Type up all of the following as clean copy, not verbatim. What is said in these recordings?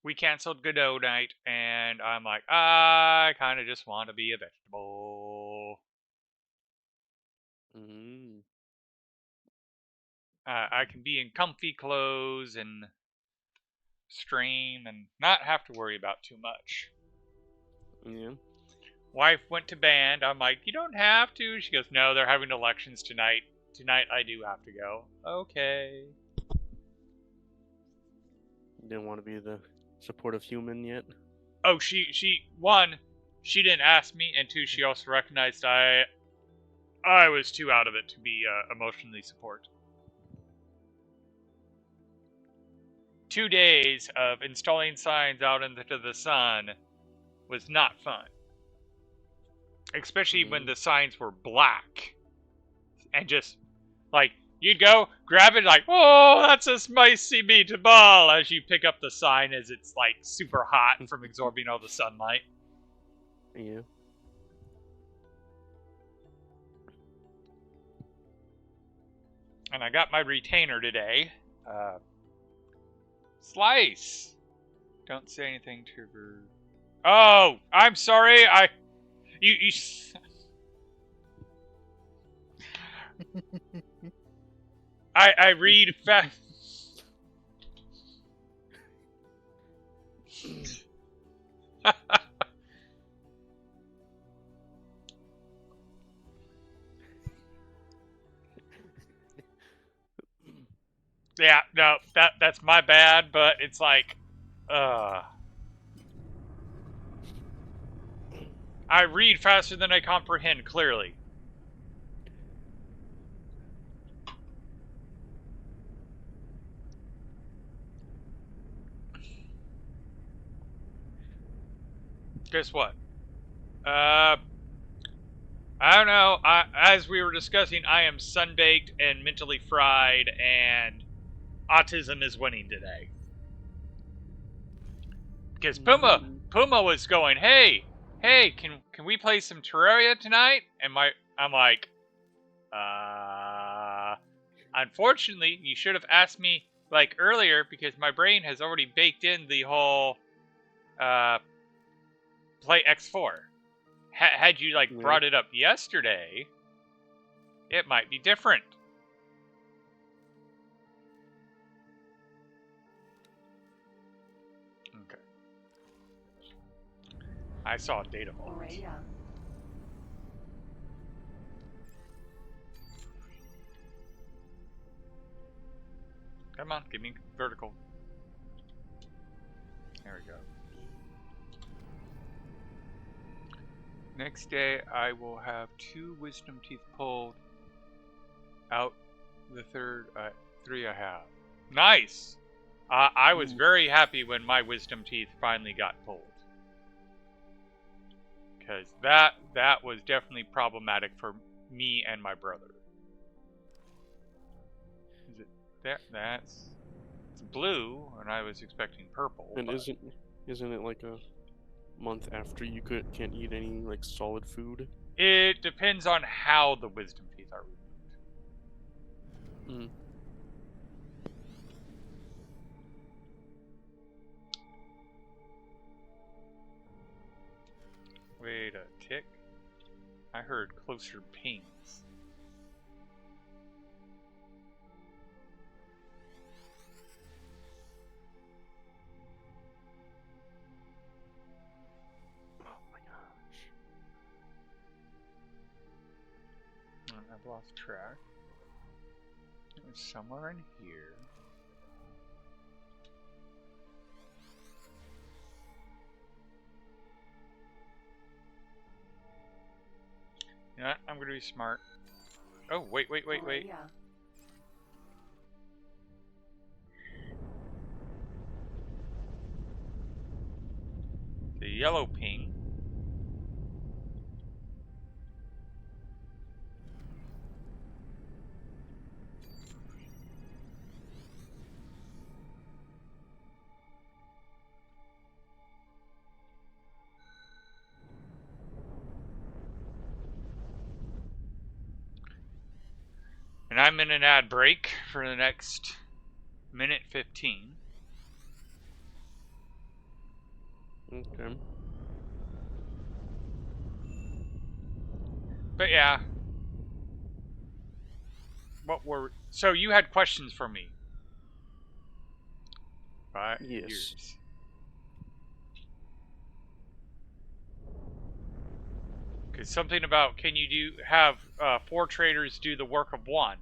we canceled Godot night, and I'm like, I kind of just want to be a vegetable. Mm. I can be in comfy clothes and stream and not have to worry about too much. Yeah. Wife went to band. I'm like, you don't have to. She goes, no, they're having elections tonight. Tonight I do have to go. Okay. Didn't want to be the supportive human yet. Oh, one, she didn't ask me, and two, she also recognized I was too out of it to be emotionally support. 2 days of installing signs out into the sun was not fun. Especially when the signs were black. And just, like, you'd go, grab it, like, oh, that's a spicy meatball, as you pick up the sign as it's, like, super hot from absorbing all the sunlight. Yeah. And I got my retainer today. Slice! Don't say anything to her. Oh, I'm sorry, You I read fast. Yeah, no, that's my bad, but it's like, I read faster than I comprehend clearly. Guess what? I don't know. As we were discussing, I am sunbaked and mentally fried, and autism is winning today. Because Puma was going, hey, can we play some Terraria tonight? And I'm like, unfortunately, you should have asked me like earlier, because my brain has already baked in the whole play X4. Had you like brought it up yesterday, it might be different. Okay. I saw data vault. Come on, give me vertical. There we go. Next day, I will have 2 wisdom teeth pulled out. The third, 3 I have. Nice! I was very happy when my wisdom teeth finally got pulled. Because that was definitely problematic for me and my brother. Is it there? It's blue, and I was expecting purple. And isn't it like a month after you can't eat any like solid food? It depends on how the wisdom teeth are removed. Wait a tick. I heard closer pings. I've lost track. It was somewhere in here. Yeah, I'm gonna be smart. Oh, wait. Yeah. The yellow ping. And I'm in an ad break for the next minute 15. Okay. But yeah, so you had questions for me? 5 Yes. years. Because something about can you have 4 traders do the work of 1,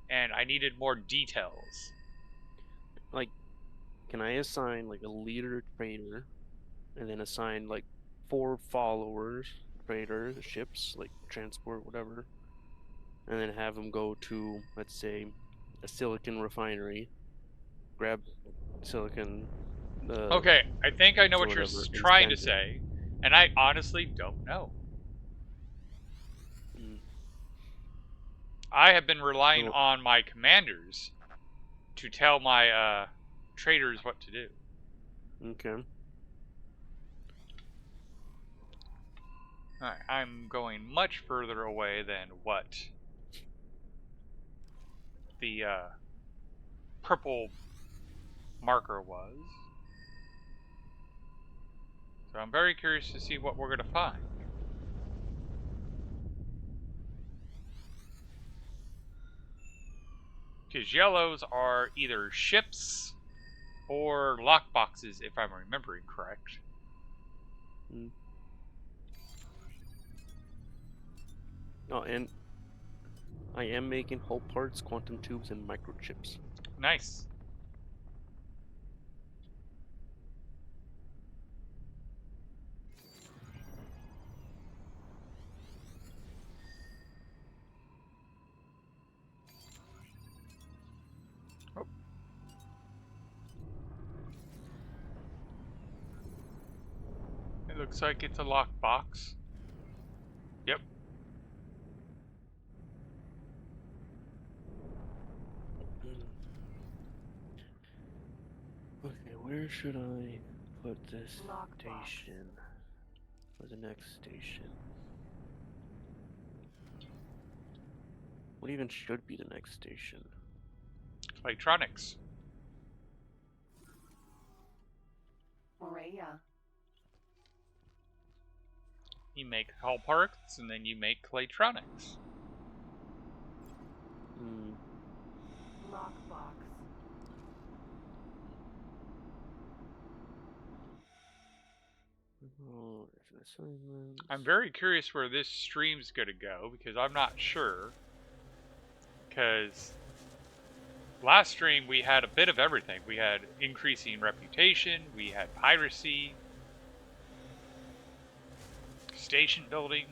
and I needed more details. Like, can I assign like a leader trader, and then assign like 4 followers, trader ships, like transport, whatever, and then have them go to, let's say, a silicon refinery, grab silicon, Okay, I think I know or what you're whatever, and trying to send it. say, and I honestly don't know. Mm. I have been relying So, on my commanders to tell my traders what to do. okay. Alright, I'm going much further away than what the purple marker was. So I'm very curious to see what we're going to find. Because yellows are either ships or lockboxes, if I'm remembering correct. Mm. Oh, and I am making hull parts, quantum tubes, and microchips. Nice. Oh. It looks like it's a lockbox. Yep. Okay, where should I put this station? For the next station. What even should be the next station? Electronics. Maria. You make hull parts, and then you make Claytronics. Hmm. Lockbox. Oh, there's an assignment. I'm very curious where this stream's going to go, because I'm not sure. Because last stream we had a bit of everything. We had increasing reputation, we had piracy, station building.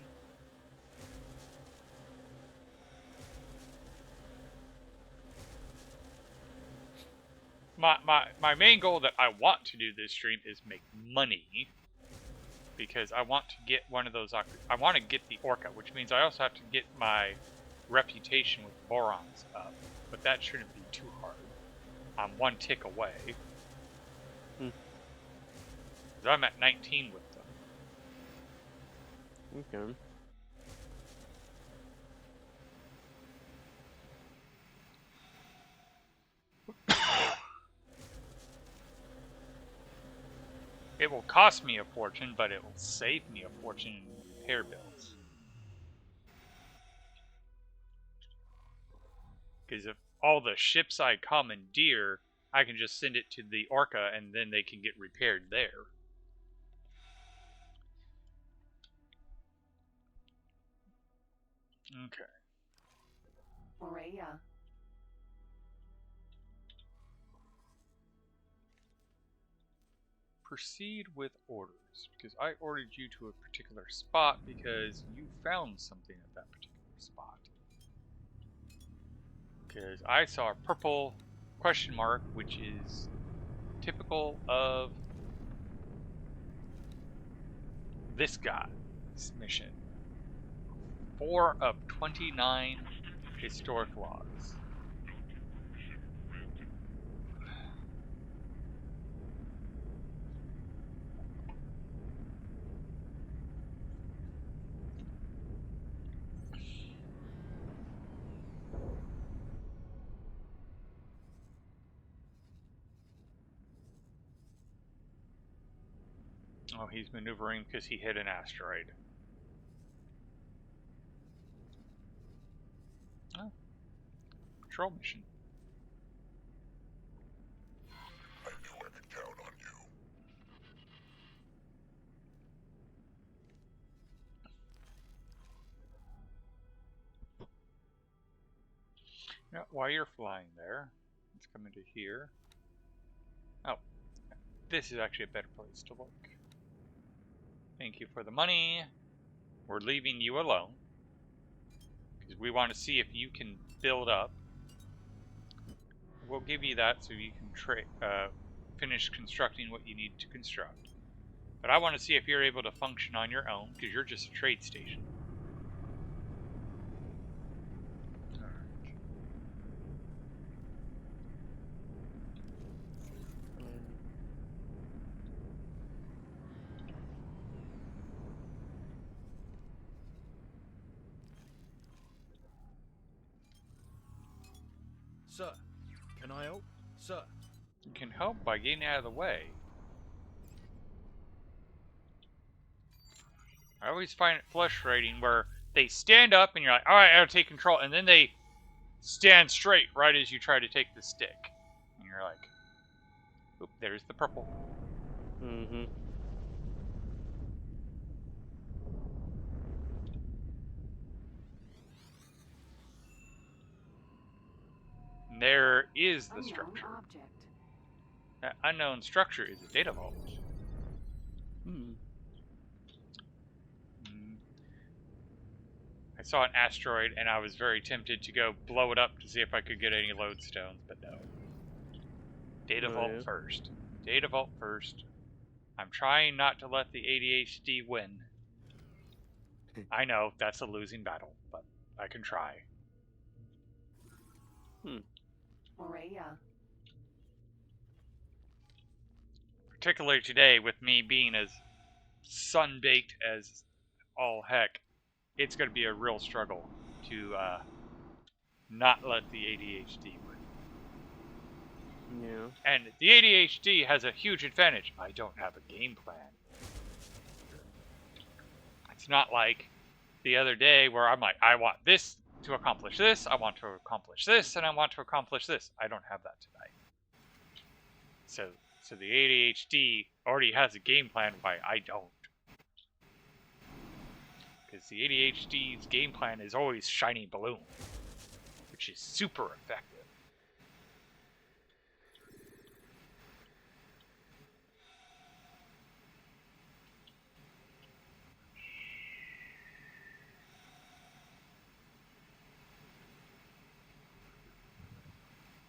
My main goal that I want to do this stream is make money, because I want to get one of those. I want to get the Orca, which means I also have to get my reputation with borons up. But that shouldn't be too hard. I'm 1 tick away. Hmm. 'Cause I'm at 19 with them. Okay. It will cost me a fortune, but it will save me a fortune in repair bills. Because if all the ships I commandeer, I can just send it to the Orca and then they can get repaired there. Okay. Maria. Proceed with orders, because I ordered you to a particular spot because you found something at that particular spot. Because I saw a purple question mark, which is typical of this guy's mission. 4 of 29 historic logs. Oh, he's maneuvering because he hit an asteroid. Oh. Patrol mission. I knew I could count on you. Now, while you're flying there, let's come into here. Oh, this is actually a better place to look. Thank you for the money. We're leaving you alone because we want to see if you can build up. We'll give you that so you can finish constructing what you need to construct. But I want to see if you're able to function on your own because you're just a trade station. Sir, can I help? Sir. You can help by getting out of the way. I always find it frustrating where they stand up and you're like, alright, I'll take control, and then they stand straight right as you try to take the stick. And you're like, oop, there's the purple. Mm-hmm. And there is the Unknown structure. object. That unknown structure is a data vault. Hmm. I saw an asteroid and I was very tempted to go blow it up to see if I could get any lodestones, but no. Data Oh, vault yeah. first. Data vault first. I'm trying not to let the ADHD win. I know that's a losing battle, but I can try. Aurea. Particularly today, with me being as sun-baked as all heck, it's going to be a real struggle to not let the ADHD win. Yeah. And the ADHD has a huge advantage. I don't have a game plan. It's not like the other day where I'm like, I want this to accomplish this, I want to accomplish this, and I want to accomplish this. I don't have that tonight. So the ADHD already has a game plan, why I don't. Because the ADHD's game plan is always shiny balloon, which is super effective.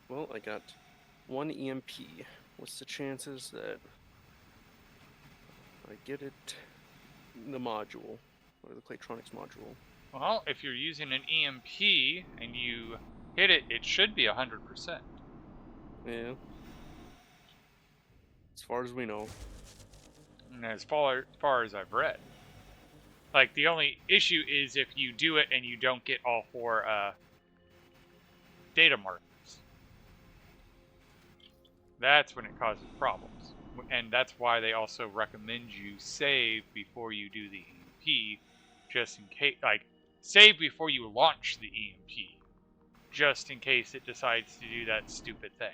Well, I got one EMP. What's the chances that I get it in the module, or the Claytronics module? Well, if you're using an EMP and you hit it, it should be 100%. Yeah. As far as we know. And as far as I've read. Like, the only issue is if you do it and you don't get all 4 data markers. That's when it causes problems. And that's why they also recommend you save before you do the EMP, just in case, like, save before you launch the EMP, just in case it decides to do that stupid thing.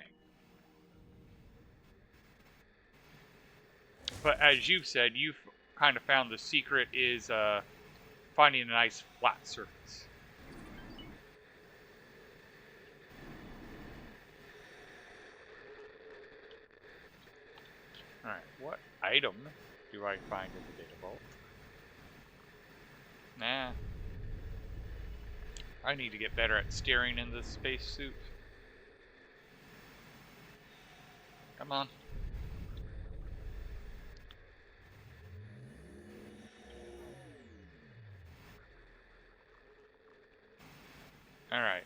But as you've said, you've kind of found the secret is finding a nice flat surface. Alright, what item do I find in the data vault? Nah. I need to get better at steering in this spacesuit. Come on. Alright.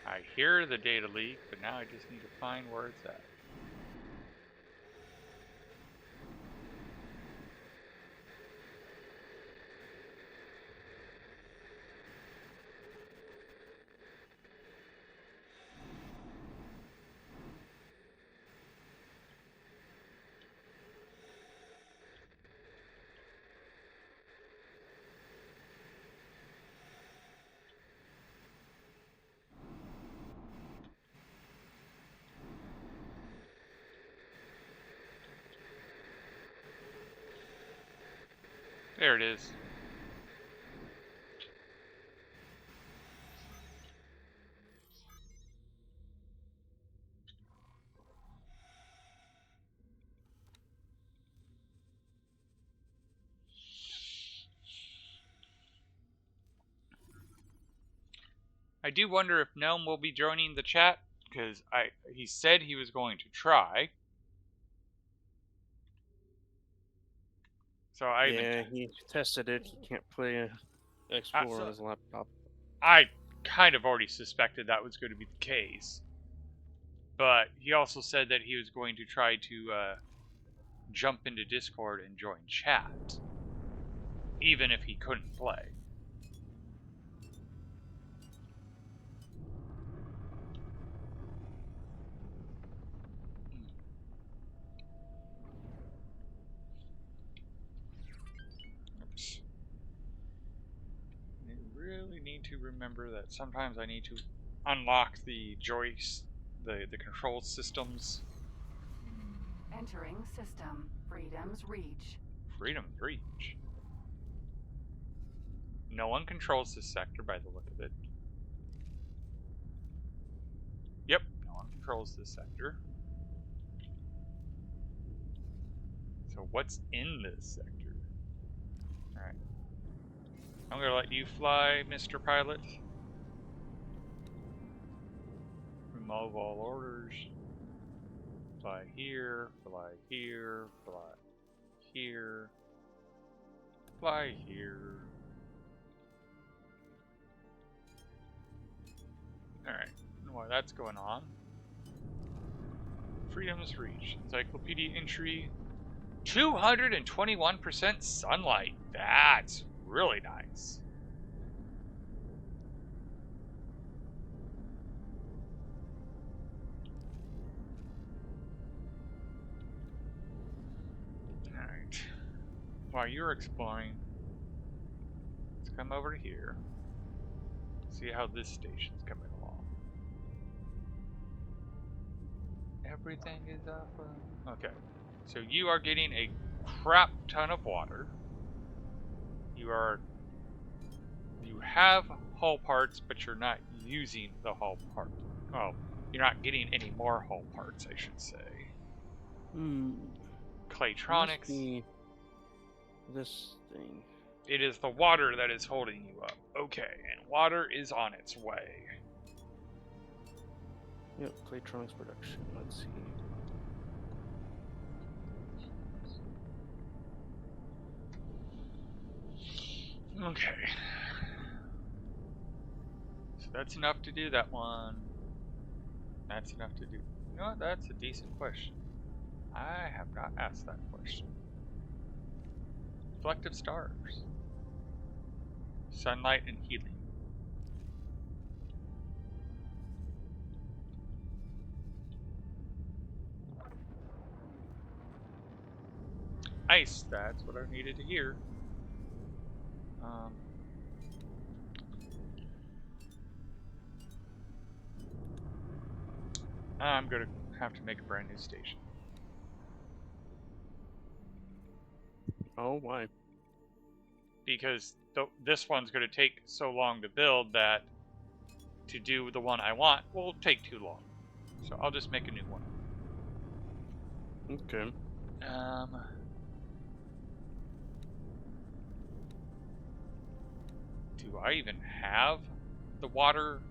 I hear the data leak, but now I just need to find where it's at. There it is. I do wonder if Gnome will be joining the chat, because he said he was going to try. So Yeah, he tested it. He can't play X4 on his laptop. I kind of already suspected that was going to be the case. But he also said that he was going to try to jump into Discord and join chat, even if he couldn't play. Oops. I really need to remember that sometimes I need to unlock the joist, the control systems. Entering system. Freedom's reach. Freedom's reach. No one controls this sector by the look of it. Yep, no one controls this sector. So what's in this sector? Alright. I'm gonna let you fly, Mr. Pilot. Remove all orders. Fly here, fly here, fly here, fly here. Alright, while that's going on, Freedom's Reach. Encyclopedia entry 221% sunlight. That's really nice. Alright. While you're exploring, let's come over to here. See how this station's coming along. Everything is up. Okay. So you are getting a crap ton of water. You have hull parts, but you're not using the hull part. Oh, you're not getting any more hull parts, I should say. Claytronics. Must be this thing. It is the water that is holding you up. Okay, and water is on its way. Yep, Claytronics production. Let's see. Okay. So that's enough to do that one. That's enough to do. You know what? That's a decent question. I have not asked that question. Reflective stars. Sunlight and helium. Ice, that's what I needed to hear. I'm gonna have to make a brand new station. Oh, why? Because this one's gonna take so long to build that to do the one I want will take too long. So I'll just make a new one. Okay. Do I even have the water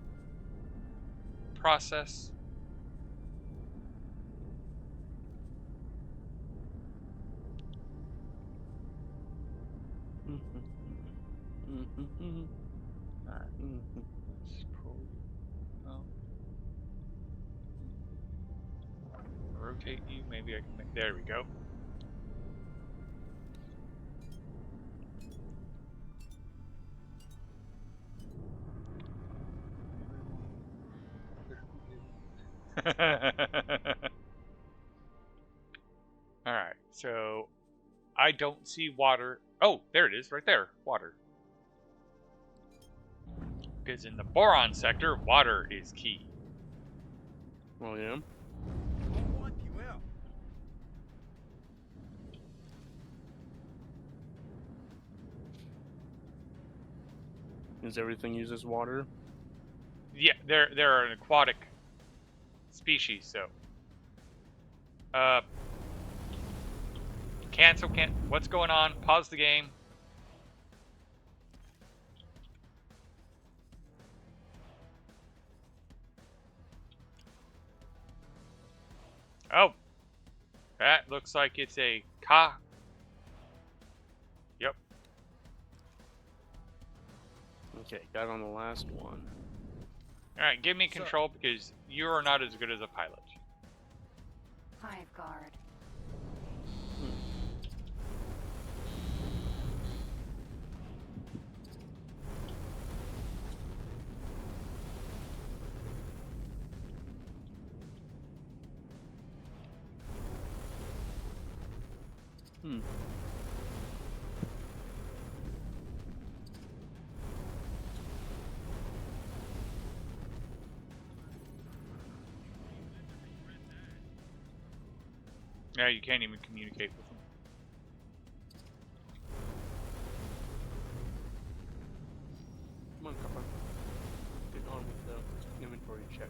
process? Alright. Let's pull you out. Rotate you. Maybe I can make. There we go. Alright, so I don't see water. Oh, there it is, right there. Water. Because in the boron sector, water is key. Oh, yeah? I'll wipe you out. Is everything uses water? Yeah, they're an aquatic species, so. Cancel, what's going on? Pause the game. Oh. That looks like it's a Yep. Okay, got on the last one. Alright, give me control because you are not as good as a pilot. Hive guard. Hmm. Yeah, you can't even communicate with them. Come on, Kappa. Get on with the inventory check.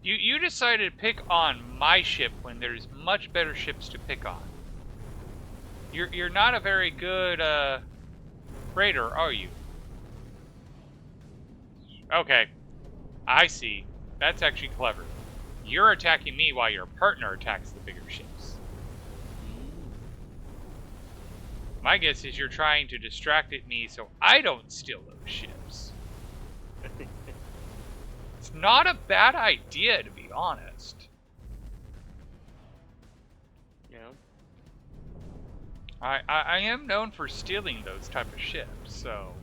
You decided to pick on my ship when there's much better ships to pick on. You're not a very good raider, are you? Okay, I see. That's actually clever. You're attacking me while your partner attacks the bigger ships. My guess is you're trying to distract me so I don't steal those ships. It's not a bad idea, to be honest. Yeah. I am known for stealing those type of ships, so.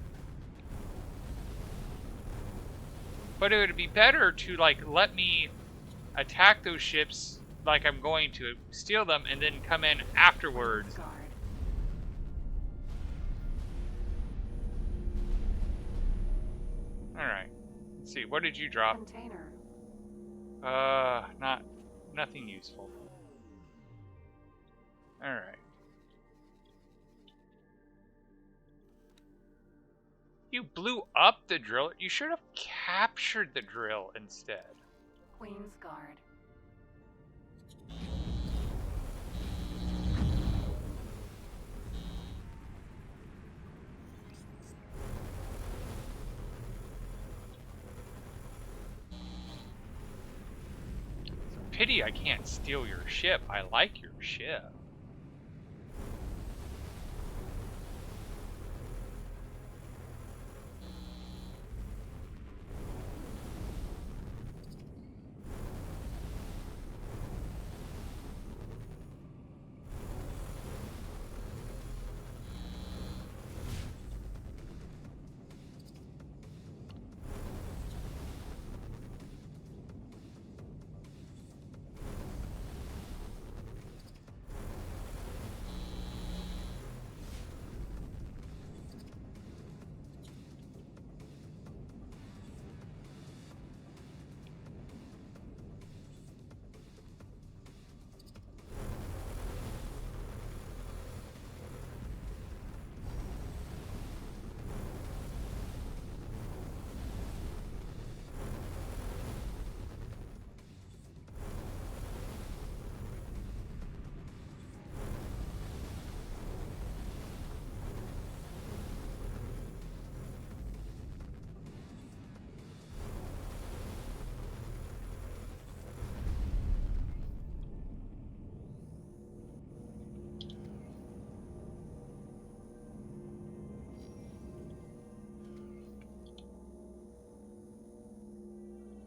But it would be better to like let me attack those ships like I'm going to steal them and then come in afterwards. Guard. Alright. Let's see, what did you drop? Container. Nothing useful. Alright. You blew up the drill. You should have captured the drill instead. Queen's Guard. Pity I can't steal your ship. I like your ship.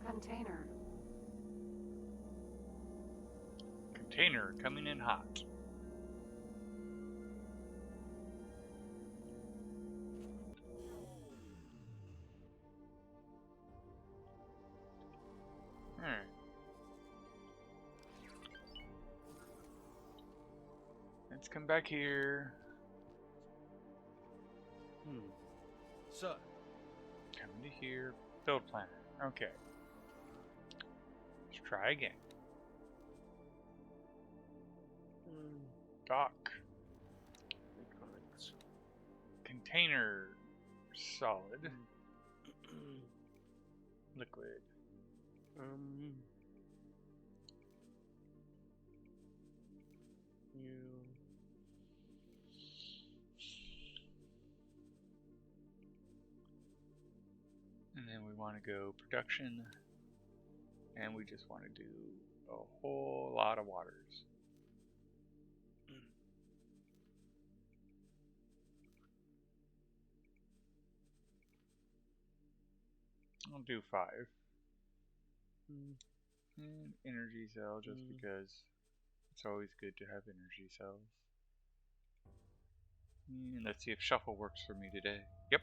Container. Container coming in hot. Alright. Let's come back here. Sir. Coming to here. Build planner. Okay. Let's try again. Dock. Electronics. Container. Solid. Liquid. You. And then we want to go production. And we just want to do a whole lot of waters. I'll do 5. And energy cell, just because it's always good to have energy cells. And let's see if shuffle works for me today. Yep.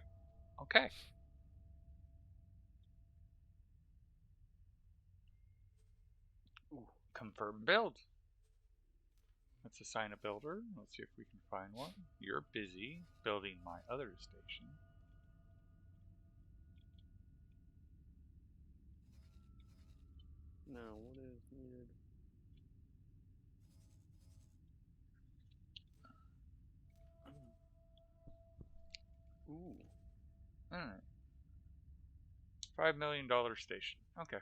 Okay. Ooh, confirm build. Let's assign a builder. Let's see if we can find one. You're busy building my other station. Now, what is needed? Ooh. Alright. $5 million station. Okay.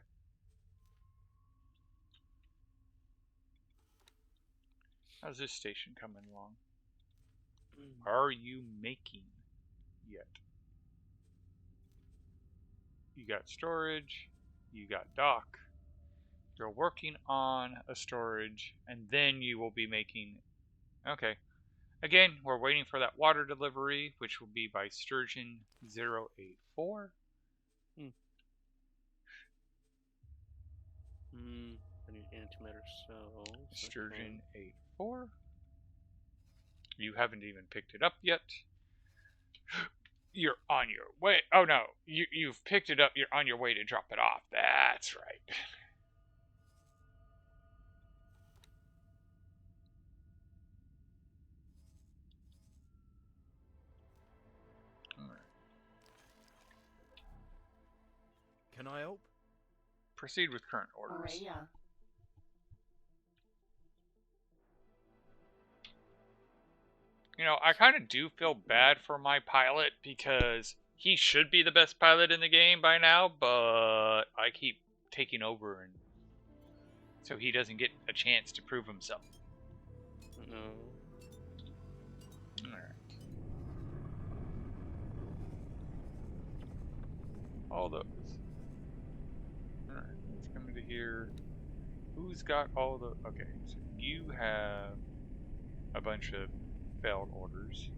How's this station coming along? Are you making yet? You got storage, you got dock, you're working on a storage, and then you will be making... Okay. Again, we're waiting for that water delivery, which will be by Sturgeon 084. I need antimatter cells. Sturgeon 84. You haven't even picked it up yet. You're on your way. Oh no, you've picked it up. You're on your way to drop it off. That's right. All right. Can I help? Proceed with current orders. Maria. You know, I kind of do feel bad for my pilot because he should be the best pilot in the game by now, but I keep taking over, and so he doesn't get a chance to prove himself. No. Alright. All those. Alright, let's come into here. Who's got all the... Okay, so you have a bunch of failed orders.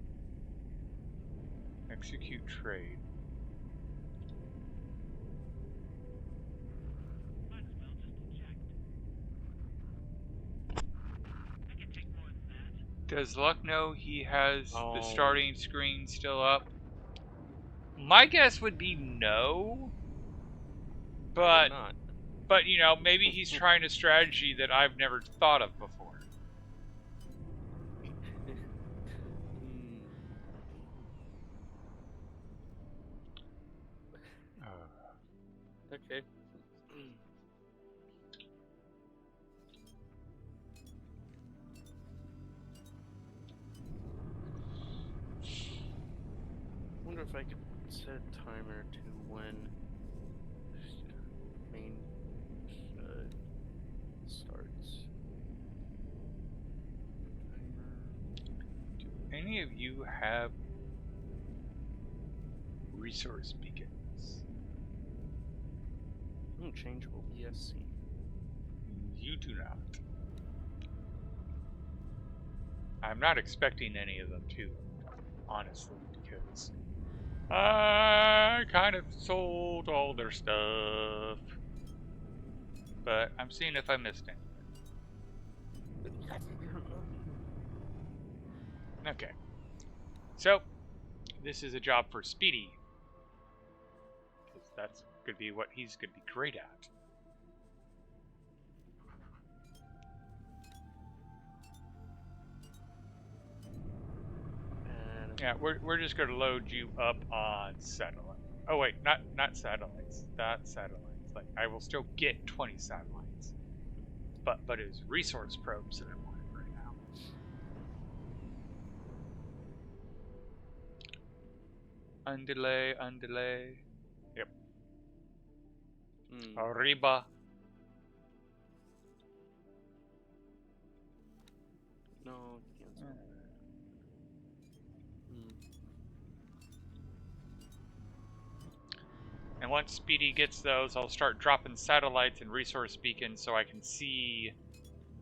Execute trade. Does Luck know he has the starting screen still up? My guess would be no. But Not. But you know, maybe he's trying a strategy that I've never thought of before. Okay. Wonder if I could set a timer to when main starts. Do any of you have resource beacons? Changeable ESC. You do not. I'm not expecting any of them to, honestly, because I kind of sold all their stuff. But I'm seeing if I missed anything. Okay. So, this is a job for Speedy. Because that's could be what he's going to be great at. Yeah, we're just gonna load you up on satellite. Oh wait, not satellites. Not satellites. Like I will still get 20 satellites, but it's resource probes that I want right now. Undelay, undelay. Yep. Hmm. Arriba. No, cancel. Hmm. And once Speedy gets those, I'll start dropping satellites and resource beacons so I can see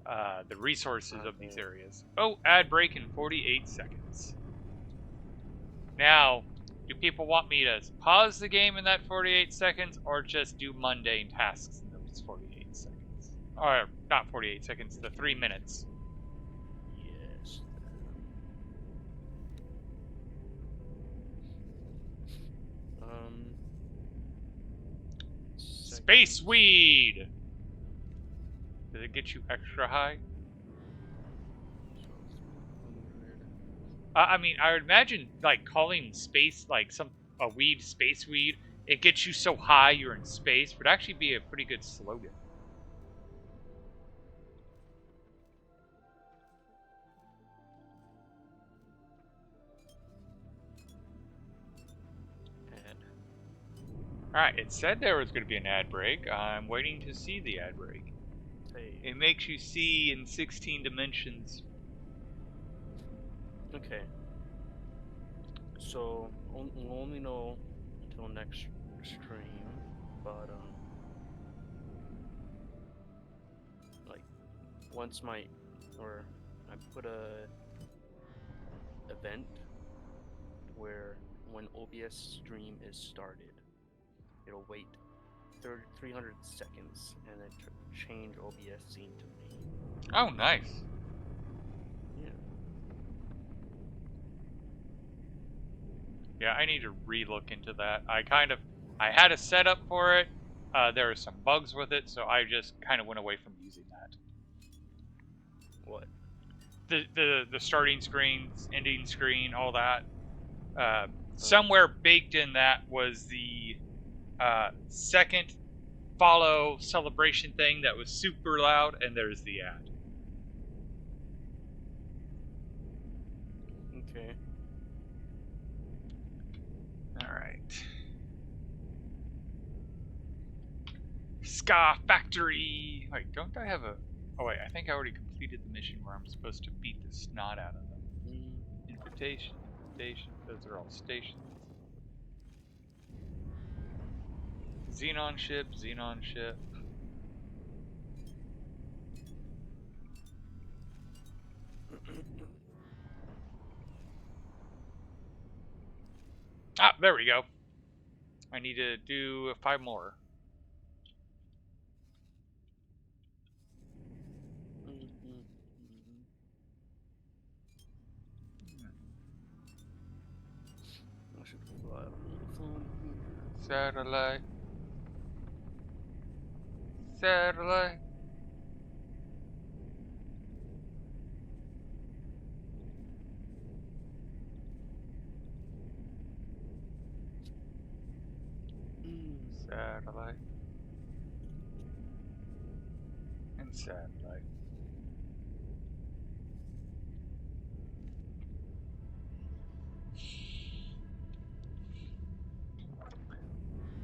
the resources of these Okay. areas. Oh, ad break in 48 seconds. Now, do people want me to pause the game in that 48 seconds or just do mundane tasks in those 48 seconds? Or, not 48 seconds, the 3 minutes. Yes. Um. Space seconds. weed! Does it get you extra high? So 300. I mean, I would imagine, like, calling space, like, a weed space weed, it gets you so high you're in space, would actually be a pretty good slogan. Add. Alright, it said there was going to be an ad break. I'm waiting to see the ad break. Save. It makes you see in 16 dimensions. Okay. So we'll only know until next stream, but like once I put a event where when OBS stream is started, it'll wait 300 seconds and then change OBS scene to me. Oh, nice. Yeah. Yeah, I need to re-look into that. I had a setup for it. There are some bugs with it, so I just kind of went away from using that. What? The starting screen, ending screen, all that. Somewhere baked in that was the second follow celebration thing that was super loud, and there's the ad. Okay. All right. Ska Factory. Wait, don't I have a? Oh wait, I think I already completed the mission where I'm supposed to beat the snot out of them. Invitation, invitation. Those are all stations. Xenon ship, Xenon ship. Ah, there we go. I need to do 5 more. I should fly from here. Satellite. Satellite. Satellite. And satellite.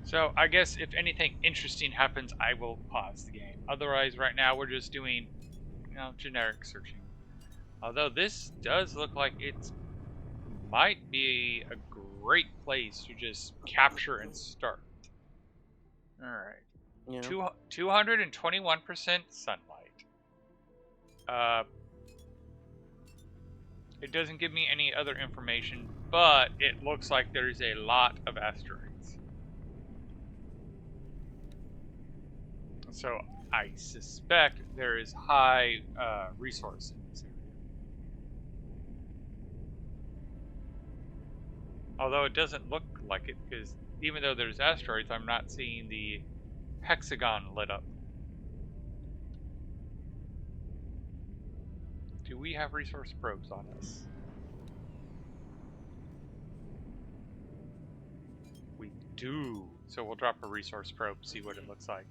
So I guess if anything interesting happens, I will pause the game. Otherwise, right now we're just doing, generic searching. Although this does look like it might be a great place to just capture and start. All right. Yeah. 221% sunlight. It doesn't give me any other information, but it looks like there's a lot of asteroids. So I suspect there is high resource in this area. Although it doesn't look like it, because even though there's asteroids, I'm not seeing the hexagon lit up. Do we have resource probes on us? Ooh, so we'll drop a resource probe, see what it looks like.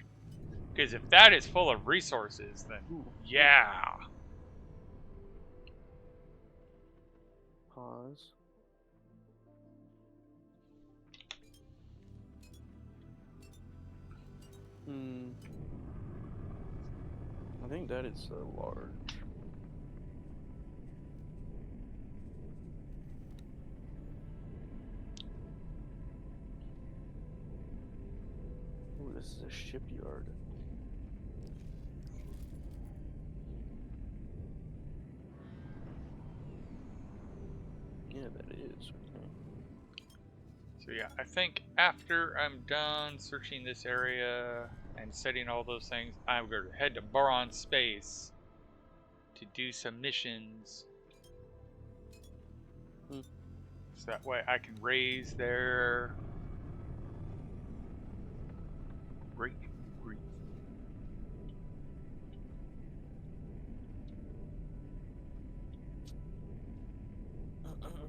Because if that is full of resources, then yeah. Pause. I think that is large. Oh, this is a shipyard. Yeah, that is. Okay. So yeah, I think after I'm done searching this area and setting all those things, I'm going to head to Boron Space to do some missions. So that way I can raise their great. Okay.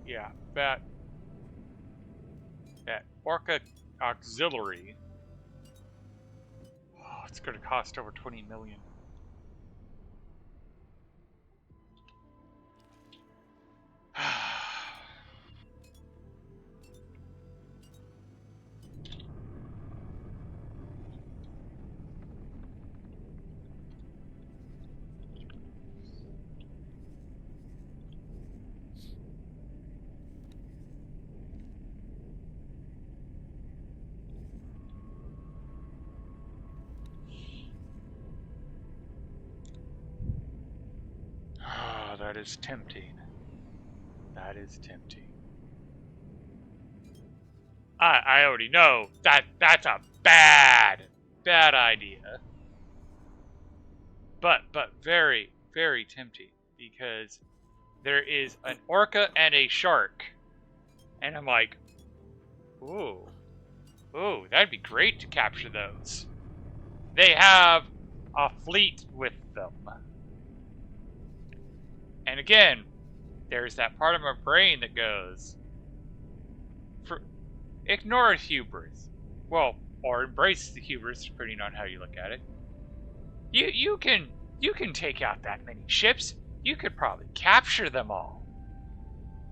Yeah, that Orca Auxiliary. Oh, it's going to cost over 20 million. Oh, that is tempting. That is tempting. I already know that's a bad idea. But very, very tempting because there is an orca and a shark. And I'm like, ooh, that'd be great to capture those. They have a fleet with them. And again, there's that part of my brain that goes, ignore hubris. Well, or embrace the hubris, depending on how you look at it. You can take out that many ships. You could probably capture them all.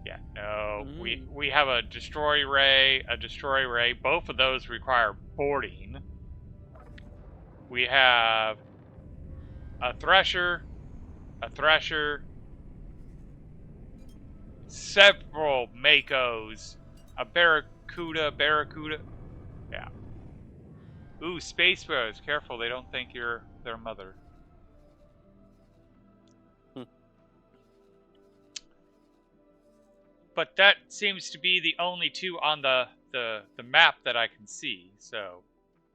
Yeah, no, we have a destroy ray. Both of those require boarding. We have a thresher, several makos, a barracuda. Yeah. Ooh, space sparrows. Careful, they don't think you're their mother. But that seems to be the only two on the map that I can see, so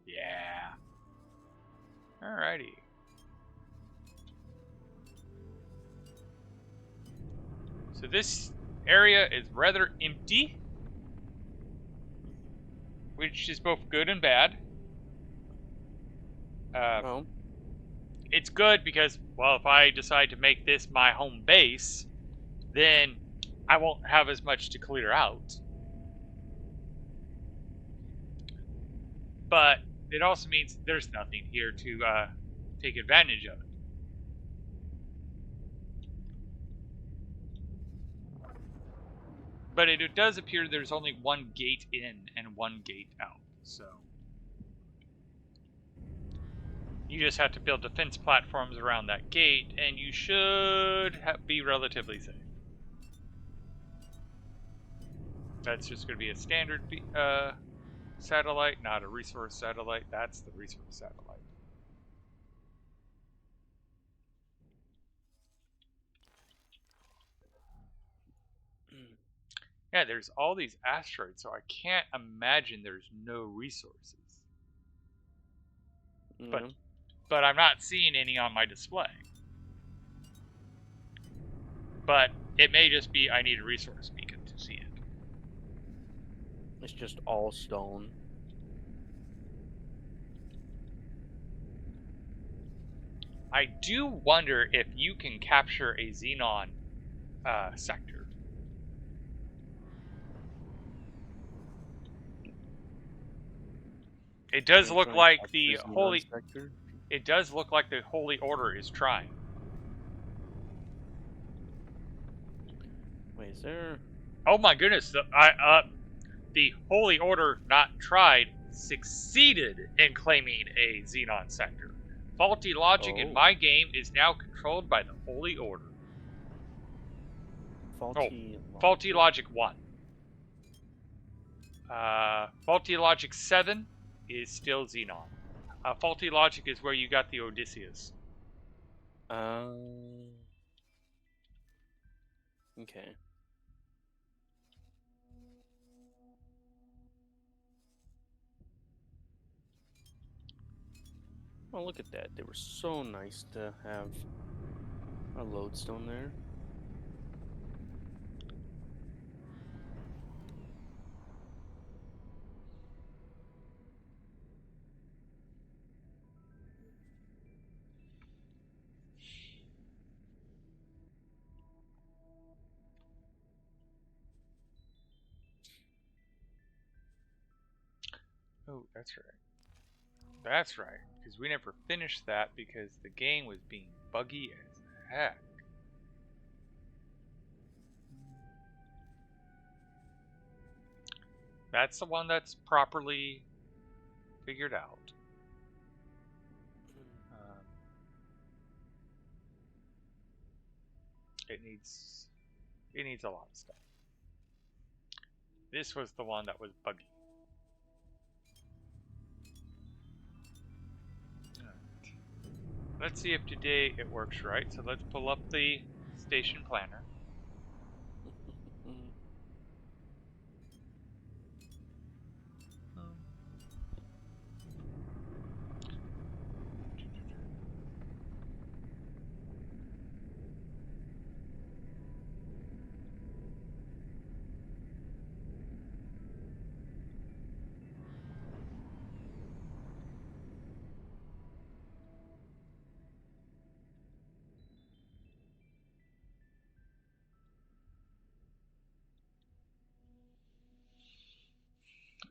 yeah. Alrighty. So this area is rather empty, which is both good and bad. It's good because, well, if I decide to make this my home base, then I won't have as much to clear out. But it also means there's nothing here to take advantage of it. But it does appear there's only one gate in and one gate out, so you just have to build defense platforms around that gate, and you should be relatively safe. That's just going to be a standard satellite, not a resource satellite. That's the resource satellite. Yeah, there's all these asteroids, so I can't imagine there's no resources. But I'm not seeing any on my display. But it may just be I need a resource beacon to see it. It's just all stone. I do wonder if you can capture a Xenon sector. It does Can I look try and like capture the this neon Holy. sector? It does look like the Holy Order is trying. Wait, is there? Oh my goodness! The Holy Order, not tried, succeeded in claiming a Xenon sector. Faulty logic in Oh. my game is now controlled by the Holy Order. Faulty. Faulty logic 1. Faulty logic 7 is still Xenon. Faulty logic is where you got the Odysseus. Okay. Oh, look at that. They were so nice to have a lodestone there. Oh, that's right. That's right, because we never finished that because the game was being buggy as heck. That's the one that's properly figured out. It needs a lot of stuff. This was the one that was buggy. Alright. Let's see if today it works right. So let's pull up the station planner.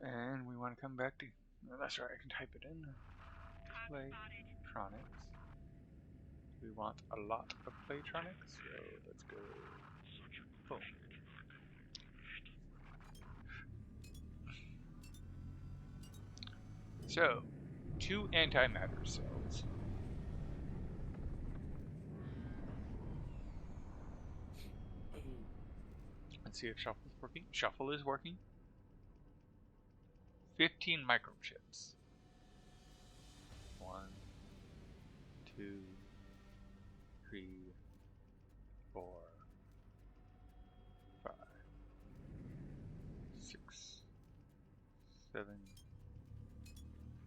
And we want to come back to... Oh, that's right, I can type it in. Playtronics. We want a lot of Playtronics, so let's go. Boom. So, 2 antimatter cells. Let's see if shuffle is working. Shuffle is working. 15 microchips. 1, 2, 3, 4, 5, 6, 7,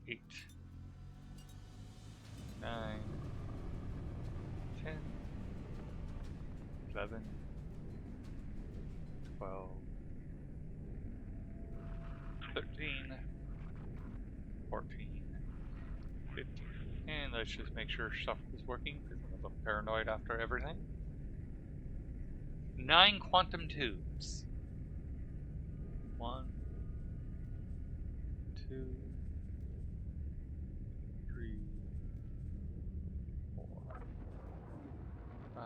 8, 9, 10, 11, 12, 13, 14, 15. And let's just make sure stuff is working because I'm a little paranoid after everything. 9 quantum tubes. 1, 2, 3, 4, 5,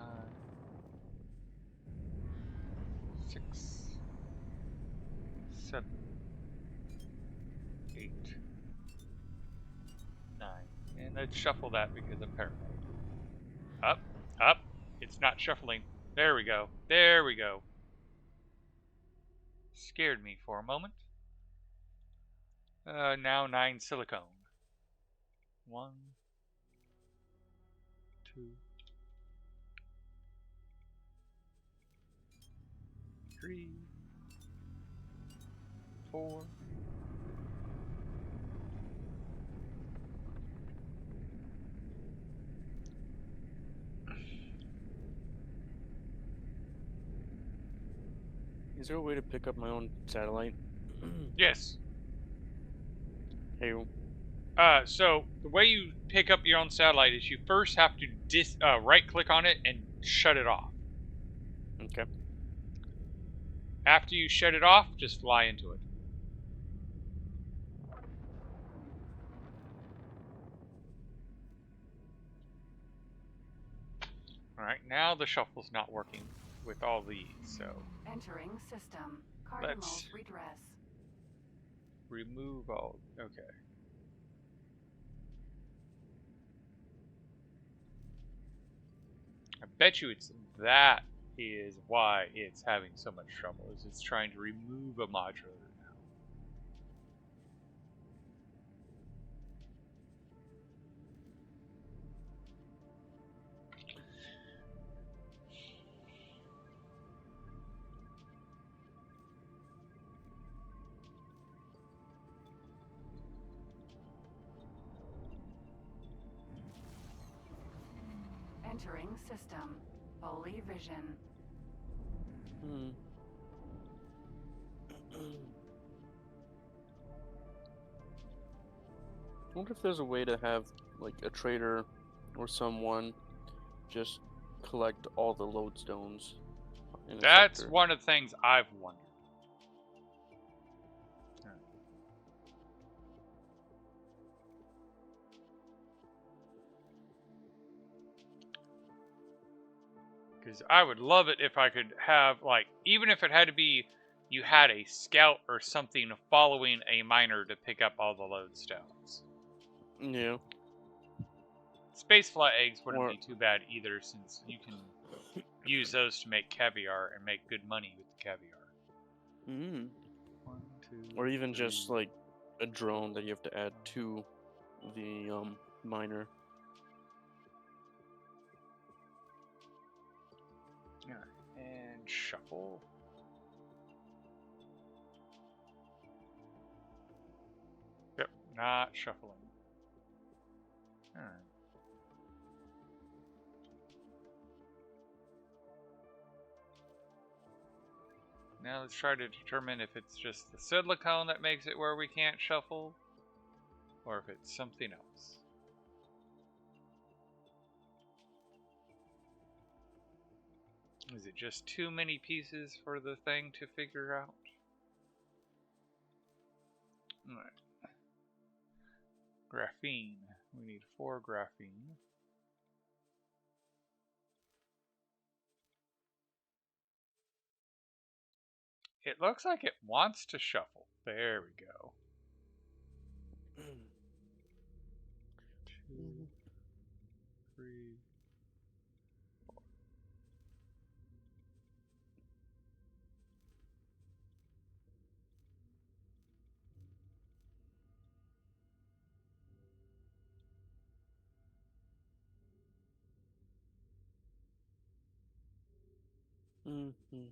6, 7, 8, 9. And let's shuffle that because I'm paranoid. Up, up. It's not shuffling. There we go. There we go. Scared me for a moment. Now 9 silicone. 1, 2, 3, 4. Is there a way to pick up my own satellite? Yes. Hey. So the way you pick up your own satellite is you first have to right-click on it and shut it off. Okay. After you shut it off, just fly into it. Alright, now the shuffle's not working with all these, so Entering system. let's Cardinals redress. remove all. Okay. I bet you that is why it's having so much trouble, is it's trying to remove a modulator now. Entering system. Holy vision. Hmm. I wonder if there's a way to have like a trader or someone just collect all the lodestones in a That's sector. one of the things I've wondered. Because I would love it if I could have, like, even if it had to be you had a scout or something following a miner to pick up all the lodestones. Yeah. Spacefly eggs wouldn't Or be too bad either, since you can use those to make caviar and make good money with the caviar. mm, 1, 2, or even just 3. like a drone that you have to add to the miner. Alright, and shuffle. Yep, not shuffling. Alright. Now let's try to determine if it's just the silicone that makes it where we can't shuffle, or if it's something else. Is it just too many pieces for the thing to figure out? Alright. Graphene. We need 4 graphene. It looks like it wants to shuffle. There we go. 2, 3. Mm-hmm.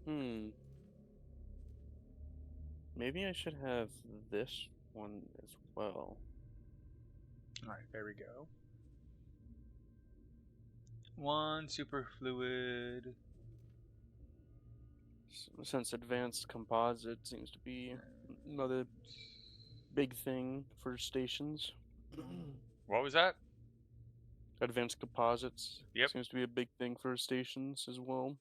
Hmm. Maybe I should have this one as well. Alright, there we go. 1 superfluid. Since advanced composite seems to be another big thing for stations. What was that? Advanced composites Yep. seems to be a big thing for stations as well.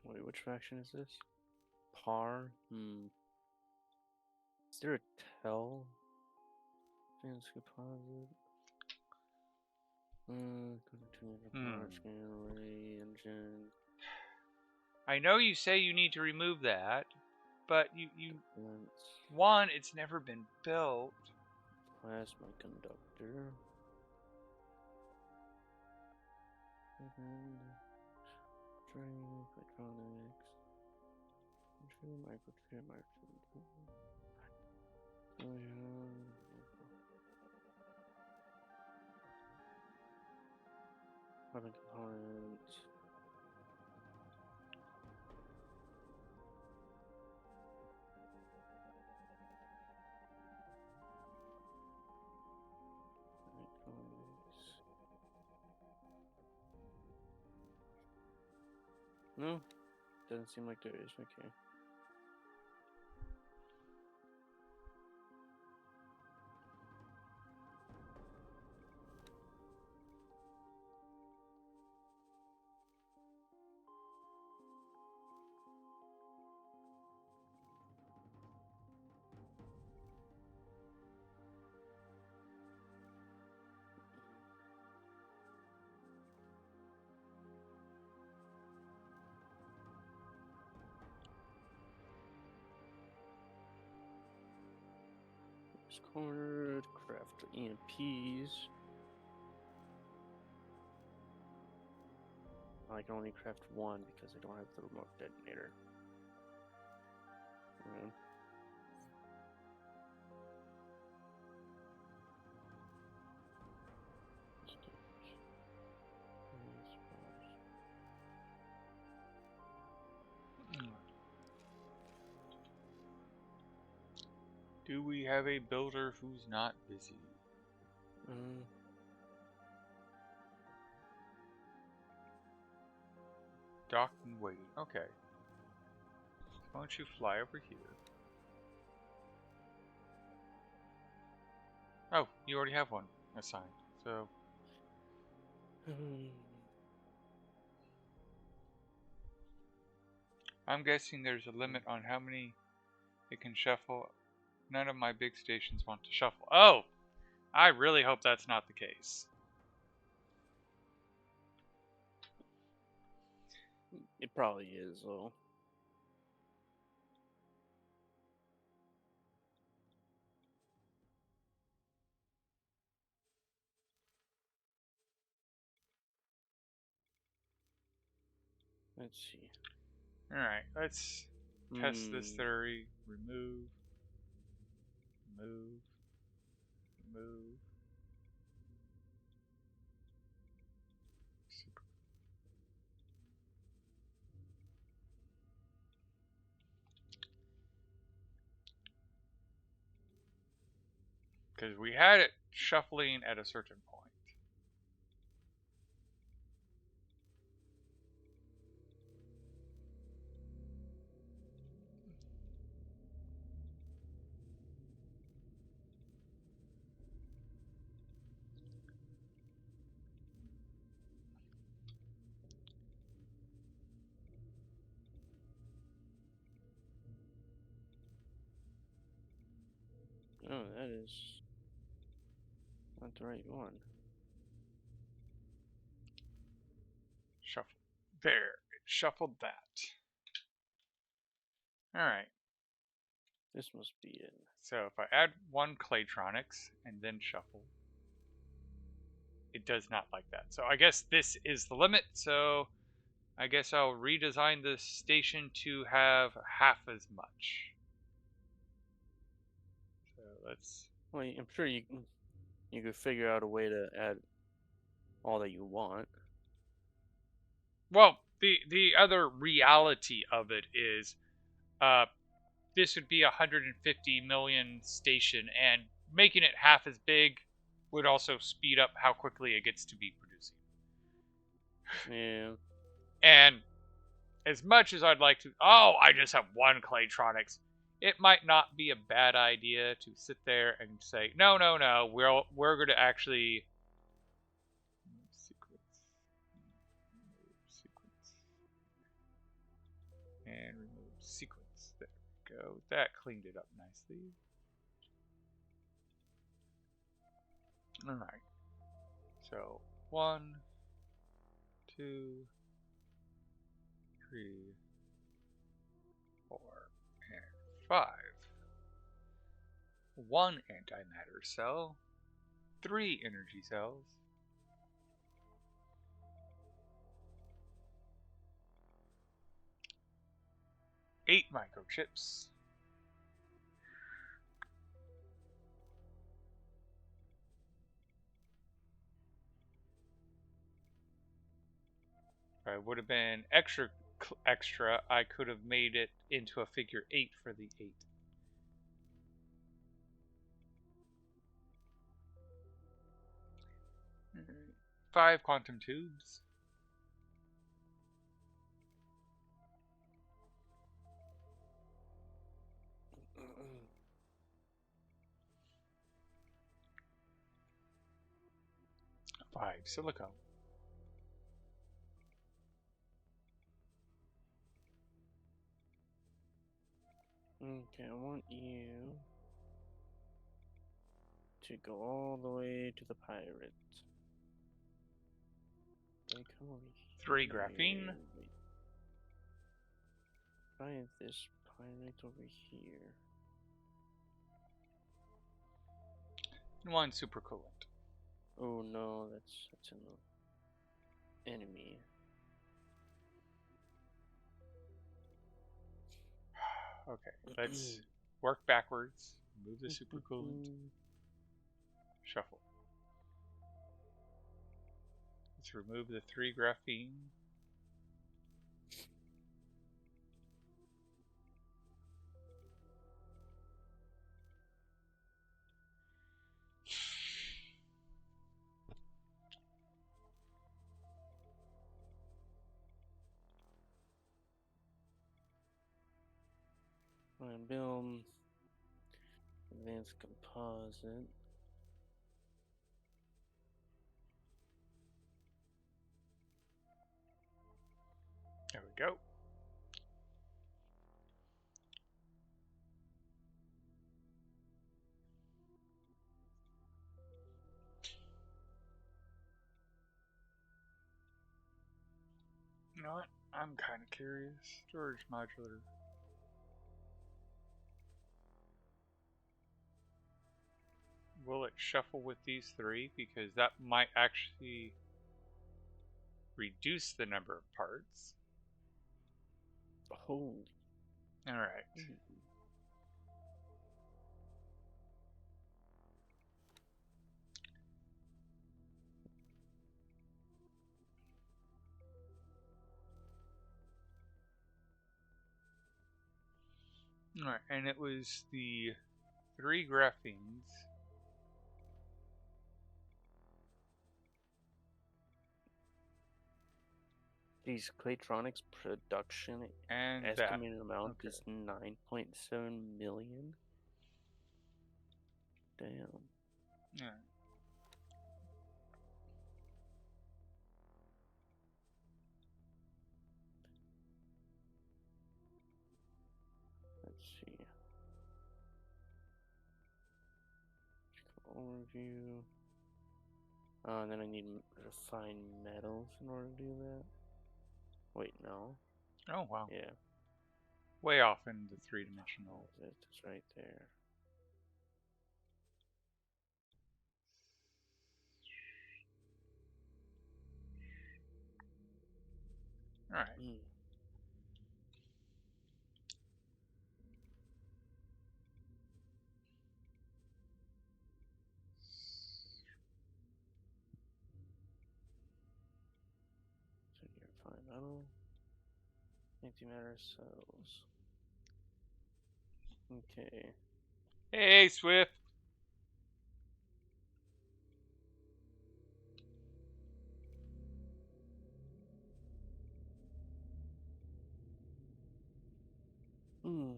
Wait, which faction is this? Par? Is there a tell? Advanced composite. Continue to power scan array engine. I know you say you need to remove that, but you Advanced. one, it's never been built. Plasma conductor. Train, electronics. True microchip, weapon components. No, doesn't seem like there is. Okay. Cornered, craft EMPs. I can only craft one because I don't have the remote detonator. Do we have a builder who's not busy? Docked and waiting. Okay. So why don't you fly over here? Oh, you already have one assigned. So I'm guessing there's a limit on how many it can shuffle. None of my big stations want to shuffle. Oh! I really hope that's not the case. It probably is, though. Let's see. Alright, let's test this theory. Remove. Remove. Remove. Because we had it shuffling at a certain point. Oh, that is not the right one. Shuffle. There. It shuffled that. Alright. This must be it. So if I add one Claytronics and then shuffle, it does not like that. So I guess this is the limit. So I guess I'll redesign the station to have half as much. So let's... Well, I'm sure you could figure out a way to add all that you want. Well, the other reality of it is this would be a 150 million station, and making it half as big would also speed up how quickly it gets to be producing. Yeah. And as much as I'd like to, oh, I just have one Claytronics, it might not be a bad idea to sit there and say, no, no, no, we're going to actually sequence and remove sequence. There we go. That cleaned it up nicely. All right. So 1, 2, 3, 4, and 5. 1 antimatter cell, 3 energy cells, 8 microchips, 'If I would have been extra, I could have made it into a figure 8 for the 8. Alright. 5 quantum tubes. Five silicone. Okay, I want you to go all the way to the pirate. Okay, come over here. 3 graphene. Wait. Try this pirate over here. And 1 supercoolant. Oh no, that's an enemy. Okay, let's work backwards. Move the supercoolant. Shuffle. Let's remove the 3 graphene. Alright, build advanced composite. There we go. You know what? I'm kind of curious. Storage modular. Will it shuffle with these 3? Because that might actually reduce the number of parts. Holy. Alright. Alright, and it was the 3 graphenes. These Claytronics production And that. estimated amount Okay. is 9.7 million. Damn. Yeah. Let's see. Overview. And then I need refined metals in order to do that. Wait, no. Oh, wow. Yeah. Way off in the 3-dimensional. It's right there. Alright. So you refine metal. Antimatter cells. Okay. Hey, Swift! Hmm.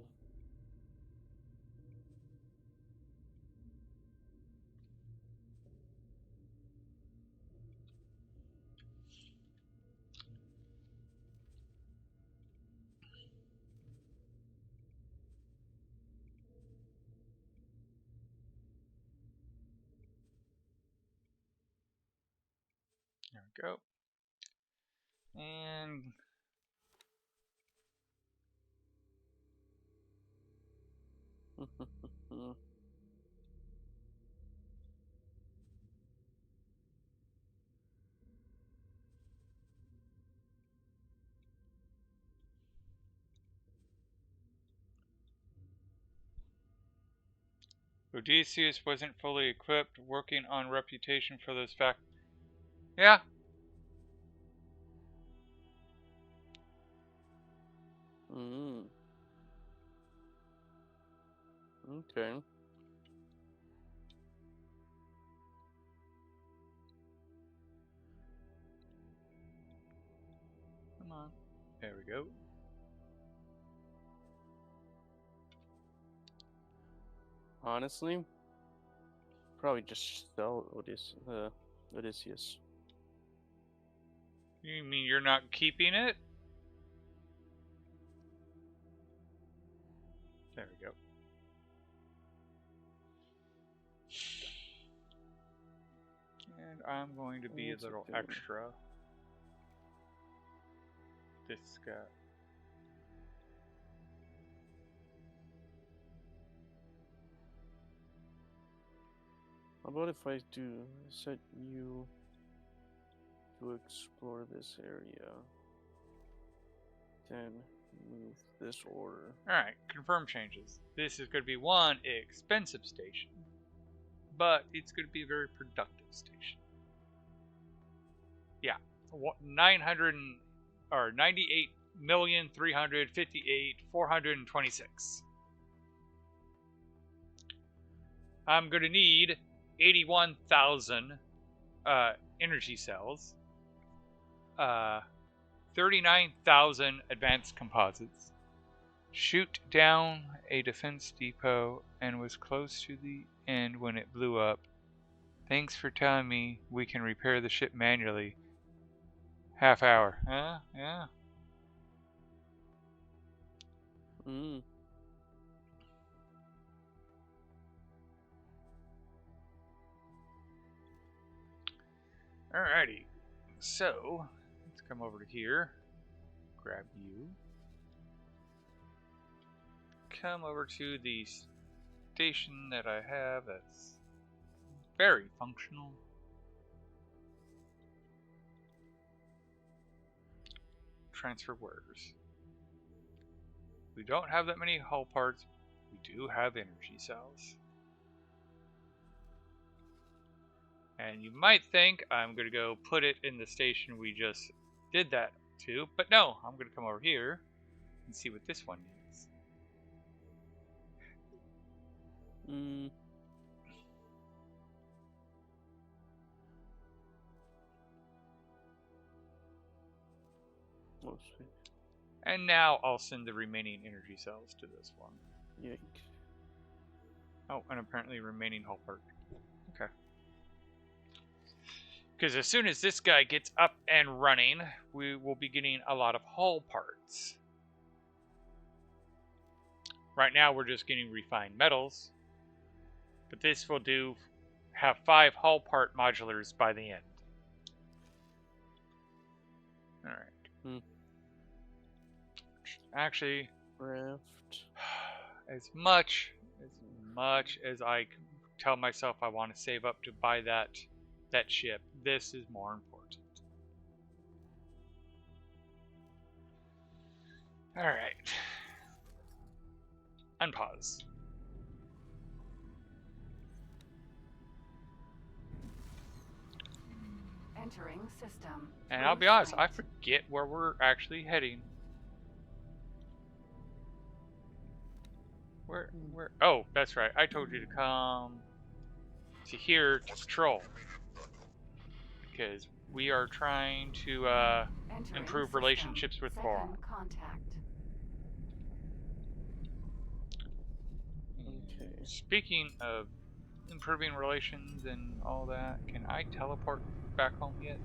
There we go. And Odysseus wasn't fully equipped, working on reputation for those facts. Yeah. Mm. Okay. Come on. There we go. Honestly, probably just sell Odysseus. You mean you're not keeping it? There we go. And I'm going to be a What's it little doing? extra. This guy. How about if I set you to explore this area, then move this order? Alright, confirm changes. This is going to be one expensive station, but it's going to be a very productive station. Yeah, 98,358,426. I'm going to need 81,000 energy cells, 39,000 advanced composites, shoot down a defense depot, and was close to the end when it blew up. Thanks for telling me we can repair the ship manually. Half hour. Yeah. Mm. Alrighty. So, let's come over to here. Grab you. Come over to the station that I have that's very functional. Transfer wares. We don't have that many hull parts. We do have energy cells. And you might think I'm going to go put it in the station we just did that to, but no, I'm going to come over here and see what this one needs. Mm. Oh, sweet. And now I'll send the remaining energy cells to this one. Yike. Oh, and apparently remaining hull part. Okay. Because as soon as this guy gets up and running, we will be getting a lot of hull parts. Right now we're just getting refined metals. But this will have 5 hull part modulars by the end. Alright. Hmm. Actually, Raft. as much as I tell myself I want to save up to buy that ship, this is more important. Alright. Unpause. Entering system. And I'll be honest, I forget where we're actually heading. Where? Oh, that's right. I told you to come to here to patrol. Because we are trying to improve system. relationships with Boron. Second contact. Okay. Speaking of improving relations and all that, can I teleport back home yet?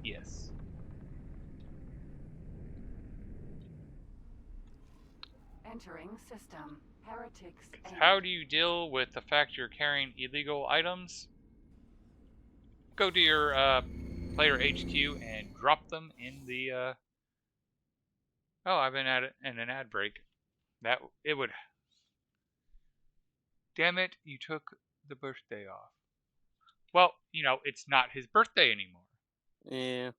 Yes. Entering system. Heretics. How do you deal with the fact you're carrying illegal items? Go to your player HQ and drop them in the. Oh, I've been at it in an ad break. It would. Damn it! You took the birthday off. Well, it's not his birthday anymore. Yeah.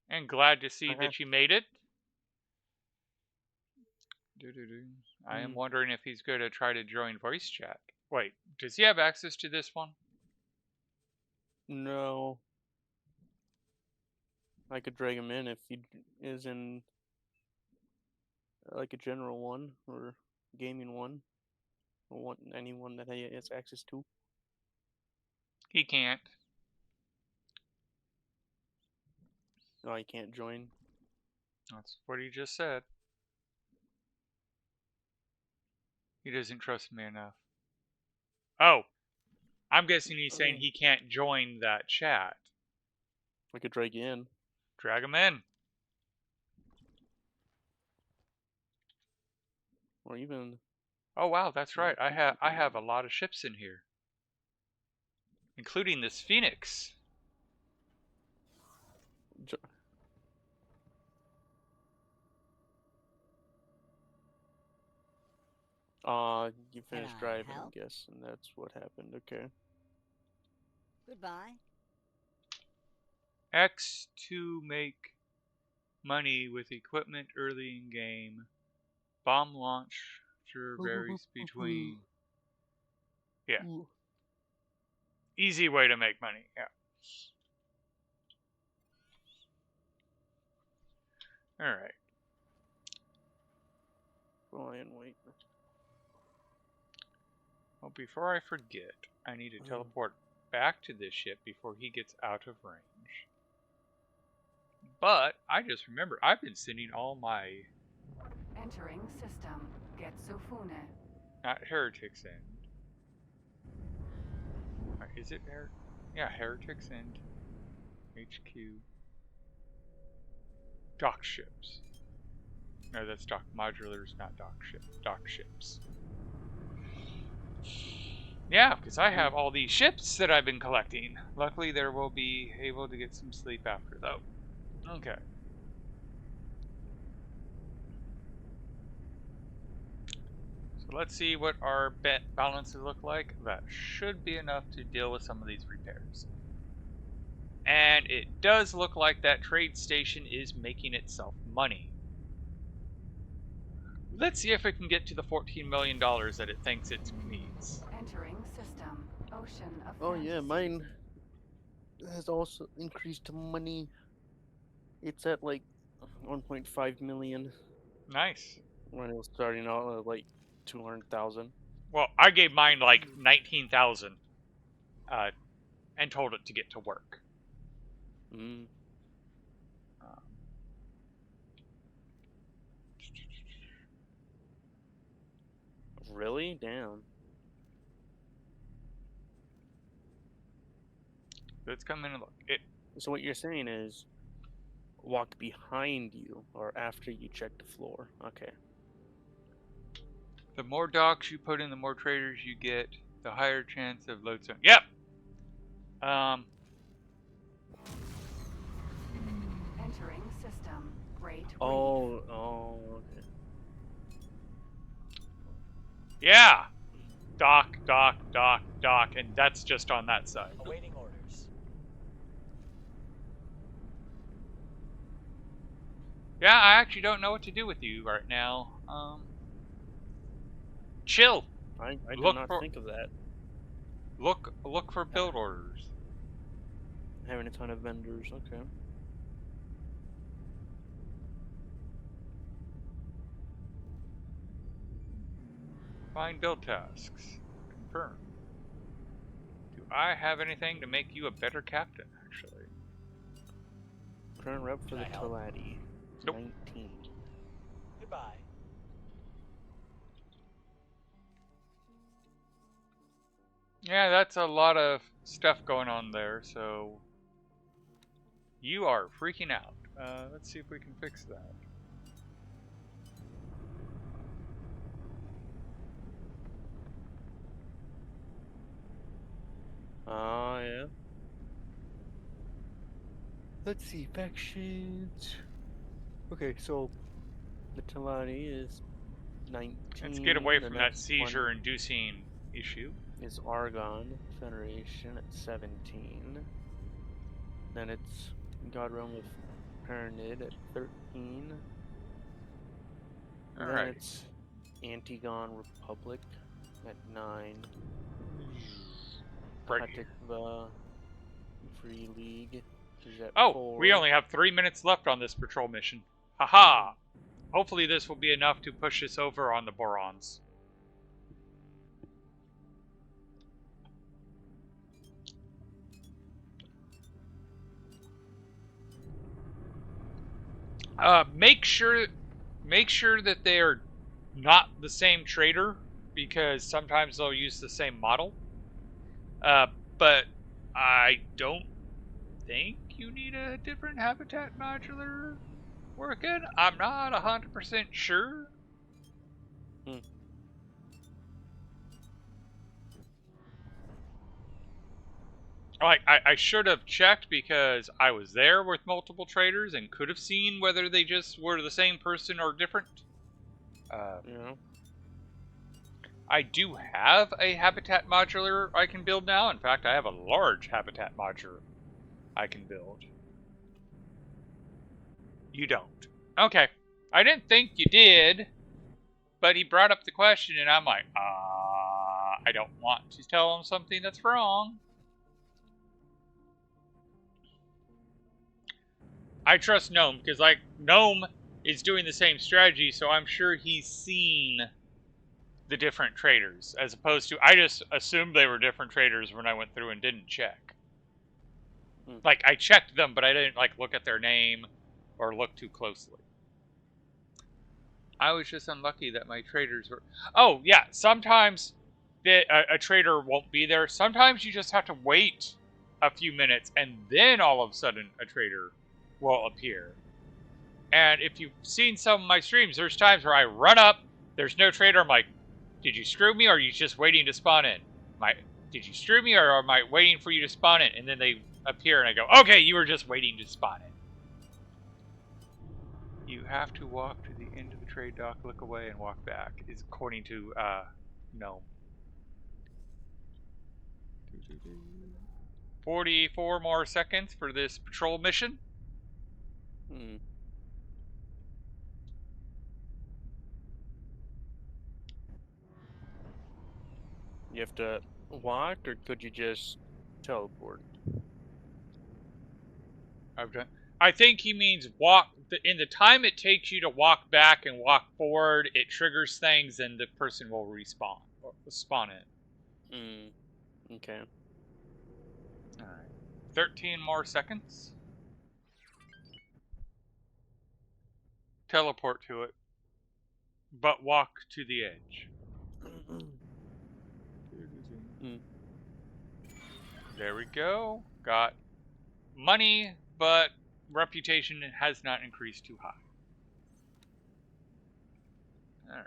And glad to see that you made it. I am wondering if he's going to try to join voice chat. Wait, does he have access to this one? No. I could drag him in if he is in like a general one or gaming one, or anyone that he has access to. He can't. No, he can't join. That's what he just said. He doesn't trust me enough. Oh, I'm guessing he's saying he can't join that chat. I could drag you in. Drag him in. Or even Oh wow, that's right. I have a lot of ships in here, including this Phoenix. You Can finished I driving, help? I guess, and that's what happened. Okay. Goodbye. X to make money with equipment early in game. Bomb launcher varies between. Yeah. Easy way to make money. Yeah. All right. Fine, wait. Well, before I forget, I need to teleport back to this ship before he gets out of range. But I just remember I've been sending all my Entering system. Getsufune. not heretics in. Is it yeah, heretics and HQ. Dock ships. No, that's dock modulars, not dock ships. Yeah, because I have all these ships that I've been collecting. Luckily, there will be able to get some sleep after, though. Okay. So let's see what our bet balances look like. That should be enough to deal with some of these repairs. And it does look like that trade station is making itself money. Let's see if it can get to the $14 million that it thinks it needs. Entering system. Ocean of Oh yeah, fantasy. mine has also increased money. It's at like 1.5 million Nice. when it was starting out at like 200,000. Well, I gave mine like 19,000 and told it to get to work. Mm. Really? Damn. Let's come in and look. So what you're saying is walk behind you or after you check the floor. Okay. The more docks you put in, the more traders you get, the higher chance of load zone. Yep. Entering system. Great Reef. Oh, okay. Yeah. Dock, and that's just on that side. Awaiting orders. Yeah, I actually don't know what to do with you right now. Chill. I did Look not for- think of that. Look for build orders. Having a ton of vendors. Okay. Find build tasks. Confirm. Do I have anything to make you a better captain, actually? Current rep for Can the I help? Talati. Nope. 19. Goodbye. Yeah, that's a lot of stuff going on there, so you are freaking out. Let's see if we can fix that. Yeah. Let's see, factions. Okay, so the Talani is 19. Let's get away the from that next one seizure-inducing issue. is Argon Federation at 17. Then it's God Realm of Pyramid at 13. And then Alright. it's Antigone Republic at 9. Right. Hatikva Free League is at Oh, 4. we only have 3 minutes left on this patrol mission. Haha! Hopefully this will be enough to push us over on the Borons. Make sure that they are not the same trader, because sometimes they'll use the same model. But I don't think you need a different habitat modular working. I'm not 100% sure. Like, I should have checked because I was there with multiple traders and could have seen whether they just were the same person or different. Yeah. I do have a habitat modular I can build now. In fact, I have a large habitat modular I can build. You don't. Okay. I didn't think you did, but he brought up the question and I'm like, I don't want to tell him something that's wrong. I trust Gnome, because, like, Gnome is doing the same strategy, so I'm sure he's seen the different traders, as opposed to, I just assumed they were different traders when I went through and didn't check. Like, I checked them, but I didn't, like, look at their name or look too closely. I was just unlucky that my traders were... Oh, yeah, sometimes a trader won't be there. Sometimes you just have to wait a few minutes, and then all of a sudden a trader will appear. And if you've seen some of my streams, there's times where I run up, there's no trader, I'm like, did you screw me, or are you just waiting to spawn in? Did you screw me, or am I waiting for you to spawn in? And then they appear, and I go, okay, you were just waiting to spawn in. You have to walk to the end of the trade dock, look away, and walk back, is according to, Gnome. 44 more seconds for this patrol mission. You have to walk, or could you just teleport? I think he means walk. In the time it takes you to walk back and walk forward, it triggers things, and the person will respawn or spawn in. Okay. All right, 13 more seconds. Teleport to it, but walk to the edge. There we go. Got money, but reputation has not increased too high. All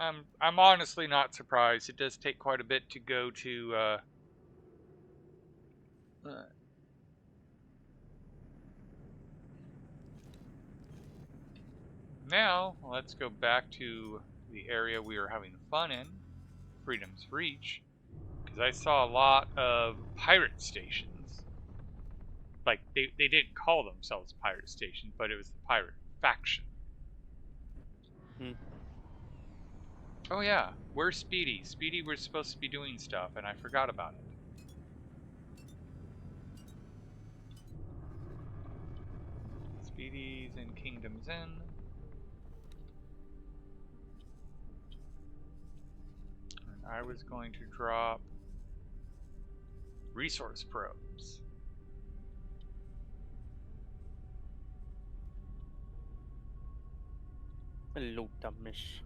right. I'm honestly not surprised. It does take quite a bit to go to. Now let's go back to the area we were having fun in, Freedom's Reach, because I saw a lot of pirate stations. Like, they didn't call themselves pirate stations, but it was the pirate faction. Oh yeah, where's Speedy? Speedy was supposed to be doing stuff, and I forgot about it. Speedy's in Kingdom's Inn. And I was going to drop resource probes. Hello, dummish.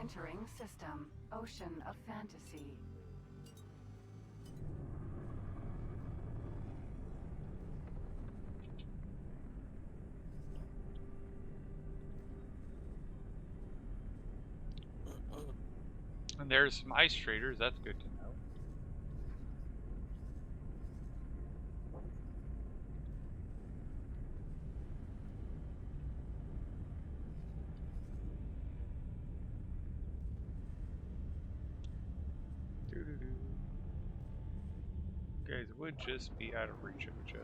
Entering system. Ocean of fantasy. And there's some ice traders, that's good to know. Doo-doo-doo. Guys would just be out of reach of each other.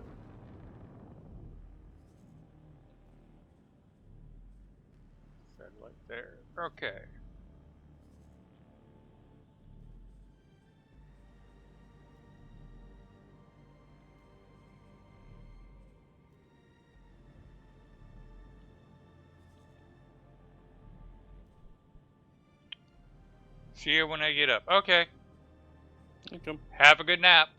Satellite there. Okay. See you when I get up. Okay. Okay. Have a good nap.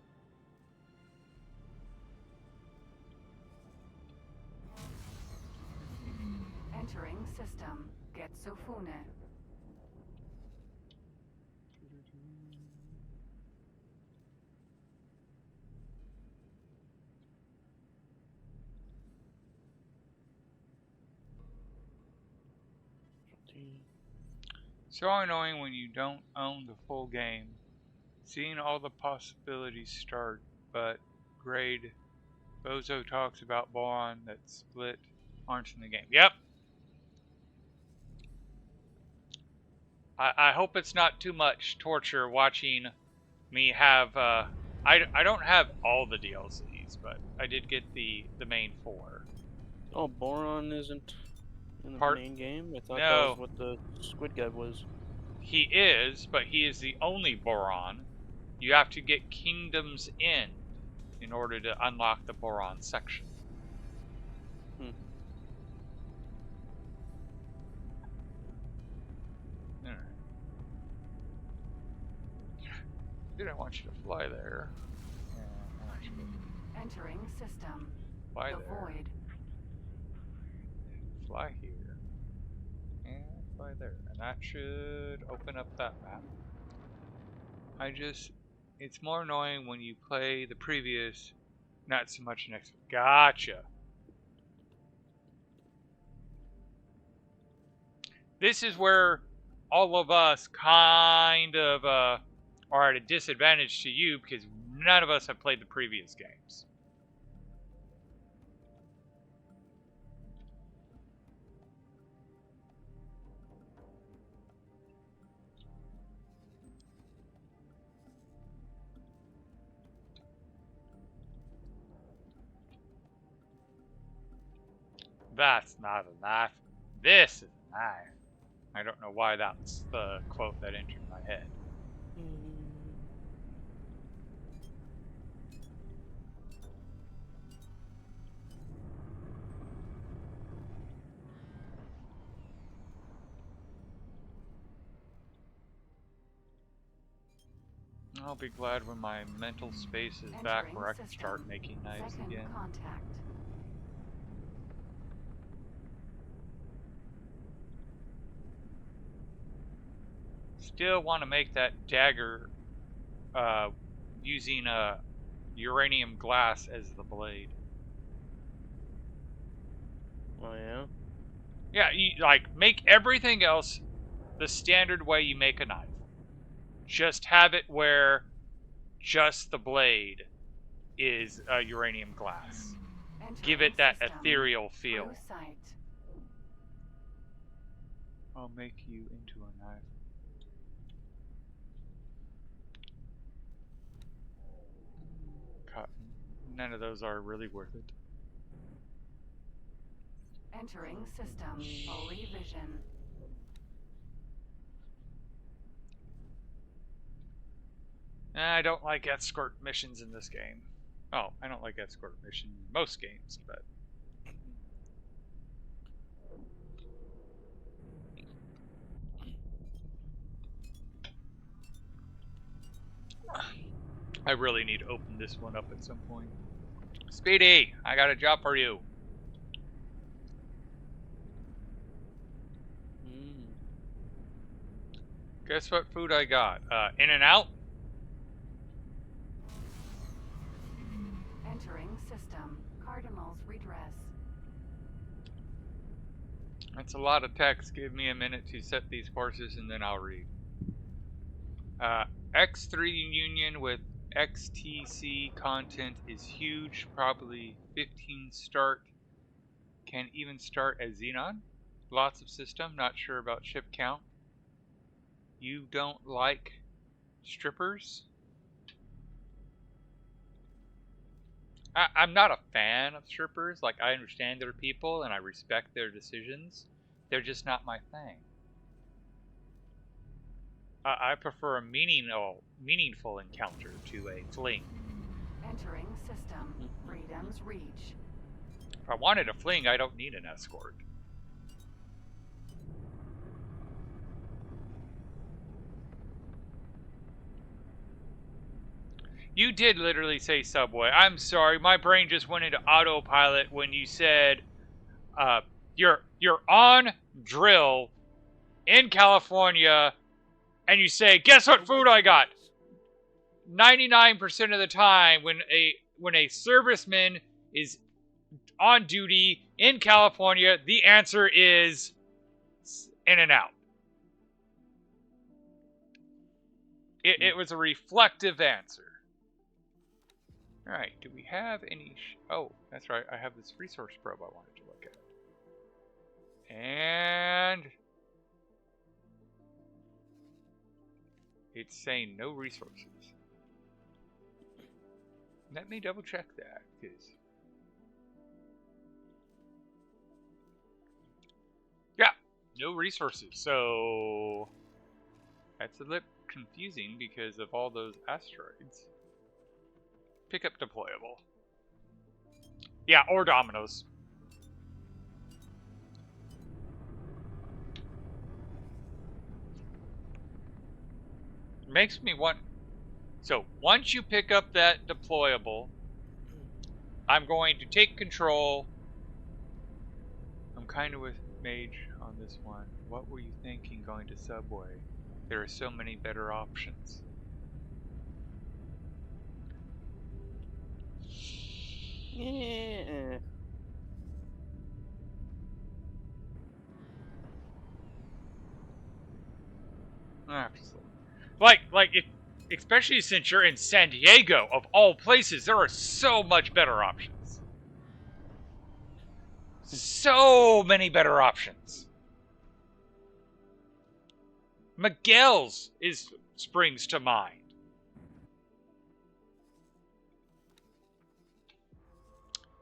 Entering system. Getsufune. So annoying when you don't own the full game. Seeing all the possibilities start, but grade Bozo talks about Boron that split aren't in the game. Yep. I hope it's not too much torture watching me have I don't have all the DLCs, but I did get the main 4. Oh, Boron isn't in the Part- main game? I thought that No. was what the squid guy was. He is, but he is the only Boron. You have to get Kingdom's End in order to unlock the Boron section. Alright. Didn't want you to fly there. Yeah, I want you to Entering system. fly The there. void. Fly here. And fly there. And that should open up that map. It's more annoying when you play the previous, not so much next. Gotcha. This is where all of us kind of are at a disadvantage to you because none of us have played the previous games. That's not a knife. This is a knife. I don't know why that's the quote that entered my head. I'll be glad when my mental space is back Entering where I can system. start making knives Second again. contact. Still want to make that dagger using uranium glass as the blade. Oh yeah? Yeah, make everything else the standard way you make a knife. Just have it where just the blade is uranium glass. Give it that Entering system. ethereal feel. Blue sight. I'll make you into a knife. Cotton. None of those are really worth it. Entering system. Holy vision. I don't like escort missions in this game. Oh, I don't like escort missions in most games, but... I really need to open this one up at some point. Speedy, I got a job for you. Guess what food I got? In-N-Out? Entering system. Cardinal's redress. That's a lot of text. Give me a minute to set these courses and then I'll read. X3 Union with XTC content is huge. Probably 15 start. Can even start as Xenon. Lots of system. Not sure about ship count. You don't like strippers? I'm not a fan of strippers. Like, I understand they're people and I respect their decisions. They're just not my thing. I prefer a meaningful encounter to a fling. Entering system. Freedom's reach. If I wanted a fling, I don't need an escort. You did literally say subway. I'm sorry, my brain just went into autopilot when you said you're on drill in California and you say, guess what food I got? 99% of the time when a serviceman is on duty in California, the answer is In-N-Out. It was a reflective answer. Alright, do we have any... oh, that's right, I have this resource probe I wanted to look at. And... it's saying no resources. Let me double check that, because... yeah, no resources, so... that's a little confusing because of all those asteroids. Pick up deployable. Yeah, or Dominoes. Makes me want... so, once you pick up that deployable, I'm going to take control. I'm kind of with Mage on this one. What were you thinking going to Subway? There are so many better options. Yeah. Absolutely. Like if, especially since you're in San Diego, of all places, there are so much better options. So many better options. Miguel's springs to mind.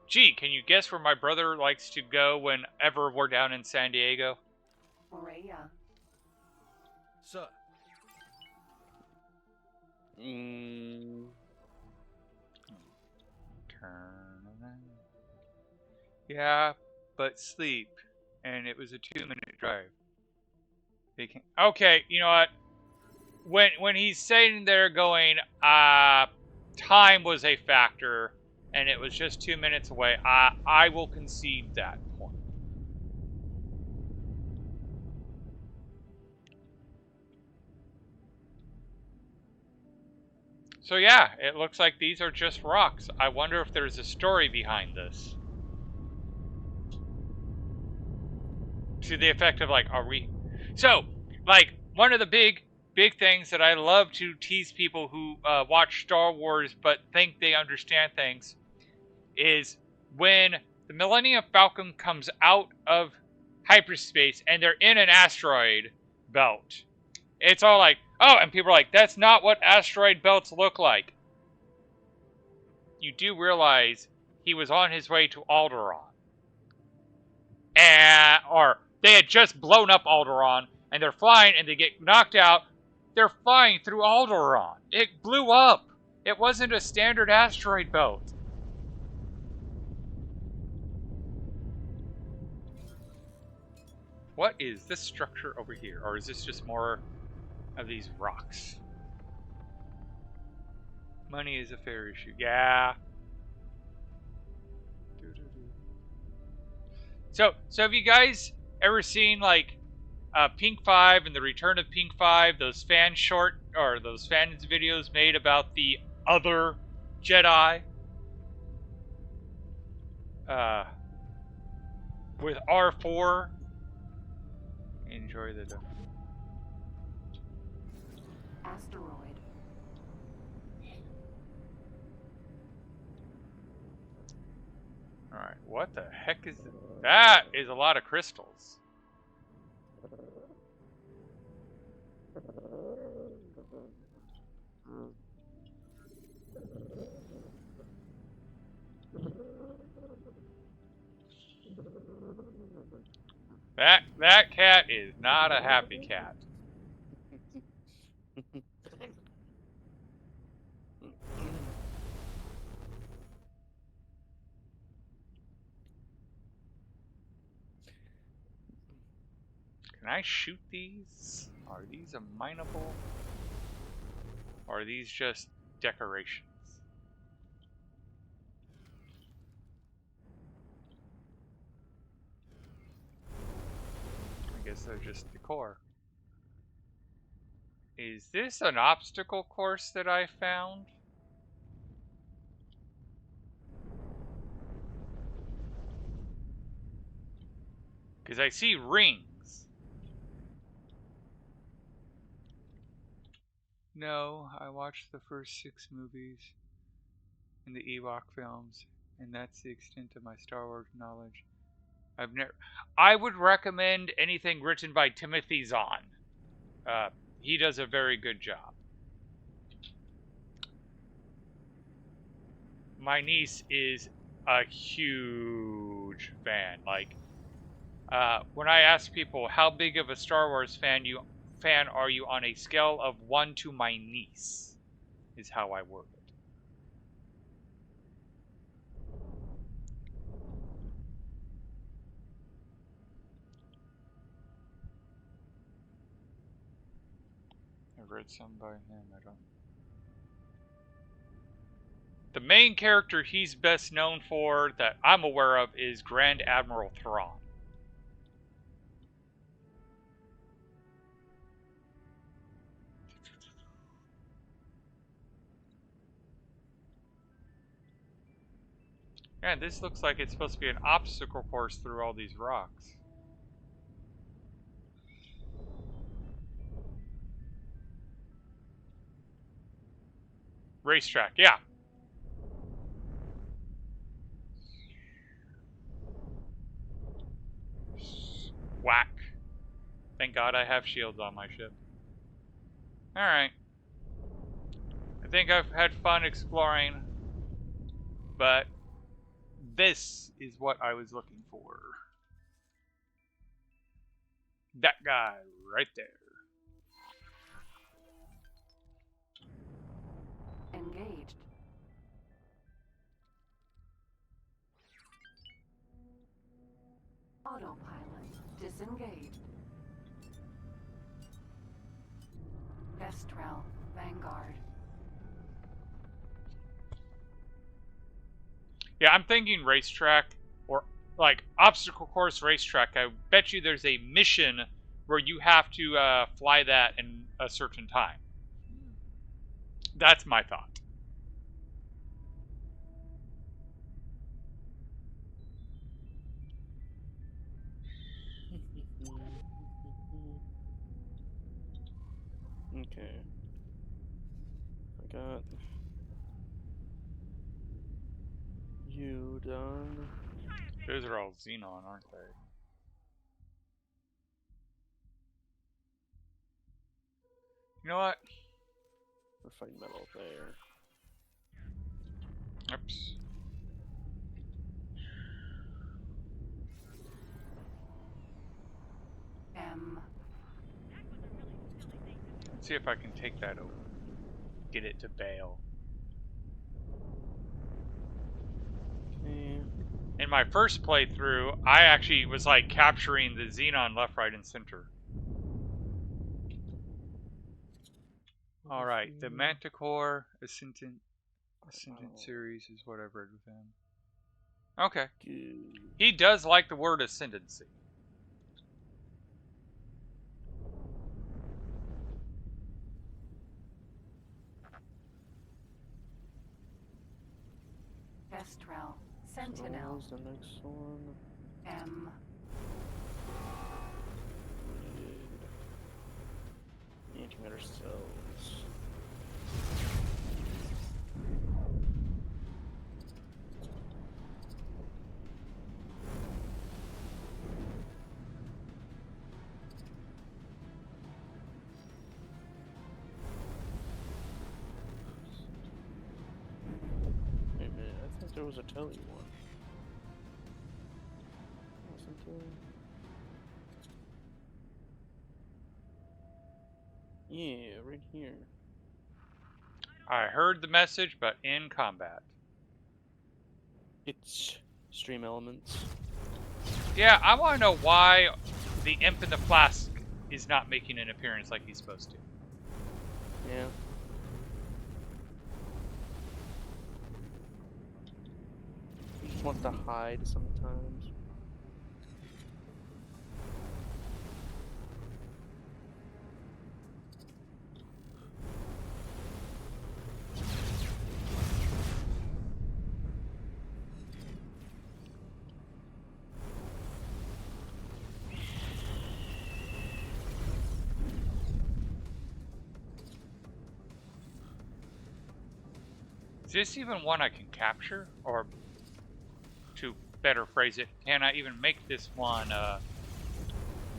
Gee, can you guess where my brother likes to go whenever we're down in San Diego? Morea. Sir. Turn around. Yeah, but sleep. And it was a 2-minute drive. They can... okay, you know what? When he's sitting there going, time was a factor, and it was just 2 minutes away, I will concede that point. So yeah, it looks like these are just rocks. I wonder if there's a story behind this. To the effect of like, are we... so, like, one of the big things that I love to tease people who watch Star Wars but think they understand things is when the Millennium Falcon comes out of hyperspace and they're in an asteroid belt. It's all like, oh, and people are like, that's not what asteroid belts look like. You do realize he was on his way to Alderaan. Or they had just blown up Alderaan, and they're flying, and they get knocked out. They're flying through Alderaan. It blew up. It wasn't a standard asteroid belt. What is this structure over here? Or is this just more of these rocks? Money is a fair issue. Yeah. So have you guys ever seen like Pink 5 and the Return of Pink 5, those fan videos made about the other Jedi? With R4. Enjoy the... asteroid. Alright, what the heck is that? Is a lot of crystals. That cat is not a happy cat. Can I shoot these? Are these a mineable? Or are these just decorations? I guess they're just decor. Is this an obstacle course that I found? Because I see rings. No, I watched the first 6 movies in the Ewok films, and that's the extent of my Star Wars knowledge. I would recommend anything written by Timothy Zahn. He does a very good job. My niece is a huge fan. Like, when I ask people how big of a Star Wars fan are you on a scale of 1 to my niece, is how I word it. I've read some by him. I don't. The main character he's best known for that I'm aware of is Grand Admiral Thrawn. Yeah, this looks like it's supposed to be an obstacle course through all these rocks. Racetrack, yeah. Whack. Thank God I have shields on my ship. Alright. I think I've had fun exploring, but this is what I was looking for. That guy right there. Engaged. Autopilot disengaged. Kestrel, Vanguard. Yeah, I'm thinking racetrack or like obstacle course racetrack. I bet you there's a mission where you have to fly that in a certain time. That's my thought. Okay. I got you done. Those are all xenon, aren't they? You know what? Refined metal there. Oops. M. Let's see if I can take that over. Get it to bail. Okay. In my first playthrough, I actually was like capturing the xenon left, right, and center. Alright, the Manticore Ascendant series is what I've read with him. Okay. Good. He does like the word ascendancy. Kestrel, So Sentinel. what's the next one? M. making it ourselves. Wait a minute, I thought there was a telly one. Wasn't there? Yeah, right here. I heard the message, but in combat. It's stream elements. Yeah, I want to know why the imp in the flask is not making an appearance like he's supposed to. Yeah. You just want to hide sometimes. Is this even one I can capture? Or, to better phrase it, can I even make this one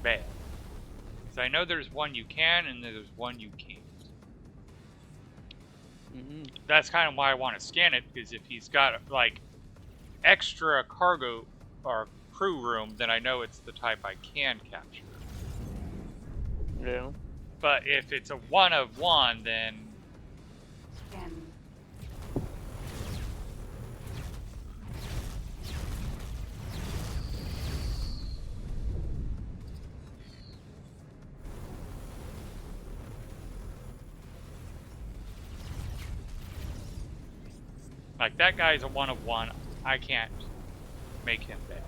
bad? Because I know there's one you can, and there's one you can't. That's kind of why I want to scan it, because if he's got, like, extra cargo or crew room, then I know it's the type I can capture. Yeah. But if it's a one of one, then... Scan. Like, that guy's a one of one. I can't make him bad.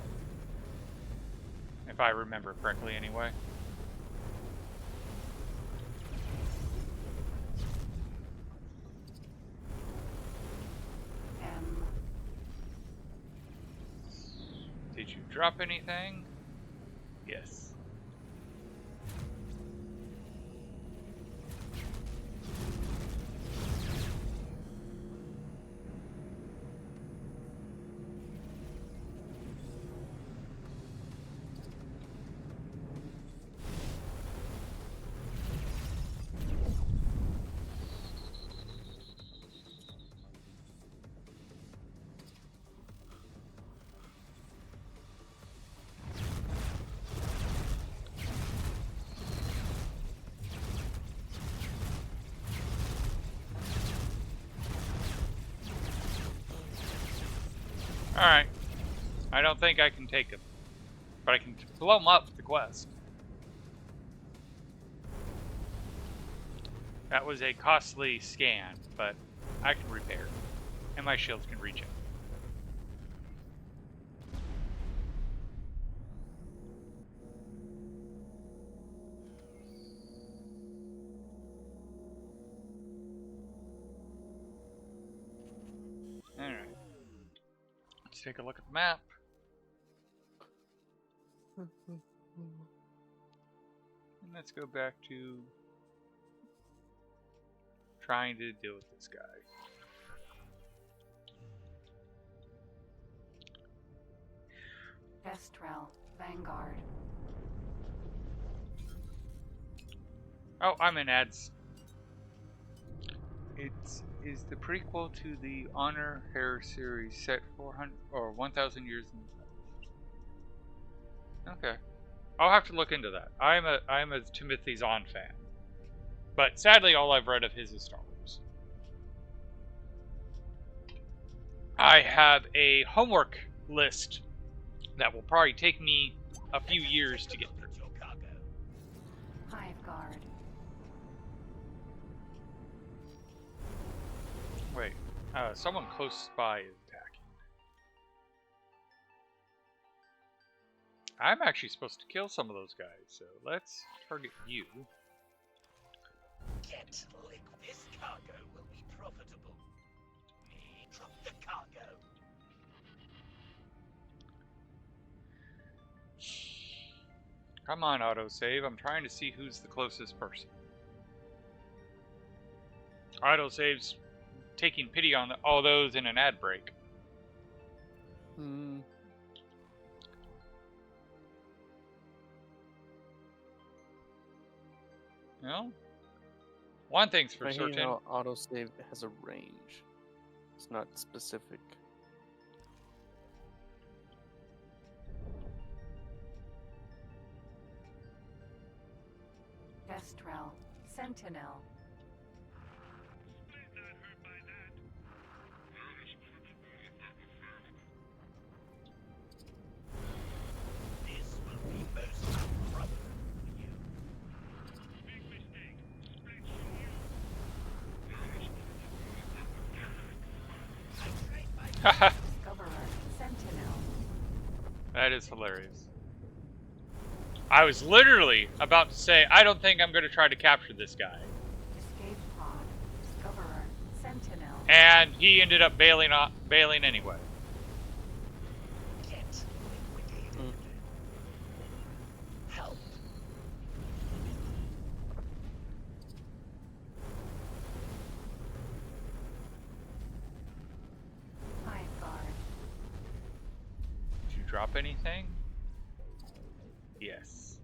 If I remember correctly, anyway. M. Did you drop anything? Yes. Alright. I don't think I can take him. But I can blow him up with the quest. That was a costly scan, but I can repair. And my shields can reach him. Alright. Let's take a look at the map. And let's go back to trying to deal with this guy. Kestrel. Vanguard. Oh, I'm in ads. It is the prequel to the Honor Hair series set 400 or 1,000 years in the past. Okay, I'll have to look into that. I'm a Timothy Zahn fan, but sadly, all I've read of his is Star Wars. I have a homework list that will probably take me a few years to get through. Hive Guard. Wait, someone close by is attacking. I'm actually supposed to kill some of those guys, so let's target you. Get slick. This cargo will be profitable. Me, drop the cargo. Come on, autosave. I'm trying to see who's the closest person. Autosaves taking pity on all those in an ad break. Hmm. Well, one thing's for I hate certain. how autosave has a range. It's not specific. Destrel. Sentinel. This will be most profitable for you. I trade my Haha, Discoverer. Sentinel. that is hilarious. I was literally about to say, I don't think I'm going to try to capture this guy. Escape pod. Discoverer. Sentinel. And he ended up bailing anyway. get liquidated. Mm. Help. Hive guard. Did you drop anything? Yes.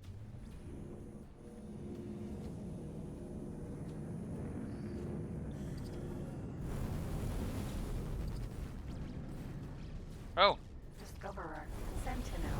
Oh, Discoverer. Sentinel.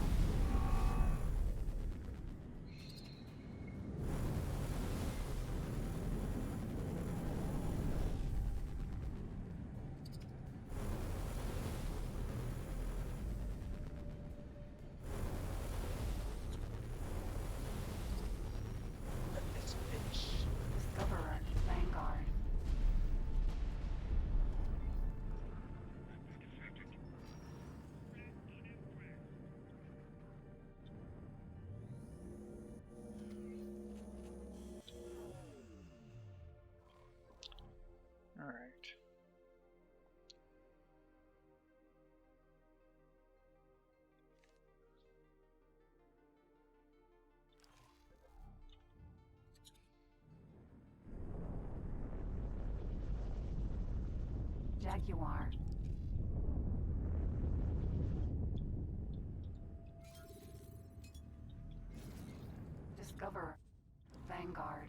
Let this finish. Discoverer. Vanguard. all right. Jaguar. Discover. Vanguard.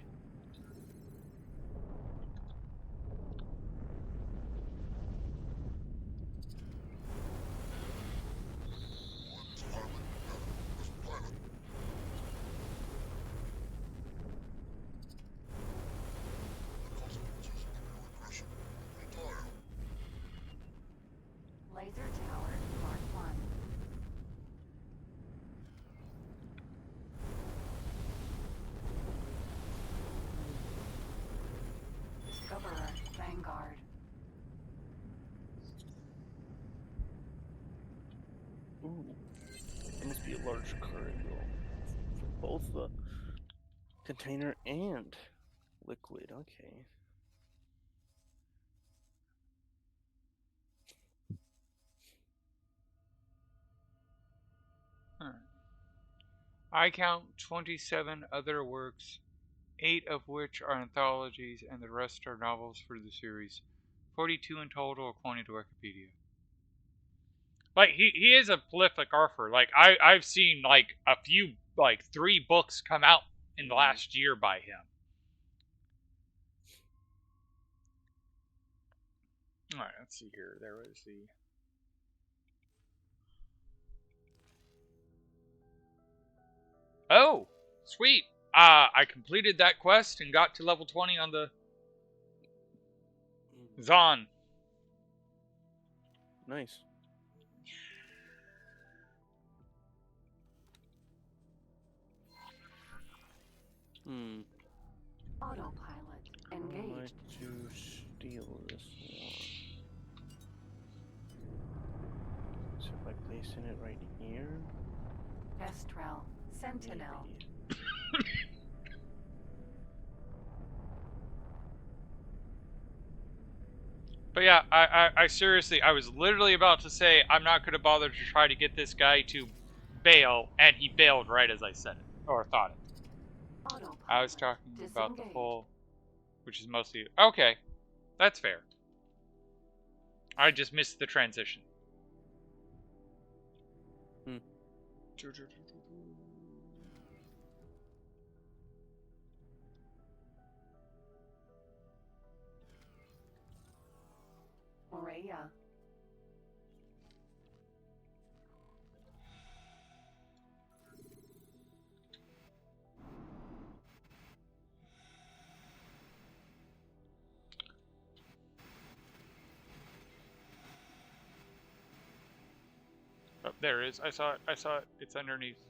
Laser tower. Mark 1. Discoverer. Vanguard. Ooh. It must be a large cargo for both the container and liquid. Okay. All right. I count 27 other works, 8 of which are anthologies, and the rest are novels for the series. 42 in total, according to Wikipedia. Like he is a prolific author. Like I've seen like a few, like 3 books come out in the last year by him. All right, let's see here. There was the. Oh, sweet. I completed that quest and got to level 20 on the Zon. Nice. Hmm. Autopilot. I'd like Engaged. to steal this one. So if I place in it right here. Destrel. Sentinel. Maybe. But yeah, I seriously, I was literally about to say I'm not going to bother to try to get this guy to bail, and he bailed right as I said it, or thought it. Autopilot. I was talking about the Disengage. full, which is mostly okay. That's fair. I just missed the transition. Hmm. Morea. Oh, there it is. I saw it. I saw it. It's underneath.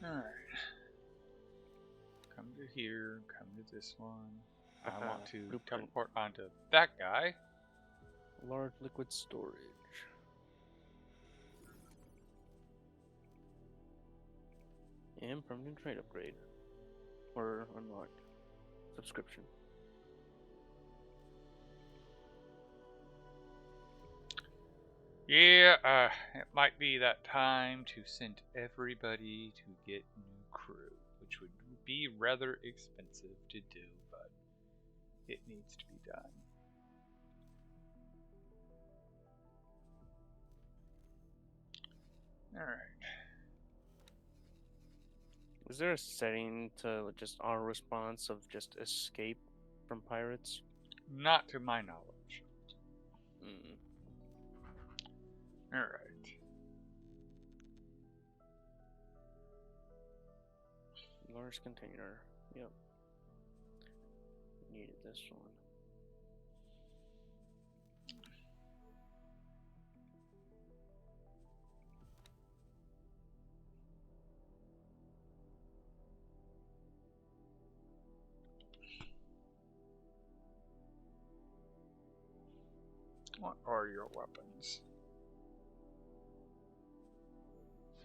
Alright. Come to here. Come to this one. I want to Blueprint. teleport onto that guy. Large liquid storage. And permanent trade upgrade. Or unlocked. Subscription. Yeah, it might be that time to send everybody to get new crew, which would be rather expensive to do, but it needs to be done. Alright. Is there a setting to just auto response of just escape from pirates? Not to my knowledge. Mm. Alright. Large container. Yep. Needed this one. What are your weapons?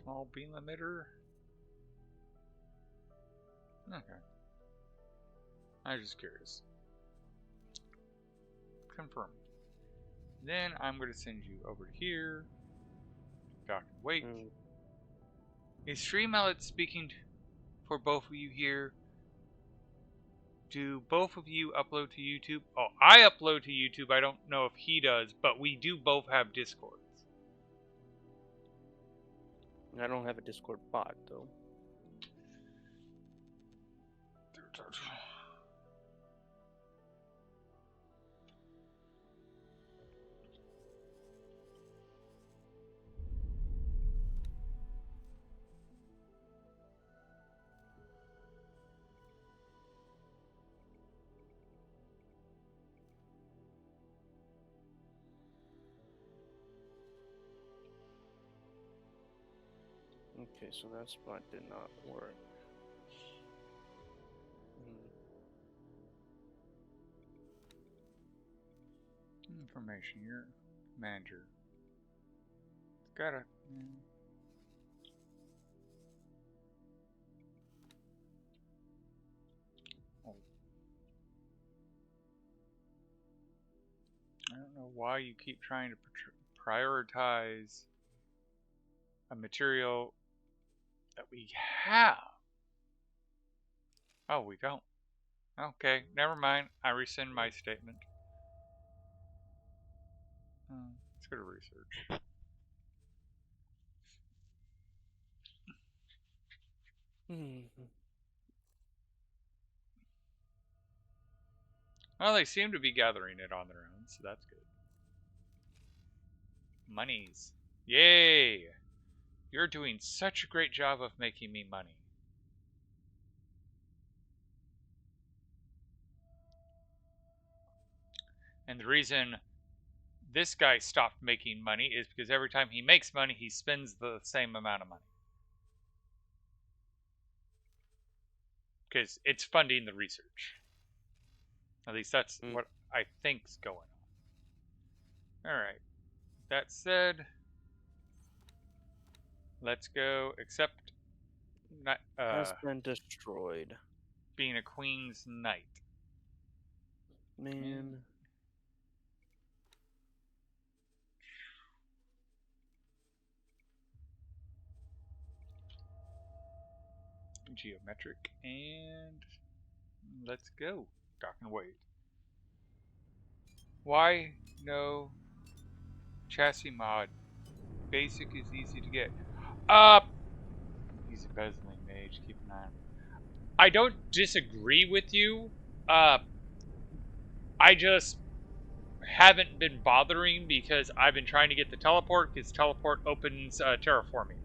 Small beam emitter? Okay. I was just curious. Confirm. Then I'm going to send you over to here. Dock and wait. Mm. Is Streamlet speaking for both of you here? Do both of you upload to YouTube? Oh, I upload to YouTube. I don't know if he does, but we do both have Discords. I don't have a Discord bot though. Okay, so that spot did not work. Information. Your manager. It's got a. Oh. I don't know why you keep trying to prioritize a material that we have. Oh, we don't. Okay, never mind. I rescind my statement. Let's go to research. Well, they seem to be gathering it on their own, so that's good. Monies. Yay! You're doing such a great job of making me money. And the reason this guy stopped making money is because every time he makes money, he spends the same amount of money. Because it's funding the research. At least that's what I think's going on. Alright. That said, let's go accept Has been destroyed. being a queen's knight. Man. geometric, and let's go. Dock and wait. Why no chassis mod? Basic is easy to get. He's a bezzling mage. Keep an eye on him. I don't disagree with you. I just haven't been bothering because I've been trying to get the teleport because teleport opens terraforming.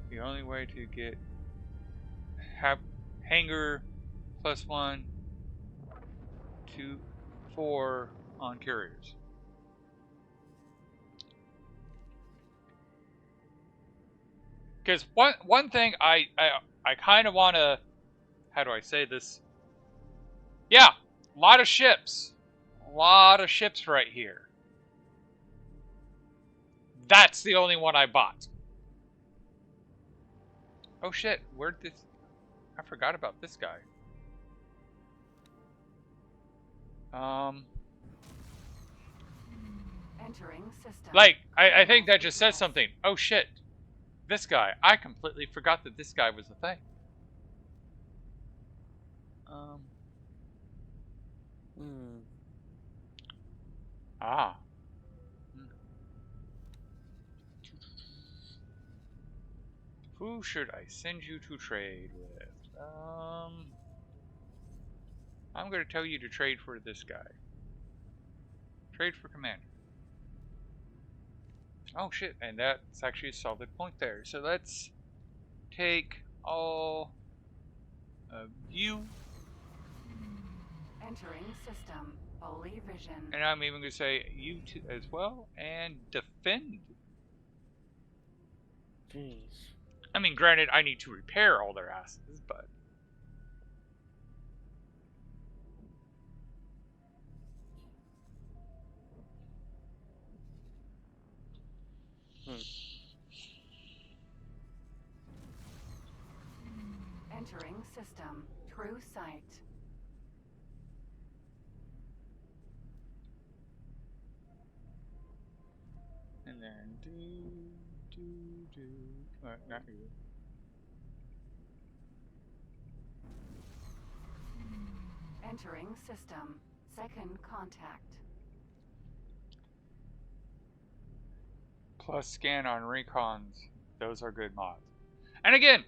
The only way to get hanger +1 to 4 on carriers. Because one thing I kind of want to, how do I say this? Yeah, a lot of ships right here. That's the only one I bought. Oh shit, where'd this... I forgot about this guy. Entering system. Like, I think that just says something. Oh shit, this guy. I completely forgot that this guy was a thing. Ah. Who should I send you to trade with? I'm going to tell you to trade for this guy. Trade for commander. Oh shit, and that's actually a solid point there. So let's take all of you. Entering system. Holy vision. And I'm even going to say you two as well. And defend. Jeez. I mean, granted, I need to repair all their asses, but... Entering system. True sight. And then not you. Entering system. Second contact. Plus scan on recons. Those are good mods. And again,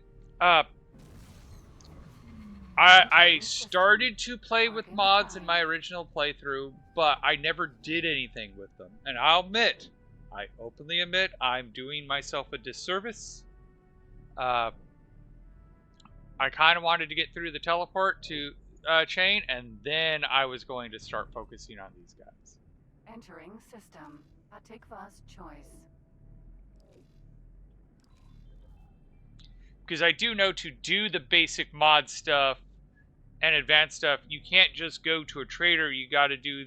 I started to play with mods in my original playthrough, but I never did anything with them. And I'll admit, I openly admit, I'm doing myself a disservice. I kind of wanted to get through the teleport to chain, and then I was going to start focusing on these guys. Entering system. Atikva's choice. Because I do know to do the basic mod stuff and advanced stuff, you can't just go to a trader. You got to do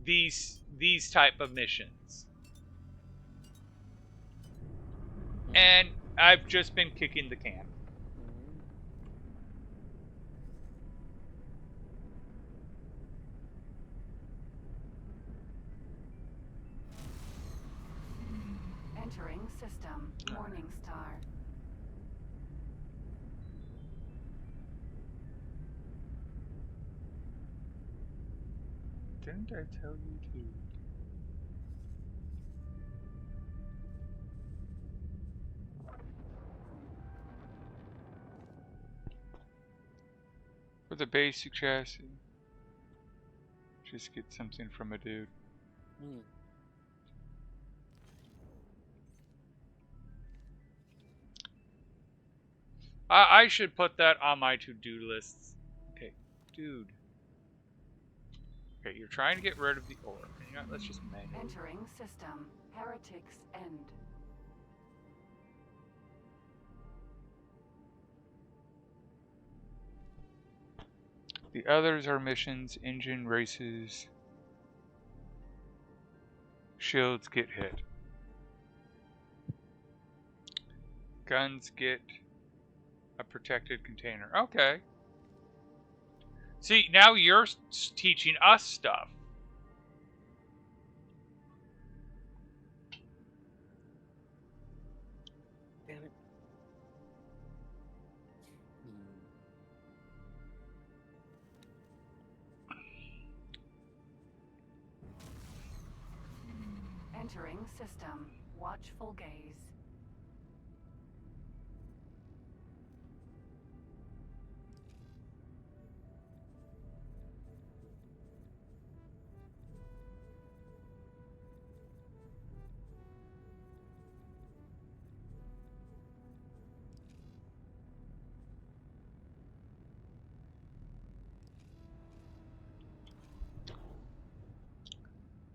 these type of missions. And I've just been kicking the can. Entering system. Morning Star. Didn't I tell you to? For the basic chassis. Just get something from a dude. I should put that on my to-do lists. Okay, dude. Okay, you're trying to get rid of the ore. You know, let's just manually. Entering system. Heretics End. The others are missions, engine races. Shields get hit. Guns get a protected container. Okay. See, now you're teaching us stuff. Damn it. Hmm. Entering system. Watchful gaze.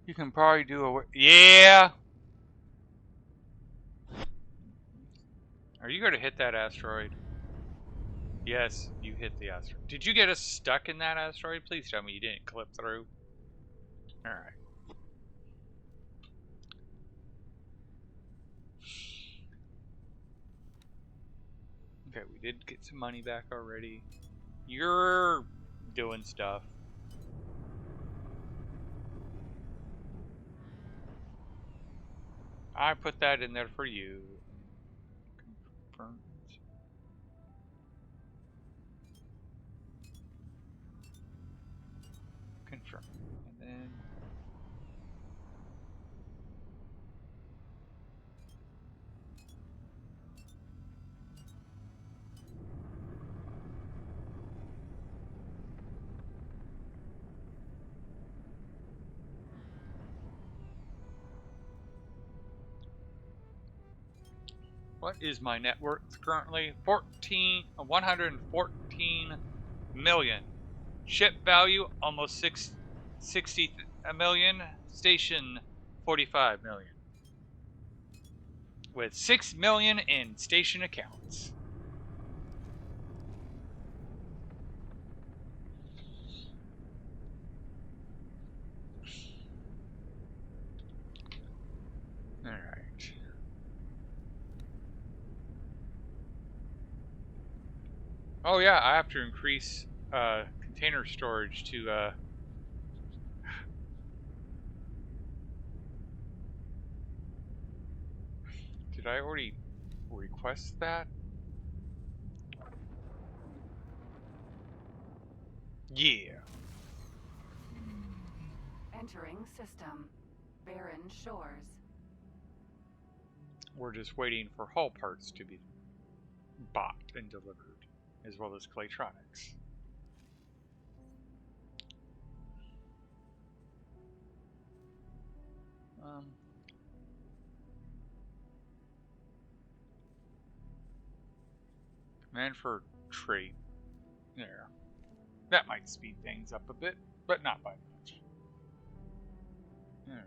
You can probably do a... Yeah! Are you going to hit that asteroid? Yes, you hit the asteroid. Did you get us stuck in that asteroid? Please tell me you didn't clip through. Alright. Okay, we did get some money back already. You're doing stuff. I put that in there for you. Confirm. Confirm. And then... What is my net worth currently? 114 million. Ship value almost 60 million. Station 45 million. With 6 million in station accounts. All right. Oh yeah, I have to increase container storage to Did I already request that? Yeah. Entering system. Barren shores. We're just waiting for hull parts to be bought and delivered, as well as Claytronics. Command for trade. There. That might speed things up a bit, but not by much. Alright.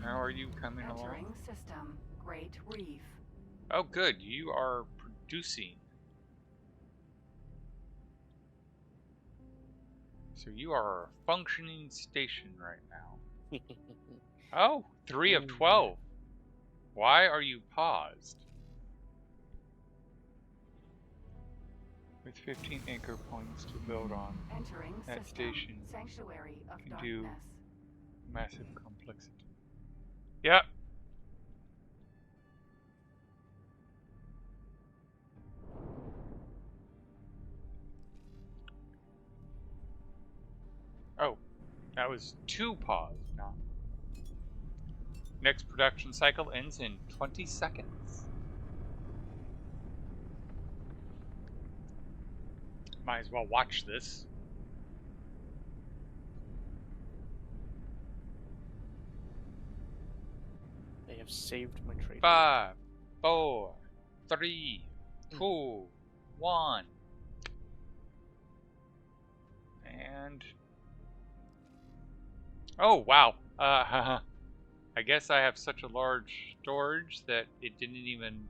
How are you coming Entering along? system. Great Reef. Oh, good. You are producing. So you are a functioning station right now. Oh, 3 of 12. Why are you paused? With 15 anchor points to build on, Entering that system. station Sanctuary of can darkness. do massive complexity. Yep. Oh, that was 2 paused, not. Next production cycle ends in 20 seconds. Might as well watch this. I have saved my trade. 5, 4, 3, 2, 1. And... Oh, wow. I guess I have such a large storage that it didn't even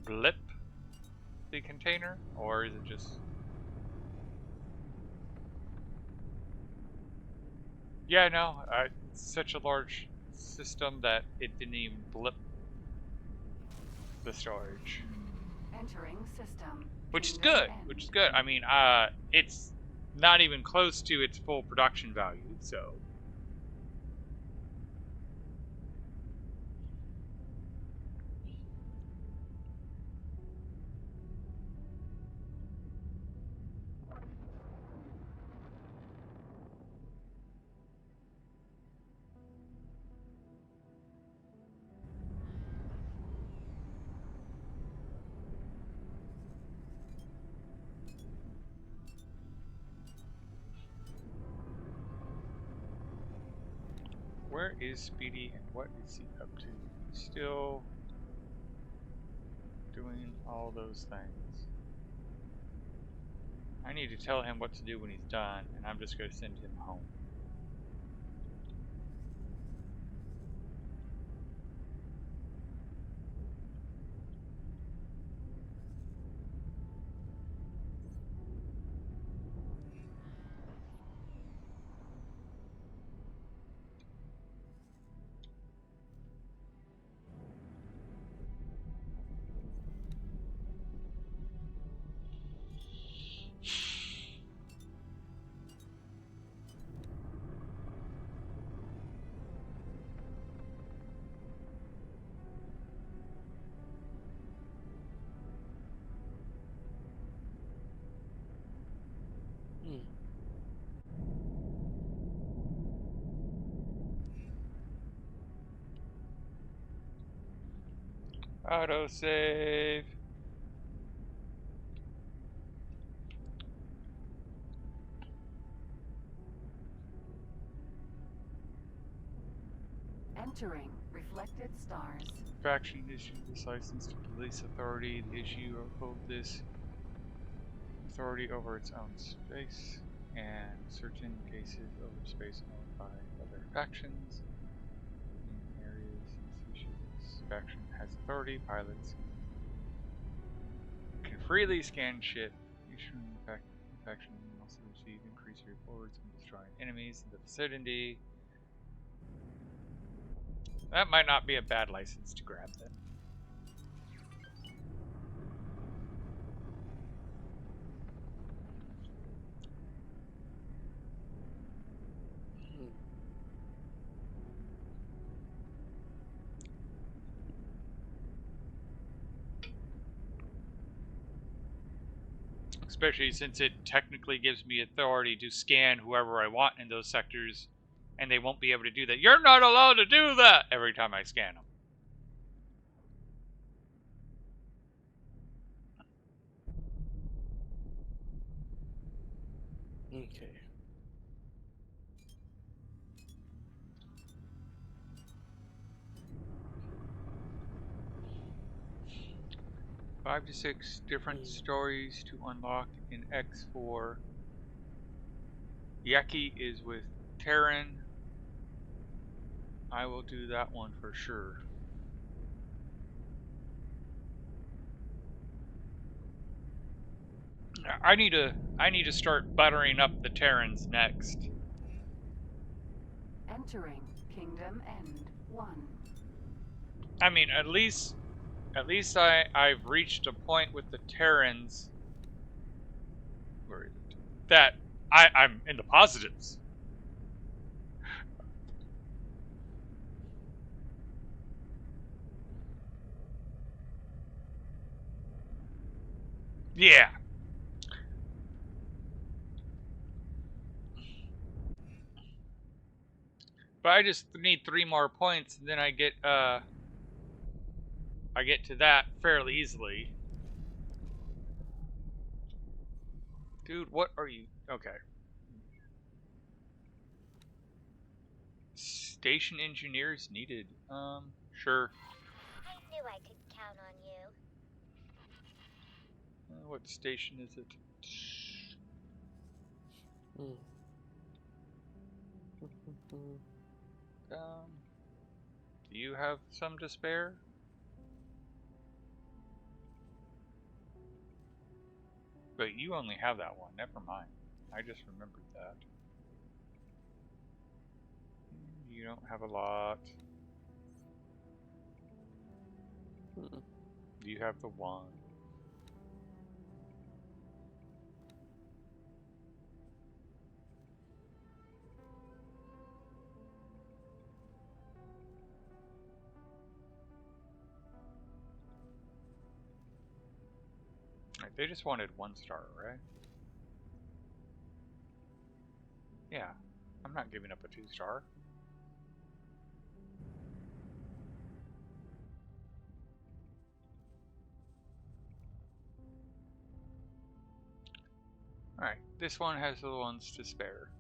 blip the container, or is it just... Yeah, no, it's such a large system that it didn't even blip the storage. Entering system. Which is Kingdom good, end. which is good. I mean, it's not even close to its full production value, so... Where is Speedy and what is he up to? Still doing all those things. I need to tell him what to do when he's done, and I'm just going to send him home. Hmm. Autosave. Entering reflected stars. Faction issued this license to police authority. The issue will hold this authority over its own space and certain cases over space owned by other factions. In areas this faction has authority, pilots can freely scan ship. Issuing faction can also receive increased rewards when destroying enemies in the vicinity. That might not be a bad license to grab then. Hmm. Especially since it technically gives me authority to scan whoever I want in those sectors, and they won't be able to do that. You're not allowed to do that every time I scan them. Okay. Five to six different stories to unlock in X4. Yeki is with Terran. I will do that one for sure. I need to start buttering up the Terrans next. Entering kingdom end 1. I mean, at least I've reached a point with the Terrans where is it? That I'm in the positives. Yeah. But I just need 3 more points, and then I get to that fairly easily. Dude, what are you? Okay. Station engineers needed. Sure. I knew I could count on you. What station is it? Hmm. Do you have some to spare? But you only have that one. Never mind. I just remembered that. You don't have a lot. Hmm. You have the one. Right, they just wanted 1 star, right? Yeah. I'm not giving up a 2 star. Alright, this one has the ones to spare.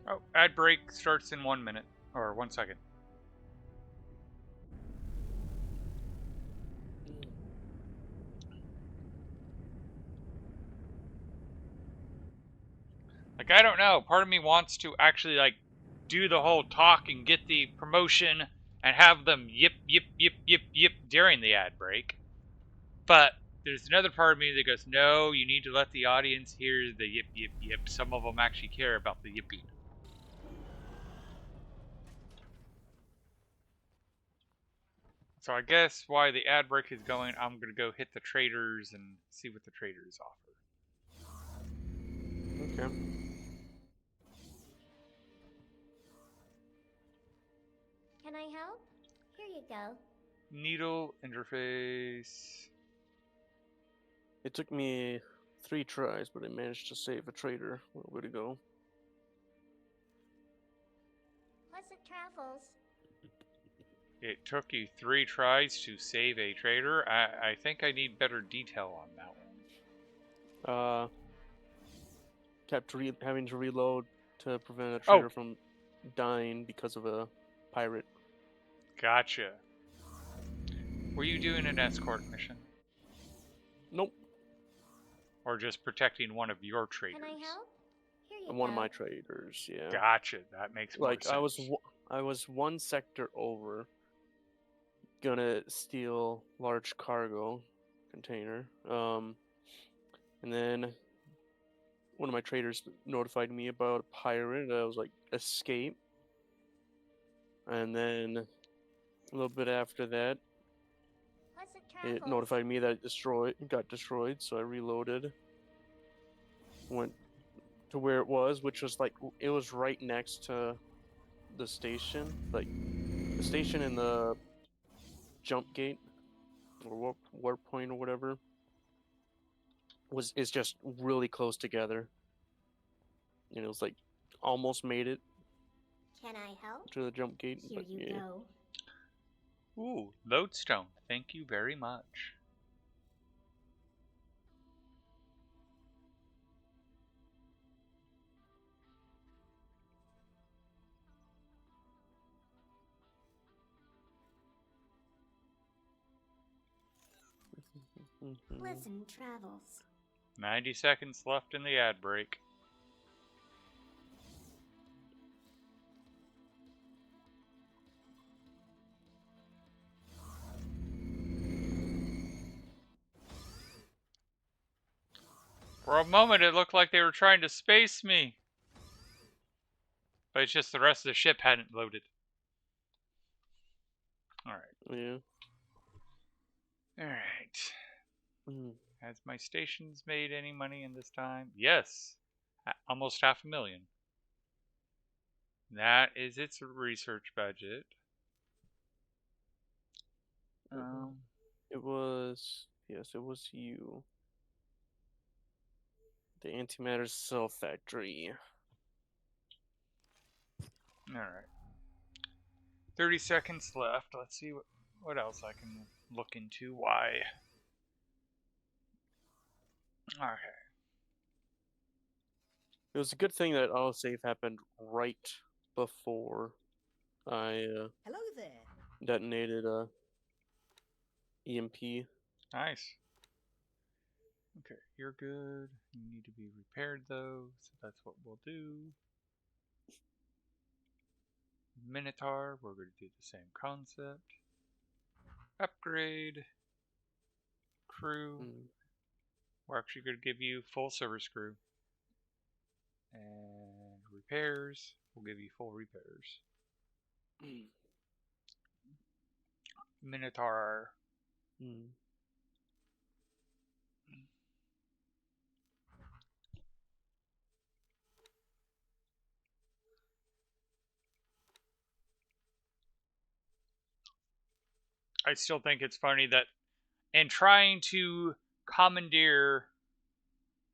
Oh, ad break starts in 1 minute. Or 1 second. Like, I don't know. Part of me wants to actually, like, do the whole talk and get the promotion and have them yip, yip, yip, yip, yip during the ad break. But there's another part of me that goes, no, you need to let the audience hear the yip, yip, yip. Some of them actually care about the yipping. So I guess while the ad break is going, I'm going to go hit the traders and see what the traders offer. Okay. Can I help? Here you go. Needle interface. It took me 3 tries, but I managed to save a trader. Way to go. Pleasant travels. It took you 3 tries to save a trader. I think I need better detail on that one. Kept having to reload to prevent a trader from dying because of a pirate. Gotcha. Were you doing an escort mission? Nope. Or just protecting one of your traders? Can I help? Here you One go. of my traders, yeah. Gotcha. That makes more sense. I was 1 sector over, gonna steal large cargo container. And then one of my traders notified me about a pirate. I was like, escape. And then a little bit after that, Pleasant travels. it notified me that it got destroyed. So I reloaded, went to where it was, which was like it was right next to the station, like the station and the jump gate or warp point or whatever is just really close together. And it was like almost made it Can I help? to the jump gate. Here But you yeah. go. Ooh, lodestone. Thank you very much. Mhm. Pleasant travels. 90 seconds left in the ad break. For a moment, it looked like they were trying to space me. But it's just the rest of the ship hadn't loaded. Alright. Yeah. Alright. Mm. Has my stations made any money in this time? Yes. Almost 500,000. That is its research budget. It was you. The antimatter cell factory. Alright. 30 seconds left. Let's see what else I can look into. Why? Okay. It was a good thing that autosave happened right before I Hello there. detonated EMP. Nice. Okay, you're good. You need to be repaired though, so that's what we'll do. Minotaur, we're going to do the same concept. Upgrade. Crew. Mm. We're actually going to give you full service crew. And repairs, we'll give you full repairs. Minotaur. Mm. I still think it's funny that in trying to commandeer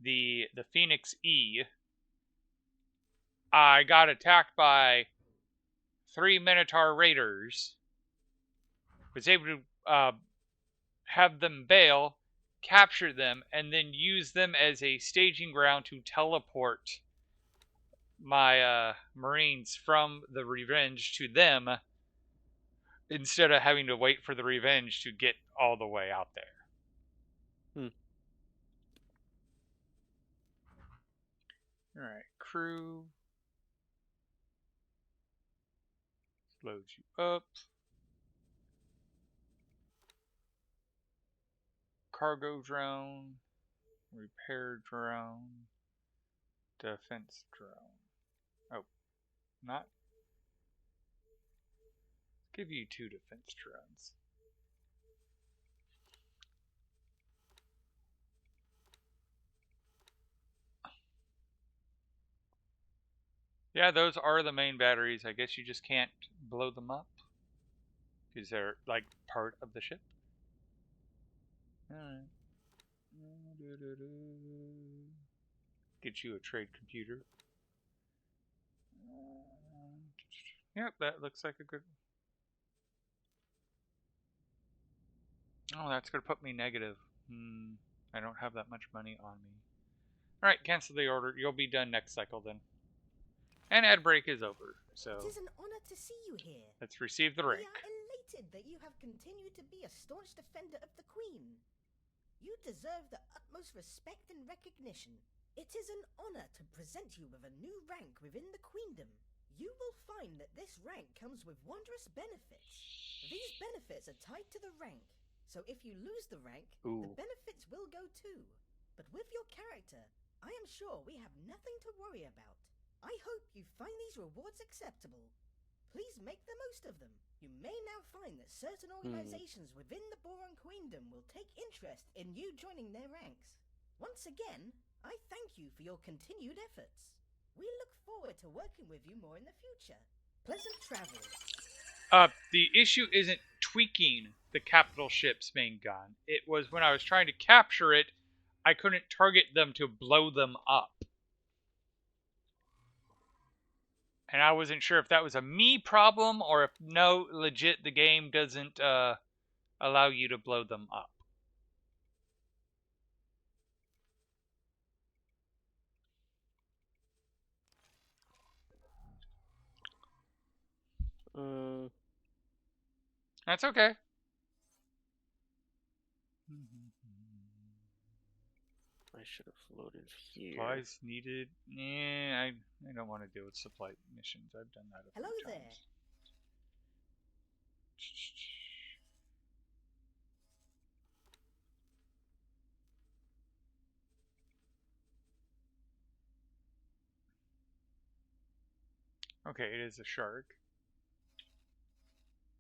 the Phoenix E, I got attacked by 3 Minotaur raiders. Was able to have them bail, capture them, and then use them as a staging ground to teleport my Marines from the Revenge to them, instead of having to wait for the Revenge to get all the way out there. Alright, crew. Load you up. Cargo drone. Repair drone. Defense drone. Oh, not. Give you 2 defense drones. Yeah, those are the main batteries. I guess you just can't blow them up, because they're like part of the ship. Alright. Get you a trade computer. Yep, that looks like a good... Oh, that's going to put me negative. I don't have that much money on me. Alright, cancel the order. You'll be done next cycle then. And ad break is over, so... It is an honor to see you here. Let's receive the We rank. are elated that you have continued to be a staunch defender of the Queen. You deserve the utmost respect and recognition. It is an honor to present you with a new rank within the Queendom. You will find that this rank comes with wondrous benefits. These benefits are tied to the rank, so if you lose the rank, the benefits will go too. But with your character, I am sure we have nothing to worry about. I hope you find these rewards acceptable. Please make the most of them. You may now find that certain organizations within the Boron Queendom will take interest in you joining their ranks. Once again, I thank you for your continued efforts. We look forward to working with you more in the future. Pleasant travels. The issue isn't tweaking the capital ship's main gun. It was when I was trying to capture it, I couldn't target them to blow them up. And I wasn't sure if that was a me problem or if no, legit, the game doesn't allow you to blow them up. That's okay. I should have floated here. Supplies needed. I don't want to deal with supply missions. I've done that a few Hello there. times. Okay, it is a shark.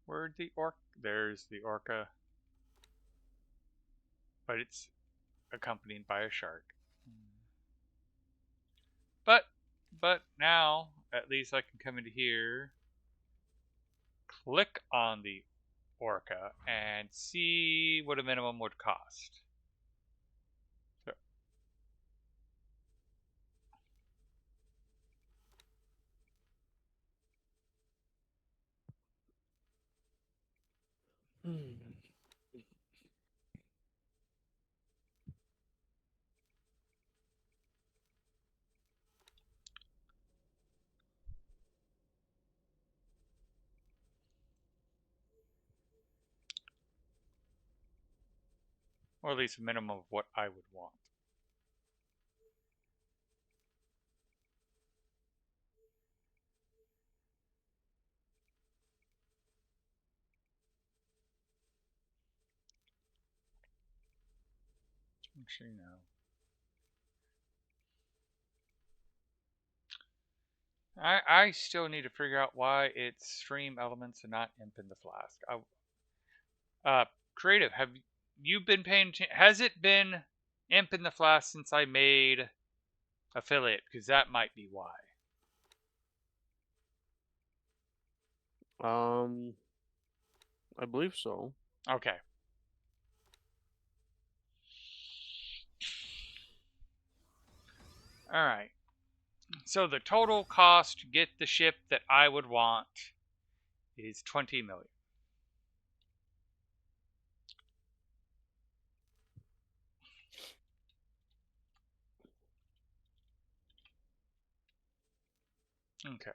Where'd the orc? There's the orca. But it's accompanied by a shark. But now, at least I can come into here, click on the orca, and see what a minimum would cost. So, Or at least a minimum of what I would want. Actually, no. I still need to figure out why it's stream elements and not imp in the flask. Creative, have you been paying has it been imp in the flask since I made affiliate? Because that might be why. I believe so. Okay. Alright. So the total cost to get the ship that I would want is 20 million. Okay.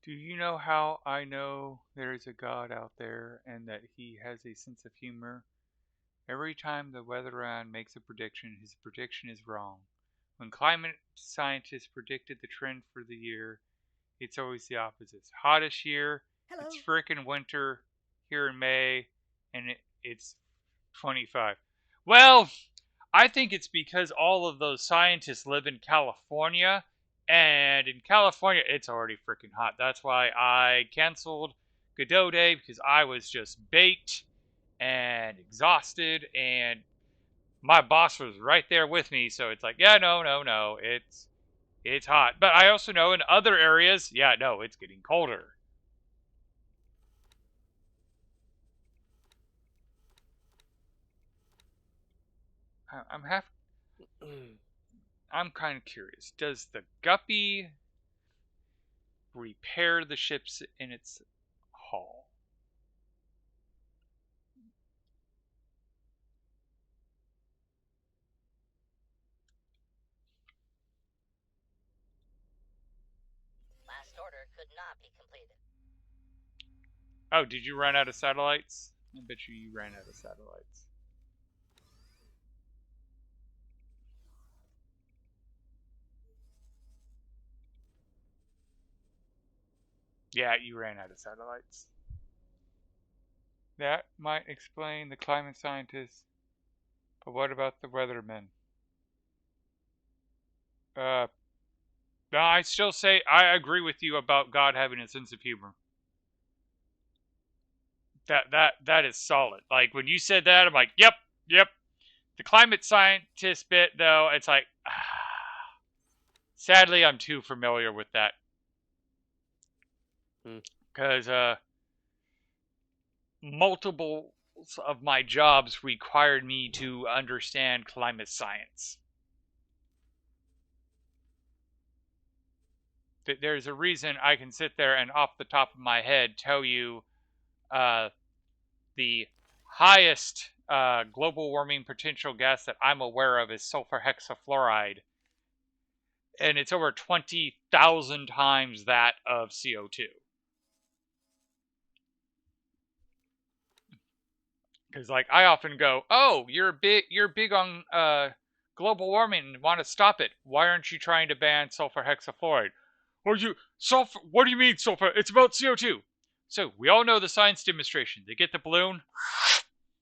Do you know how I know there is a God out there and that he has a sense of humor? Every time the weatherman makes a prediction, his prediction is wrong. When climate scientists predicted the trend for the year, it's always the opposite. It's hottest year, Hello. it's frickin' winter here in May, and it's 25. Well, I think it's because all of those scientists live in California, and in California, it's already freaking hot. That's why I canceled Godot Day, because I was just baked and exhausted, and my boss was right there with me. So it's like, yeah, no, it's hot. But I also know in other areas, yeah, no, it's getting colder. I'm half. I'm kind of curious. Does the guppy repair the ships in its hull? Last order could not be completed. Oh, did you run out of satellites? I bet you ran out of satellites. Yeah, you ran out of satellites. That might explain the climate scientists. But what about the weathermen? No, I still say I agree with you about God having a sense of humor. That is solid. Like when you said that, I'm like, yep. The climate scientist bit, though, it's like, sadly, I'm too familiar with that because multiple of my jobs required me to understand climate science. There's a reason I can sit there and off the top of my head tell you the highest global warming potential gas that I'm aware of is sulfur hexafluoride. And it's over 20,000 times that of CO2. Because like I often go, oh, you're big on global warming and want to stop it. Why aren't you trying to ban sulfur hexafluoride? What do you mean sulfur? It's about CO2. So we all know the science demonstration. They get the balloon,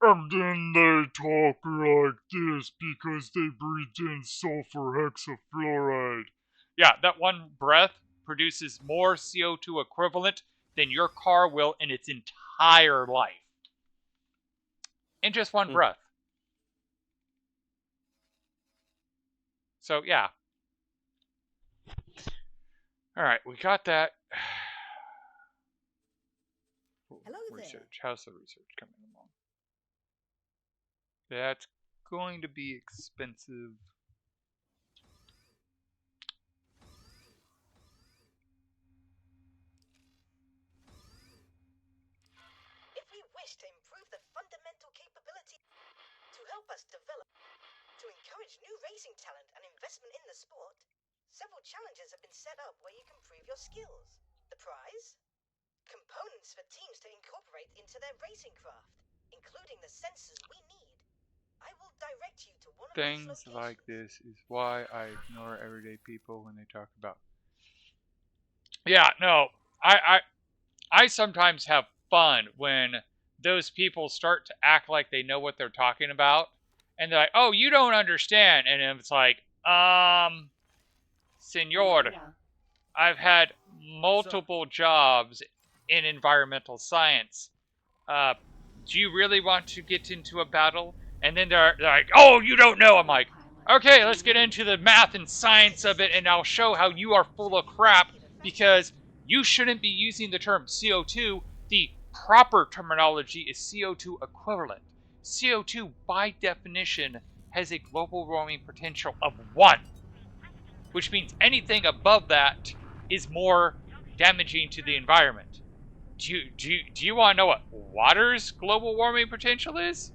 and then they talk like this because they breathed in sulfur hexafluoride. Yeah, that one breath produces more CO2 equivalent than your car will in its entire life. In just one breath. So, yeah. Alright, we got that. Hello research. there. How's the research coming along? That's going to be expensive. If we wish to improve the fundamental capability to help us develop, to encourage new racing talent and investment in the sport, several challenges have been set up where you can prove your skills. The prize? Components for teams to incorporate into their racing craft, including the sensors we need. I will direct you to one of these Things locations. like this is why I ignore everyday people when they talk about. Yeah, no, I sometimes have fun when those people start to act like they know what they're talking about, and they're like, "Oh, you don't understand," and it's like, senor, I've had multiple jobs in environmental science. Do you really want to get into a battle? And then they're like, "Oh, you don't know." I'm like, "Okay, let's get into the math and science of it, and I'll show how you are full of crap, because you shouldn't be using the term CO2. The proper terminology is CO2 equivalent. CO2, by definition, has a global warming potential of 1, which means anything above that is more damaging to the environment. Do you want to know what water's global warming potential is?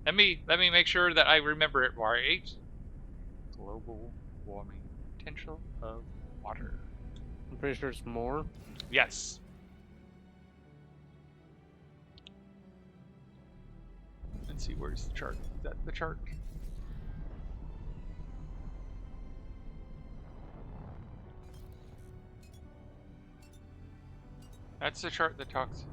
Let me make sure that I remember it right. Global warming potential of water. I'm pretty sure it's more. Yes. Let's see, where's the chart? Is that the chart? That's the chart that talks.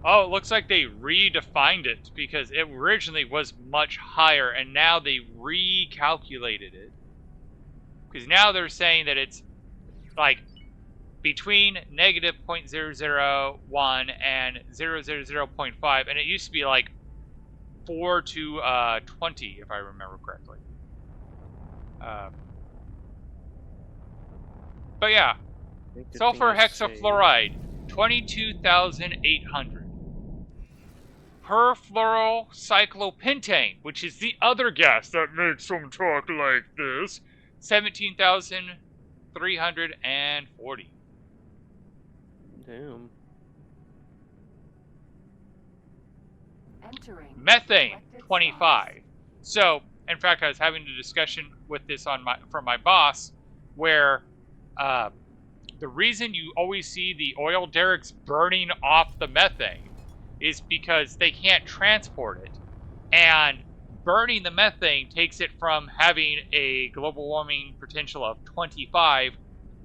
Oh, it looks like they redefined it, because it originally was much higher and now they recalculated it. Because now they're saying that it's like between negative 0.001 and 0.5, and it used to be like 4 to 20, if I remember correctly. But yeah, sulfur hexafluoride, 22,800. Perfluoral cyclopentane, which is the other gas that makes them talk like this, 17,340. Damn. Entering Methane, reflected 25. stars. So, in fact, I was having a discussion with this from my boss, where the reason you always see the oil derricks burning off the methane is because they can't transport it. And burning the methane takes it from having a global warming potential of 25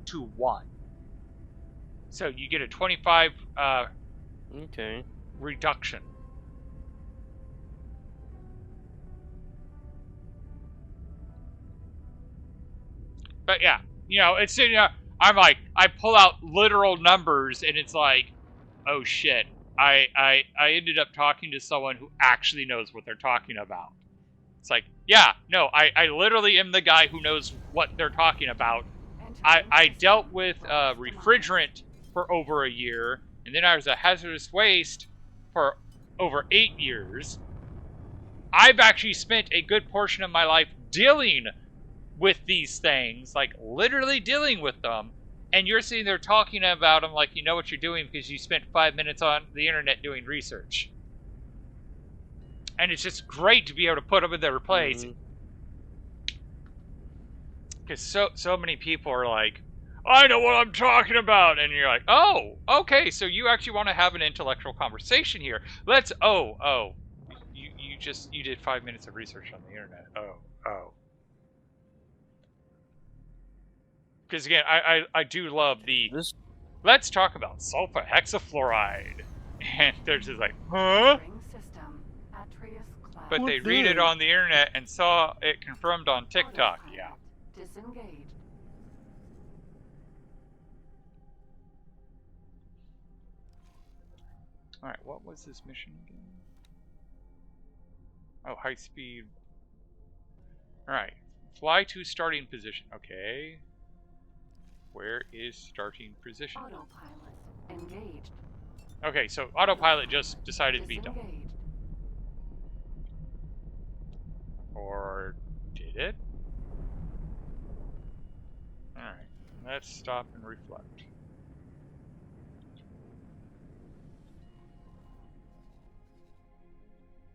to 1. So you get a 25 Okay. reduction. But yeah, it's I'm like, I pull out literal numbers, and it's like, oh shit, I ended up talking to someone who actually knows what they're talking about. It's like, yeah, no, I literally am the guy who knows what they're talking about. I dealt with refrigerant for over a year, and then I was a hazardous waste for over 8 years. I've actually spent a good portion of my life dealing with these things, like literally dealing with them, and you're sitting there talking about them like you know what you're doing because you spent 5 minutes on the internet doing research. And it's just great to be able to put them in their place. Because so many people are like, I know what I'm talking about, and you're like, oh, okay, so you actually want to have an intellectual conversation here. You did 5 minutes of research on the internet. Oh. Because again, I do love This. let's talk about sulfur hexafluoride. And they're just like, huh? System, Atreus class. But they What read it the? on the internet and saw it confirmed on TikTok. Autopilot Yeah. Disengaged. Alright, what was this mission again? Oh, high speed. Alright. Fly to starting position. Okay. Where is starting position? Autopilot engaged. Okay, so autopilot just decided to be done. Disengaged. Or did it? Alright, let's stop and reflect.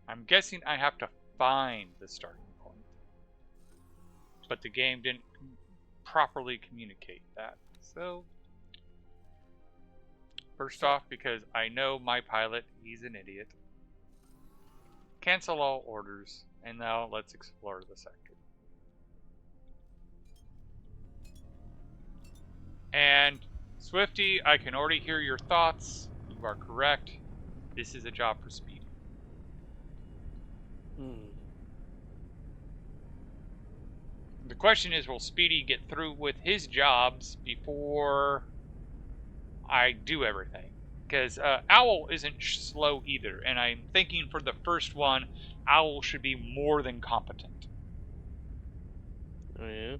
I'm guessing I have to find the starting point. But the game didn't properly communicate that. So, first off, because I know my pilot, he's an idiot. Cancel all orders, and now let's explore the sector. And Swifty, I can already hear your thoughts. You are correct. This is a job for Speedy. The question is, will Speedy get through with his jobs before I do everything? Because Owl isn't slow either, and I'm thinking for the first one, Owl should be more than competent. Oh yeah.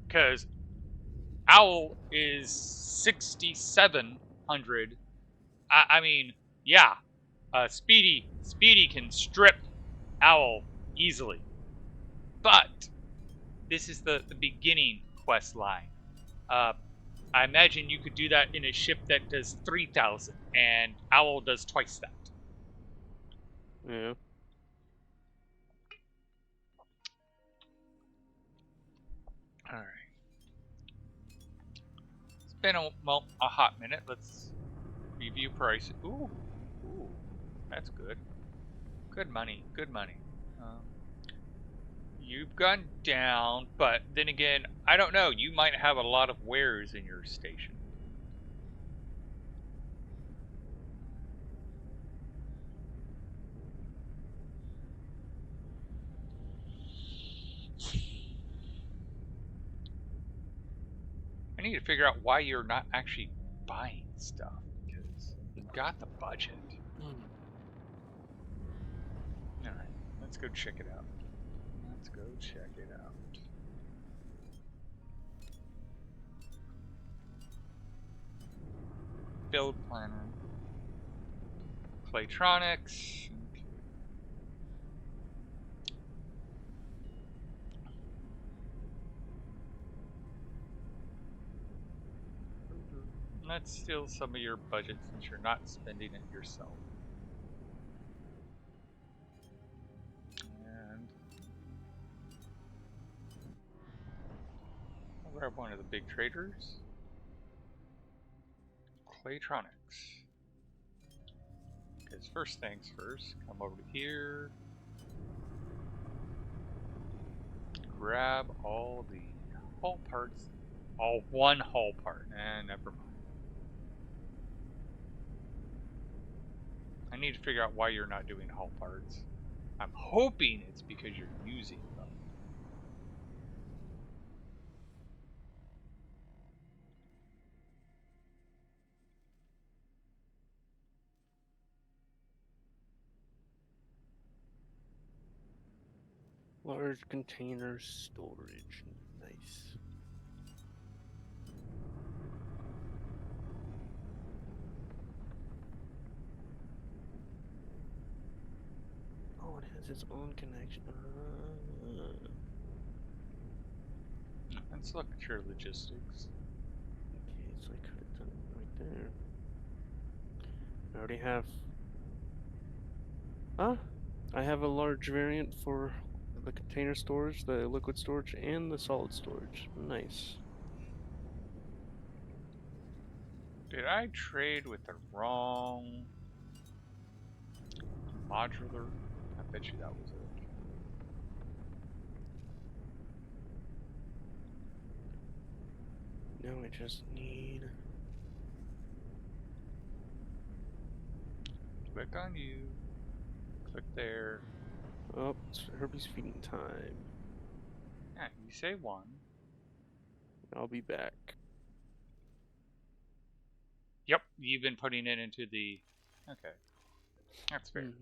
Because Owl is 6,700. I mean, yeah, Speedy can strip Owl easily, but this is the beginning quest line. I imagine you could do that in a ship that does 3,000, and Owl does twice that. Yeah. All right. It's been a hot minute. Let's review price. Ooh, that's good. Good money. Good money. You've gone down, but then again, I don't know. You might have a lot of wares in your station. I need to figure out why you're not actually buying stuff, because you've got the budget. Alright, let's go check it out. Let's go check it out. Build planner. Claytronics. Okay. Let's steal some of your budget since you're not spending it yourself. And I'll grab one of the big traders. Claytronics. Because first things first, come over to here. Grab all the hull parts. All one hull part. And never mind. I need to figure out why you're not doing hull parts. I'm hoping it's because you're using them. Large container storage. Nice. Oh, it has its own connection. Let's look at your logistics. Okay, so I could have done it right there. I already have. Huh? I have a large variant for the container storage, the liquid storage, and the solid storage. Nice. Did I trade with the wrong modular? I bet you that was it. Now I just need. Click on you. Click there. Oh, it's Herbie's feeding time. Yeah, you say one. I'll be back. Yep, you've been putting it into the... Okay. That's fair.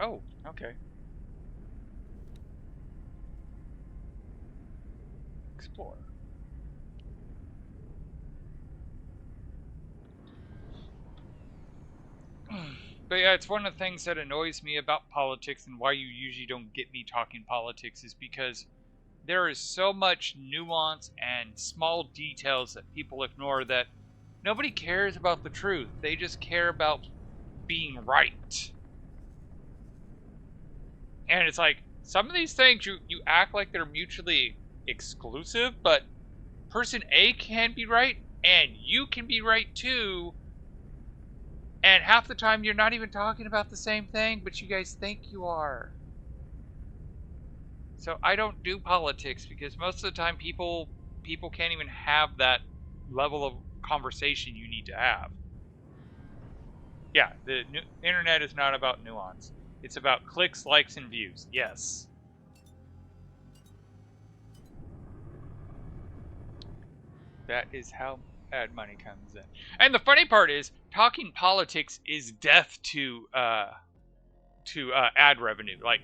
Oh, okay. Explore. But yeah, it's one of the things that annoys me about politics and why you usually don't get me talking politics is because there is so much nuance and small details that people ignore that nobody cares about the truth. They just care about being right. And it's like, some of these things you act like they're mutually exclusive, but person A can be right, and you can be right too. And half the time you're not even talking about the same thing, but you guys think you are. So I don't do politics because most of the time people can't even have that level of conversation you need to have. Yeah, the internet is not about nuance. It's about clicks, likes, and views. Yes. That is how ad money comes in. And the funny part is, talking politics is death to ad revenue. Like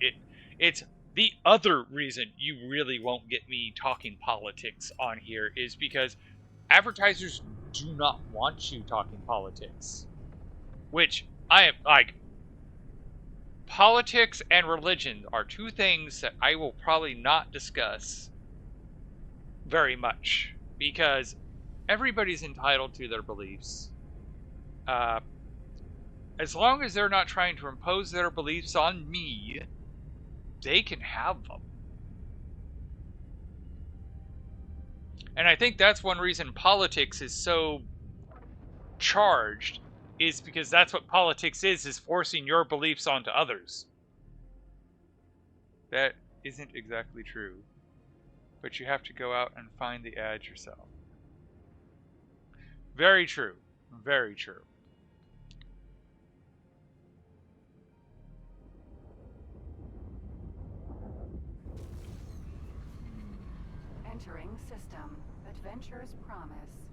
it's the other reason you really won't get me talking politics on here is because advertisers do not want you talking politics. Which I am like, politics and religion are two things that I will probably not discuss very much because everybody's entitled to their beliefs. As long as they're not trying to impose their beliefs on me, they can have them. And I think that's one reason politics is so charged, is because that's what politics is forcing your beliefs onto others. That isn't exactly true. But you have to go out and find the ads yourself. Very true. Very true. Entering system. Adventure's promise.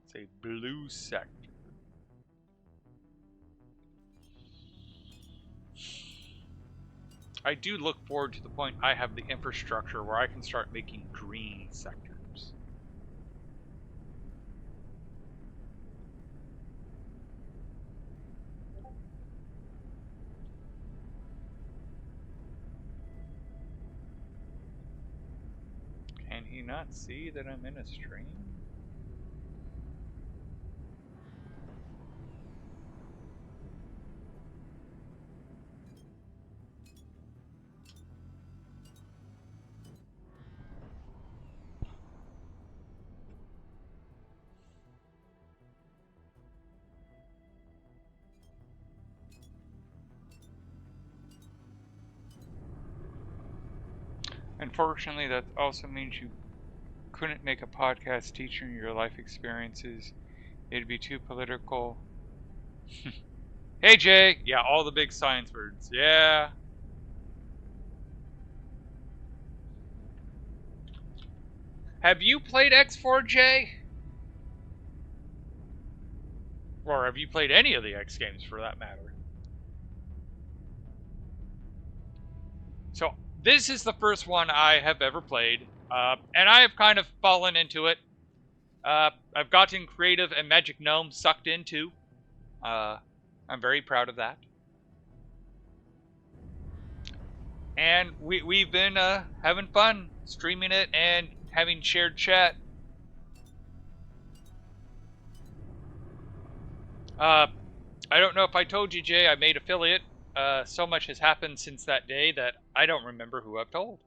It's a blue sector. I do look forward to the point I have the infrastructure where I can start making green sectors. Can he not see that I'm in a stream? Unfortunately, that also means you couldn't make a podcast teaching your life experiences. It'd be too political. Hey, Jay! Yeah, all the big science words. Yeah. Have you played X4J? Or have you played any of the X games for that matter? So, this is the first one I have ever played, and I have kind of fallen into it. I've gotten creative and Magic Gnome sucked into. I'm very proud of that. And we've been having fun streaming it and having shared chat. I don't know if I told you, Jay, I made affiliate. So much has happened since that day that I don't remember who I've told.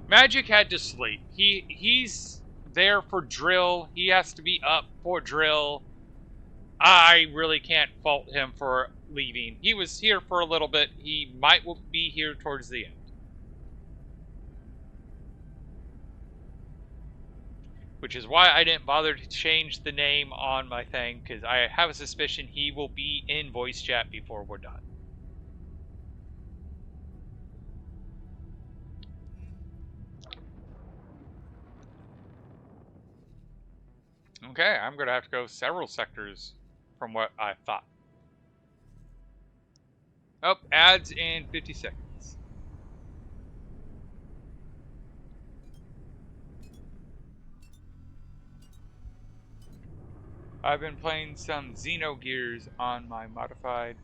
Magic had to sleep. He's there for drill. He has to be up for drill. I really can't fault him for leaving. He was here for a little bit. He might be here towards the end. which is why I didn't bother to change the name on my thing, because I have a suspicion he will be in voice chat before we're done. Okay, I'm going to have to go several sectors from what I thought. Oh, ads in 50 seconds. I've been playing some Xenogears on my modified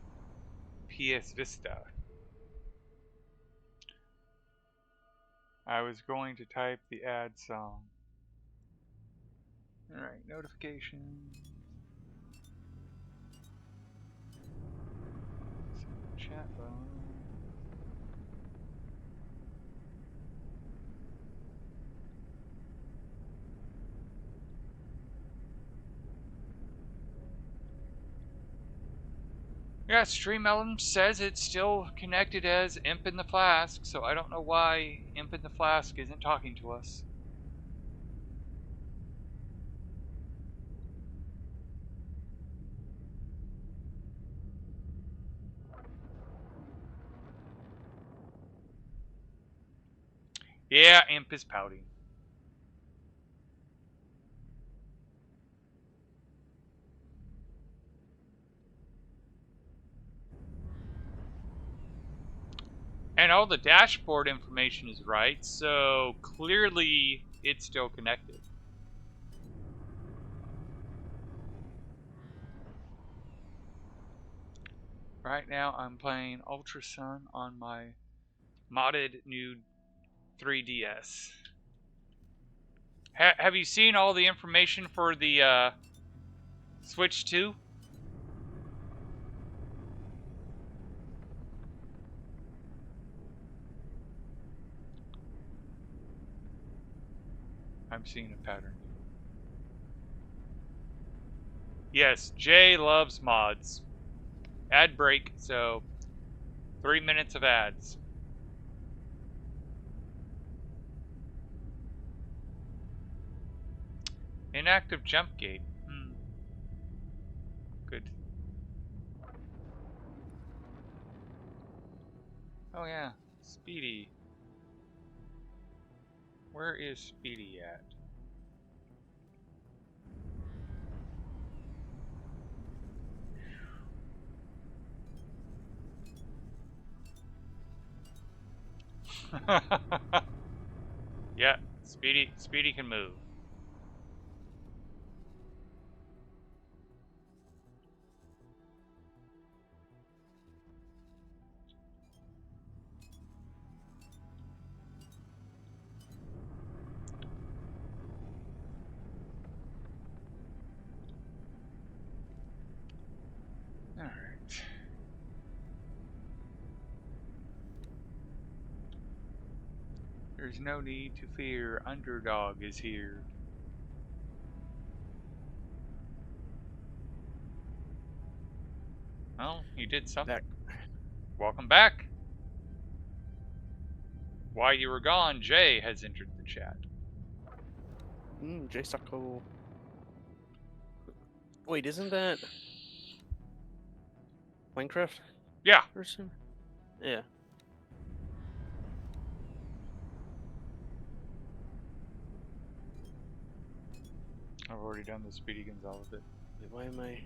PS Vista. I was going to type the ad song. Alright, notifications. Chat box. Yeah, StreamElm says it's still connected as Imp in the Flask, so I don't know why Imp in the Flask isn't talking to us. Yeah, Imp is pouting. And all the dashboard information is right, so clearly it's still connected. Right now I'm playing Ultra Sun on my modded new 3DS. Have you seen all the information for the Switch 2? I'm seeing a pattern. Yes, Jay loves mods. Ad break, so 3 minutes of ads. Inactive jump gate. Good. Oh yeah, Speedy. Where is Speedy at? Yeah, Speedy can move. Alright. There's no need to fear, Underdog is here. Well, you did something. Welcome back. While you were gone, Jay has entered the chat. Jay Sacco. Wait, isn't that Minecraft Yeah. person? Yeah. I've already done the Speedy Gonzalez bit. Wait, why am I?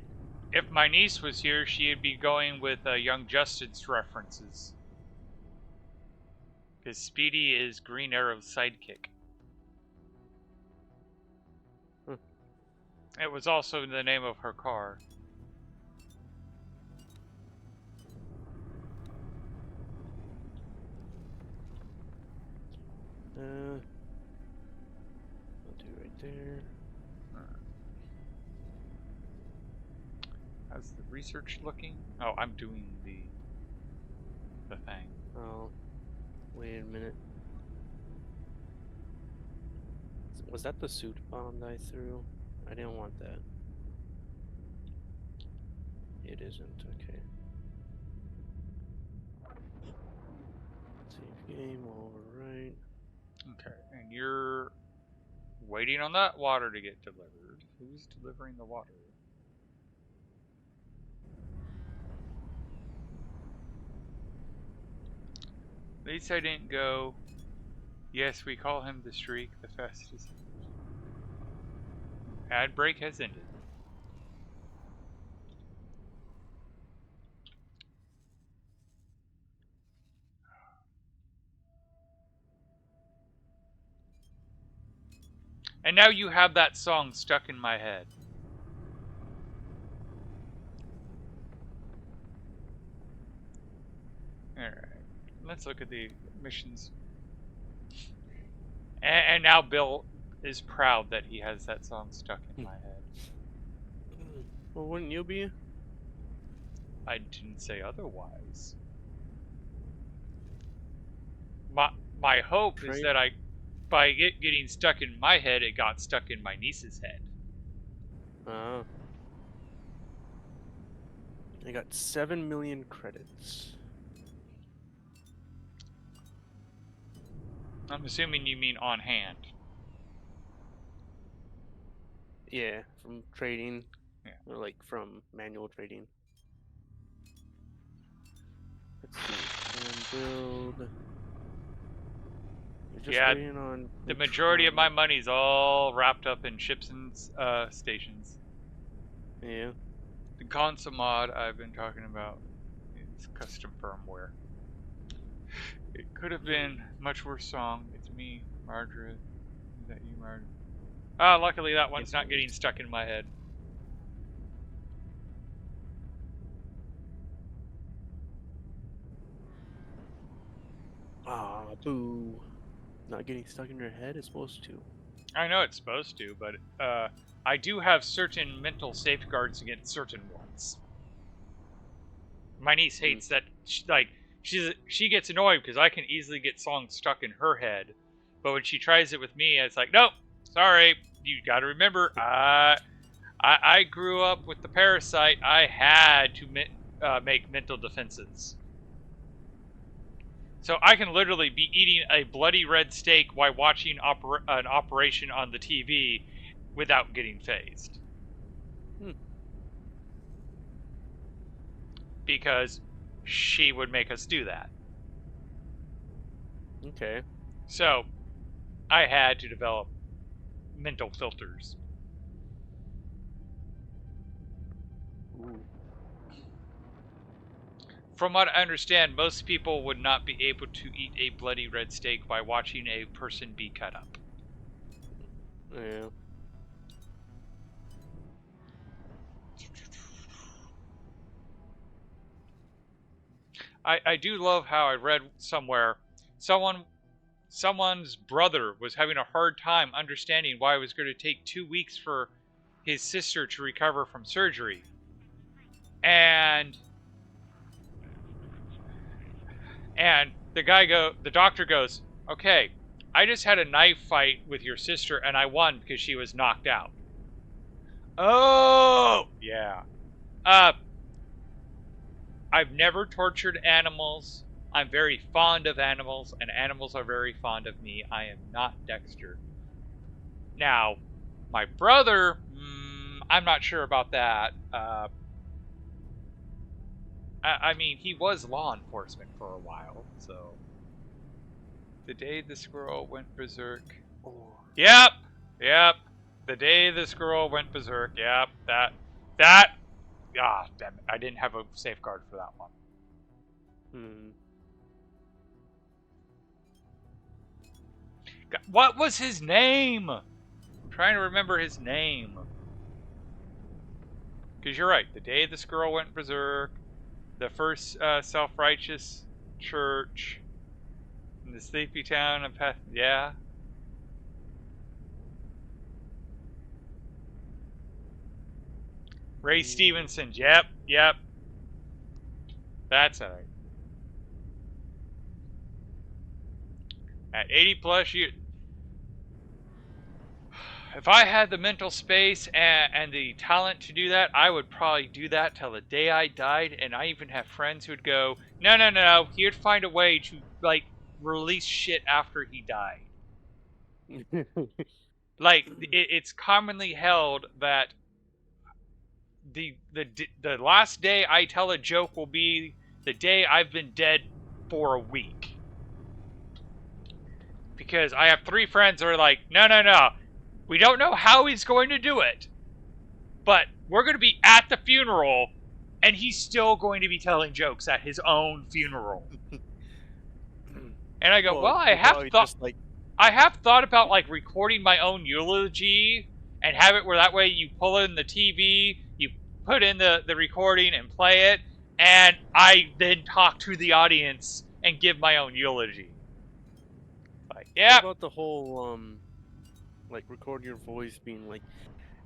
If my niece was here, she'd be going with Young Justice references. Because Speedy is Green Arrow's sidekick. It was also the name of her car. I'll do right there. How's the research looking? Oh, I'm doing the thing. Oh, wait a minute. Was that the suit bomb that I threw? I didn't want that. It isn't, okay. Save game, overwrite. Okay, and you're Waiting on that water to get delivered. Who's delivering the water? At least I didn't go. Yes, we call him the Streak, the fastest. Ad break has ended. And now you have that song stuck in my head. Alright, let's look at the missions. And now Bill is proud that he has that song stuck in my head. Well, wouldn't you be? I didn't say otherwise. My hope is that by it getting stuck in my head, it got stuck in my niece's head. I got 7 million credits. I'm assuming you mean on hand. Yeah, from trading. Yeah. Or like from manual trading. Let's see. And build. We're just Yeah, waiting on the majority of my money's all wrapped up in ships and stations. Yeah. The console mod I've been talking about is custom firmware. It could have been much worse song. It's me, Margaret. Is that you, Margaret? Ah, luckily that one's not getting stuck in my head. Ah, boo. Not getting stuck in your head is supposed to. I know it's supposed to, but I do have certain mental safeguards against certain ones. My niece hates that. She gets annoyed because I can easily get songs stuck in her head, but when she tries it with me, it's like, nope, sorry. You got to remember, I grew up with the parasite. I had to make mental defenses. So I can literally be eating a bloody red steak while watching an operation on the TV without getting phased. Because she would make us do that. Okay. So I had to develop mental filters. Ooh. From what I understand, most people would not be able to eat a bloody red steak by watching a person be cut up. Yeah. I do love how I read somewhere someone's brother was having a hard time understanding why it was going to take 2 weeks for his sister to recover from surgery. And the doctor goes, "Okay, I just had a knife fight with your sister and I won because she was knocked out." Oh, yeah. I've never tortured animals. I'm very fond of animals, and animals are very fond of me. I am not Dexter. Now, my brother, I'm not sure about that. I mean, he was law enforcement for a while, so. The day the squirrel went berserk. Oh. Yep. The day the squirrel went berserk. Yep. That. Ah, damn it. I didn't have a safeguard for that one. What was his name? I'm trying to remember his name. Because you're right. The day the squirrel went berserk. The first self-righteous church. In the sleepy town of yeah. Ray Stevenson. Yep. That's all right. At 80 plus years. If I had the mental space and the talent to do that, I would probably do that till the day I died. And I even have friends who would go, no. He would find a way to, like, release shit after he died. Like, it's commonly held that the last day I tell a joke will be the day I've been dead for a week. Because I have 3 friends who are like, no, no, no. We don't know how he's going to do it. But we're going to be at the funeral, and he's still going to be telling jokes at his own funeral. And I go, well, I have thought... I have thought about like recording my own eulogy and have it where that way you pull in the TV, you put in the recording and play it, and I then talk to the audience and give my own eulogy. Like, yeah. What about the whole like record your voice being like,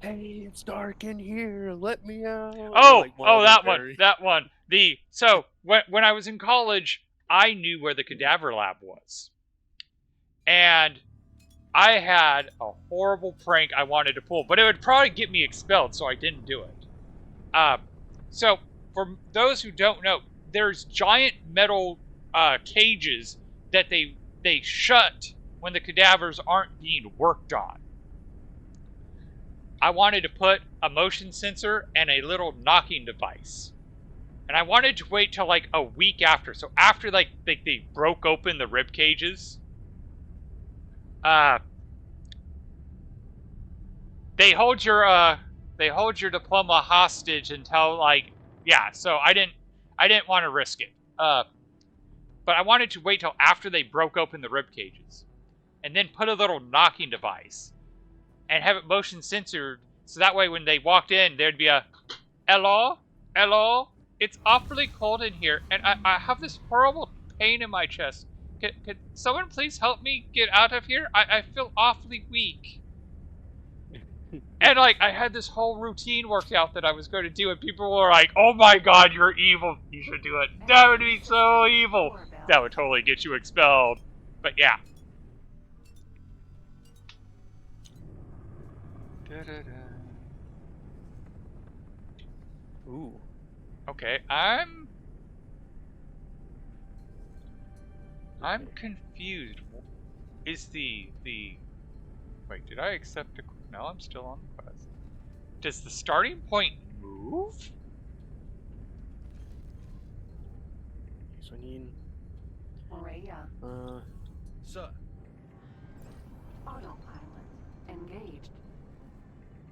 "Hey, it's dark in here, let me out." Oh, like, that one. So when I was in college, I knew where the cadaver lab was. And I had a horrible prank I wanted to pull, but it would probably get me expelled, so I didn't do it. So, for those who don't know, there's giant metal cages that they shut when the cadavers aren't being worked on. I wanted to put a motion sensor and a little knocking device. And I wanted to wait till like a week after. So after like they broke open the rib cages, they hold your diploma hostage until like, yeah, so I didn't want to risk it. But I wanted to wait till after they broke open the rib cages and then put a little knocking device and have it motion censored so that way when they walked in there'd be a hello, hello, it's awfully cold in here and I have this horrible pain in my chest. Could someone please help me get out of here? I feel awfully weak. And like I had this whole routine worked out that I was going to do, and people were like, "Oh my God, you're evil! You should do it. That would be so evil. That would totally get you expelled." But yeah. Ooh. Okay, I'm confused. Is the wait? Did I accept a? No, I'm still on the quest. Does the starting point move? So I need. Maria. Sir. Autopilot engaged.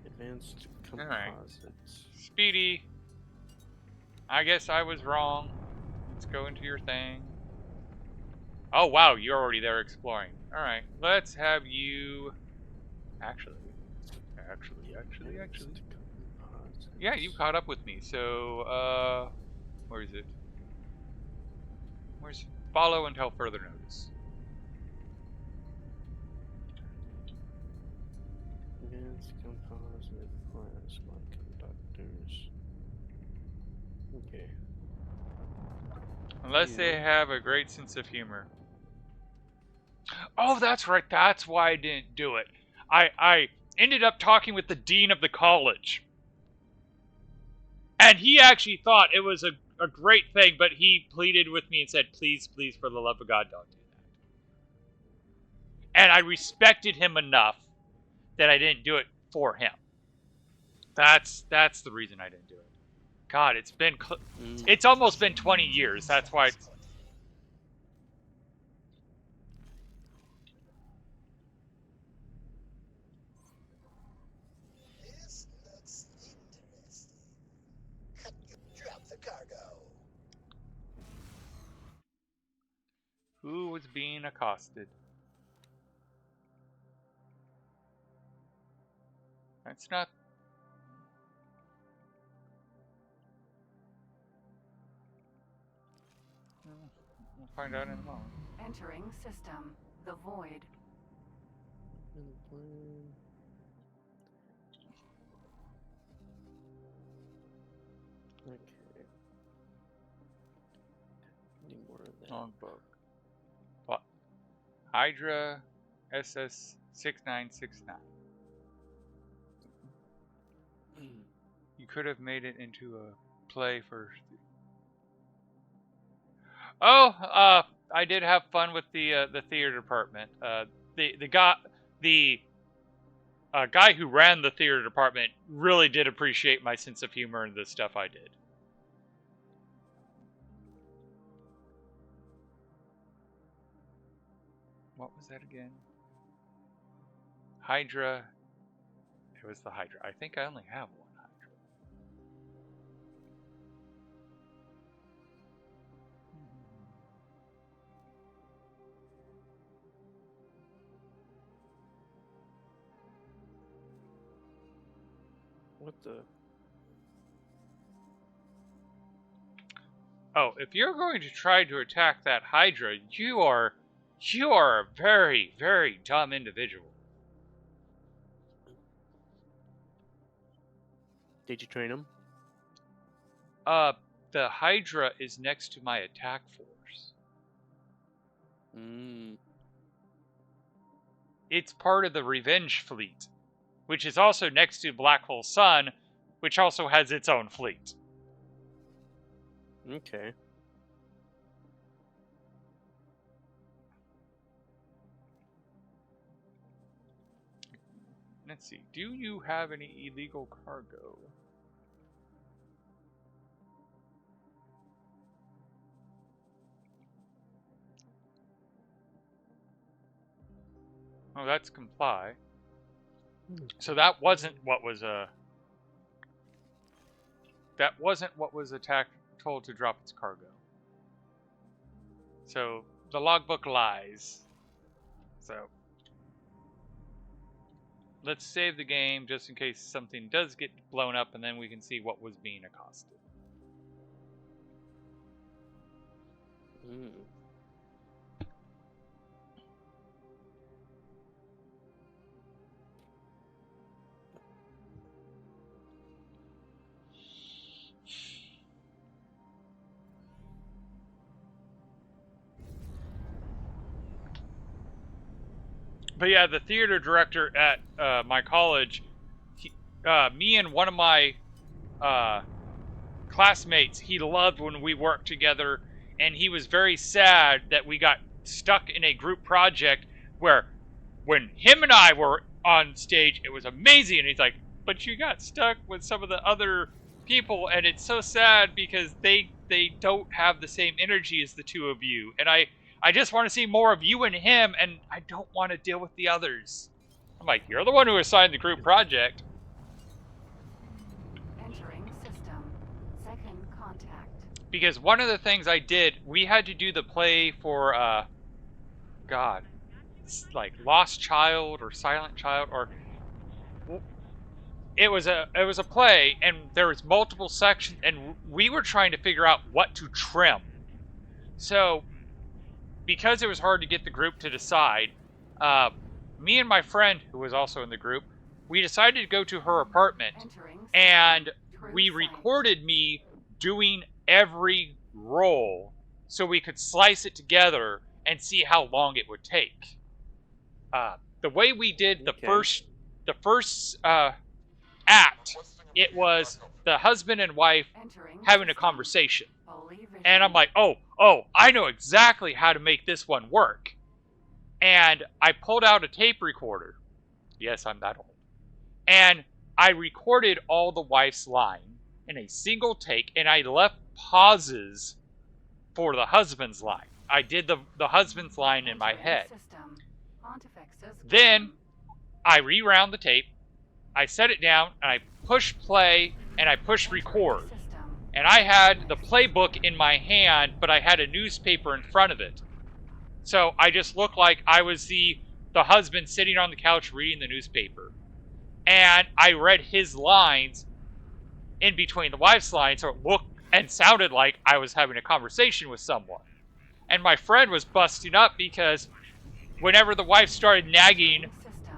Advanced Alright. composites. Speedy. I guess I was wrong. Let's go into your thing. Oh wow, you're already there exploring. Alright, let's have you... Actually. Advanced composites. Yeah, you caught up with me, so, where is it? Where's follow until further notice? Advanced composite plasma conductors. Okay. Unless they have a great sense of humor. Oh, that's right. That's why I didn't do it. I ended up talking with the dean of the college. And he actually thought it was a great thing, but he pleaded with me and said, please, please, for the love of God, don't do that. And I respected him enough that I didn't do it for him. That's the reason I didn't do it. God, it's almost been 20 years. That's why. This looks interesting. Drop the cargo. Who was being accosted? That's not... We'll find out in a moment. Entering system. The void. Okay. Need more of that. Logbook. What? Hydra SS 6969. You could have made it into a play first. Oh, I did have fun with the theater department. The guy who ran the theater department really did appreciate my sense of humor and the stuff I did. What was that again? Hydra. It was the Hydra. I think I only have one Hydra. What the? Oh, if you're going to try to attack that Hydra, you are a very, very dumb individual. Did you train him? The Hydra is next to my attack force. It's part of the Revenge Fleet, which is also next to Black Hole Sun, which also has its own fleet. Okay. Let's see. Do you have any illegal cargo? Oh, that's comply. So that wasn't what was attacked told to drop its cargo. So the logbook lies. So let's save the game just in case something does get blown up, and then we can see what was being accosted. But yeah, the theater director at my college, me and one of my classmates, he loved when we worked together, and he was very sad that we got stuck in a group project where when him and I were on stage, it was amazing, and he's like, but you got stuck with some of the other people, and it's so sad because they don't have the same energy as the two of you, and I just want to see more of you and him, and I don't want to deal with the others. I'm like, you're the one who assigned the group project. Entering system. Second contact. Because one of the things I did, we had to do the play for, God, it's like Lost Child or Silent Child, or it was a play, and there was multiple sections, and we were trying to figure out what to trim. So, because it was hard to get the group to decide, me and my friend, who was also in the group, we decided to go to her apartment, and we recorded me doing every role so we could slice it together and see how long it would take. The way we did the first act, it was the husband and wife having a conversation. And I'm like, oh, I know exactly how to make this one work. And I pulled out a tape recorder. Yes, I'm that old. And I recorded all the wife's line in a single take, and I left pauses for the husband's line. I did the husband's line in my head. Then I rewound the tape, I set it down, and I pushed play, and I pushed record. And I had the playbook in my hand, but I had a newspaper in front of it. So I just looked like I was the husband sitting on the couch reading the newspaper. And I read his lines in between the wife's lines, so it looked and sounded like I was having a conversation with someone. And my friend was busting up because whenever the wife started nagging,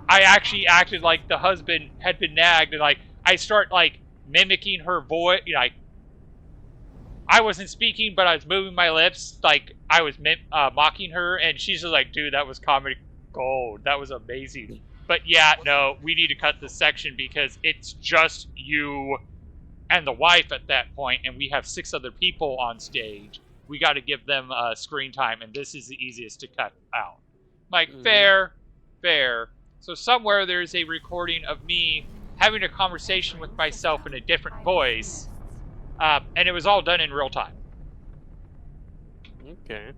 I actually acted like the husband had been nagged, and like I start like mimicking her voice, like I wasn't speaking, but I was moving my lips like I was mocking her, and she's just like, dude, that was comedy gold. That was amazing. But yeah, no, we need to cut this section because it's just you and the wife at that point, and we have 6 other people on stage. We got to give them screen time, and this is the easiest to cut out. Like, fair. So somewhere there's a recording of me having a conversation with myself in a different voice, and it was all done in real time. Okay.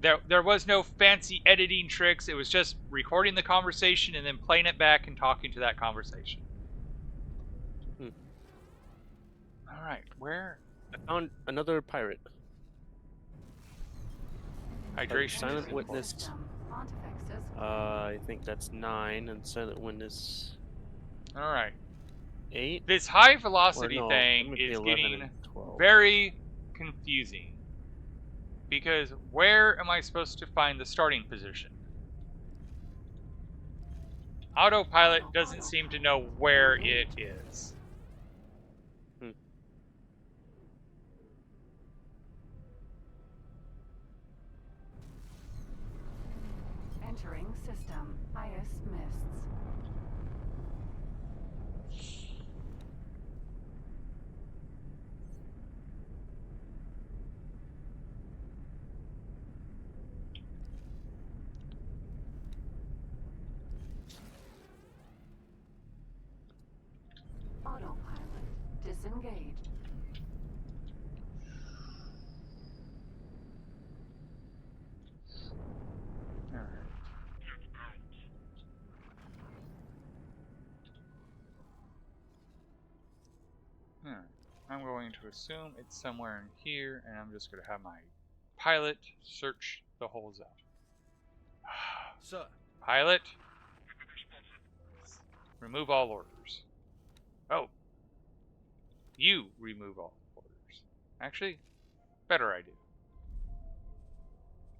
There was no fancy editing tricks. It was just recording the conversation and then playing it back and talking to that conversation. Hmm. All right, where? I found another pirate. Hydration Silent is important. Witness. System. Pontifex's I think that's 9, and Silent Witness All right. 8. This high Or velocity no, thing it might be is 11 getting and 12. very confusing. Because where am I supposed to find the starting position? Autopilot doesn't seem to know where it is. entering system. Ice mists. Autopilot. Disengage. Alright. I'm going to assume it's somewhere in here, and I'm just going to have my pilot search the holes out. Sir, Pilot, remove all orders. Oh, you remove all orders. Actually, better idea.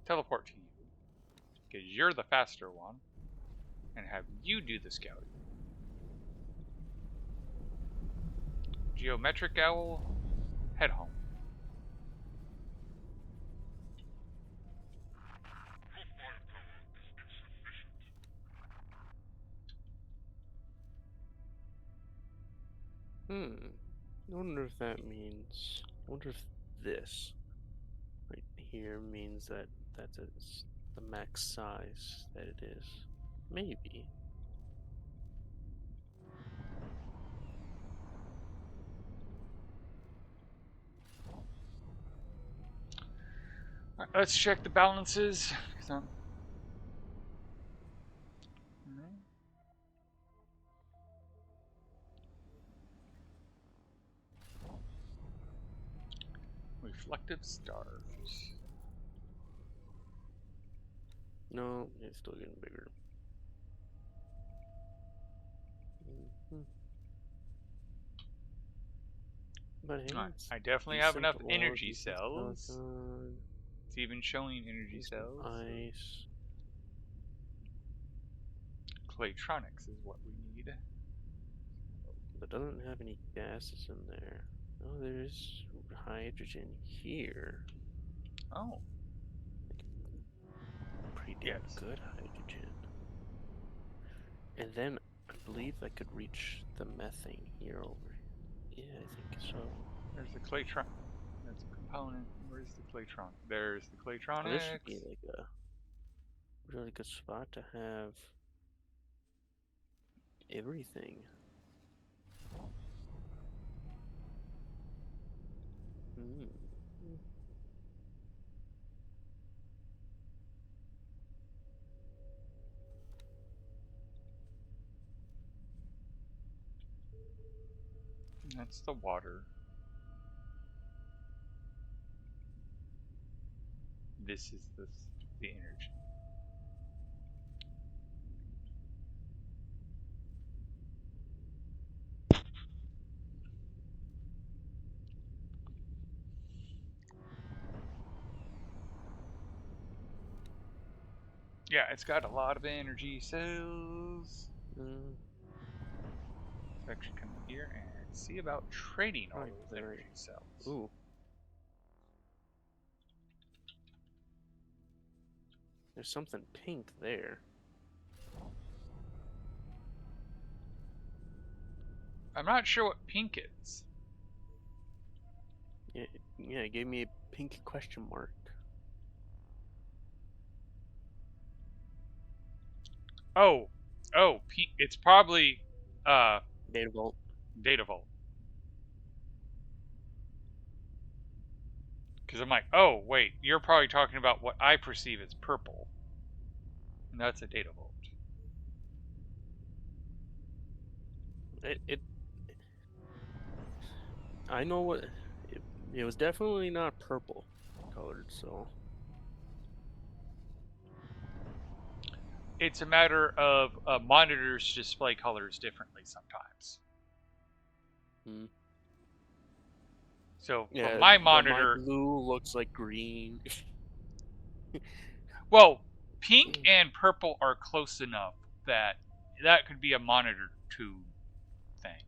Teleport to you, because you're the faster one, and have you do the scouting. Geometric owl, head home. I wonder if that means. I wonder if this right here means that is the max size that it is. Maybe. Alright, let's check the balances. 'Cause I'm... Reflective stars. No, it's still getting bigger. But hey, Alright, it's I definitely have decent enough ore, energy decent cells. silicon, It's even showing energy decent cells. ice. Claytronics is what we need. But doesn't have any gases in there. Oh, there's hydrogen here. Oh, Pretty damn yes. good hydrogen. And then I believe I could reach the methane here over. Yeah, I think so. There's the Claytron. That's a component. Where's the Claytron? There's the Oh, Claytronics. this should be like a really good spot to have everything. That's the water. This is the energy. Yeah, it's got a lot of energy cells. Let's actually come in here and see about trading all Right, those energy cells. Ooh. There's something pink there. I'm not sure what pink is. Yeah, it gave me a pink question mark. Oh, it's probably Data vault. Data Vault. Because I'm like, oh wait, you're probably talking about what I perceive as purple, and that's a Data Vault. It I know what it was definitely not purple colored, so It's a matter of monitors display colors differently sometimes. hmm. So Yeah, for my my monitor, blue looks like green. well, pink and purple are close enough that that could be a monitor tube thing.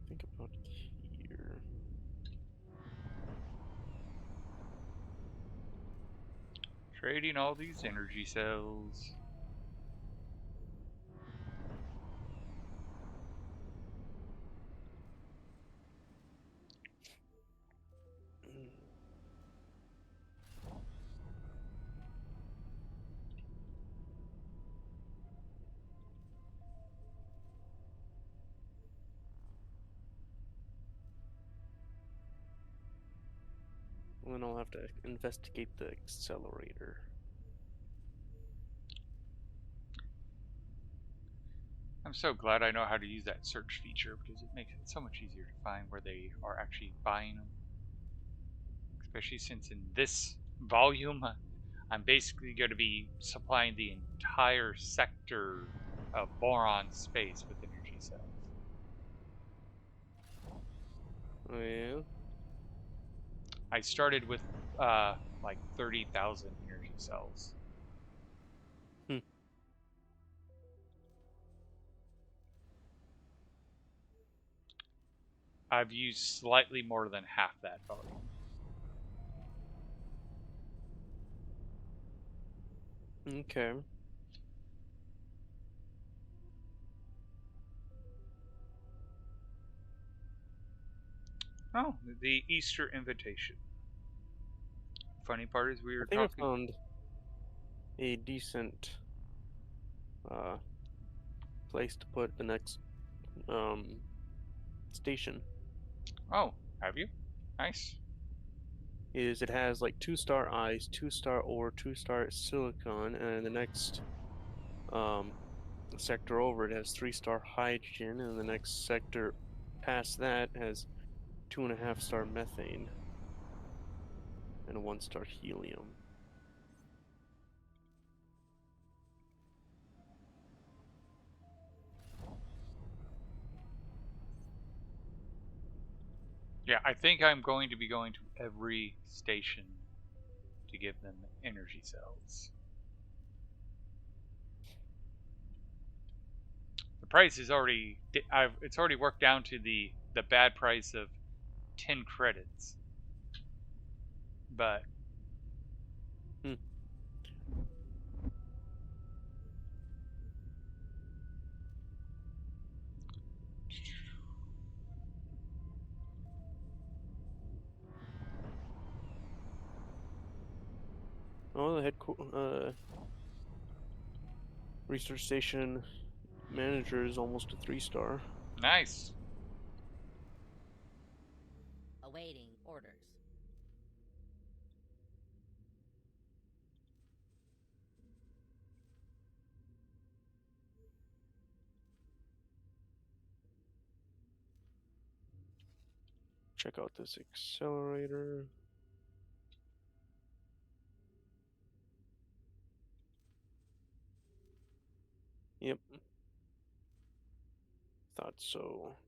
Think about here. Trading all these energy cells. And then I'll have to investigate the accelerator. I'm so glad I know how to use that search feature because it makes it so much easier to find where they are actually buying them. Especially since in this volume, I'm basically going to be supplying the entire sector of boron space with energy cells. Oh yeah. I started with like 30,000 energy cells. Hmm. I've used slightly more than half that volume. Okay. Oh, the Easter invitation. Funny part is we I were think I talking. found a decent uh place to put the next um station. Oh, have you? Nice. Is it has like 2-star ice, 2-star ore, 2-star silicon, and the next um sector over it has 3-star hydrogen, and the next sector past that has 2.5-star methane and a 1-star helium. Yeah, I think I'm going to be going to every station to give them energy cells. The price is already it's already worked down to the bad price of 10 credits. But Hmm. Oh, the research station manager is almost a 3-star. nice. Awaiting orders. Check out this accelerator. Yep. Thought so.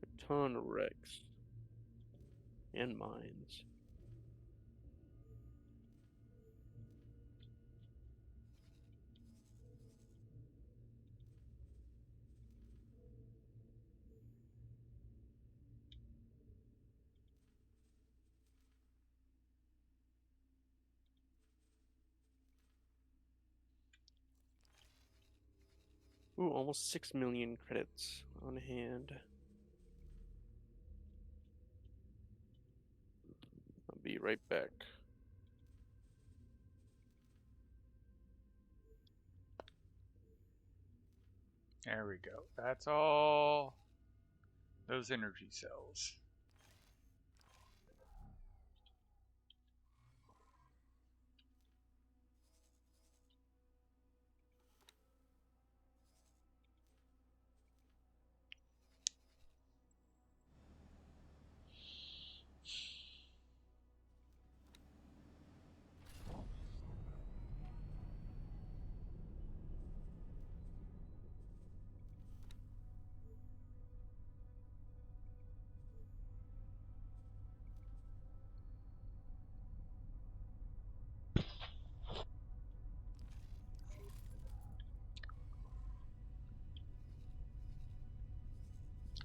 A ton of wrecks and mines. Ooh, almost 6 million credits on hand. I'll be right back. There we go. That's all those energy cells.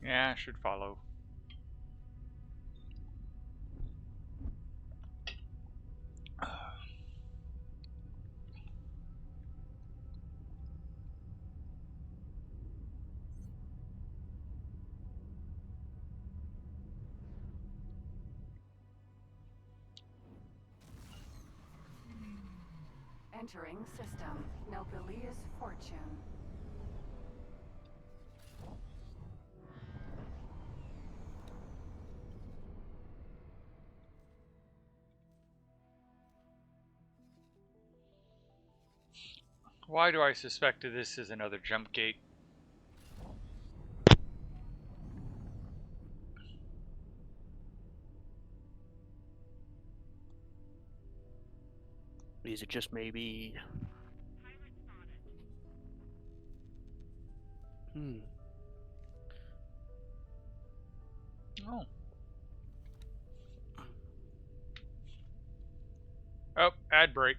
Yeah, should follow. Entering system. Nobilious fortune. Why do I suspect that this is another jump gate? Is it just maybe? Oh. Oh, ad break.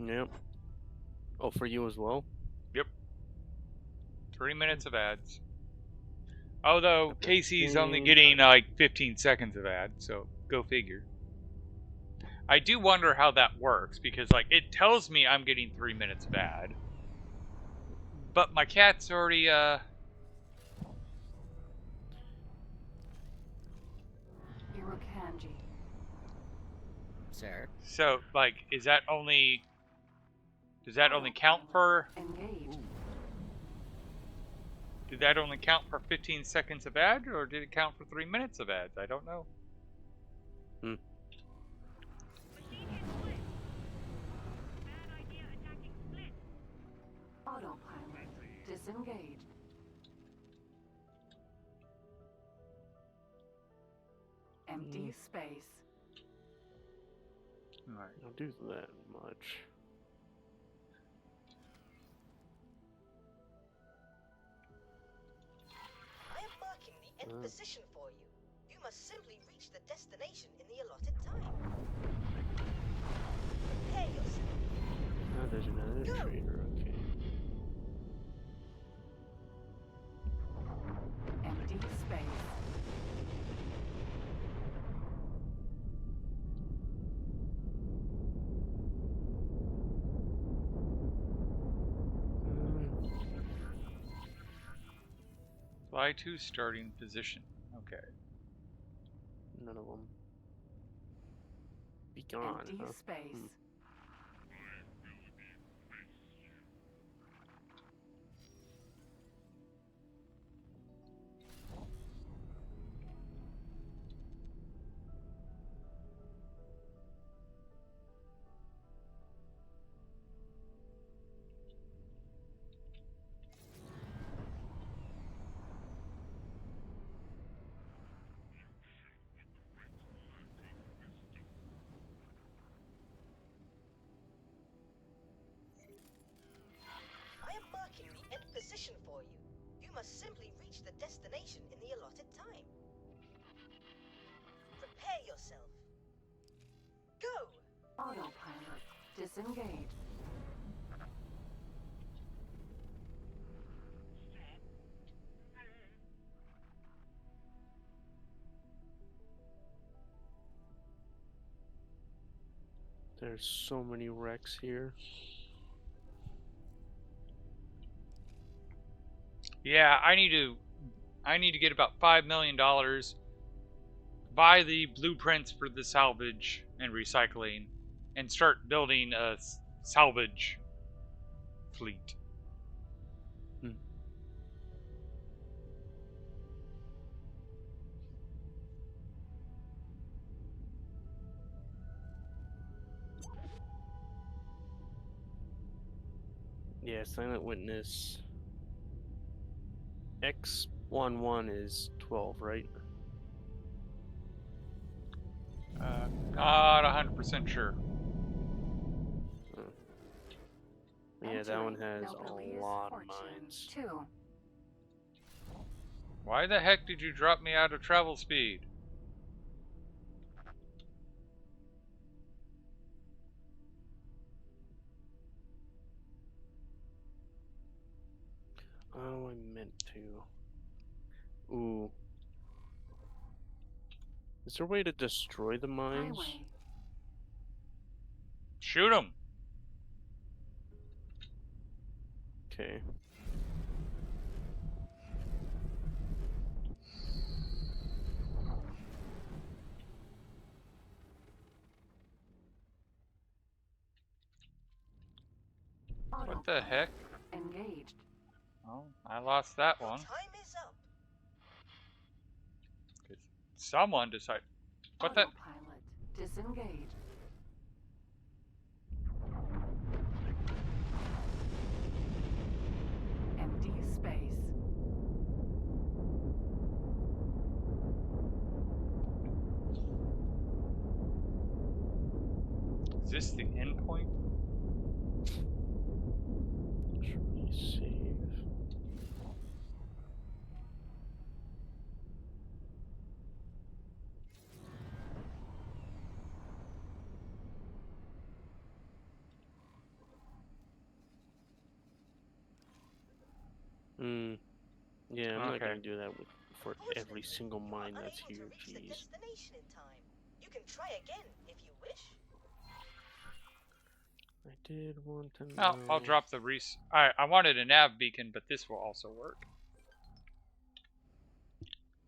Yep. Oh, for you as well? Yep. 3 minutes of ads. Although Casey's only getting like 15 seconds of ads, so go figure. I do wonder how that works because like it tells me I'm getting 3 minutes of ad. But my cat's already Irukanji. Sir. so like does that only count for Engaged. did that only count for 15 seconds of ad or did it count for 3 minutes of ads? I don't know. Autopilot. Disengaged. Empty space. All right. Don't do that much. I am marking the end position for you. You must simply reach the destination in the allotted time. Prepare yourself. Oh, there's another trader. Okay. Empty space. Fly to starting position. Okay. None of them. Be gone. Empty Huh? space. I am marking the end position for you. You must simply reach the destination in the allotted time. Prepare yourself. Go! Autopilot. Disengaged. There's so many wrecks here. Yeah, I need to get about $5 million, buy the blueprints for the salvage and recycling, and start building a salvage fleet. Yeah, Silent Witness. X11 is 12, right? Not 100% sure. Yeah, that one Entering has a Nobelius lot of Fortune mines. 2. Why the heck did you drop me out of travel speed? Oh, I meant to. Ooh. Is there a way to destroy the mines? Highway. Shoot him! Okay. What the heck? Engaged. Oh, I lost that one. Time is up. Someone decided. What the? Autopilot. Disengage. Empty space. Is this the endpoint? Should we save? Yeah, I'm not Okay. gonna do that for every single mine You are that's unable here. to reach the Jeez. destination in time. You can try again if you wish. I did want to Oh, know. I'll drop the I wanted a nav beacon, but this will also work.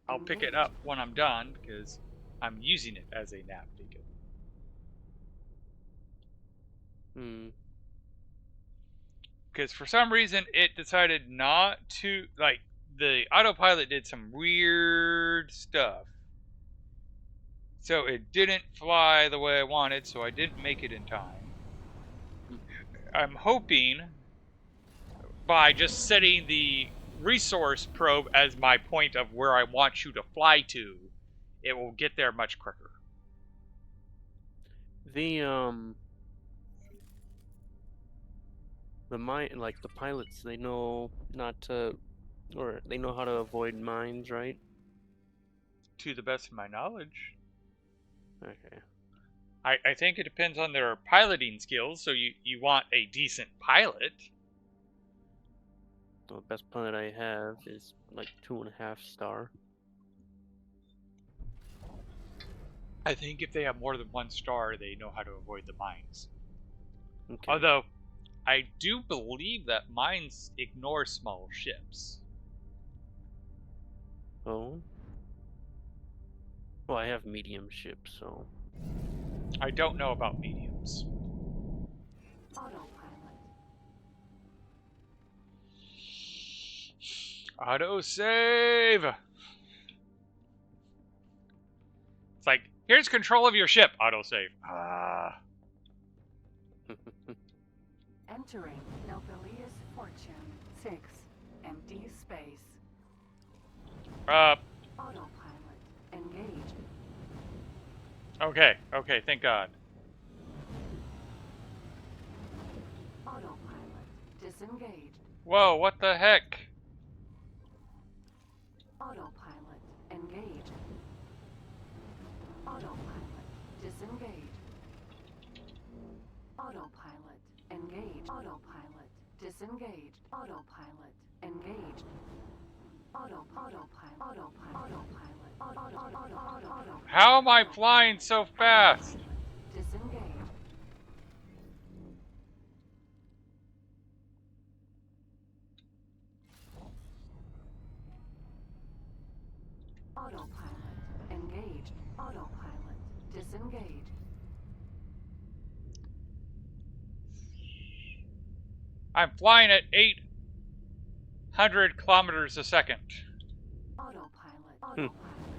I'll pick it up when I'm done because I'm using it as a nav beacon. Because for some reason it decided not to, like, the autopilot did some weird stuff. So it didn't fly the way I wanted, so I didn't make it in time. I'm hoping by just setting the resource probe as my point of where I want you to fly to, it will get there much quicker. The pilots, they know not to, or they know how to avoid mines, right? To the best of my knowledge. Okay. I think it depends on their piloting skills, so you want a decent pilot. So the best pilot I have is like 2.5 star. I think if they have more than 1 star, they know how to avoid the mines. Okay. Although, I do believe that mines ignore small ships. Oh. Well, I have medium ships, so. I don't know about mediums. Autopilot. Autosave! It's like, here's control of your ship, autosave. Entering Nobelius Fortune 6. Empty space. Autopilot. Engaged. Okay, thank God. Autopilot. Disengaged. Whoa, what the heck? Autopilot. Engaged. Autopilot. Disengaged. Autopilot. Engaged. Autopilot. Disengaged. Autopilot. Engaged. Autopilot. How am I flying so fast? Disengaged. Autopilot. Disengage. I'm flying at 800 kilometers a second. Autopilot. Autopilot.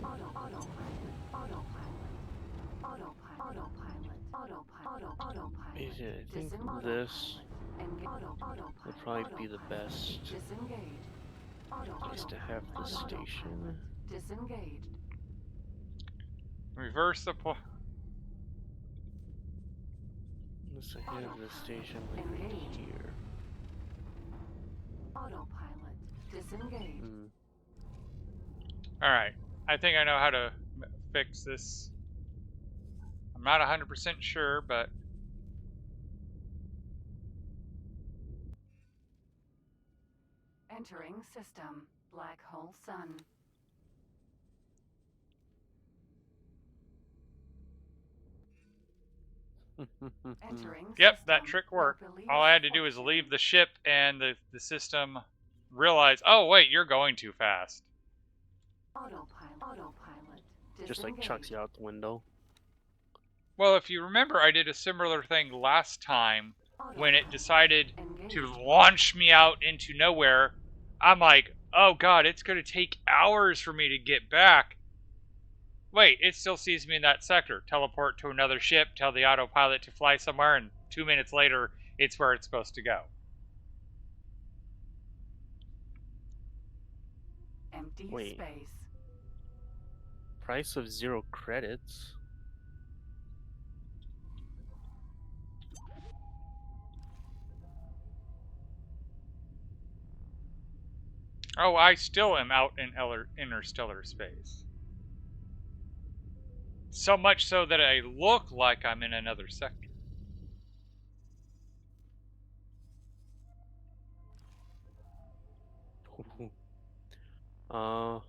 Autopilot. Autopilot. Autopilot. Autopilot. Autopilot. Yeah, I think Autopilot. this Autopilot. would probably be the best Disengage. place to have the station. Disengaged. Reverse the point. Unless I have the station like right here. Autopilot. Disengage. Hmm. Alright. I think I know how to fix this. I'm not 100% sure, but... Entering system. Black hole sun. Entering Yep, system. that trick worked. Locally All I had to do was fortune. leave the ship and the system realized, oh wait, you're going too fast. Autopilot. Autopilot. Just like chucks you out the window. Well, if you remember, I did a similar thing last time when it decided to Engage. launch me out into nowhere. I'm like, oh god, it's going to take hours for me to get back. Wait, it still sees me in that sector. Teleport to another ship, tell the autopilot to fly somewhere, and 2 minutes later, it's where it's supposed to go. Empty Wait. space. Price of 0 credits. Oh, I still am out in interstellar space. So much so that I look like I'm in another sector. Huh.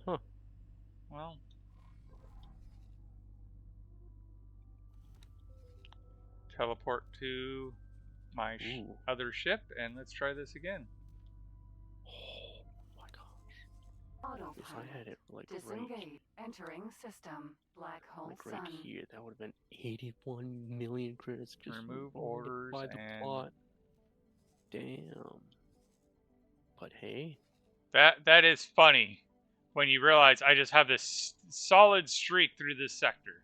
Well, teleport to my Ooh. other ship, and let's try this again. Oh my gosh. Autopilot. If I had it like Disengage. Entering system. Black hole right sun. here, that would have been 81 million credits just Remove for all to orders buy the and- plot. Damn. But hey, That is funny when you realize I just have this solid streak through this sector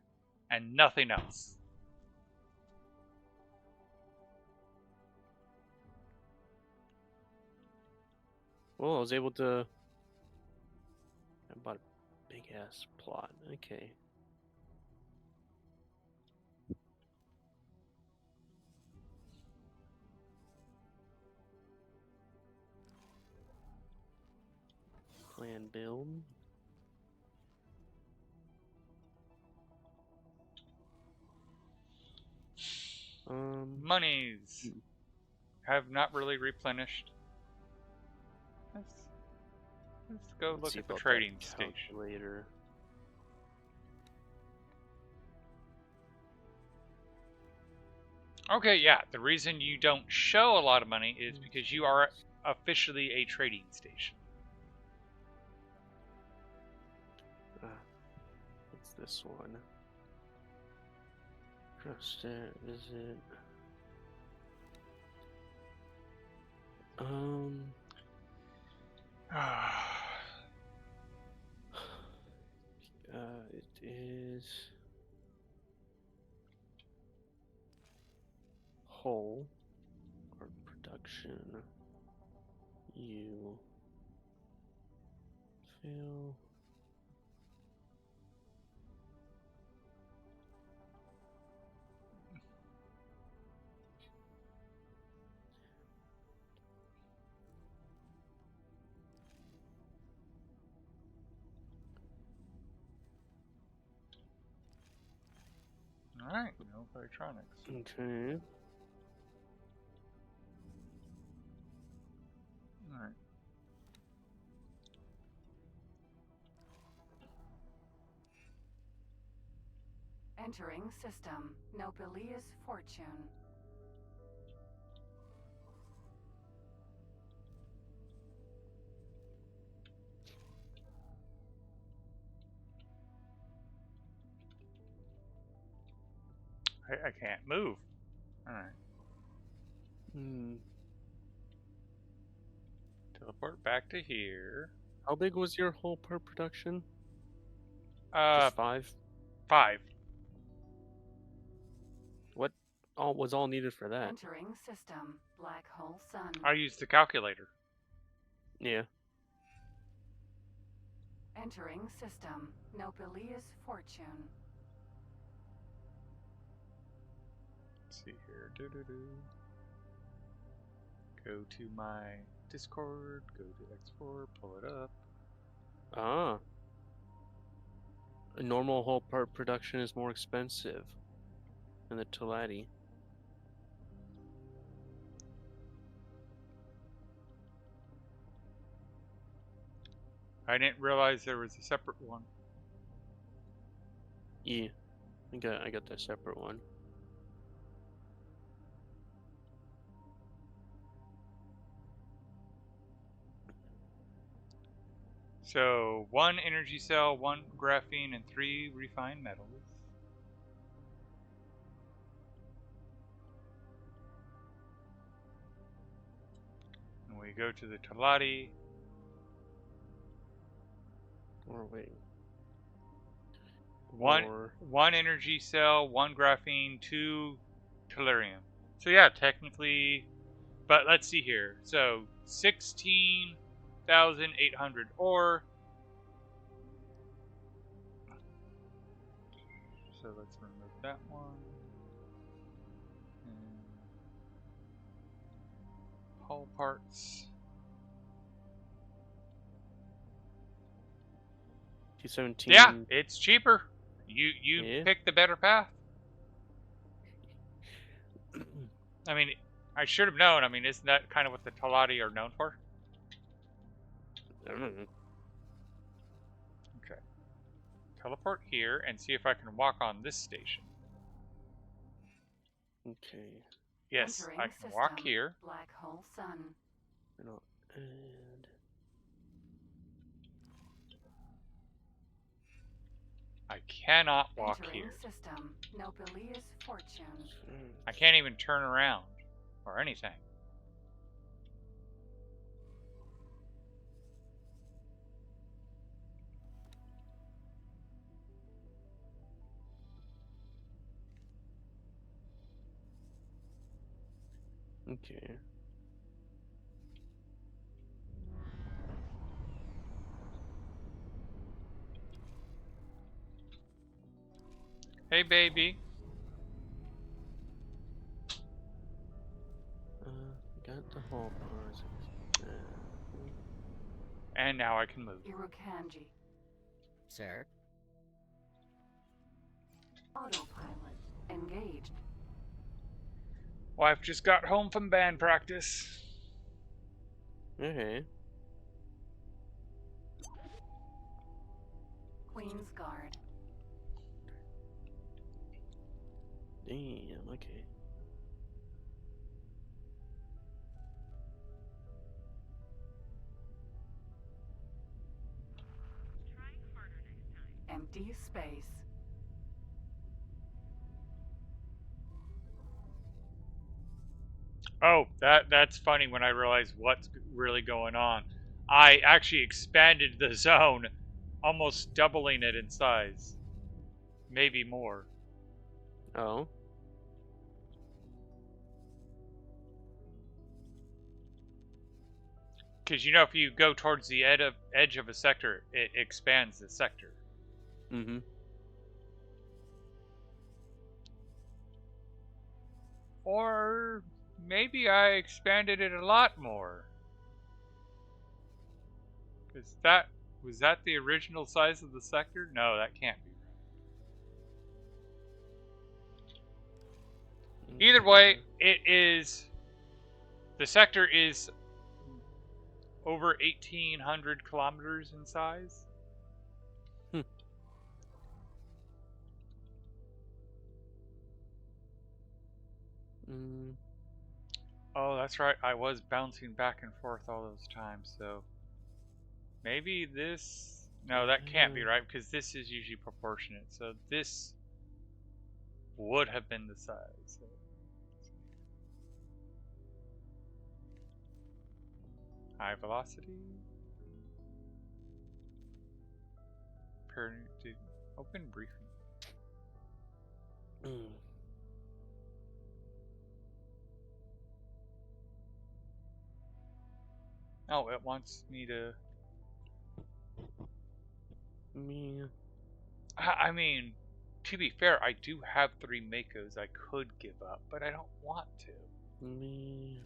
and nothing else. well, I was able to. I bought a big ass plot. Okay. Plan build. Monies have not really replenished. Let's go let's look see at the about that trading station. calculator. Okay, yeah, the reason you don't show a lot of money is because you are officially a trading station. What's this one? Trusted visit. It is whole or production. You fail. Alright, no electronics. Okay. Alright. Entering system. Nobilius fortune. I can't move. Alright. Hmm. Teleport back to here. How big was your whole per production? Uh, Just 5? 5. What all was all needed for that? Entering system. Black hole sun. I used the calculator. Yeah. Entering system. Nobelius fortune. Let's see here. Go to my Discord, go to X4, pull it up. Ah. A normal whole part production is more expensive than the Talati. I didn't realize there was a separate one. Yeah. I got the separate one. So 1 energy cell, 1 graphene, and 3 refined metals. And we go to the Talati. Or wait. One energy cell, 1 graphene, 2 tellurium. So yeah, technically, but let's see here. So 16,800 ore. So let's remove that one. And hull parts. 217. Yeah, it's cheaper. You Yeah. pick the better path. I mean, I should have known. I mean, isn't that kind of what the Talati are known for? I don't know. Okay. Teleport here and see if I can walk on this station. Okay. Yes, Entering I can walk system. here. Black hole sun. And I'll add. I cannot walk Entering here. system. Nobelius fortune. I can't even turn around or anything. Okay. Hey, baby. Got the whole parts. And now I can move. Irukanji. Sir? Autopilot. Engaged. Wife just got home from band practice. Okay. Queen's Guard. Damn, okay. Empty space. Oh, that's funny when I realize what's really going on. I actually expanded the zone, almost doubling it in size. Maybe more. Oh. Because you know, if you go towards the edge of a sector, it expands the sector. Mm-hmm. Or maybe I expanded it a lot more. Because was that the original size of the sector? No, that can't be right. Either way, the sector is over 1,800 kilometers in size. Mm. Oh, that's right. I was bouncing back and forth all those times, so maybe this... No, that can't be right, because this is usually proportionate. So this would have been the size. So. High velocity. Open briefing. Oh, it wants me to. Me. I mean, to be fair, I do have 3 Makos I could give up, but I don't want to. Me.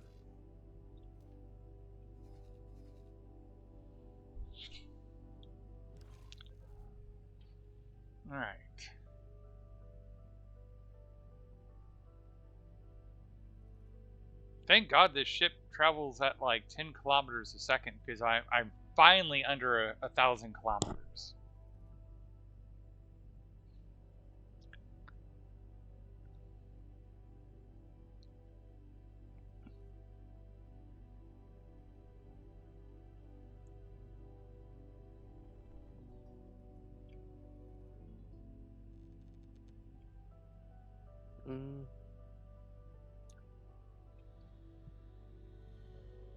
Alright. Thank God this ship travels at like 10 kilometers a second, because I'm finally under 1,000 kilometers.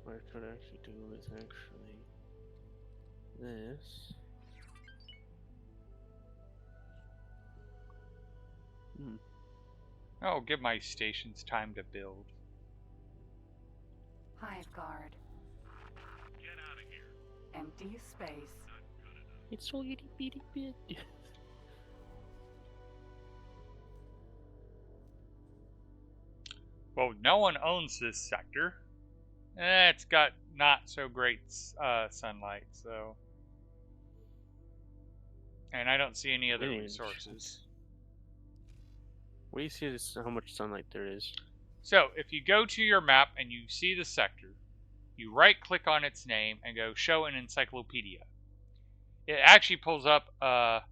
What I could actually do is actually this. Oh, give my stations time to build. Hive guard. Get out of here. Empty space. It's so itty bitty bit. Well, no one owns this sector. It's got not so great sunlight, so. And I don't see any other Really resources. What do you see this, how much sunlight there is? So, if you go to your map and you see the sector, you right-click on its name and go Show an Encyclopedia. It actually pulls up an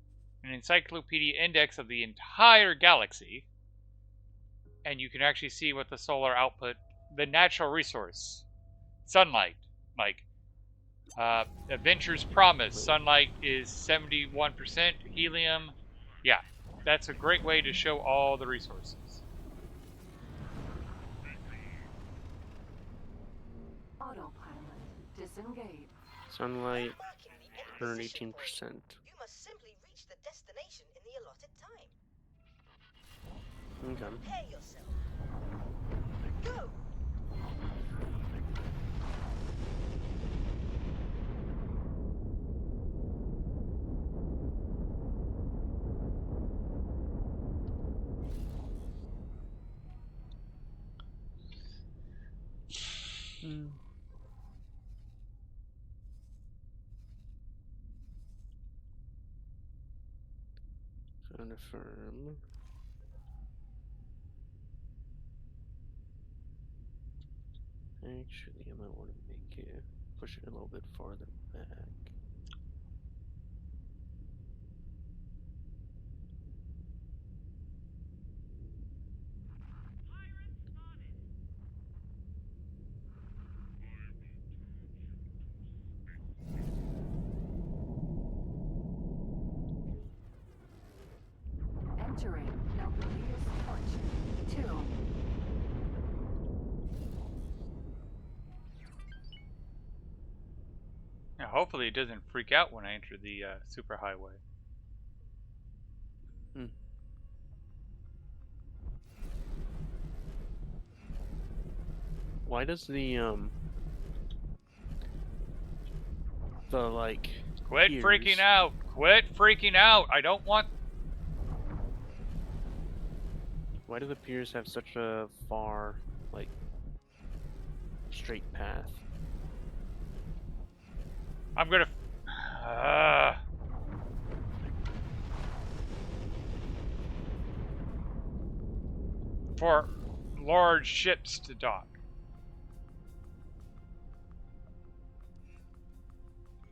encyclopedia index of the entire galaxy, and you can actually see what the solar output, the natural resource, sunlight, like Adventure's Promise, sunlight is 71%, helium, yeah, that's a great way to show all the resources. Autopilot. Disengage. Sunlight, Marking the exposition 118%. point. You must simply reach the destination in the allotted time. Okay. Prepare yourself. Go! Confirm. Actually, I might want to make it, push it a little bit farther back. Entering Nobilious Fortune 2. Now, hopefully it doesn't freak out when I enter the superhighway. Why does the like Quit piers- freaking out! Quit freaking out! I don't want... Why do the piers have such a far, like, straight path? I'm gonna... For large ships to dock.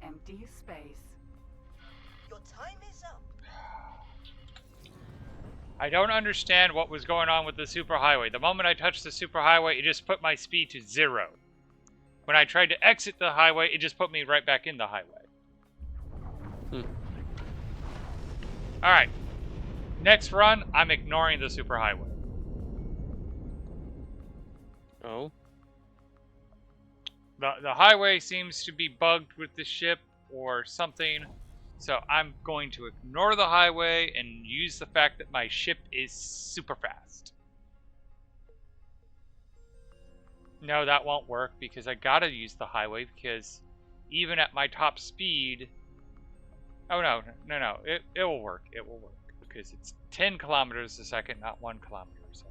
Empty space. Your time is up. I don't understand what was going on with the superhighway. The moment I touched the superhighway, it just put my speed to 0. When I tried to exit the highway, it just put me right back in the highway. Alright. Next run, I'm ignoring the superhighway. Oh. The highway seems to be bugged with the ship or something, so I'm going to ignore the highway and use the fact that my ship is super fast. No, that won't work because I gotta use the highway because even at my top speed... Oh no, it will work, it will work because it's 10 kilometers a second, not 1 kilometer a second.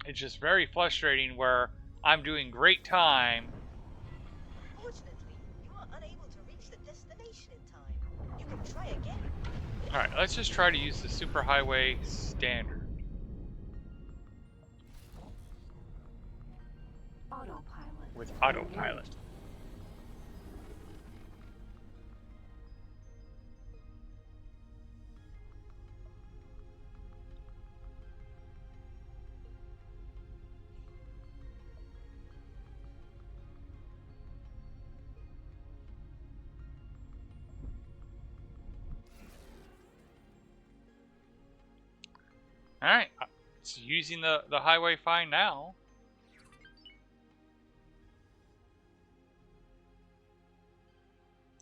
It's just very frustrating where I'm doing great time. Unfortunately, you are unable to reach the destination in time. You can try again. Alright, let's just try to use the superhighway standard. Autopilot. With autopilot. Alright, it's using the highway fine now.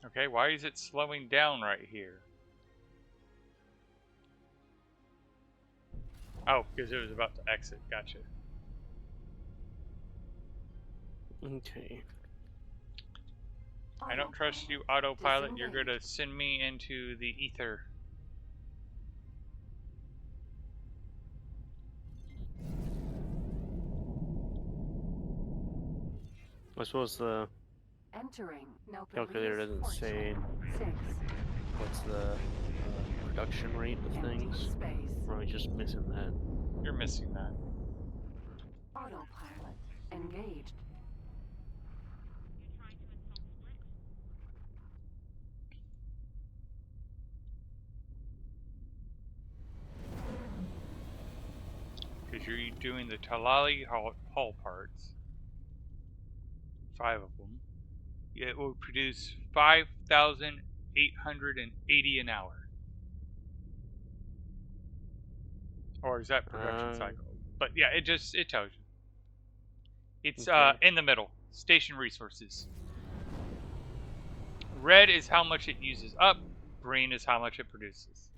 Okay, why is it slowing down right here? Oh, because it was about to exit. Gotcha. Okay. I don't trust you, autopilot. You're going to send me into the ether. I suppose the Entering calculator doesn't say 6. what's the production rate of things. Space. Or am I just missing that? You're missing that. Autopilot. Engaged. Because you're doing the Talali hull parts. 5 of them. It will produce 5,880 an hour. Or is that production cycle? But yeah, it tells you. It's Okay. in the middle. Station resources. Red is how much it uses up. Green is how much it produces.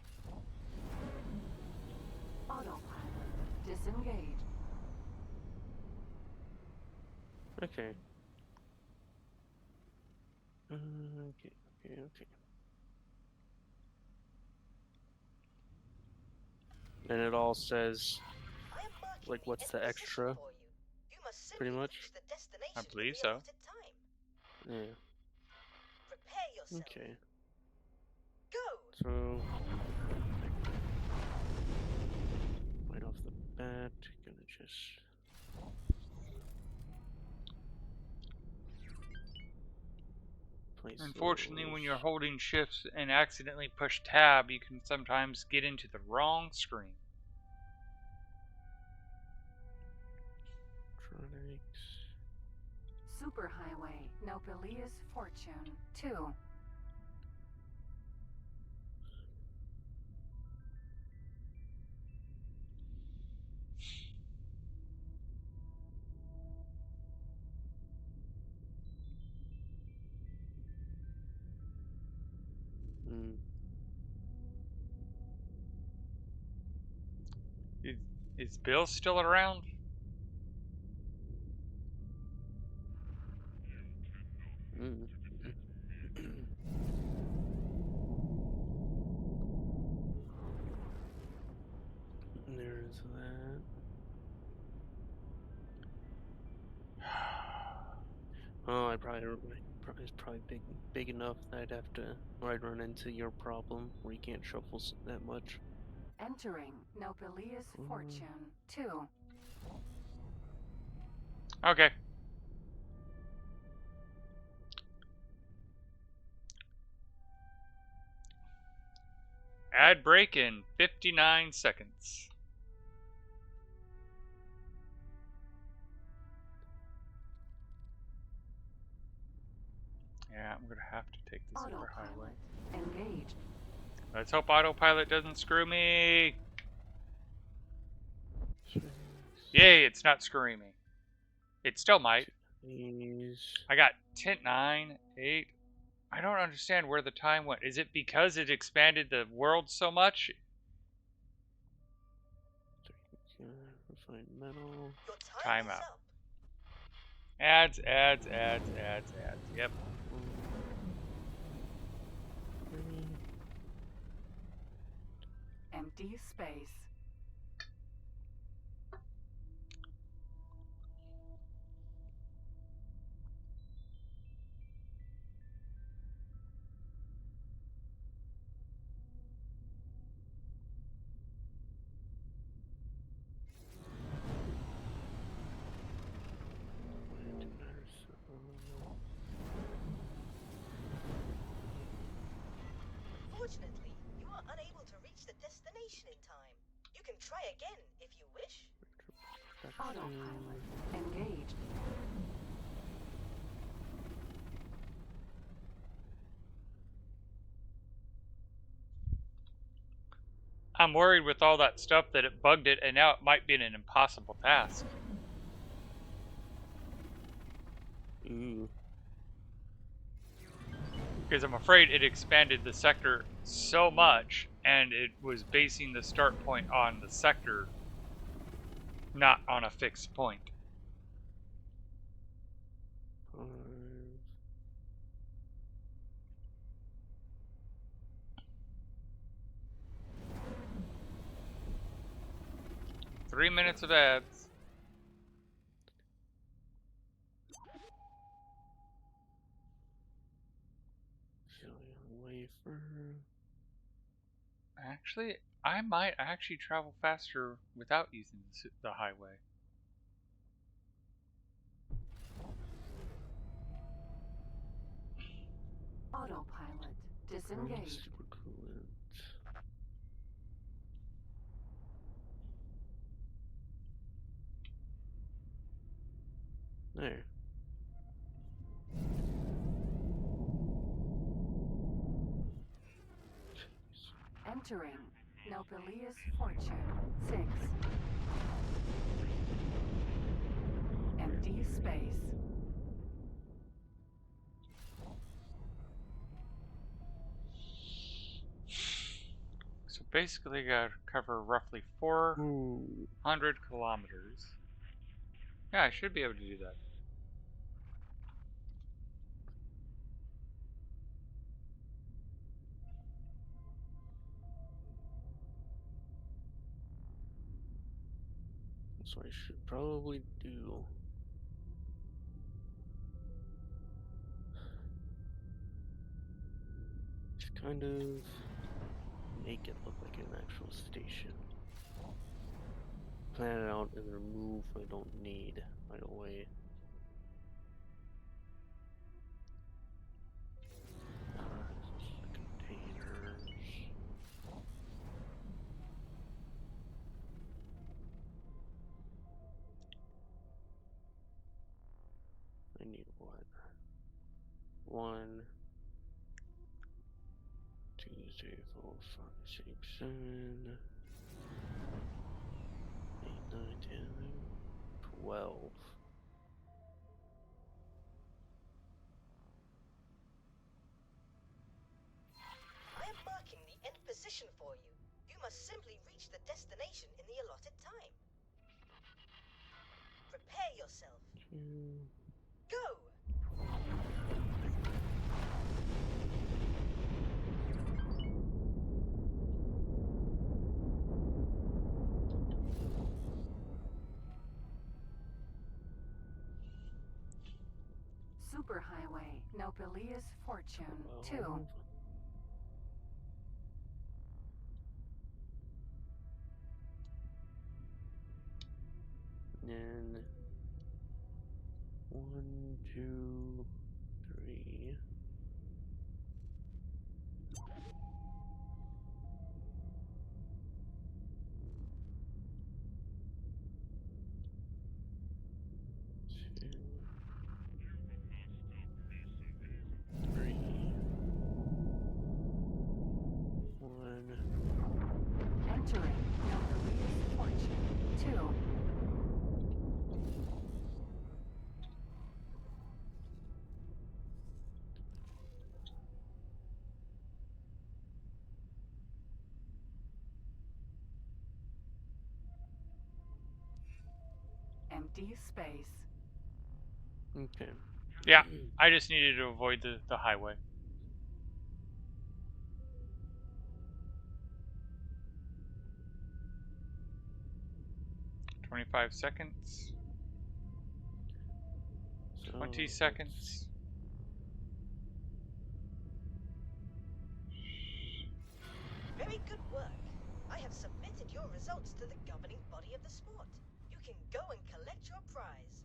Autopilot. Disengaged. Okay. Okay. And it all says, I am marking like, what's the end extra? position for you. You must Pretty simply much? reach the destination I believe in the so. allotted time. Yeah. Prepare yourself. Okay. Go. So, right off the bat, gonna just. Place Unfortunately, when you're those. holding shifts and accidentally push tab, you can sometimes get into the wrong screen. Electronics. Superhighway. Nobelius Fortune. 2. Mm. Is Bill still around? Mm. There's that. Oh, it's probably big enough that I'd run into your problem where you can't shuffle that much. Entering Nobelius Fortune. 2. Okay. Ad break in 59 seconds. Yeah, I'm gonna have to take the superhighway. Autopilot engaged. Let's hope autopilot doesn't screw me. Yay, it's not screwing me. It still might. These. I got 10, 9, 8. I don't understand where the time went. Is it because it expanded the world so much? Refined metal. Your time is Timeout. up. Ads, ads, ads, ads, ads. Yep. Empty space. Fortunately, you are unable to reach the destination in time. You can try again if you wish. Autopilot engaged. I'm worried with all that stuff that it bugged it, and now it might be an impossible task. Ooh. Because I'm afraid it expanded the sector so much, and it was basing the start point on the sector, not on a fixed point. Five. 3 minutes of ads. Wafer. Actually, I might actually travel faster without using the highway. Autopilot disengaged. Super coolant. There. Entering Nobelius Fortune 6. Empty space. So basically, I gotta cover roughly 400 kilometers. Yeah, I should be able to do that. So I should probably do. Just kind of make it look like an actual station. Plan it out and remove what I don't need right away. Containers. I need what? 1, 2, 3, 4, 5, 6, 7, 8, 9, 10, 12. I am marking the end position for you. You must simply reach the destination in the allotted time. Prepare yourself. Go! Superhighway Nobelius Fortune 2. 12. And then 1, 2, 3. Two. empty space. Okay. Yeah, I just needed to avoid the highway. "25 seconds. So 20 let's- seconds. Very good work. I have submitted your results to the governing body of the sport. You can go and collect your prize.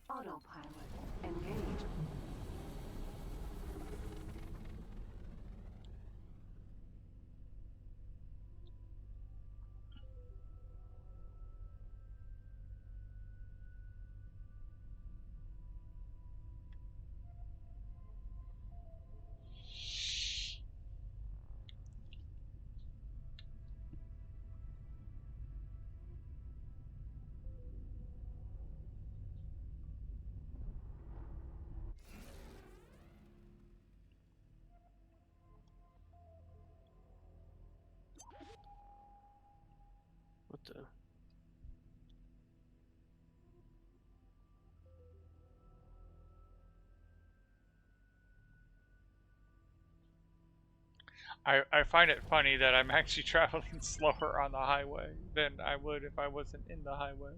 Autopilot engaged. What the? I find it funny that I'm actually traveling slower on the highway than I would if I wasn't in the highway.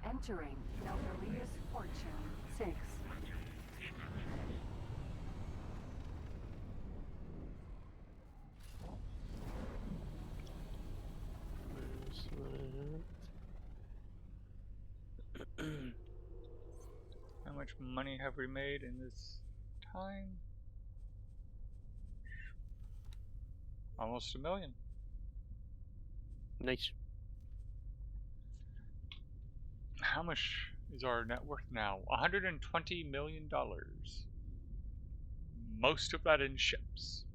Entering Nobelius Fortune 6. Where's that? How much money have we made in this time? Almost $1 million. Nice. How much is our net worth now? $120 million. Most of that in ships.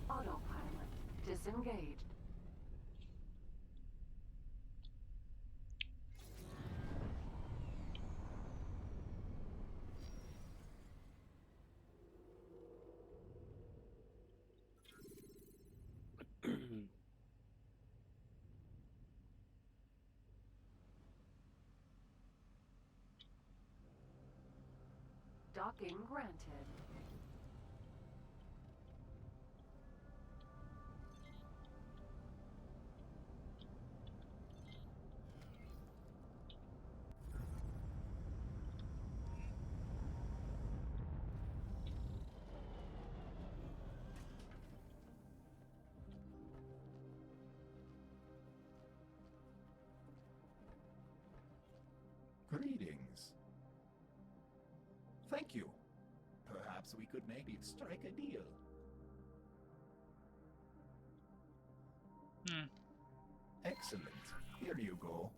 Autopilot disengaged. Docking granted. Greetings. Thank you. Perhaps we could maybe strike a deal. Excellent. Here you go.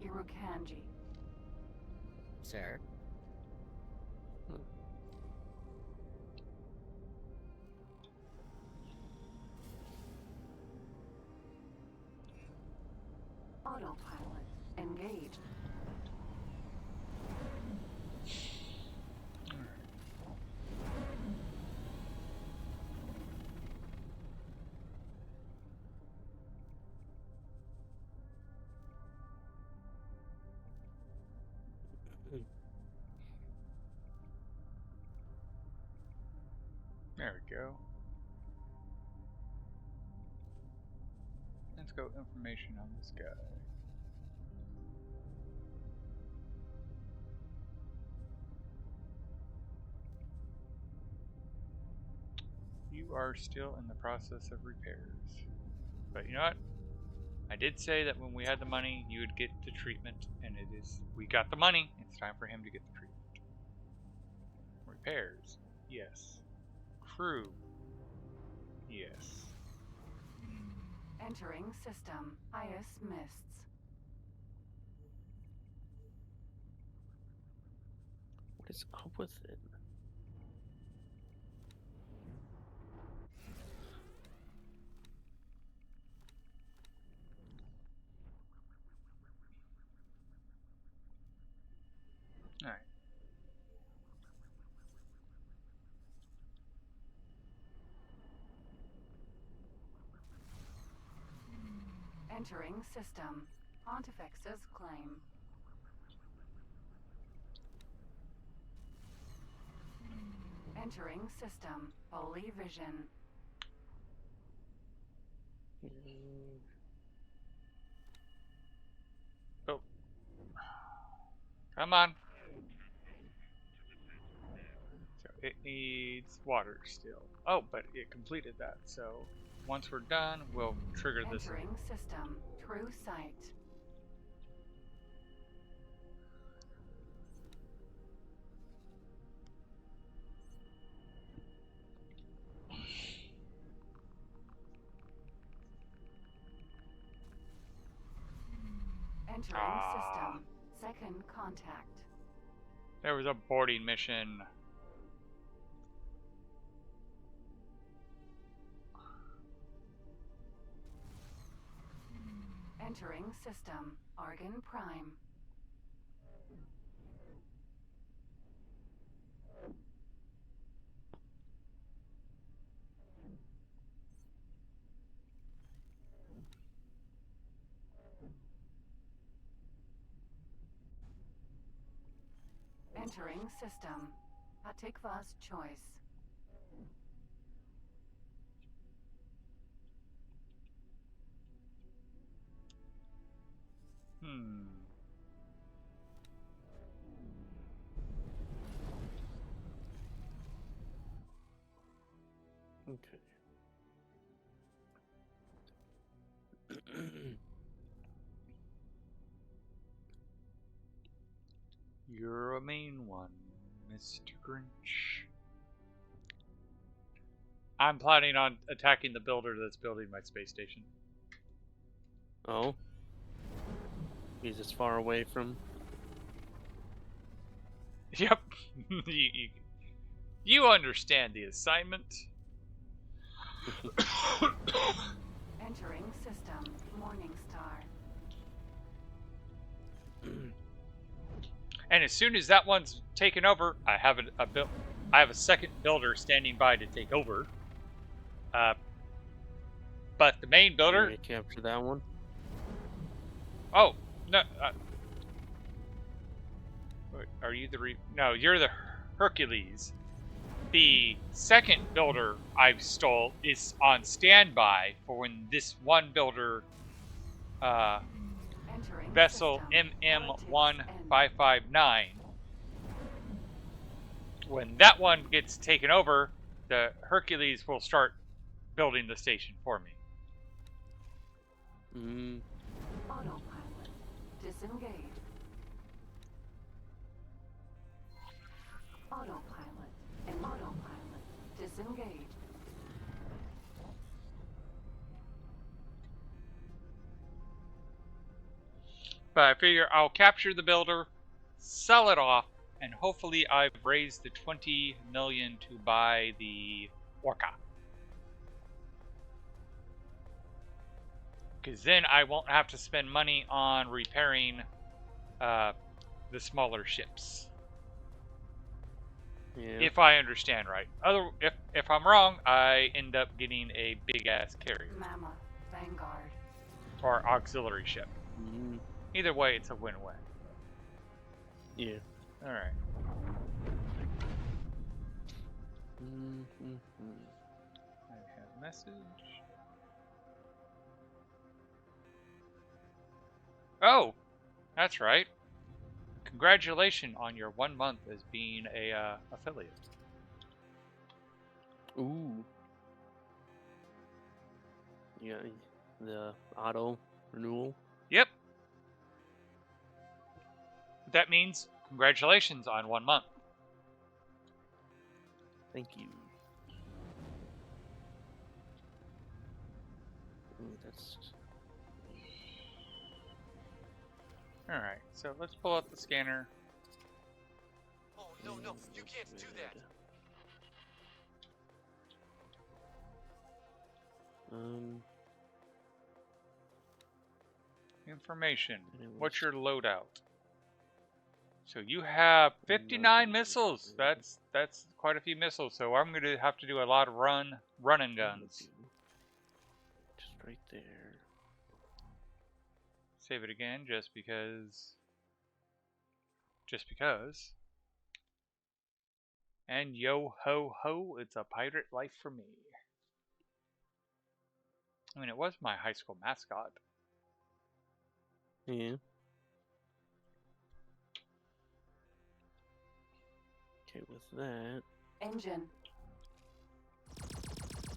Irukanji. Sir? Autopilot engaged. There we go. go information on this guy. You are still in the process of repairs. But you know what? I did say that when we had the money, you would get the treatment, and it is. We got the money. It's time for him to get the treatment. Repairs. Yes. Crew. Yes. Entering system. Ice mists. What is up with it? Alright. Entering system. Pontifex's claim. Entering system. Holy vision. Oh. Come on. So it needs water still. Oh, but it completed that. So once we're done, we'll trigger this. Entering system. True sight. Entering system. Second contact. There was a boarding mission. Entering system. Argon Prime. Entering system. Patikva's choice. Okay. You're a mean one, Mr. Grinch. I'm planning on attacking the builder that's building my space station. Oh? He's as far away from... Yep. You understand the assignment. Entering system. Morningstar. And as soon as that one's taken over, I have I have a second builder standing by to take over. But the main builder. Can you capture that one? Oh no! Are you the No, you're the Hercules. The second builder I stole is on standby for when this one builder, vessel MM1559, when that one gets taken over, the Hercules will start building the station for me. Autopilot. Disengage. Autopilot. And autopilot. Disengage. But I figure I'll capture the builder, sell it off, and hopefully I've raised the 20 million to buy the Orca. Because then I won't have to spend money on repairing the smaller ships. Yeah. If I understand right. If I'm wrong, I end up getting a big ass carrier Mammoth. Vanguard. or auxiliary ship. Either way, it's a win-win. Yeah. All right. I have message. Oh, that's right. Congratulations on your 1 month as being a affiliate. Ooh. Yeah, the auto renewal. Yep. That means congratulations on 1 month. Thank you. Ooh, that's All right, so let's pull up the scanner. Oh, no, you can't do that. Information. Anyways. What's your loadout? So you have 59 missiles. That's quite a few missiles. So I'm going to have to do a lot of running guns. Just right there. Save it again just because. Just because. And yo ho ho, it's a pirate life for me. I mean, it was my high school mascot. Yeah. Okay, with that. Engine.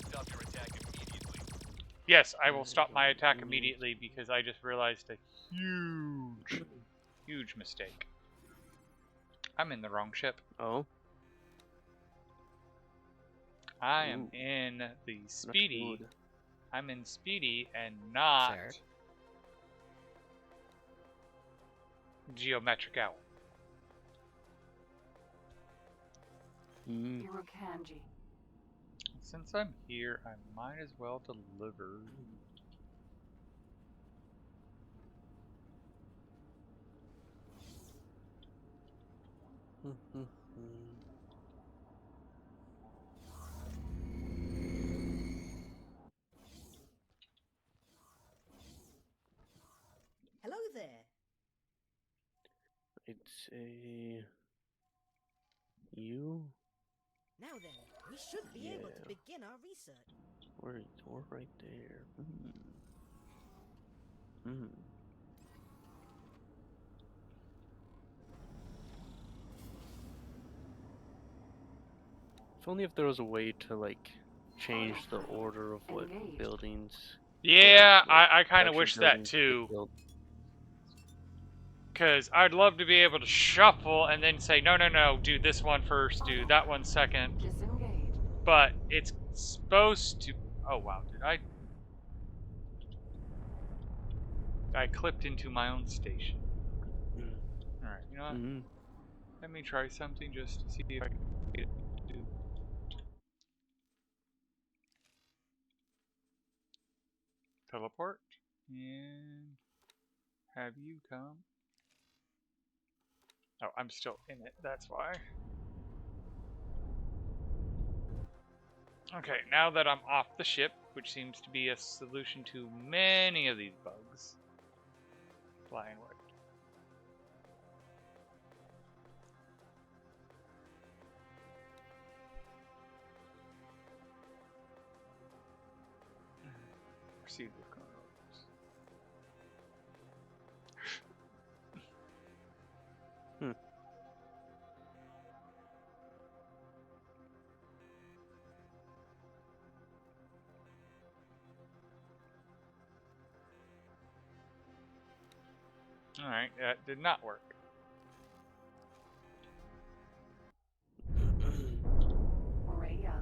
Stop your attack immediately. Yes, I will stop my attack immediately because I just realized a huge mistake. I'm in the wrong ship. Oh. I am in the Speedy. Good. I'm in Speedy and not Sir? Geometric Owl. Irukanji. Since I'm here, I might as well deliver. Hello there. It's a you. Now then, we should be able to begin our research. Or right there. Hmm. If only if there was a way to like change the order of what buildings. Yeah, or, like, I kind of production wish that buildings get too. built. Because I'd love to be able to shuffle and then say, no, do this one first, do that one second. Disengage. But it's supposed to... Oh, wow, did I clipped into my own station. Alright, you know what? Let me try something just to see if I can get it to do. Teleport. And have you come? Oh, I'm still in it, that's why. Okay, now that I'm off the ship, which seems to be a solution to many of these bugs. Flying away. Proceed with coordinates. Alright, that did not work. Raya.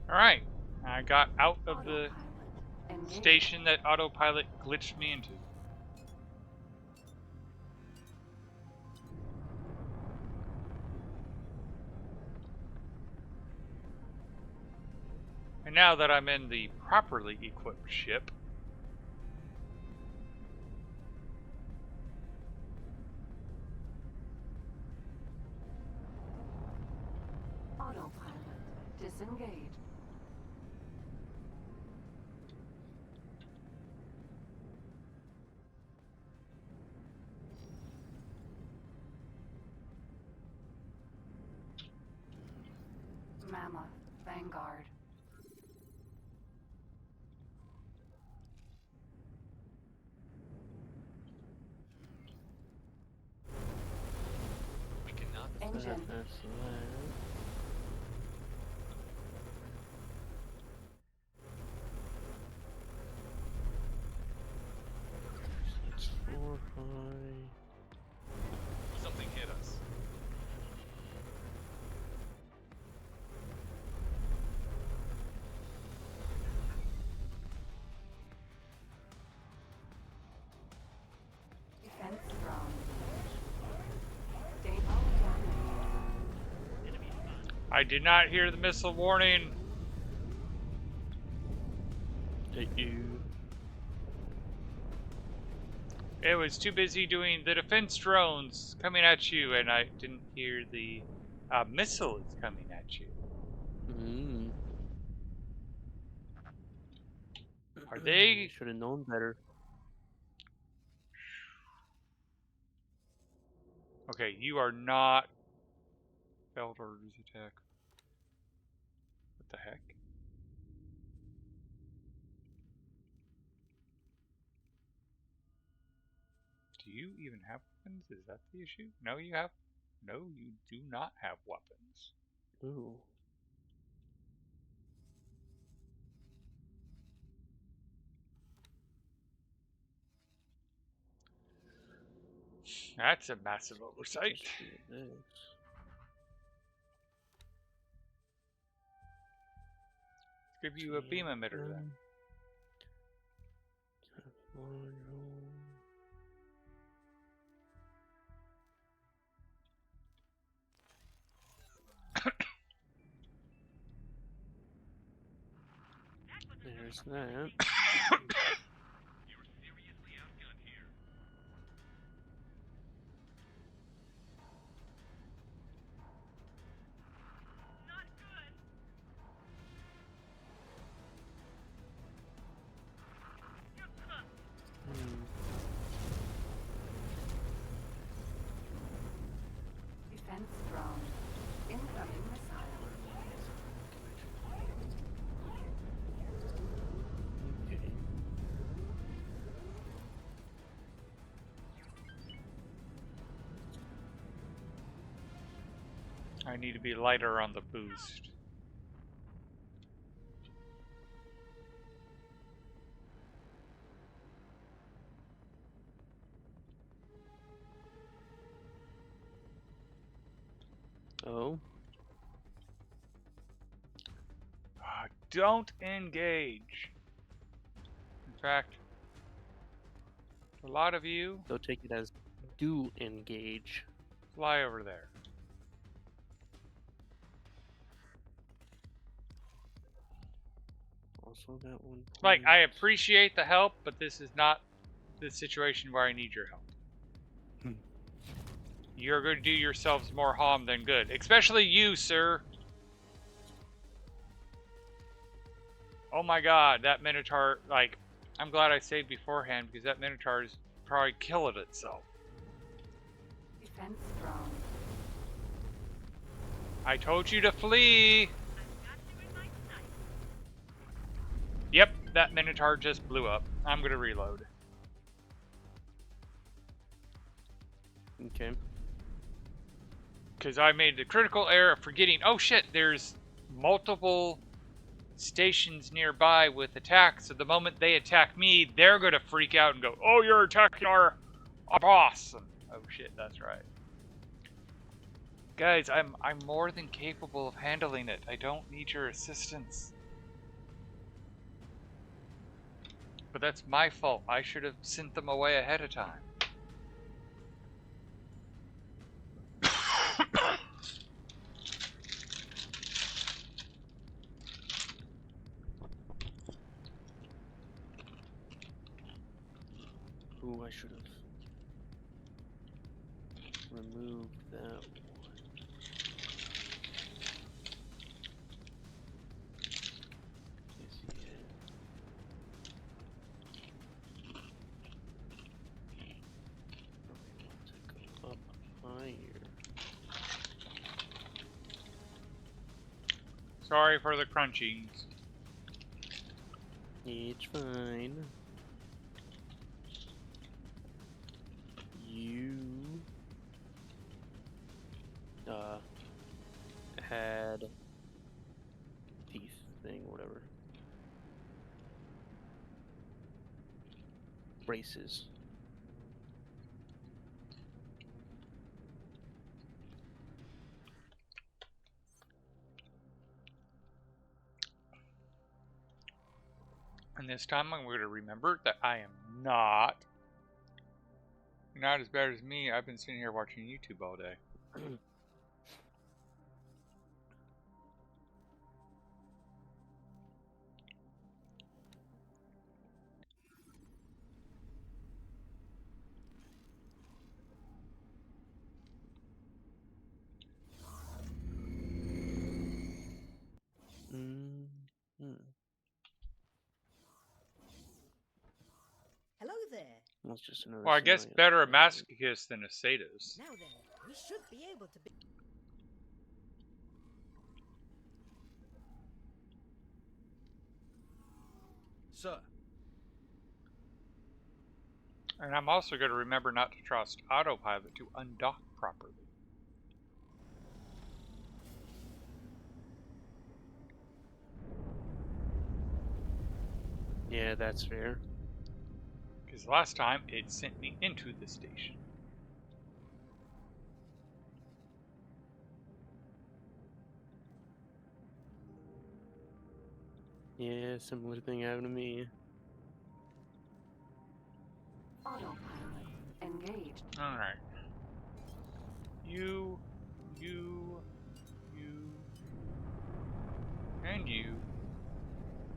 Alright, I got out of the Engage. station that autopilot glitched me into. And now that I'm in the properly equipped ship, Autopilot. Disengage. Gamma, Vanguard. We cannot. Engine. That's that. It's 4 high. Something hit us. Defense drone. Depot damage. I did not hear the missile warning. Hit you. It was too busy doing the defense drones coming at you, and I didn't hear the missiles coming at you. Mm. Are they? Should have known better. Okay, you are not. Elders attack. What the heck? Do you even have weapons? Is that the issue? No, you have. No, you do not have weapons. Ooh. That's a massive oversight. Just do this. Give you a beam emitter then. There's that. Defense drone. Incoming missile. Okay. I need to be lighter on the boost. Oh. Don't engage. In fact, a lot of you They'll take it as do engage. fly over there. Also that one. Like, I appreciate the help, but this is not the situation where I need your help. You're going to do yourselves more harm than good. Especially you, sir. Oh my god, that Minotaur, like, I'm glad I saved beforehand because that Minotaur is probably killing itself. Defense drone. I told you to flee! Yep, that Minotaur just blew up. I'm gonna reload. Okay. Because I made the critical error of forgetting, oh shit, there's multiple stations nearby with attacks, so the moment they attack me, they're gonna freak out and go, oh, you're attacking our boss! And, oh shit, that's right. Guys, I'm more than capable of handling it. I don't need your assistance. But that's my fault. I should have sent them away ahead of time. Ooh, I should have removed that one. Is he it? Probably want to go up higher. Sorry for the crunchings. It's fine. You had teeth thing, whatever. Braces. And this time I'm going to remember that I am not as bad as me. I've been sitting here watching YouTube all day. Hello there. That's just another. Well, I guess scenario. better a masochist than a sadist. Now then, we should be able to be. Sir, And I'm also going to remember not to trust autopilot to undock properly. Yeah, that's fair. Because last time it sent me into the station. Yeah, similar thing happened to me. Autopilot engaged. Alright. You, and you.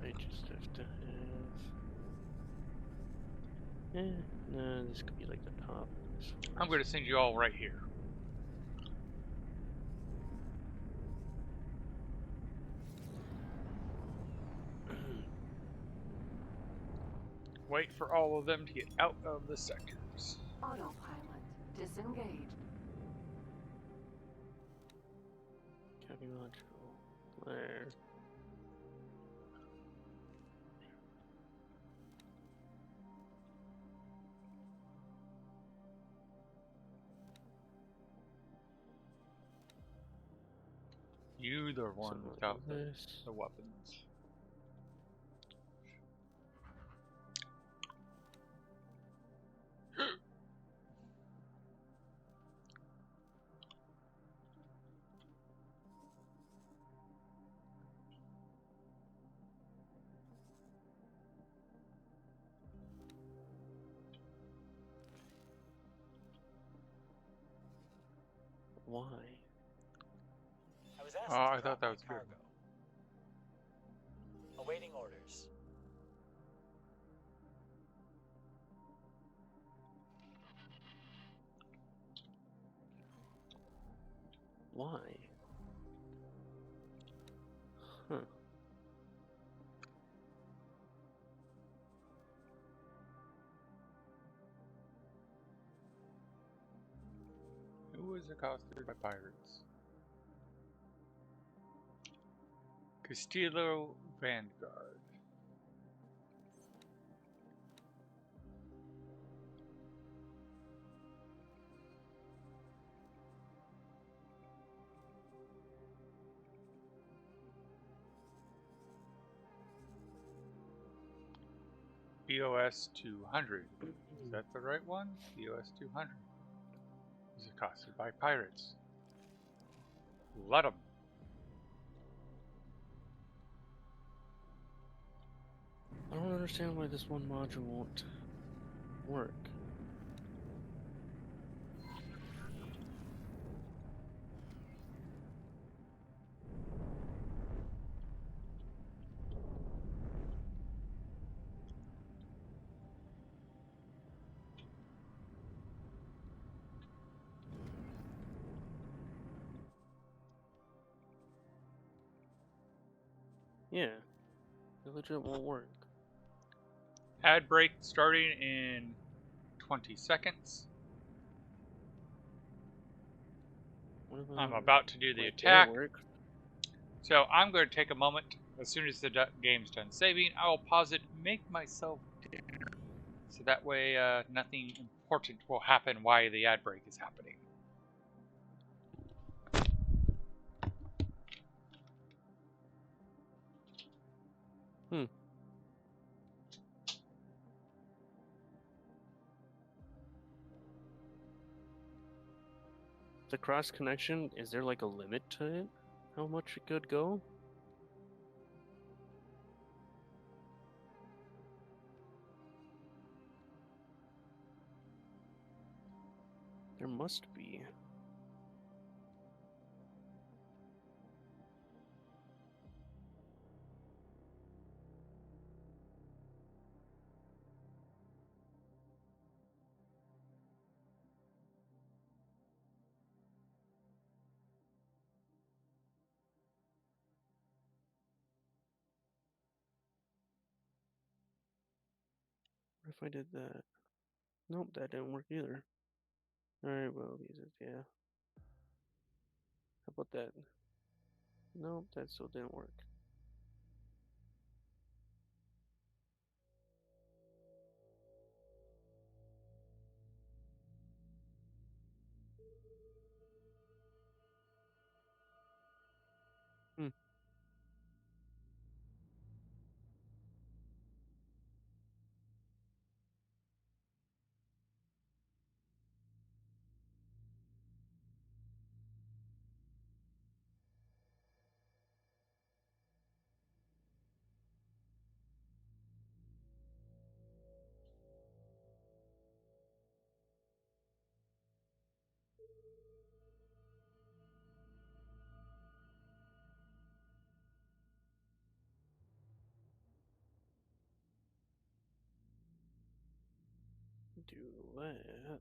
I just have to have. No, this could be like the top. I'm going to send you all right here. Wait for all of them to get out of the sectors. Autopilot disengaged. Copy module. There. You the one Something without like this. the weapons. Why? I was asked Oh, to I drop thought that my was good. cargo. Awaiting orders. Why? Huh. Who was accosted by pirates? Castillo Vanguard. BOS 200. Is that the right one? BOS 200. Was accosted by pirates. Let 'em. I don't understand why this one module won't work. Yeah, it legit won't work. Ad break starting in 20 seconds. What I'm about about to do the like attack. their work? So I'm going to take a moment. As soon as the game's done saving, I will pause it, make myself dinner. So that way nothing important will happen while the ad break is happening. The cross connection, is there like a limit to it? How much it could go? There must be. What if I did that? Nope, that didn't work either. Alright, well, these are, yeah. How about that? Nope, that still didn't work. Hmm. Do that.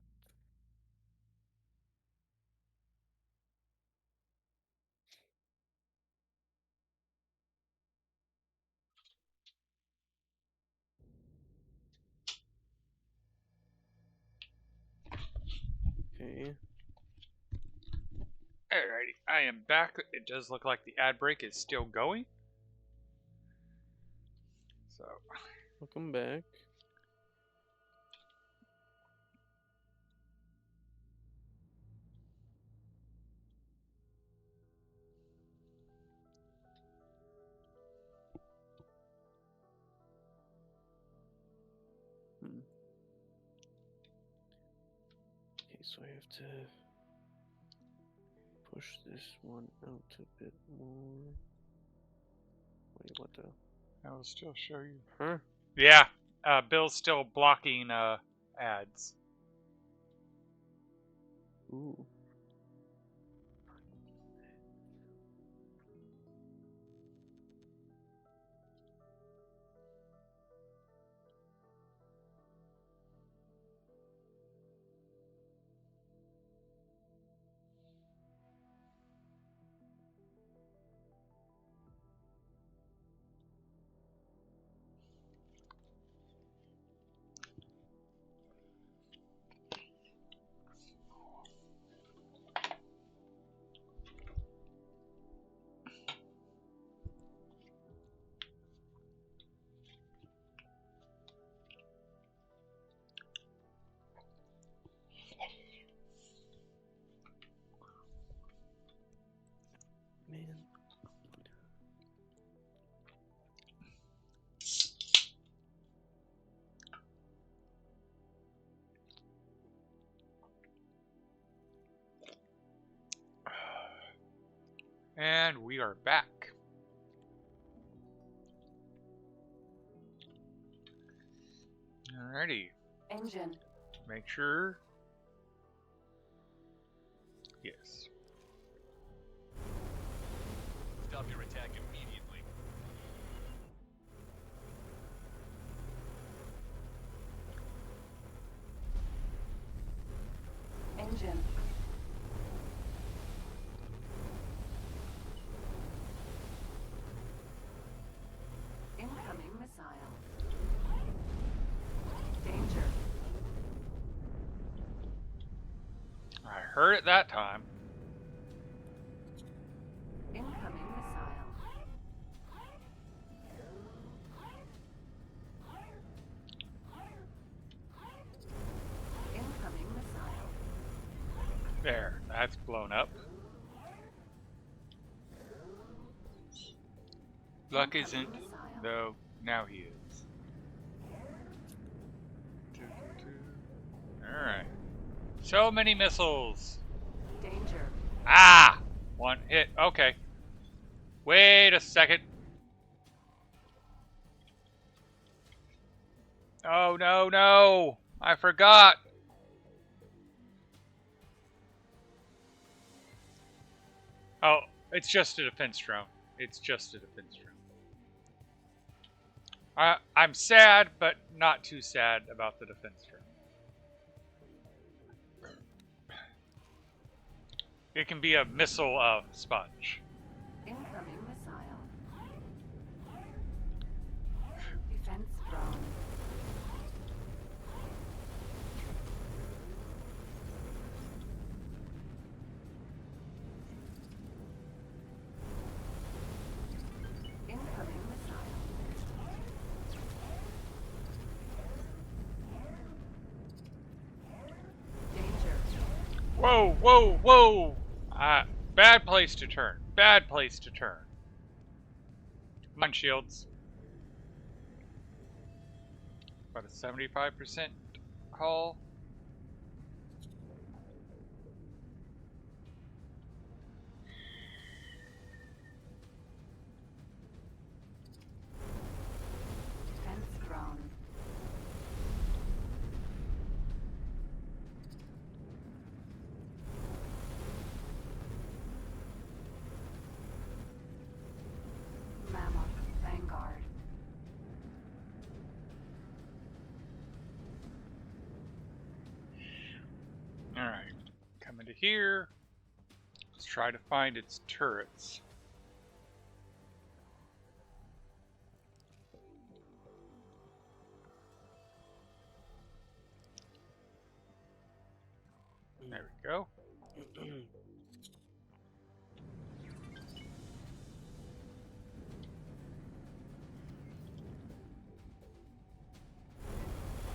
Okay. Alrighty, I am back. It does look like the ad break is still going. So, Welcome back. Hmm. Okay, so I have to push this one out a bit more. Wait, what the? I will still show you. Huh? Yeah, Bill's still blocking ads. Ooh. Man. And we are back. Alrighty. Engine. Make sure. Yes. Stop your attack immediately. Engine. Incoming missile. Danger. I heard it that time. Incoming missile. There, that's blown up. Luck isn't, though. Now he is. Alright. So many missiles. Danger. Ah! One hit. Okay. Wait a second. Oh, no, no. I forgot. Oh, it's just a defense drone. It's just a defense drone. I'm sad, but not too sad about the defense drone. It can be a missile sponge. Incoming missile. Defense drone. Incoming missile. Danger. Whoa, whoa, whoa! Bad place to turn. Bad place to turn. Come on, shields. About a 75% call. Defense drone. Mammoth Vanguard. Alright. Coming to here. Let's try to find its turrets. There we go.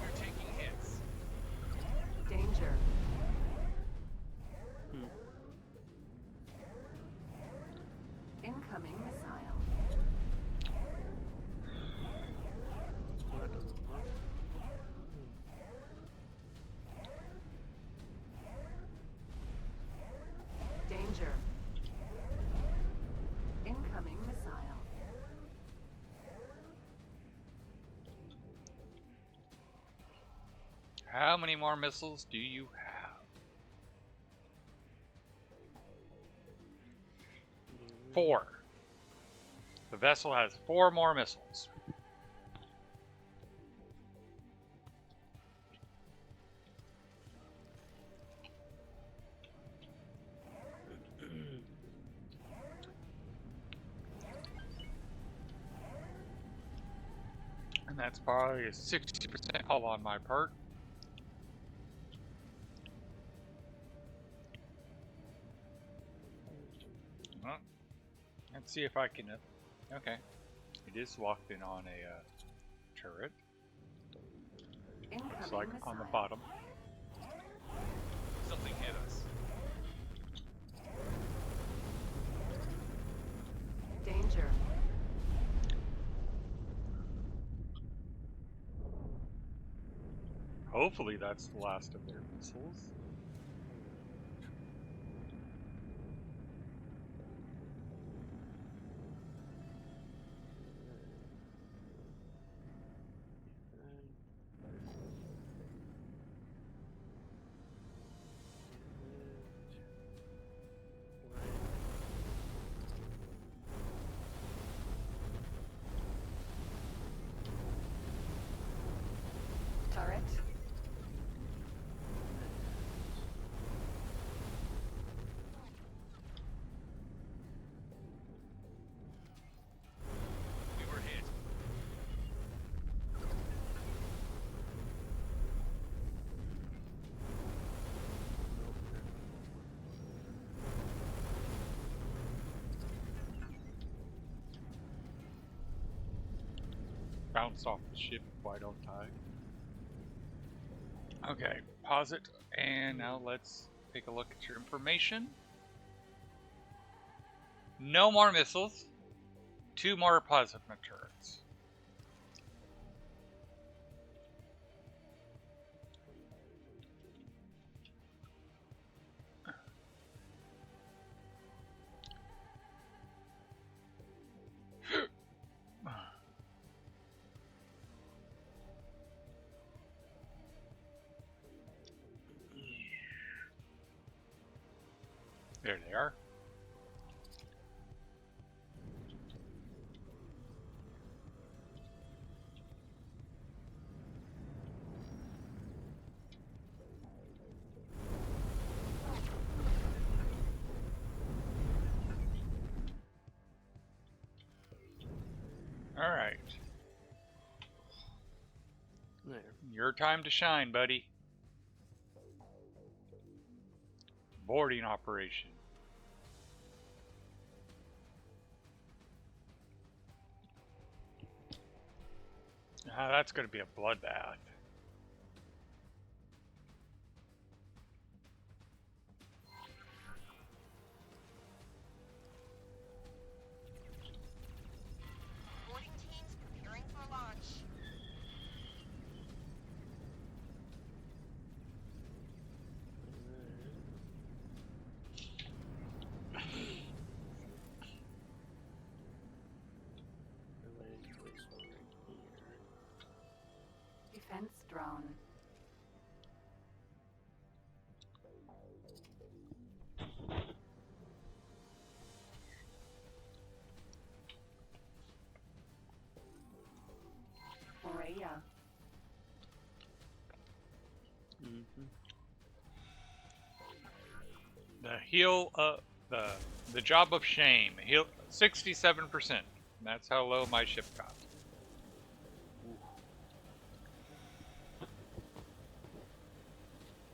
We're taking hits. Danger. Incoming missile. Danger. Incoming missile. How many more missiles do you have? 4. The vessel has 4 more missiles. And that's probably a 60% call on my part. Well, let's see if I can. Okay, it is locked in on a turret. Incoming It's like missile. on the bottom. Something hit us. Danger. Hopefully, that's the last of their missiles. Turret. We were hit. Bounce off the ship, why don't I? Okay, pause it, and now let's take a look at your information. No more missiles. 2 more plasma turrets. There they are. All right. There. Your time to shine, buddy. Boarding operation. That's going to be a bloodbath. Boarding teams preparing for launch. Defense drone. Maria. The heal, the job of shame, heal 67%. That's how low my ship got.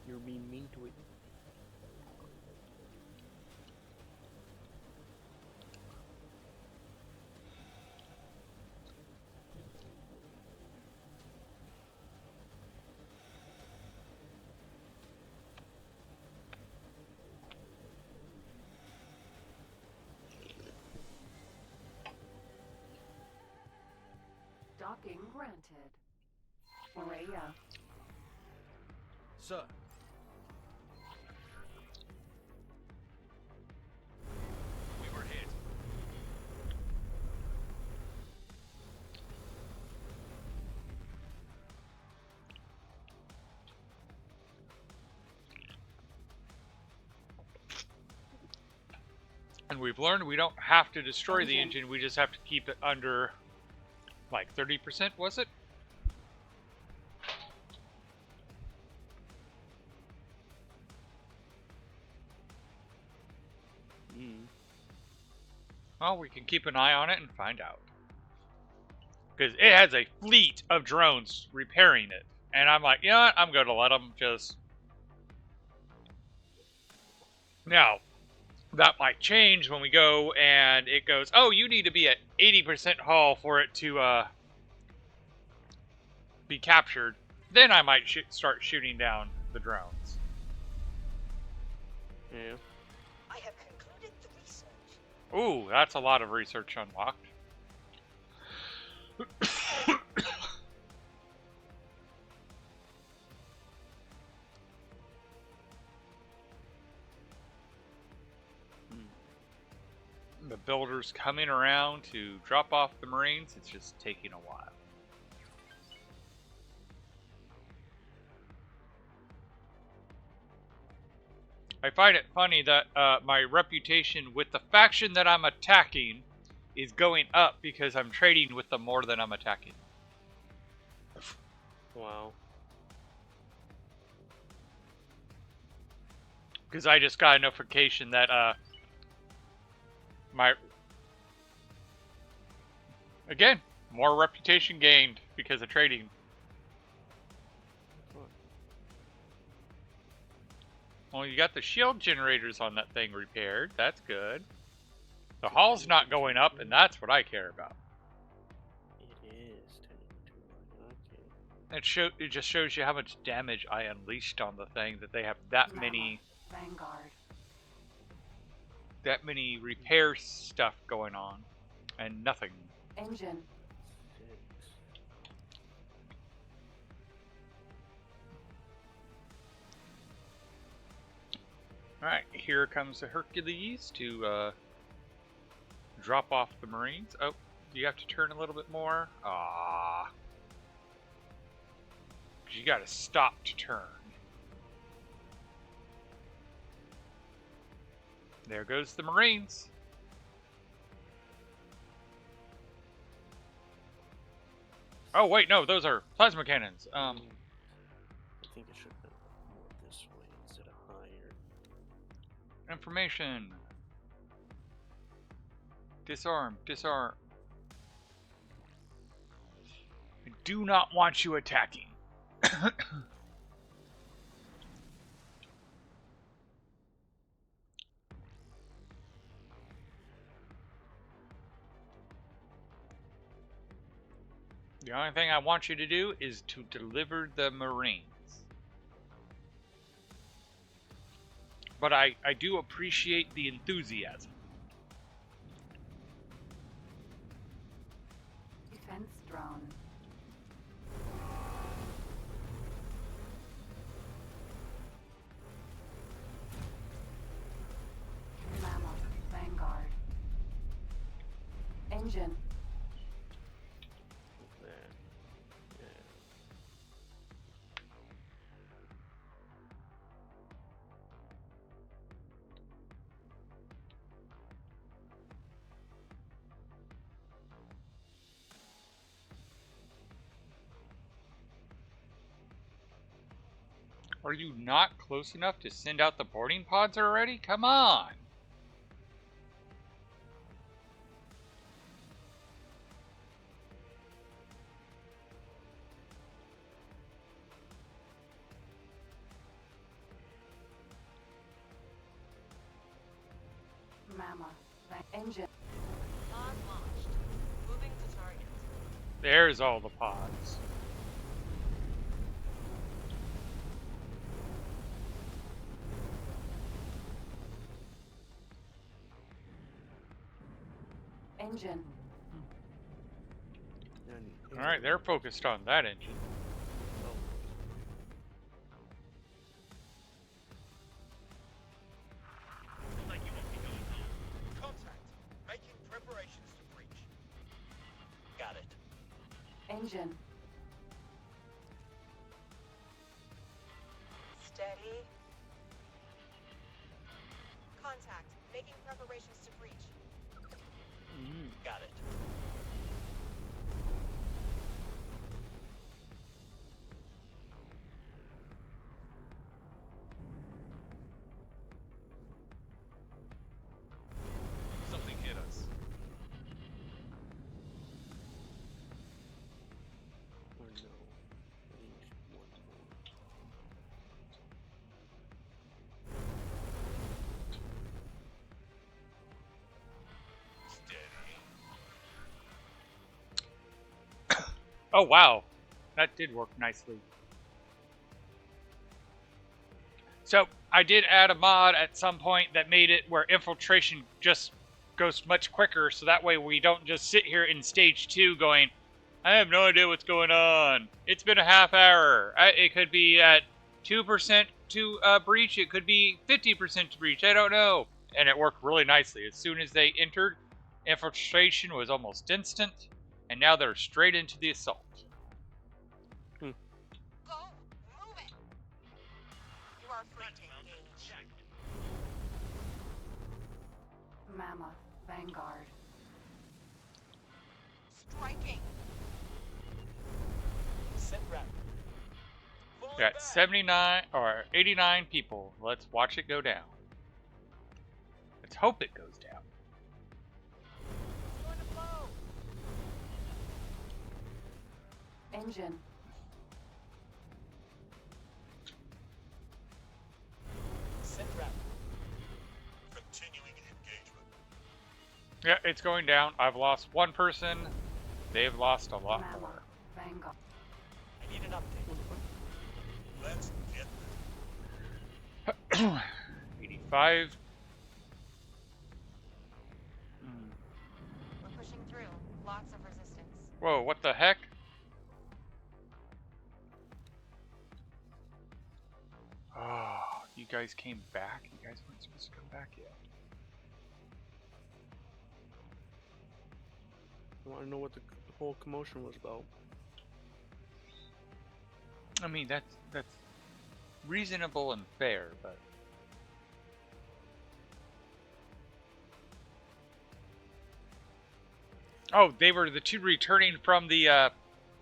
You're being mean to it. Docking granted. Maria. Sir. We were hit. And we've learned we don't have to destroy the engine, we just have to keep it under, like, 30%, was it? Well, we can keep an eye on it and find out. Because it has a fleet of drones repairing it. And I'm like, you know what? I'm going to let them just... Now, that might change when we go and it goes, oh, you need to be at 80% hull for it to be captured. Then I might start shooting down the drones. Yeah. I have concluded the research. Ooh, that's a lot of research unlocked. The builders coming around to drop off the Marines, it's just taking a while. I find it funny that my reputation with the faction that I'm attacking is going up because I'm trading with them more than I'm attacking. Wow. Because I just got a notification that again, more reputation gained because of trading. Well, you got the shield generators on that thing repaired. That's good. The hull's not going up, and that's what I care about. It is 10 to 2. Okay. It just shows you how much damage I unleashed on the thing, that they have that many Vanguard. that many repair stuff going on, and nothing. Engine. 6. Alright, here comes the Hercules to drop off the Marines. Oh, you have to turn a little bit more. Ah, you gotta stop to turn. There goes the Marines. Oh wait, no, those are plasma cannons. I think it should have been more this way instead of higher. Information. Disarm, disarm. I do not want you attacking. The only thing I want you to do is to deliver the Marines. But I do appreciate the enthusiasm. Defense drone. Mammoth. Vanguard. Engine. There. Yeah. Are you not close enough to send out the boarding pods already? Come on! Mammoth. Engine. Pod launched. Moving to target. There's all the pods. Engine. Alright, they're focused on that engine. Oh, Contact. Making preparations to breach. Got it. Engine. Steady. Contact. Making preparations to breach. Got it. Something hit us. or no. I think one more. Oh wow, that did work nicely. So I did add a mod at some point that made it where infiltration just goes much quicker, so that way we don't just sit here in stage 2 going, I have no idea what's going on. It's been a half hour. It could be at 2% to breach. It could be 50% to breach. I don't know. And it worked really nicely. As soon as they entered, infiltration was almost instant, and now they're straight into the assault. Go! Move it! You are free to engage. Mammoth. Vanguard. Striking! Sit rep. Falling Got back. 79 or 89 people. Let's watch it go down. Let's hope it goes down. It's going to blow. Engine. Sit rep. Continuing engagement. Yeah, it's going down. I've lost one person. They've lost a lot Mammoth. more. Vanguard. I need an update. Let's get 5. We're pushing through. Lots of resistance. Whoa, what the heck? Oh, you guys came back? You guys weren't supposed to come back yet. I want to know what the whole commotion was about. I mean, that's reasonable and fair, but... Oh, they were the two returning from the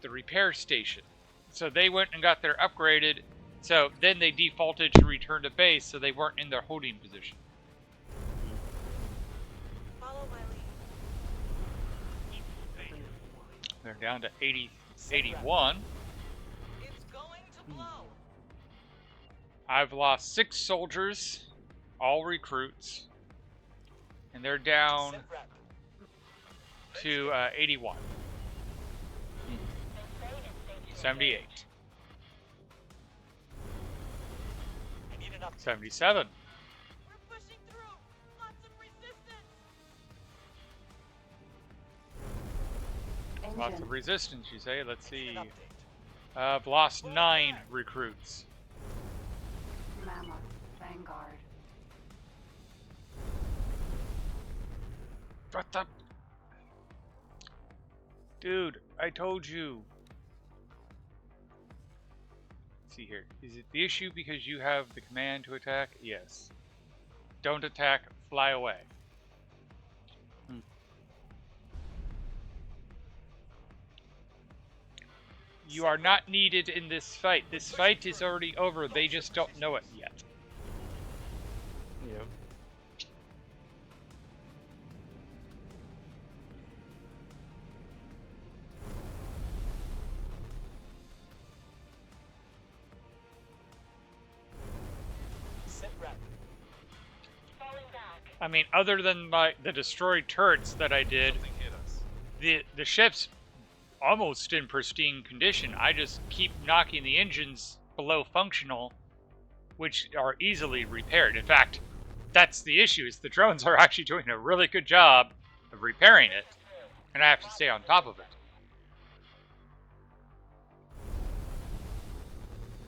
repair station. So they went and got their upgraded, so then they defaulted to return to base, so they weren't in their holding position. Follow my lead. They're down to 81. It's going to blow. I've lost 6 soldiers, all recruits, and they're down to 81. 78. 77. We're pushing through. Lots of resistance. Engine. Lots of resistance, you say? Let's see. I've lost 9 recruits. Mammoth. Vanguard. What the? Dude, I told you. Let's see here. Is it the issue because you have the command to attack? Yes. Don't attack, fly away. You are not needed in this fight. This fight is already over. They just don't know it yet. Yeah. I mean, other than the destroyed turrets that I did, the ship's almost in pristine condition. I just keep knocking the engines below functional, which are easily repaired. In fact, that's the issue, is the drones are actually doing a really good job of repairing it, and I have to stay on top of it.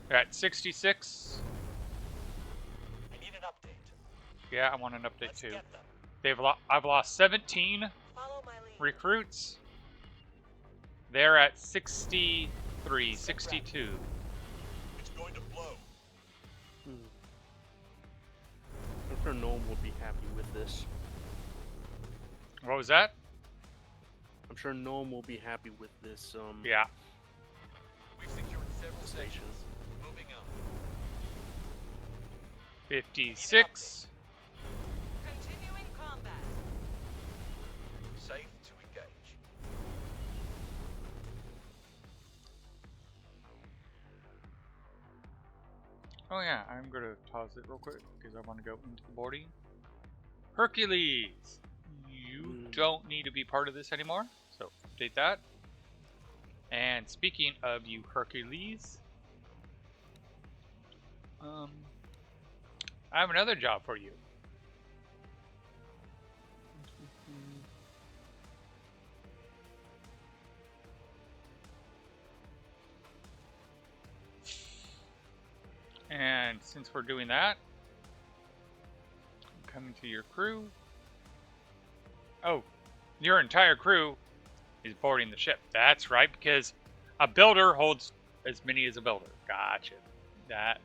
They're at 66. I need an update. Yeah, I want an update Let's too. get them. I've lost 17 Follow my lead. recruits. They're at 63, 62. It's going to blow. I'm sure Gnome will be happy with this. What was that? I'm sure Gnome will be happy with this. Yeah. We've secured several stations. Moving on. 56. Continuing combat. Safe to engage. Oh yeah, I'm gonna pause it real quick because I want to go into the boarding. Hercules! You don't need to be part of this anymore, so update that. And speaking of you Hercules, I have another job for you. And since we're doing that, I'm coming to your crew. Oh, your entire crew is boarding the ship. That's right, because a builder holds as many as a builder. Gotcha. That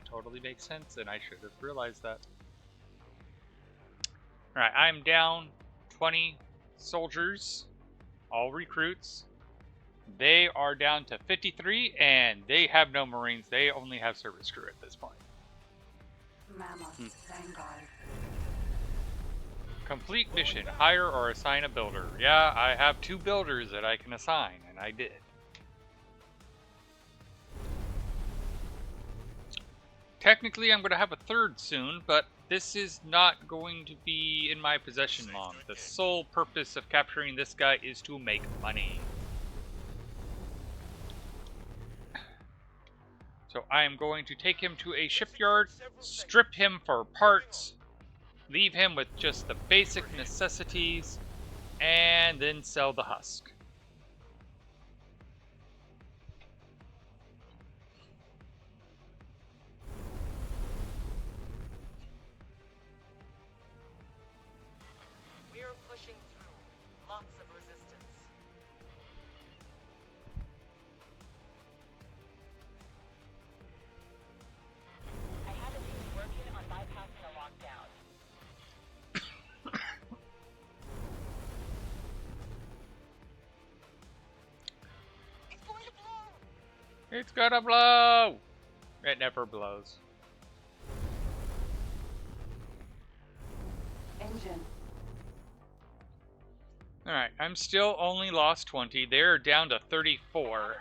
totally makes sense, and I should have realized that. All right, I'm down 20 soldiers, all recruits. They are down to 53, and they have no Marines. They only have service crew at this point. Mammoth. Vanguard. Complete mission. Hire or assign a builder. Yeah, I have 2 builders that I can assign, and I did. Technically, I'm going to have a 3rd soon, but this is not going to be in my possession long. The sole purpose of capturing this guy is to make money. So So I am going to take him to a shipyard, strip him for parts, leave him with just the basic necessities, and then sell the husk. We're pushing through. Lots of resistance. I have a team working on bypassing a lockdown. It's going to blow! It's gonna blow! It never blows. Engine. Alright, I'm still only lost 20. They're down to 34.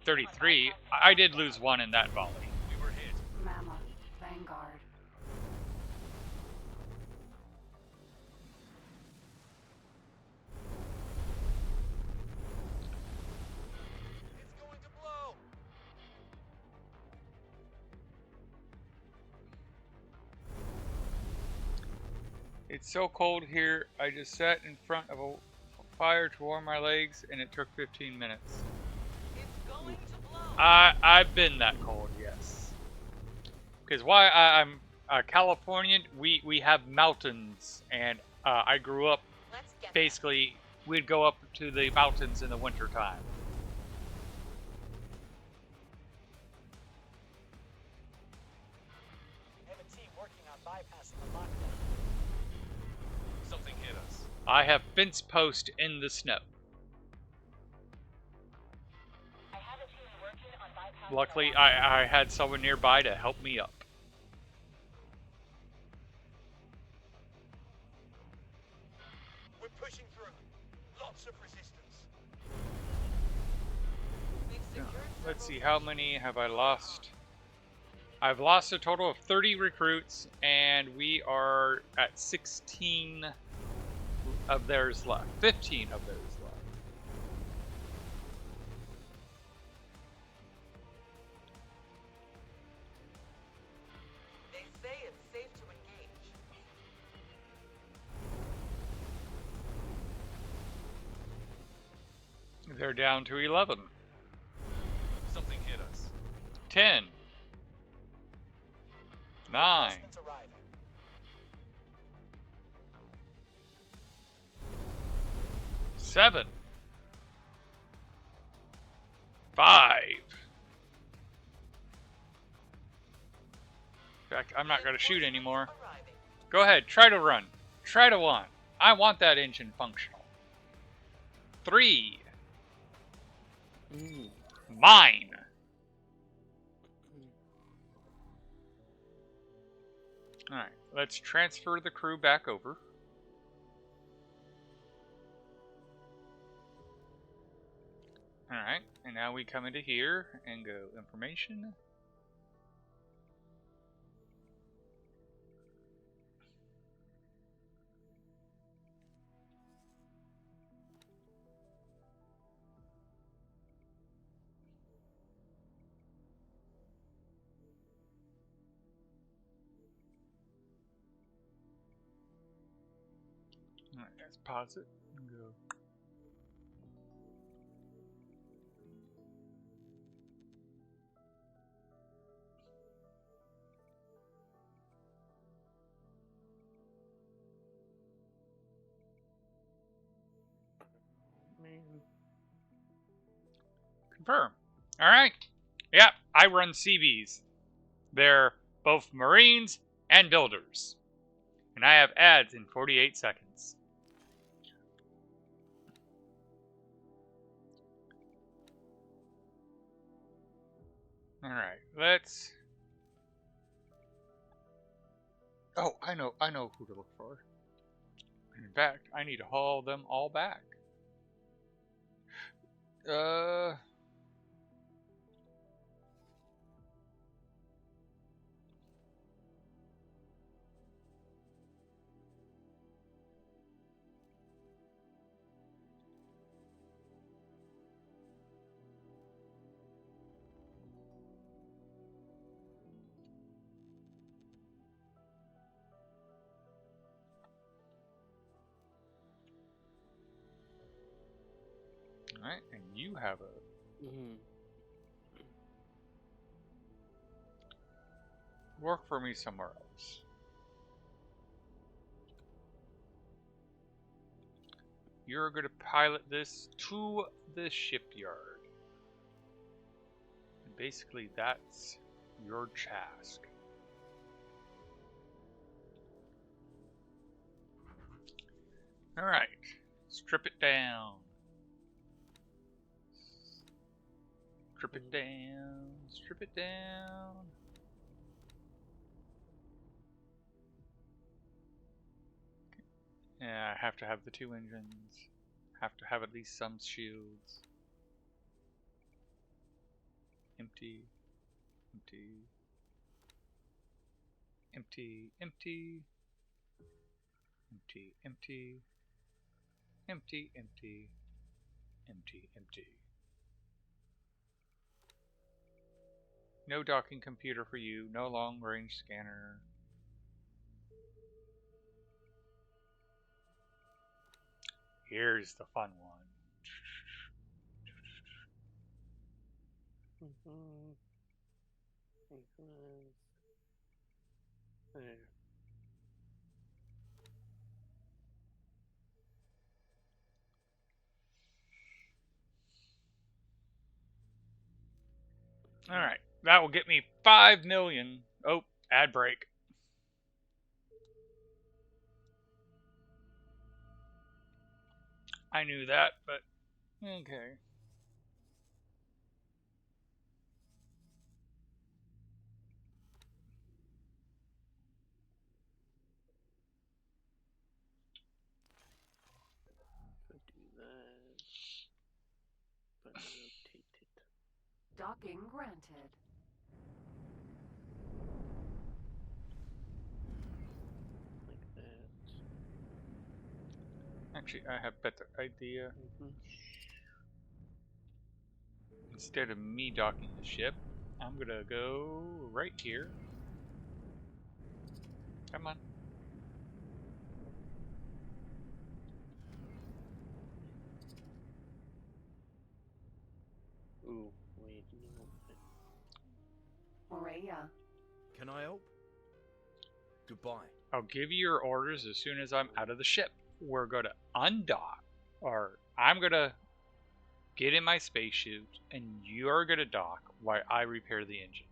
33. I did lose one in that volley. We were hit. Mammoth. Vanguard. It's going to blow. It's so cold here, I just sat in front of a fire to warm my legs, and it took 15 minutes. It's going to blow! I've been that cold, yes. Because why I'm a Californian, we have mountains, and I grew up Let's get basically, we'd go up to the mountains in the wintertime. I have a team working on bypassing the lockdown. Something hit us. I have fence post in the snow. I have a team working on bypassing Luckily, a lockdown. I had someone nearby to help me up. We're pushing through. Lots of resistance. We've secured Let's see, several how many have I lost? I've lost a total of 30 recruits, and we are at 16 of theirs left. 15 of theirs left. They say it's safe to engage. They're down to 11. Something hit us. 10. 9. Reinforcements arriving. 7. 5. In fact, I'm not going to shoot anymore. Arriving. Go ahead, try to run. Try to run. I want that engine functional. 3. Mm. Mine. Alright, let's transfer the crew back over. Alright, and now we come into here and go information. Alright, let's pause it and go. Man. Confirm. Alright. Yep, I run CBs. They're both Marines and builders. And I have ads in 48 seconds. Alright, let's... Oh, I know who to look for. In fact, I need to haul them all back. Alright, and you have a... Mm-hmm. Work for me somewhere else. You're going to pilot this to the shipyard. And basically, that's your task. Alright, strip it down. Strip it down. Strip it down. Yeah, I have to have the 2 engines. Have to have at least some shields. Empty. Empty. Empty. Empty. Empty. Empty. Empty. Empty. Empty. Empty. No docking computer for you. No long range scanner. Here's the fun one. There. Alright, that will get me 5 million. Oh, ad break. I knew that, but okay. Could do that. But rotate it. Docking granted. Like that. Actually, I have a better idea. Instead of me docking the ship, I'm gonna go right here. Come on. Ooh, wait, no. Morea. Can I help? Goodbye. I'll give you your orders as soon as I'm out of the ship. We're gonna undock, or I'm gonna get in my spacesuit, and you're gonna dock while I repair the engine.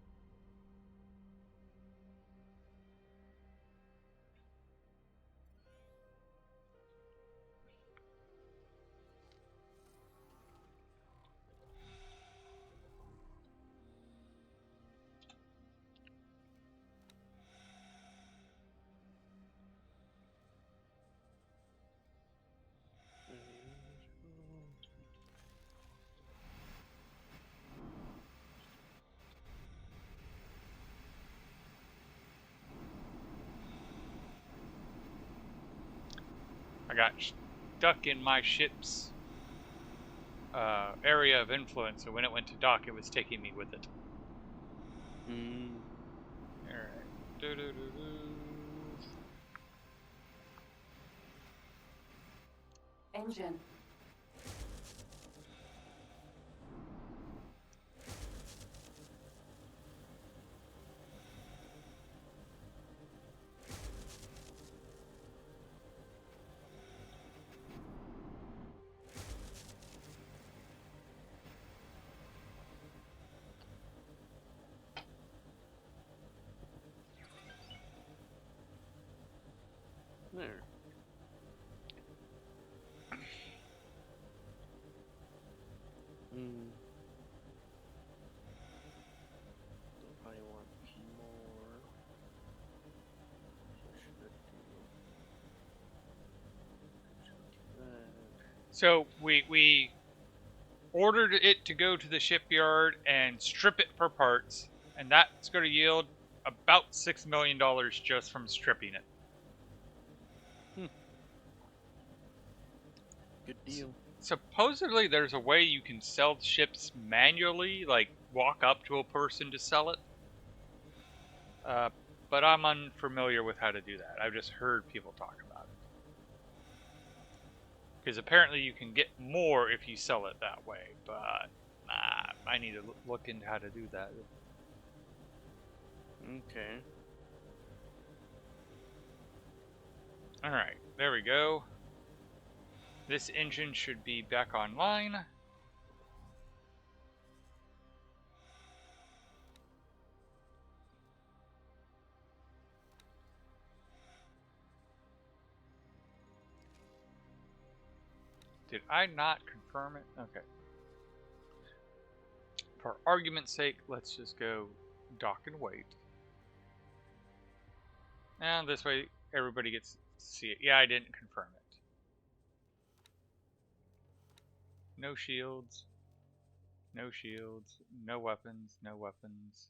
I got stuck in my ship's area of influence, so when it went to dock, it was taking me with it. Alright. Engine. There. If I want more, what should I do? So we ordered it to go to the shipyard and strip it for parts, and that's going to yield about $6 million just from stripping it. Good deal. Supposedly there's a way you can sell ships manually, like walk up to a person to sell it. But I'm unfamiliar with how to do that. I've just heard people talk about Because apparently you can get more if you sell it that way, but I need to look into how to do that. Okay. Alright, there we go. This engine should be back online. Did I not confirm it? Okay. For argument's sake, let's just go dock and wait. And this way everybody gets to see it. Yeah, I didn't confirm it. No shields. No shields. No weapons. No weapons.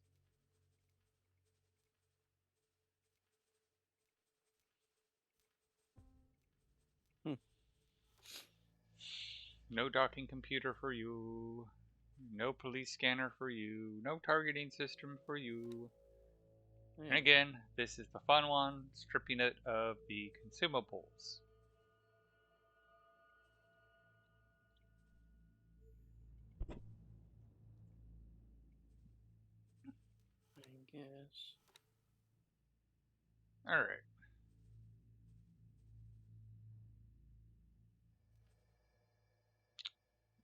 No docking computer for you. No police scanner for you. No targeting system for you. Yeah. And again, this is the fun one, stripping it of the consumables. I guess. Alright.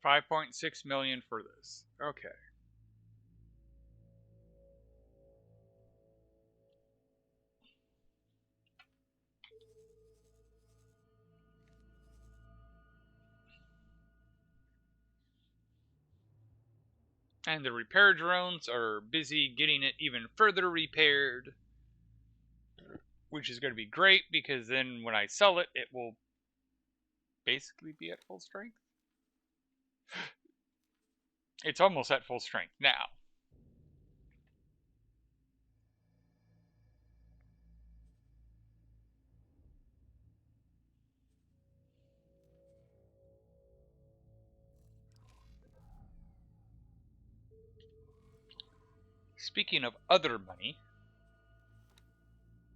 $5.6 million for this. Okay. And the repair drones are busy getting it even further repaired, which is going to be great because then when I sell it, it will basically be at full strength. It's almost at full strength now. Speaking of other money,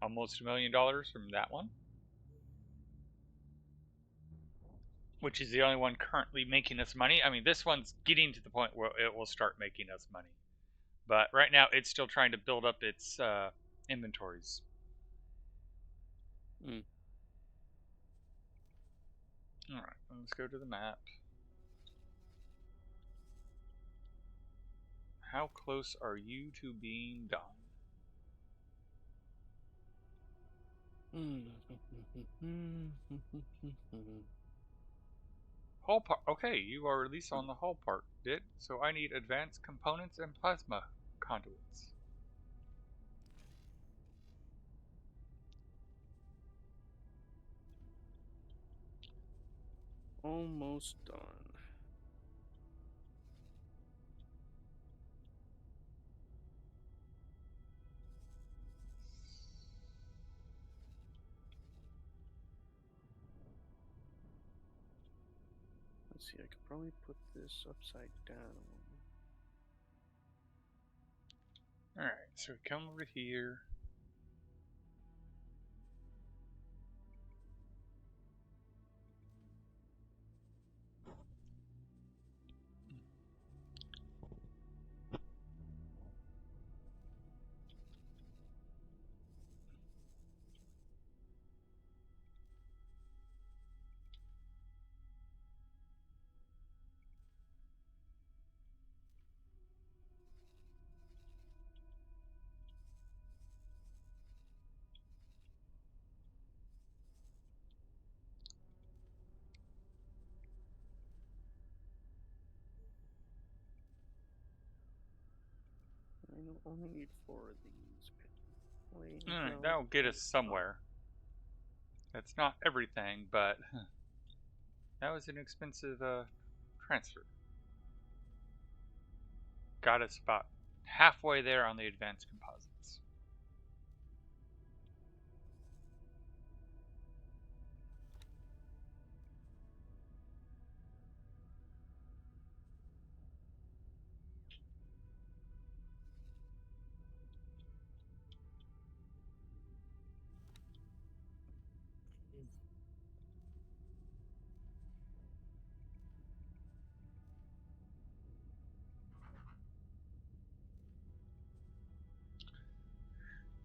almost $1 million from that one, which is the only one currently making us money. I mean, this one's getting to the point where it will start making us money. But right now, it's still trying to build up its inventories. Mm. Alright, let's go to the map. How close are you to being done? Hull part. Okay, you are at least on the hull part bit, so I need advanced components and plasma conduits. Almost done. Let's see, I could probably put this upside down. Alright, so we come over here. I only need 4 of these. Wait, Alright, no, that'll get us it's somewhere. That's not everything, but that was an expensive transfer. Got us about halfway there on the advanced composites.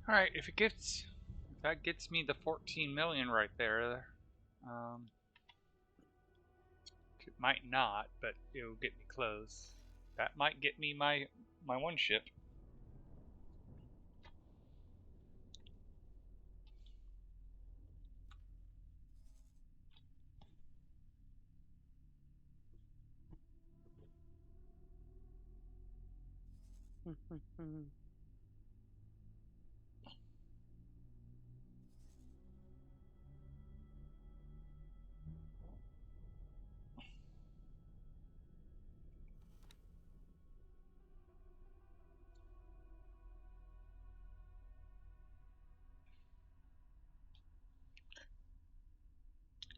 All right, if that gets me the 14 million right there, it might not, but it'll get me close. That might get me my one ship.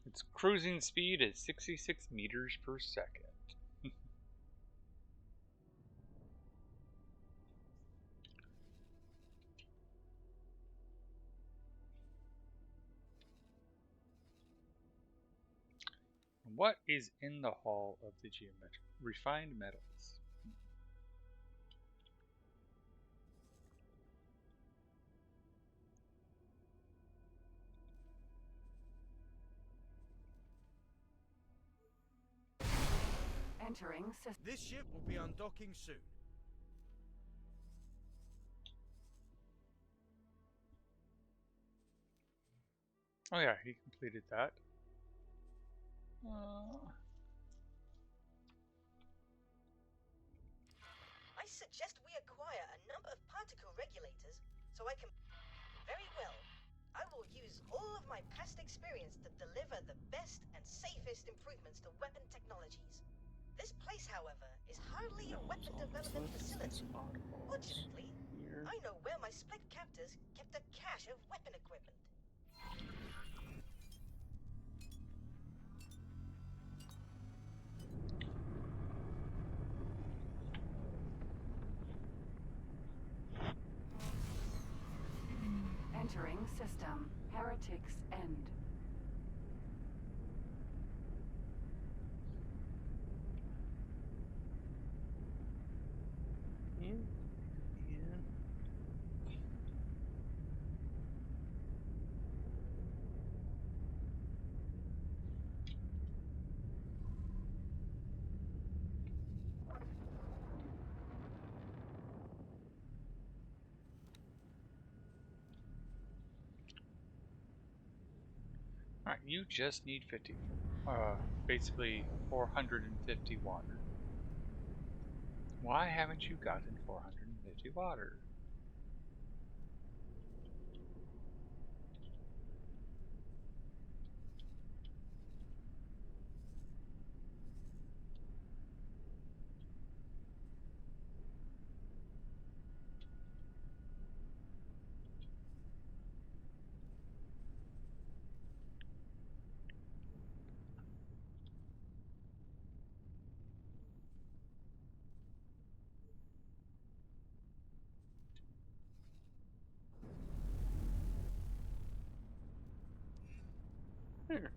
Its cruising speed is 66 meters per second. What is in the Hall of the Geometric Refined Metals? Entering system. This ship will be undocking soon. Oh yeah, he completed that. I suggest we acquire a number of particle regulators so I can... Very well. I will use all of my past experience to deliver the best and safest improvements to weapon technologies. This place, however, is hardly a weapon development facility. Fortunately, I know where my split captors kept a cache of weapon equipment. Entering system. Heretics End. Alright, you just need 50. Basically 450 water. Why haven't you gotten 450 water? There.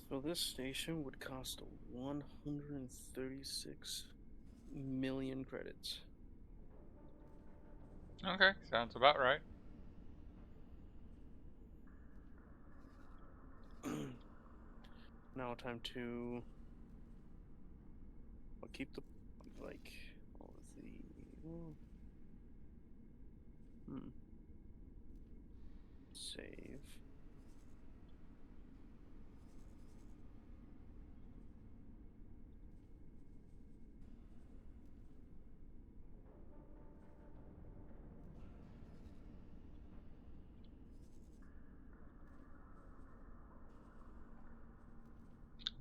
So this station would cost 136 million credits. Okay, sounds about right. Now time to keep the like all of the save.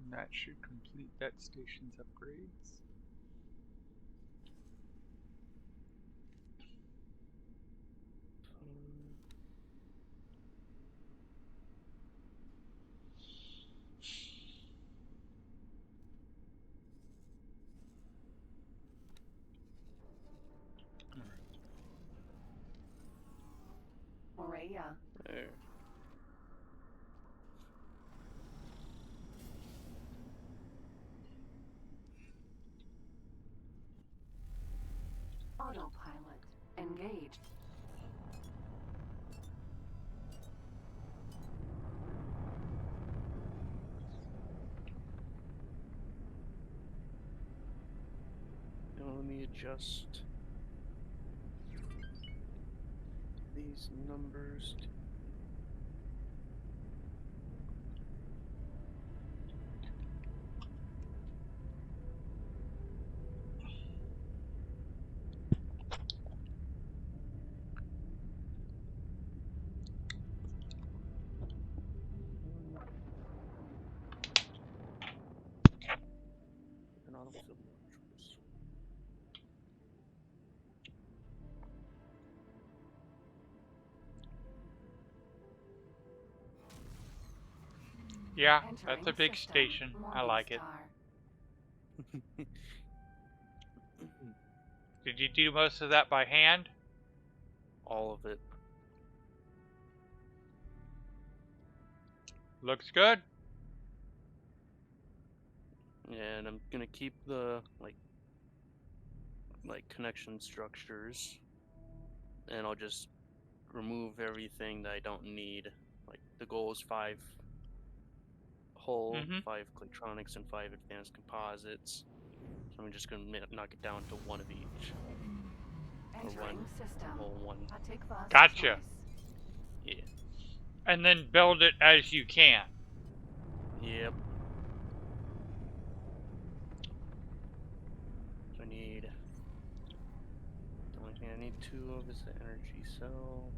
And that should complete that station's upgrades. Morea. There. Autopilot engaged. Now let me adjust these numbers to an autofill modules. Yeah, that's Entering a big system. station. I like it. Morningstar. Did you do most of that by hand? All of it. Looks good. And I'm gonna keep the like connection structures, and I'll just remove everything that I don't need. Like the goal is 5 hull, Mm-hmm. 5 electronics, and 5 advanced composites. So I'm just gonna knock it down to 1 of each. Or Entering one system. whole one. Patikva's Gotcha. choice. Yeah. And then build it as you can. Yep. So I need. The only thing I need 2 of is the energy cell,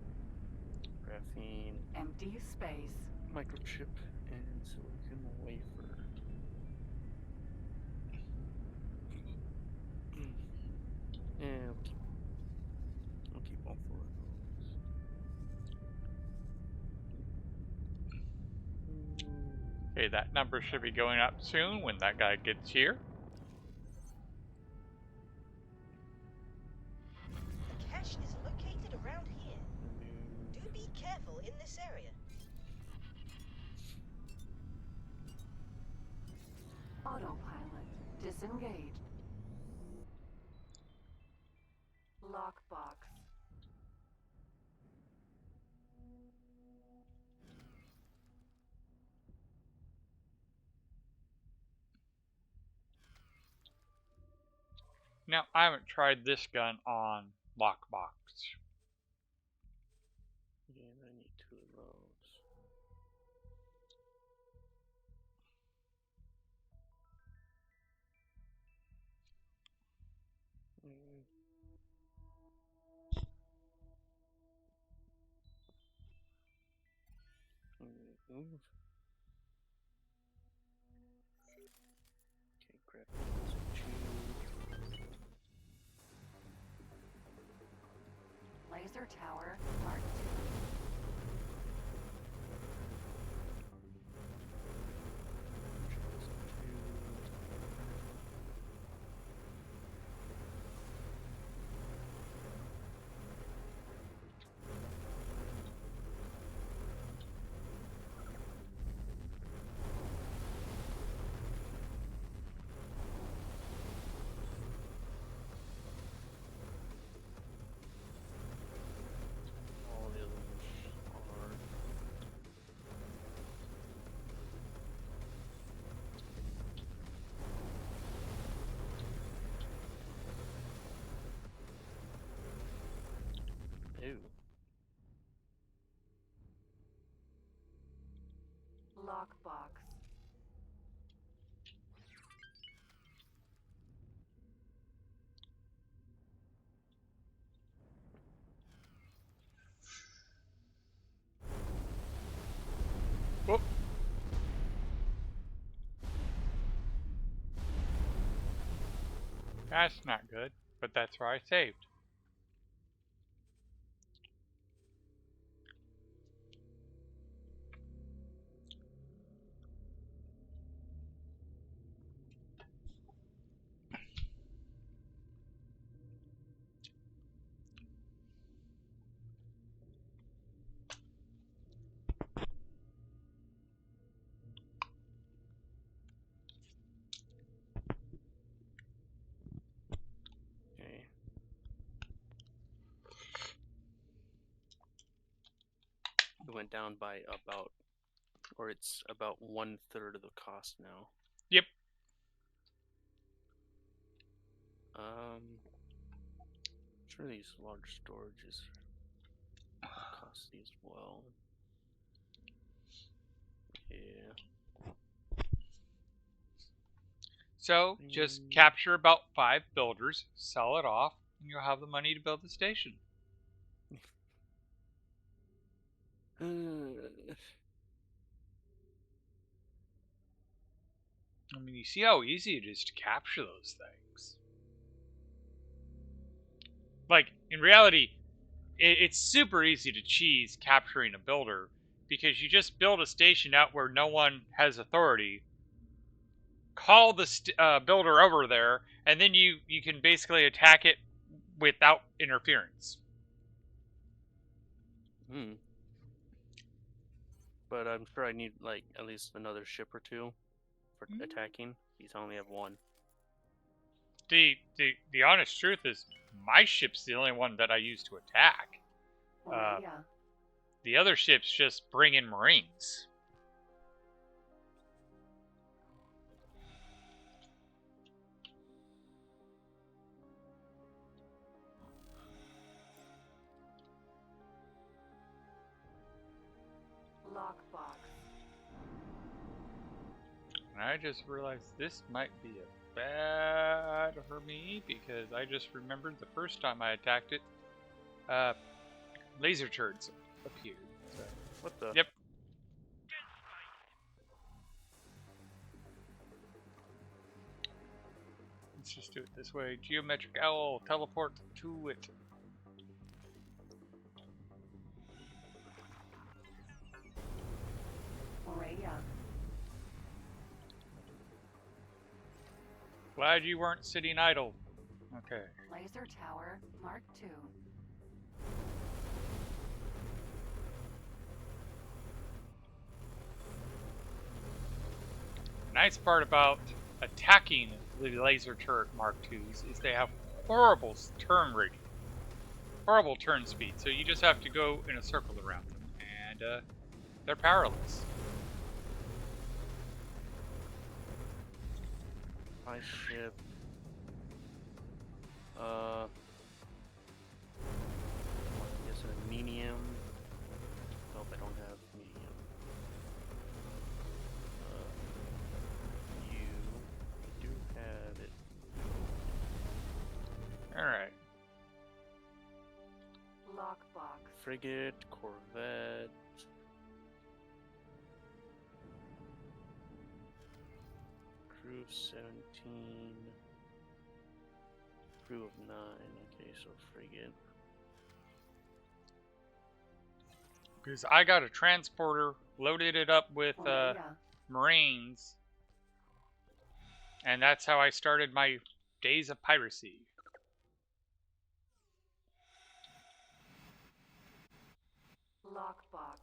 graphene, Empty space. microchip, and silicon wafer. And I'll keep all 4 of those. Okay, that number should be going up soon when that guy gets here. The cache is located around here. Do be careful in this area. Autopilot disengaged. Lockbox. Now, I haven't tried this gun on lockbox. Yeah, I need 2 of those. Move. Okay, grab those 2. Laser tower Part 2. All the others are. Ew. Lockbox. Whoop. That's not good, but that's where I saved. Okay. went down by about, or it's about 1/3 of the cost now. Yep. Sure, these large storages are costly as well. Yeah. So just capture about 5 builders, sell it off, and you'll have the money to build the station. I mean, you see how easy it is to capture those things. Like, in reality, it's super easy to cheese capturing a builder, because you just build a station out where no one has authority, call the builder over there, and then you can basically attack it without interference. But I'm sure I need like at least another ship or two for attacking. These only have one. The honest truth is, my ship's the only one that I use to attack. The other ships just bring in Marines. Lockbox. And I just realized this might be a bad for me, because I just remembered the first time I attacked it, laser turrets appeared. So. What the? Yep. Let's just do it this way. Geometric owl, teleport to it. Glad you weren't sitting idle. Okay. Laser tower, Mark II. The nice part about attacking the laser turret Mark IIs is they have horrible turn rate, horrible turn speed. So you just have to go in a circle around them, and they're powerless. My ship. I guess a medium. Nope, I don't have medium. You do have it. Alright. Lockbox. Frigate, corvette. Crew of 17. Crew of 9. Okay, so frigate. Because I got a transporter, loaded it up with Marines, and that's how I started my days of piracy. Lockbox.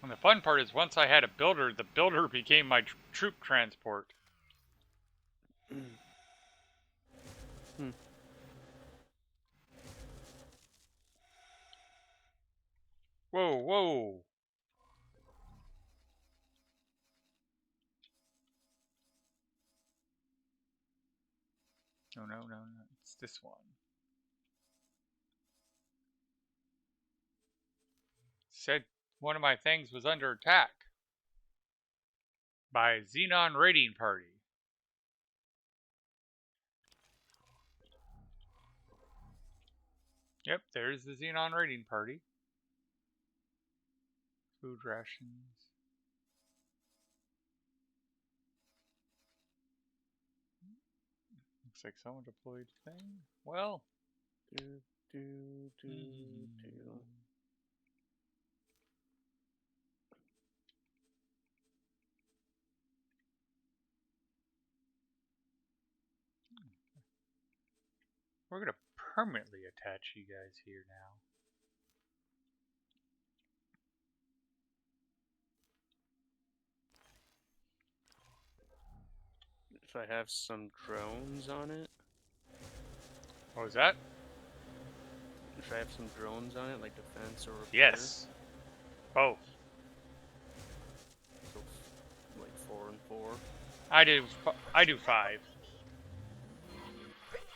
And the fun part is, once I had a builder, the builder became my troop transport. Whoa, whoa. No, it's this one. Said one of my things was under attack by a Xenon raiding party. Yep, there's the Xenon raiding party. Food rations. Looks like someone deployed thing. Well. We're going to permanently attach you guys here now. Should I have some drones on it? What was that? Should I have some drones on it, like defense or repair? Yes. Both. So, like 4 and 4. I do 5. Bring the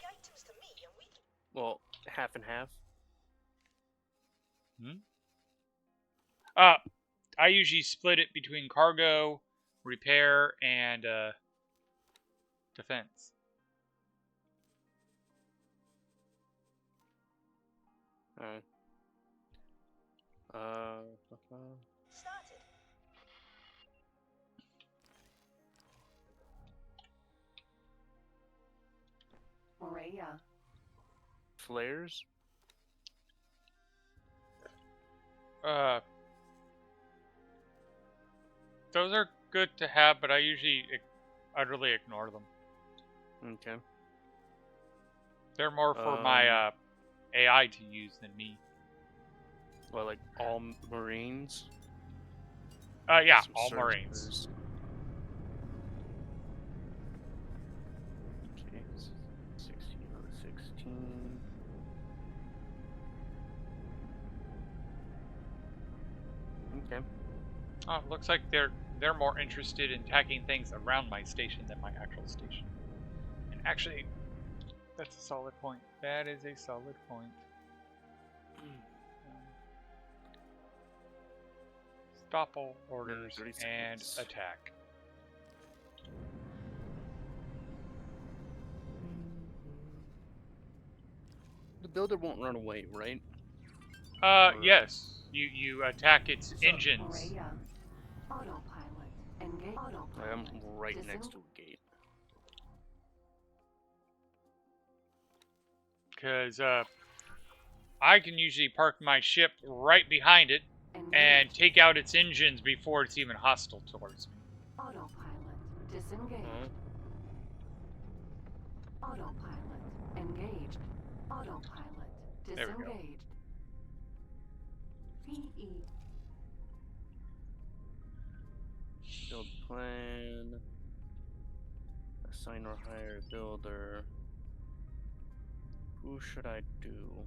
items to me and we can... Well, half and half. I usually split it between cargo, repair, and defense. Alright. Started. Morea. Flares? Those are good to have, but I usually utterly ignore them. Okay. They're more for my AI to use than me. Well, like all Marines? Yeah, Some all Marines. Surgers. Okay, 16 on 16. Okay. Oh, it looks like they're more interested in attacking things around my station than my actual station. And actually, that's a solid point. That is a solid point. Stop all orders 30 and seconds. attack. The builder won't run away, right? Yes. You attack its engines. Morea. Autopilot. Engage. Autopilot. I'm right next to a gate. Because I can usually park my ship right behind it and take out its engines before it's even hostile towards me. Autopilot. Disengage. Autopilot. Engaged. Autopilot. There we go. Disengaged. PE. Build plan. Assign or hire a builder. Who should I do?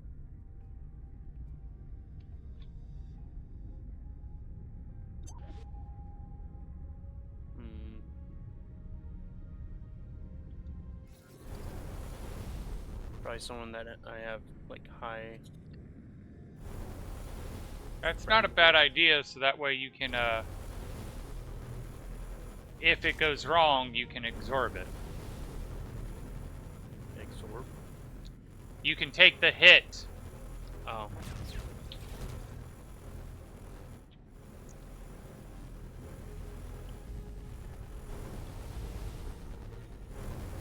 Probably someone that I have like high. That's not a bad idea, so that way you can, if it goes wrong, you can absorb it. Absorb? You can take the hit. Oh.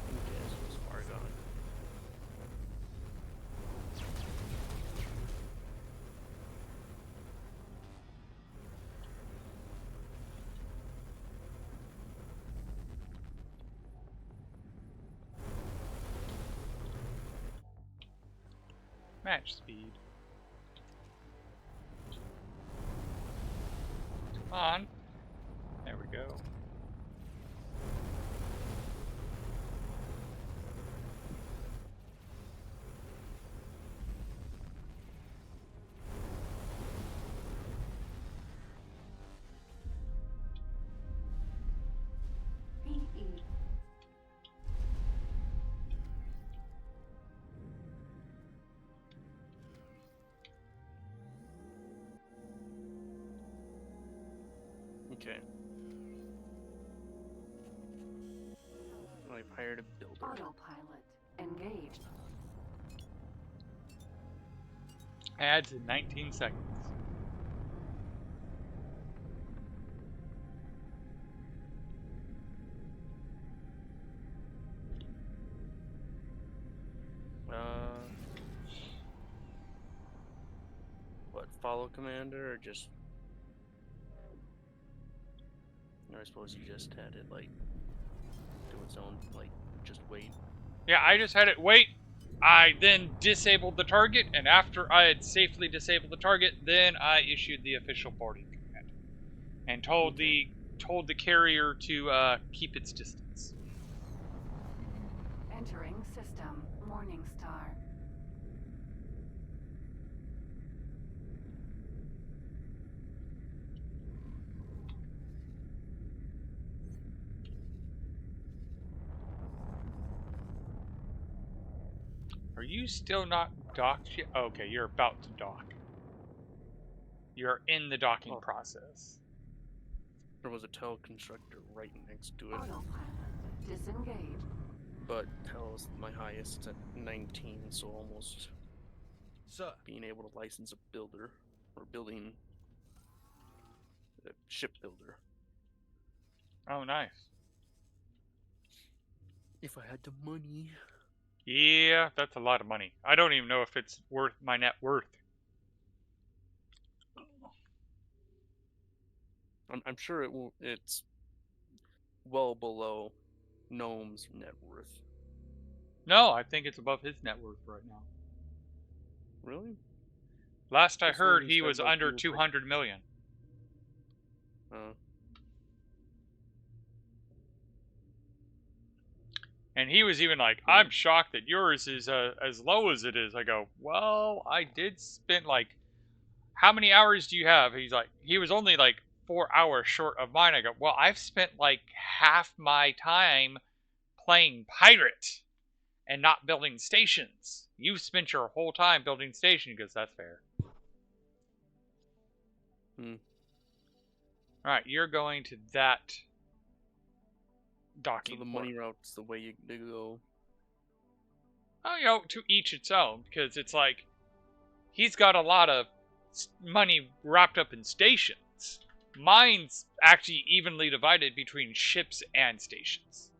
Okay, so it's far gone. Match speed. Come on. There we go. PE. Okay. I've hired a builder. Autopilot. Engaged. Adds in 19 seconds. What, follow commander or just... Or I suppose you just had it, like, do its own, like, just wait. Yeah, I just had it wait. I then disabled the target, and after I had safely disabled the target, then I issued the official boarding command. And told the carrier to keep its distance. Entering system Morningstar. Are you still not docked yet? Okay, you're about to dock. You're in the docking process. There was a Tel constructor right next to it, Autopilot disengaged. but Tel is my highest at 19, so almost Sir, being able to license a builder or building a ship builder. Oh, nice. If I had the money. Yeah, that's a lot of money. I don't even know if it's worth my net worth. I'm sure it's well below Gnome's net worth. No, I think it's above his net worth right now. Really? Last I Just heard, when he said, was like, under he was, 200 million. And he was even like, I'm shocked that yours is as low as it is. I go, well, I did spend like, how many hours do you have? He's like, he was only like 4 hours short of mine. I go, well, I've spent like half my time playing pirate and not building stations. You've spent your whole time building stations. Because that's fair. All right, you're going to that docking. So the money route's the way you go. Oh, you know, to each its own, because it's like he's got a lot of money wrapped up in stations. Mine's actually evenly divided between ships and stations.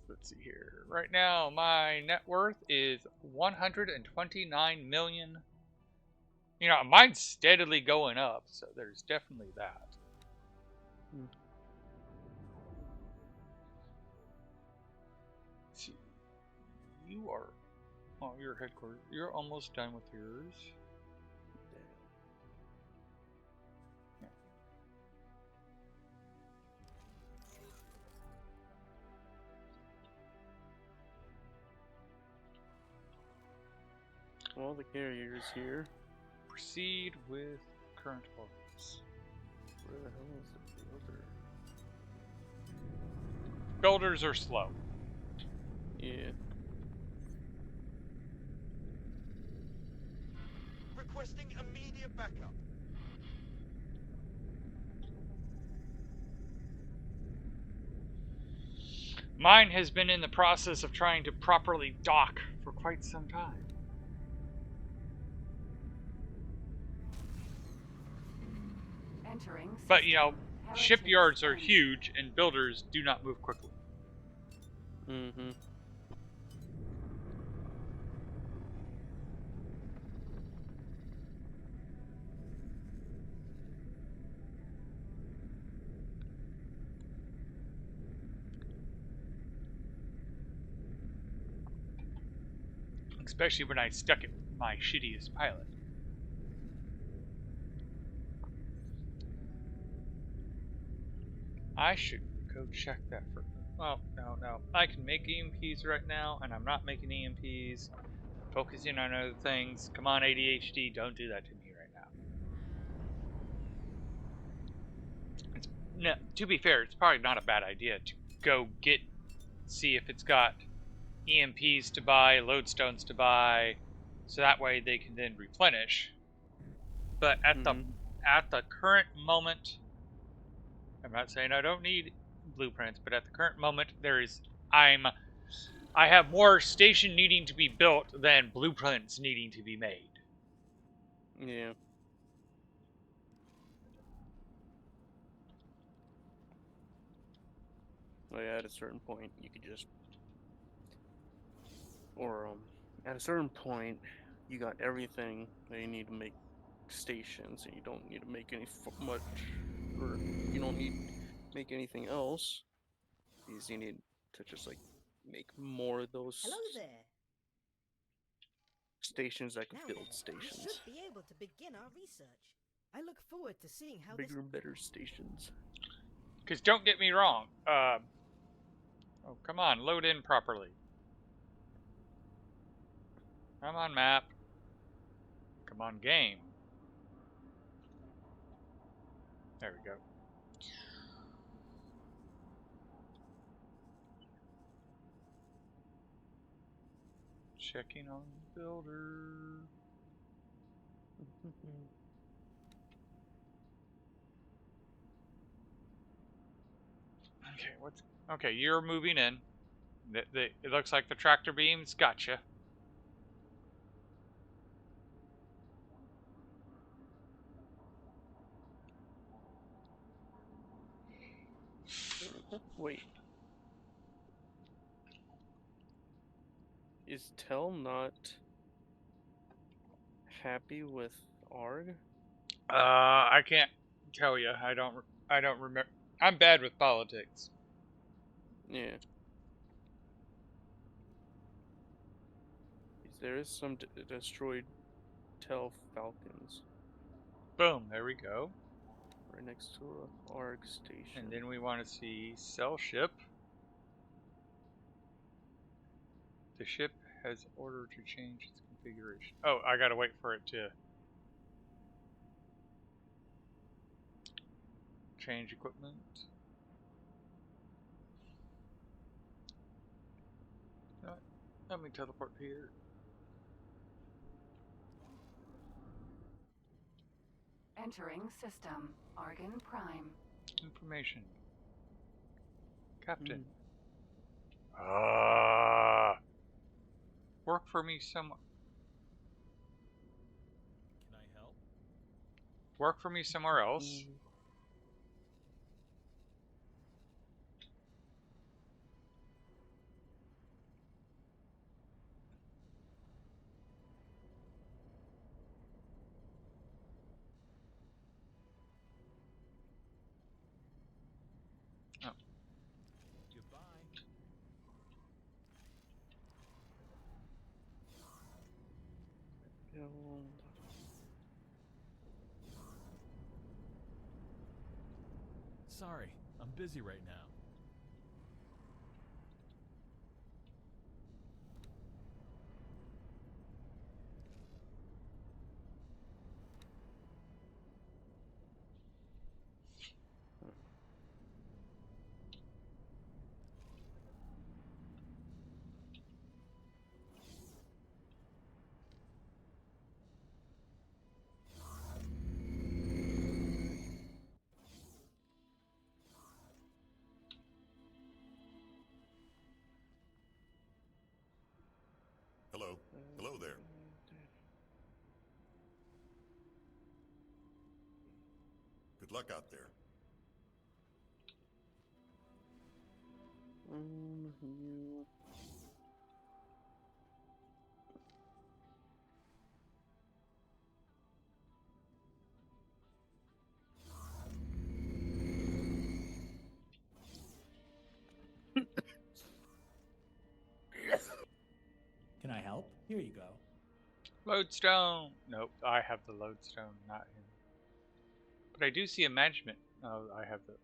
Let's see here. Right now, my net worth is 129 million. You know, mine's steadily going up, so there's definitely that. Let's see. You are... Oh, your headquarters. You're almost done with yours. All the carriers here. Proceed with current orders. Where the hell is the builder? Builders are slow. Yeah. requesting immediate backup. Mine has been in the process of trying to properly dock for quite some time. Entering But, you know, system heritage shipyards are scan. huge and builders do not move quickly. Mm-hmm. Especially when I stuck it with my shittiest pilot. I should go check that for... Well, no. I can make EMPs right now, and I'm not making EMPs. Focusing on other things. Come on, ADHD, don't do that to me right now. No, to be fair, it's probably not a bad idea to go see if it's got EMPs to buy, lodestones to buy, so that way they can then replenish. But at the current moment, I'm not saying I don't need blueprints, but at the current moment, I have more station needing to be built than blueprints needing to be made. Yeah. Like at a certain point, you could just, or at a certain point, you got everything that you need to make stations, and you don't need to make any much, or you don't need to make anything else. Because you need to just like make more of those. Hello there. stations that can Now build then, stations. we should be able to begin our research. I look forward to seeing how Bigger and better stations. Because don't get me wrong. Oh, come on. Load in properly. Come on, map. Come on, game. There we go. Checking on the builder. Okay, okay? You're moving in. It looks like the tractor beams gotcha. Wait. Is Tell not happy with ARG? I can't tell you. I don't remember. I'm bad with politics. Yeah. There is some destroyed Tell Falcons Boom. There we go. right next to a ARG station. And then we want to see cell ship. The ship has ordered to change its configuration. Oh, I gotta wait for it to change equipment. Let me teleport here. Entering system. Argon Prime. Information. Captain. Work for me somewhere. Can I help? Work for me somewhere else. Oh. Goodbye. Sorry, I'm busy right now. Hello. Hello there. Good luck out there. You... Can I help? Here you go. Lodestone. Nope, I have the lodestone, not him. But I do see a management. Oh, I have the.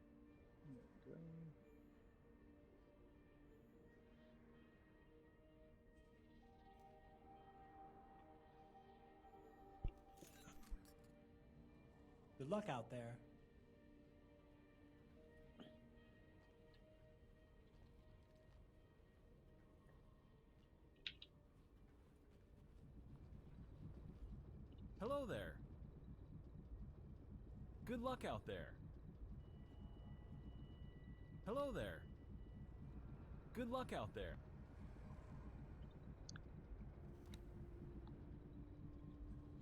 Good luck out there. Hello there. Good luck out there. Hello there. Good luck out there.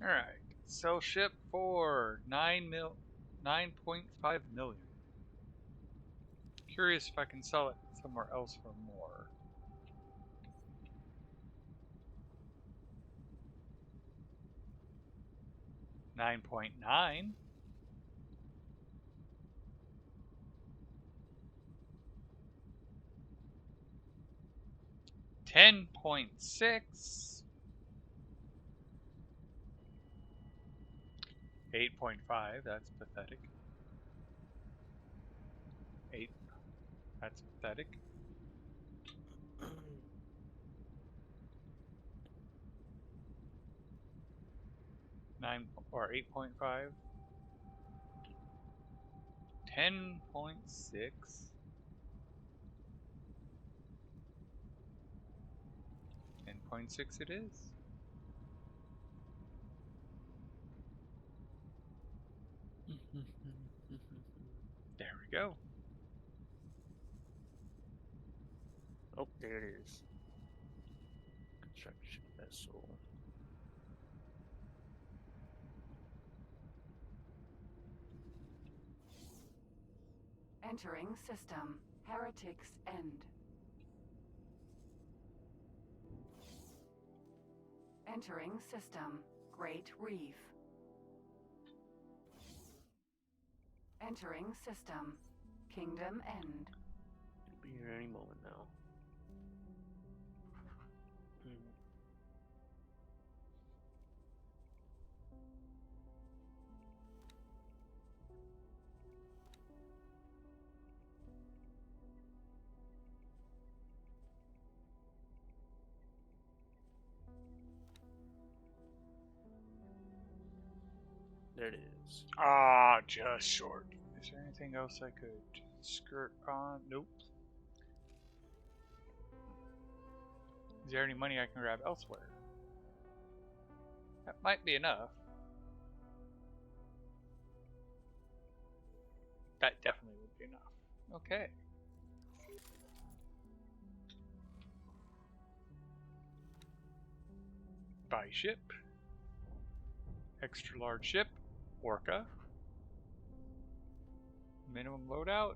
All right. Sell ship for 9.5 million. Curious if I can sell it somewhere else for more. $9.9. $10.6. 8.5, that's pathetic. 8, that's pathetic. 9 or 8.5. 10.6. 10.6 it is. There we go. Oh, there it is. Construction vessel. Entering system. Heretic's End. Entering system. Great Reef. Entering system. Kingdom End. It'll be here any moment now. There it is. Ah, just short. Is there anything else I could skirt on? Nope. Is there any money I can grab elsewhere? That might be enough. That definitely would be enough. Okay. Buy ship. Extra large ship. Orca. Minimum loadout.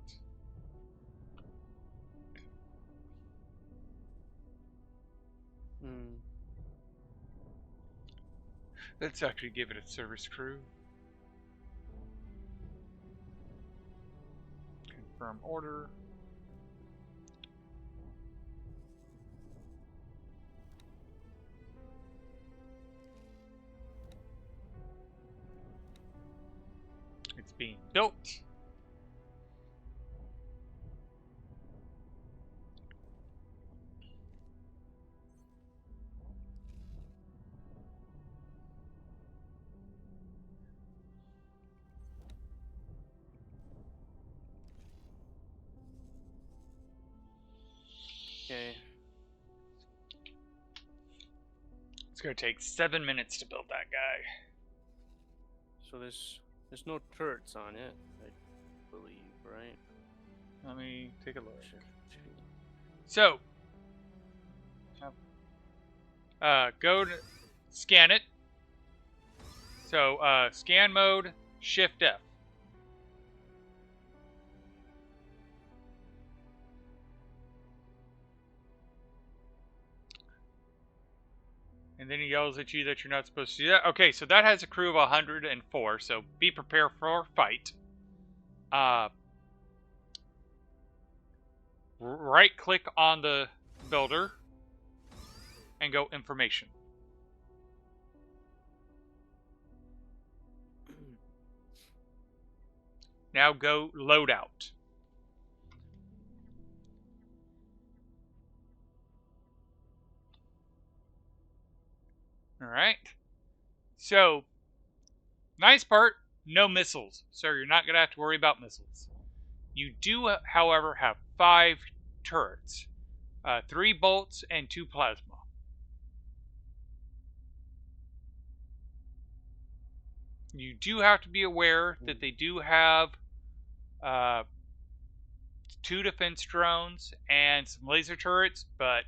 Let's actually give it a service crew. Confirm order. It's being built. Okay. It's gonna take 7 minutes to build that guy. So there's no turrets on it, I believe, right? Let me take a look. Sure. So, go to scan it. So, scan mode, Shift F. And then he yells at you that you're not supposed to do that. Okay, so that has a crew of 104, so be prepared for a fight. Right-click on the builder and go Information. Now go Loadout. Alright. So, nice part, no missiles. So you're not going to have to worry about missiles. You do, however, have 5 turrets. 3 bolts and 2 plasma. You do have to be aware that they do have 2 defense drones and some laser turrets, but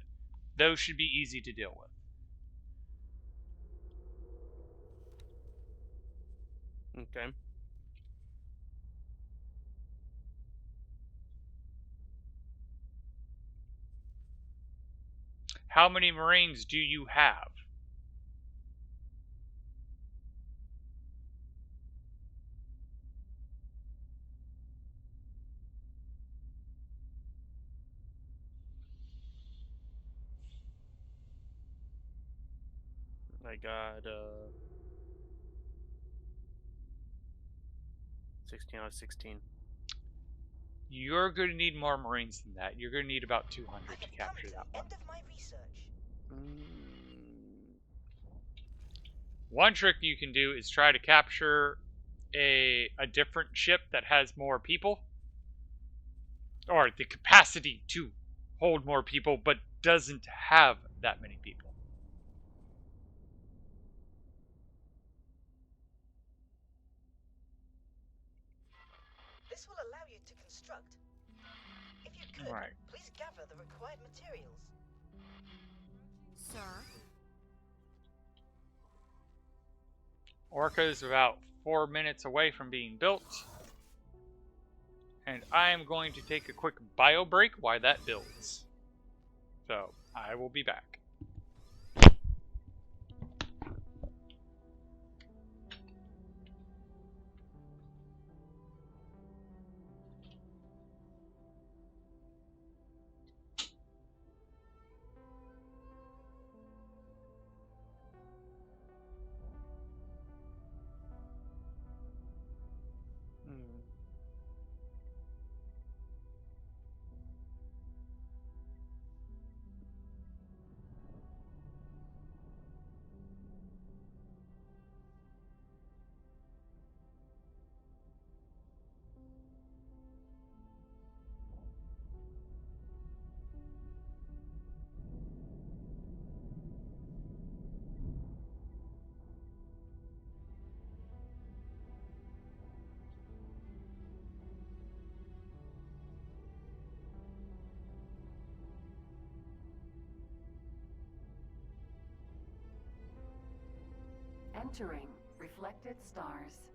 those should be easy to deal with. Okay. How many Marines do you have? I got 16 out of 16. You're going to need more Marines than that. You're going to need about 200 I to have come capture to that the one. end of my research. One trick you can do is try to capture a different ship that has more people, or the capacity to hold more people, but doesn't have that many people. This will allow you to construct. If you could, Right. please gather the required materials. Sir? Orca is about 4 minutes away from being built. And I am going to take a quick bio break while that builds. So, I will be back. Entering reflected stars.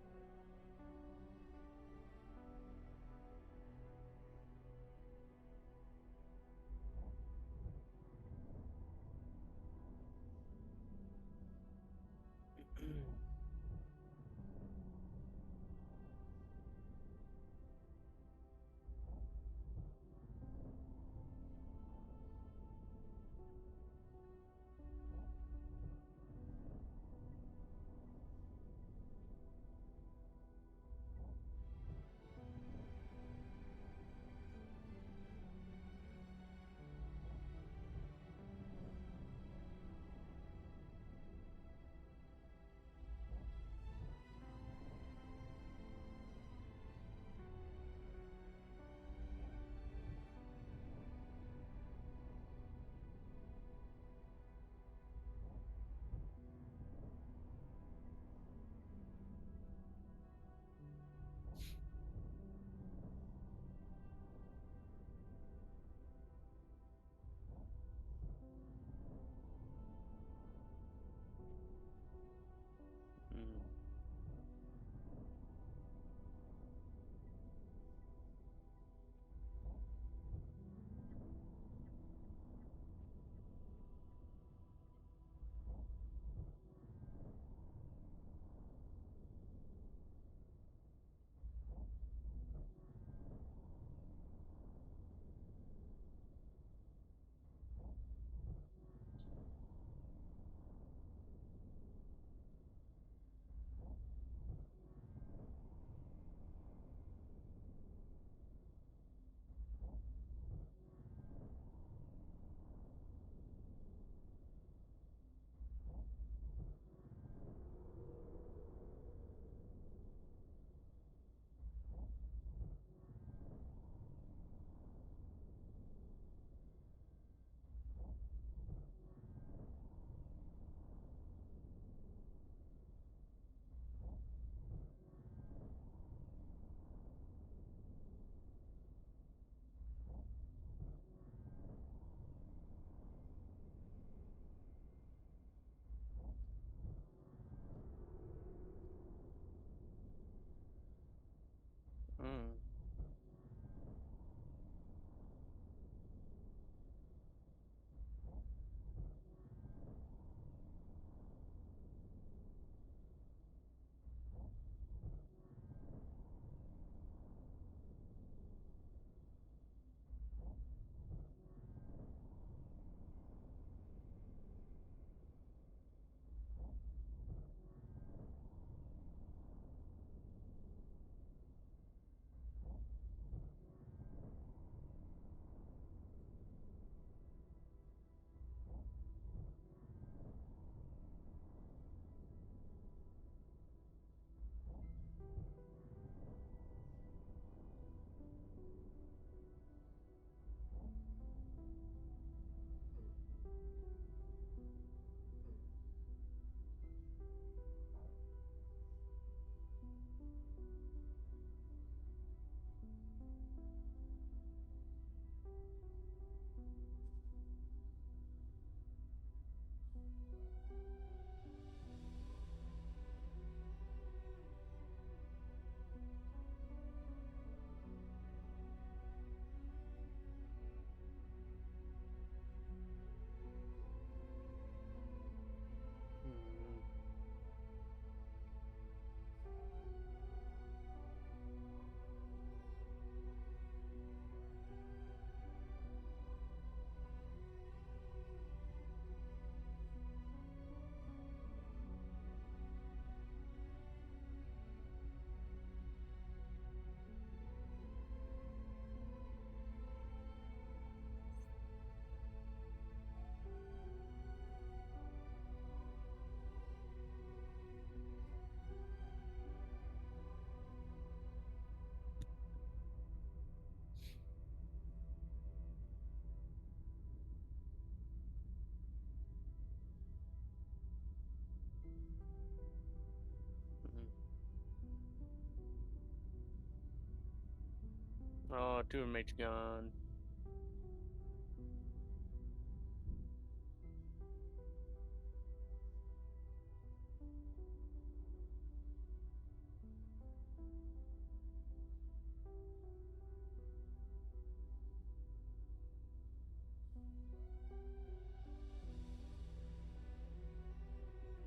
talk to a mage gone.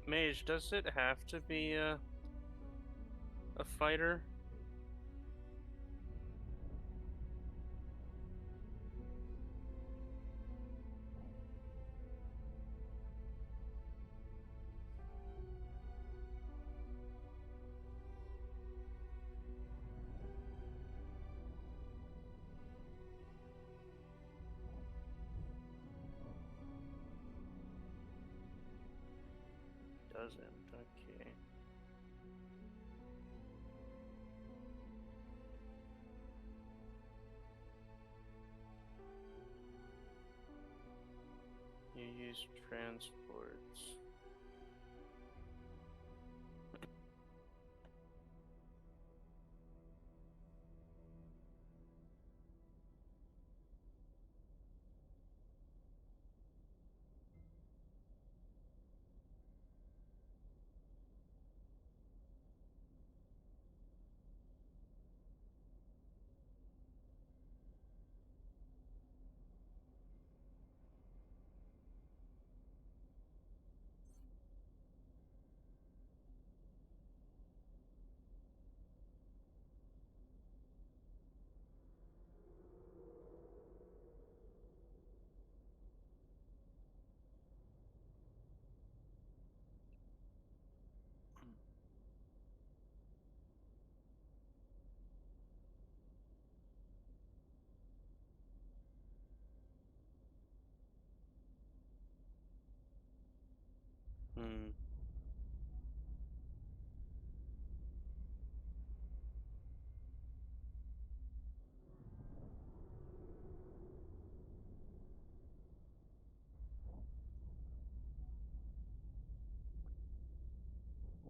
Mage, does it have to be a fighter? Doesn't, okay. You use transports. Hmm.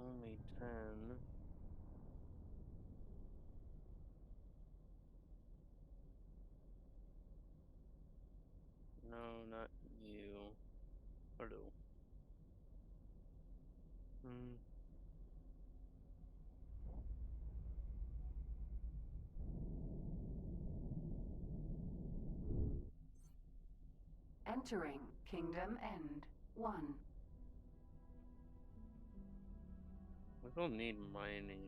Only 10. No, not you. Hello. Hmm. Entering Kingdom End 1. We will need mining,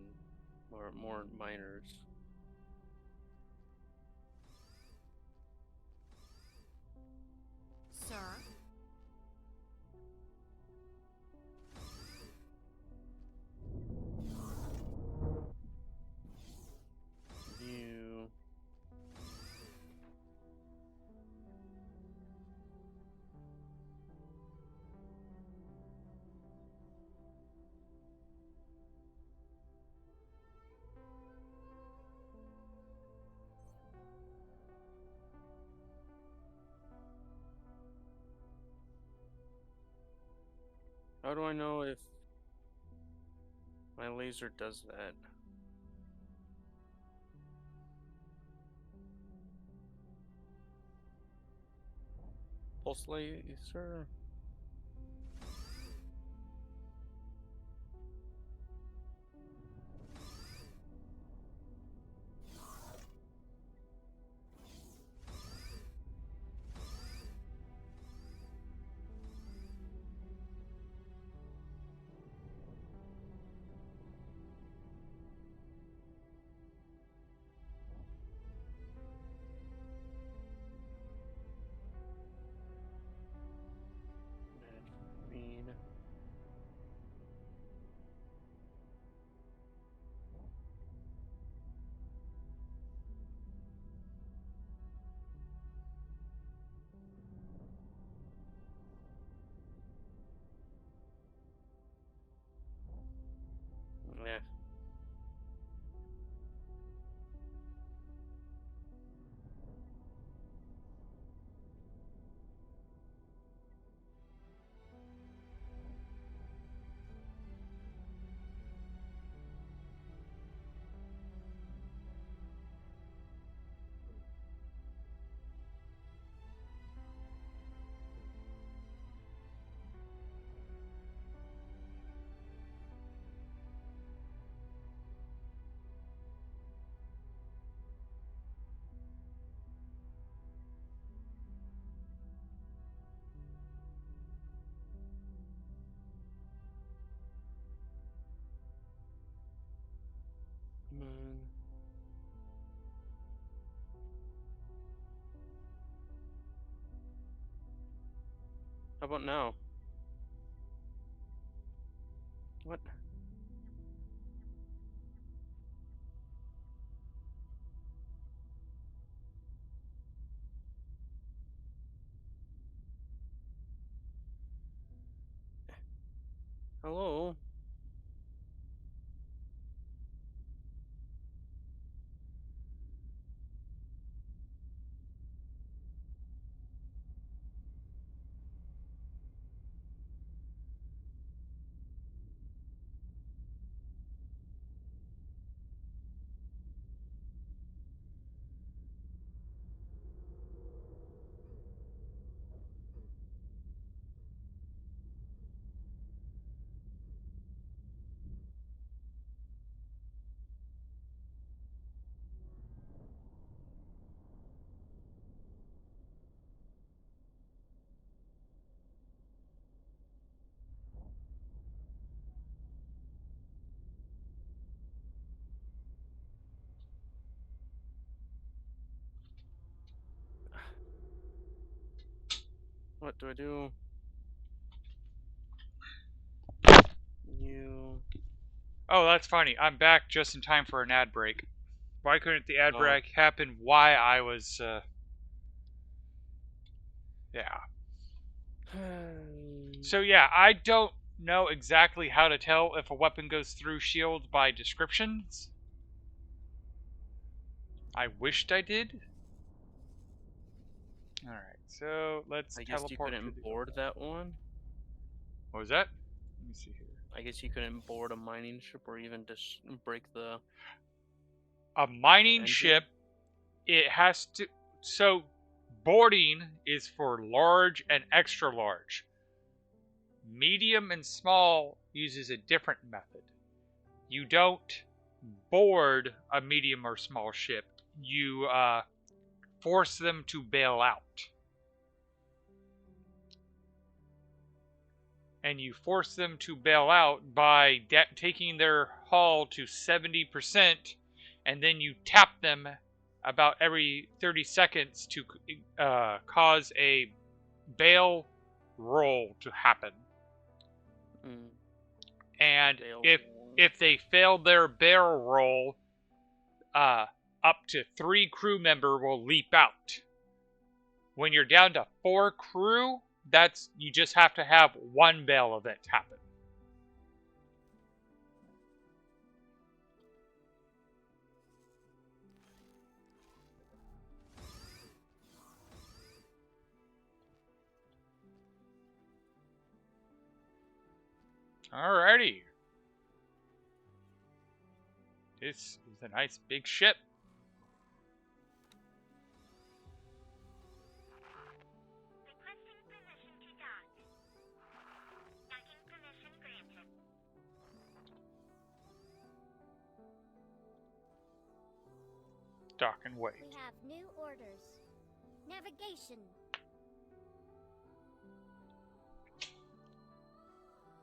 or more miners. Sir? You. How do I know if my laser does that? Pulse laser? How about now? What? Hello? What do I do? You... Oh, that's funny. I'm back just in time for an ad break. Why couldn't the ad Oh. break happen while I was, yeah. So yeah, I don't know exactly how to tell if a weapon goes through shields by descriptions. I wished I did. Alright, so let's I guess you teleport to couldn't the... board that one. What was that? Let me see here. I guess you couldn't board a mining ship or even just break the... A mining engine? ship, it has to... So, boarding is for large and extra large. Medium and small uses a different method. You don't board a medium or small ship. You force them to bail out. And you force them to bail out by taking their hull to 70%, and then you tap them about every 30 seconds to cause a bail roll to happen. Mm. And Bail if they fail their bail roll, up to 3 crew member will leap out. When you're down to 4 crew, you just have to have one bail event happen. Alrighty. This is a nice big ship. Requesting permission to dock. Docking permission granted. Dock and wait. We have new orders. Navigation.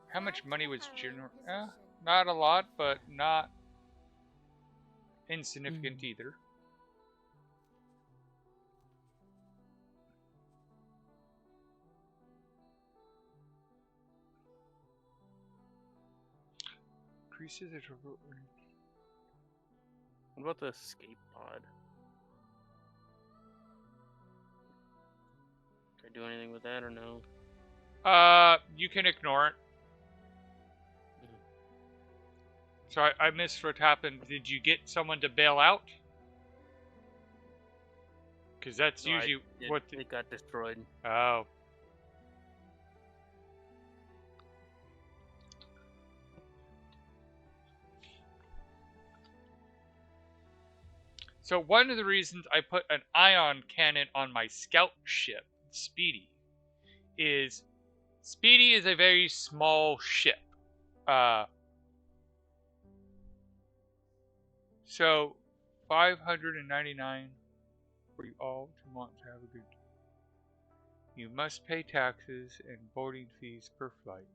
How much money was general? Position. Not a lot, but not insignificant either. Increases the travel range. What about the escape pod? Can I do anything with that or no? You can ignore it. So I missed what happened. Did you get someone to bail out? Because that's No, usually what... it got destroyed. Oh. So one of the reasons I put an ion cannon on my scout ship, Speedy, is Speedy is a very small ship. So 599 for you all to want to have a good time. You must pay taxes and boarding fees per flight,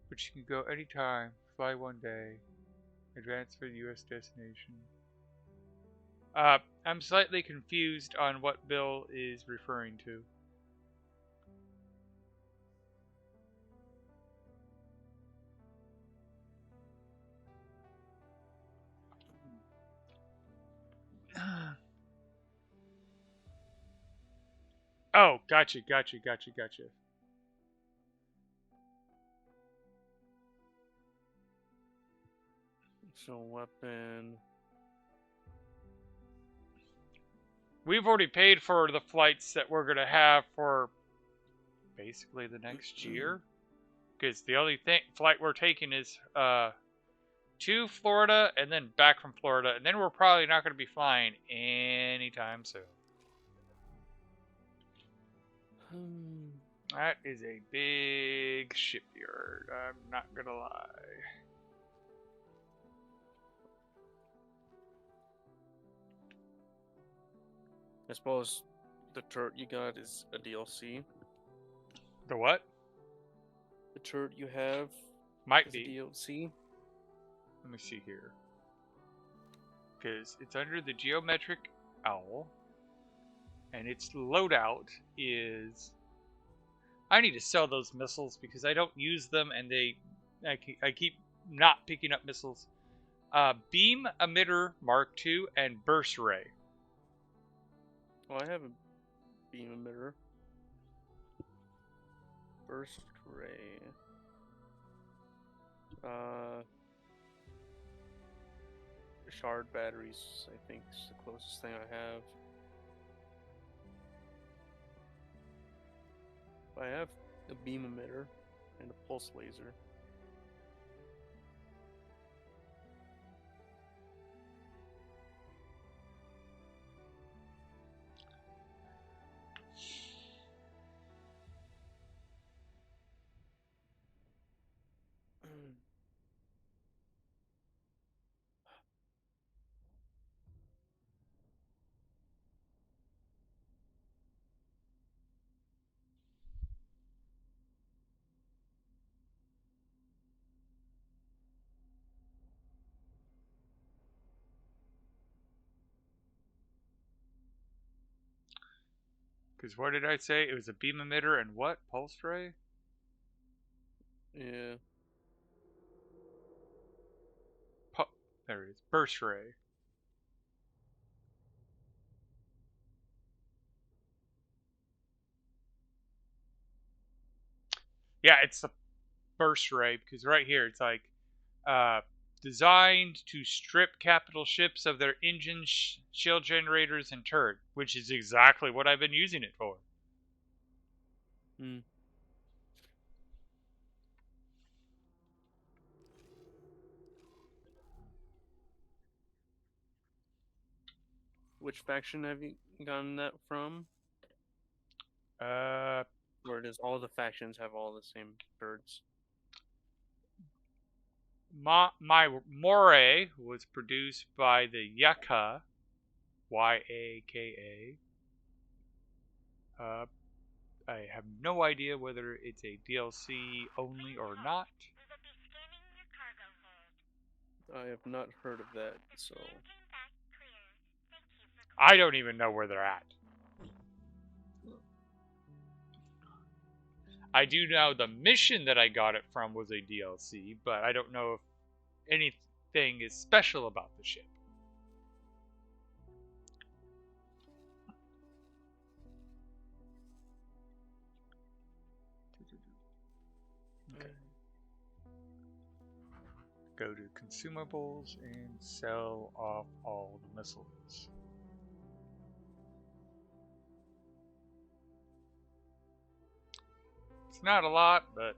but you can go anytime, fly one day, advance for the U.S. destination. I'm slightly confused on what Bill is referring to. Oh, gotcha. So weapon. We've already paid for the flights that we're gonna have for basically the next year, because the only flight we're taking is to Florida and then back from Florida, and then we're probably not gonna be flying anytime soon. That is a big shipyard. I'm not gonna lie. I suppose the turret you got is a DLC. The what? The turret you have Might is be. a DLC. Let me see here. Because it's under the geometric owl. And its loadout is... I need to sell those missiles because I don't use them and I keep not picking up missiles. Beam Emitter Mark II and Burst Ray. Well, I have a beam emitter. Burst ray. Shard batteries, I think, is the closest thing I have. I have a beam emitter and a pulse laser. Because what did I say? It was a beam emitter and what? Pulse ray? Yeah. There it is. Burst ray. Yeah, it's the burst ray because right here it's like designed to strip capital ships of their engines, shield generators, and turret, which is exactly what I've been using it for. Hmm. Which faction have you gotten that from? Or does all the factions have all the same birds? My Moray was produced by the Yaka, Yaka. I have no idea whether it's a DLC only or not. I have not heard of that, so... I don't even know where they're at. I do know the mission that I got it from was a DLC, but I don't know if anything is special about the ship. Okay. Go to consumables and sell off all the missiles. It's not a lot, but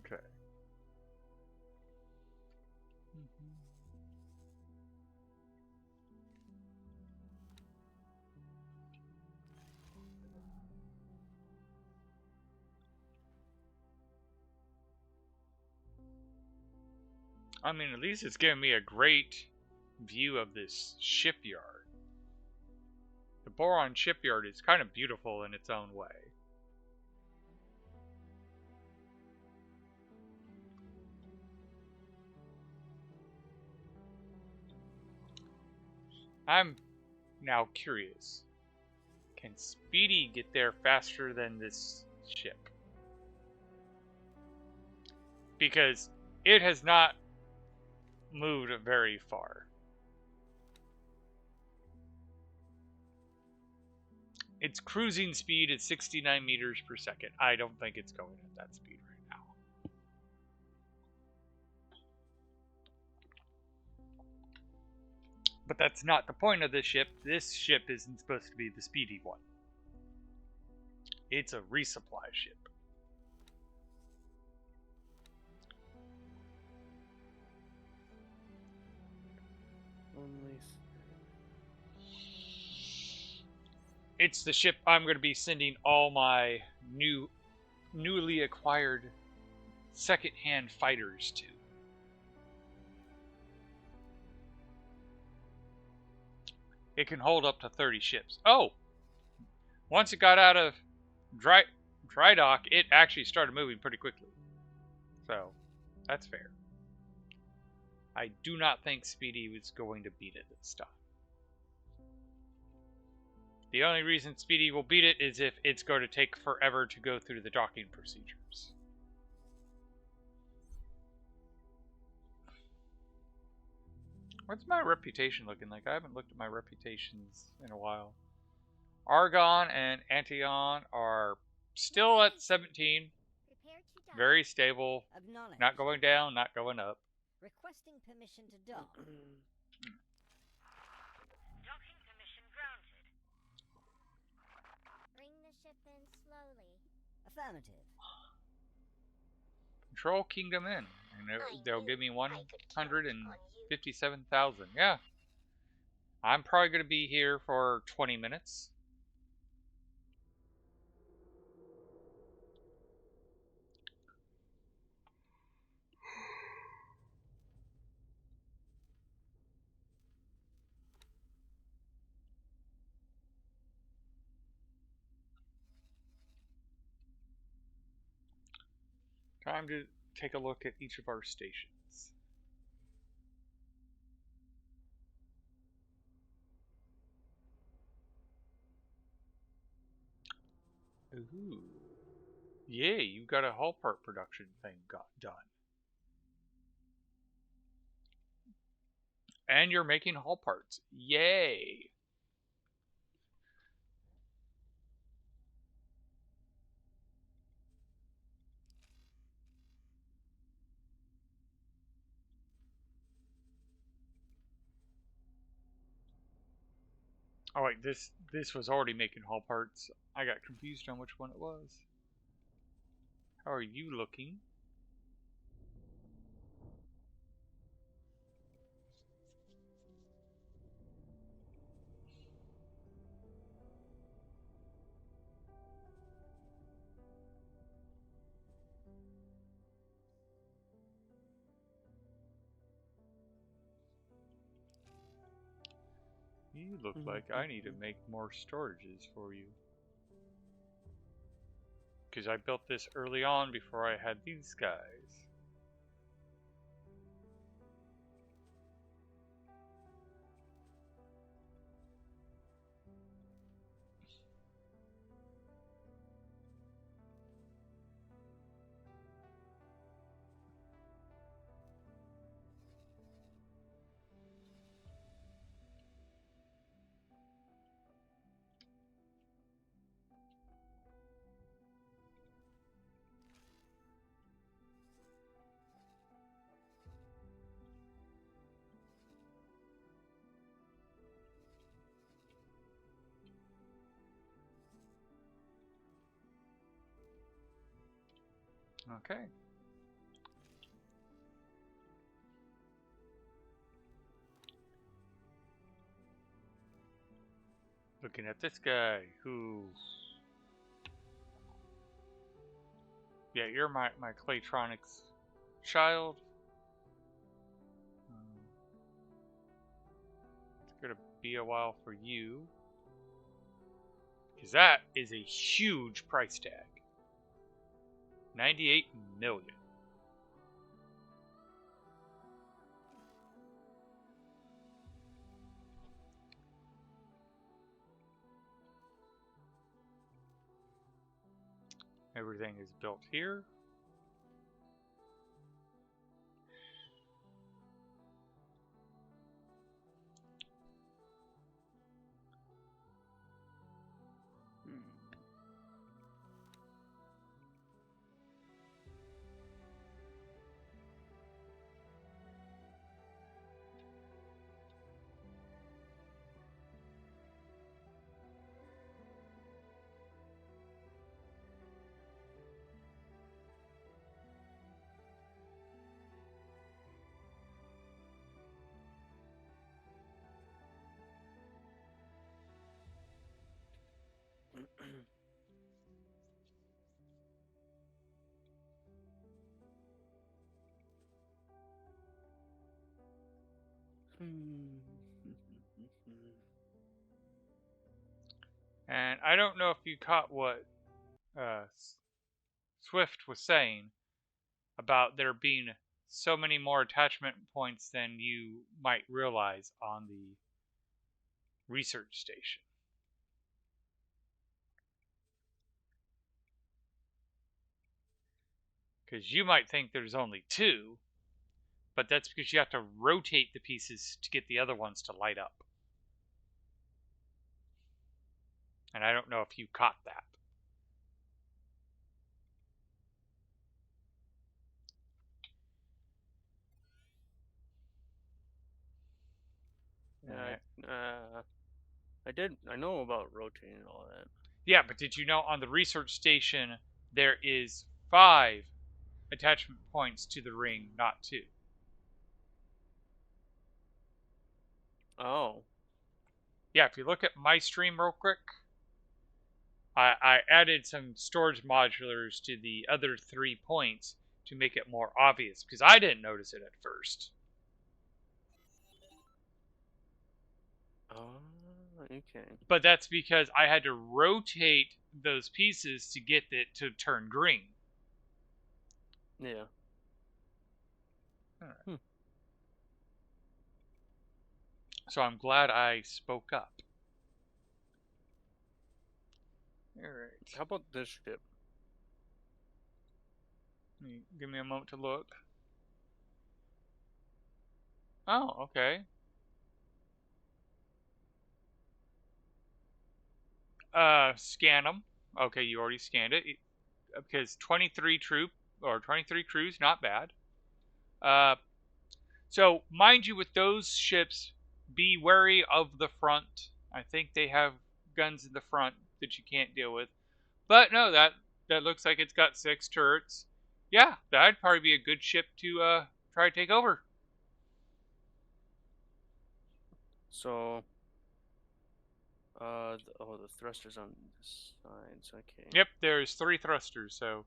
okay. I mean, at least it's giving me a great view of this shipyard. The Boron shipyard is kind of beautiful in its own way. I'm now curious. Can Speedy get there faster than this ship? Because it has not moved very far. Its cruising speed is 69 meters per second. I don't think it's going at that speed right now. But that's not the point of this ship. This ship isn't supposed to be the speedy one. It's a resupply ship. It's the ship I'm going to be sending all my newly acquired second-hand fighters to. It can hold up to 30 ships. Oh! Once it got out of dry dock, it actually started moving pretty quickly. So, that's fair. I do not think Speedy was going to beat it this time. The only reason Speedy will beat it is if it's going to take forever to go through the docking procedures. What's my reputation looking like? I haven't looked at my reputations in a while. Argon and Antion are still at 17. Very stable. Not going down, not going up. Requesting permission to dock. Docking permission granted. Bring the ship in slowly. Affirmative. Control Kingdom in. And they'll give me 157,000. Yeah. I'm probably going to be here for 20 minutes. Time to take a look at each of our stations. Ooh. Yay, you got a hull part production thing got done. And you're making hull parts. Yay! Oh wait, this was already making hull parts. I got confused on which one it was. How are you looking? You look like I need to make more storages for you. Because I built this early on before I had these guys. Okay. Looking at this guy who... Yeah, you're my Claytronics child. It's gonna be a while for you. Because that is a huge price tag. 98 million. Everything is built here. And I don't know if you caught what Swift was saying about there being so many more attachment points than you might realize on the research station. Because you might think there's only 2, but that's because you have to rotate the pieces to get the other ones to light up. And I don't know if you caught that. I know about rotating and all that. Yeah, but did you know on the research station there is 5 attachment points to the ring, not 2? Oh. Yeah, if you look at my stream real quick, I added some storage modulars to the other 3 points to make it more obvious, because I didn't notice it at first. Oh, okay. But that's because I had to rotate those pieces to get it to turn green. Yeah. Right. So I'm glad I spoke up. Alright. How about this ship? Give me a moment to look. Oh, okay. Scan them. Okay, you already scanned it. Because 23 crews, not bad. So mind you, with those ships, be wary of the front. I think they have guns in the front that you can't deal with. But no, that looks like it's got 6 turrets. Yeah, that'd probably be a good ship to try to take over. So, the thrusters on the sides. Okay. Yep, there's 3 thrusters, so.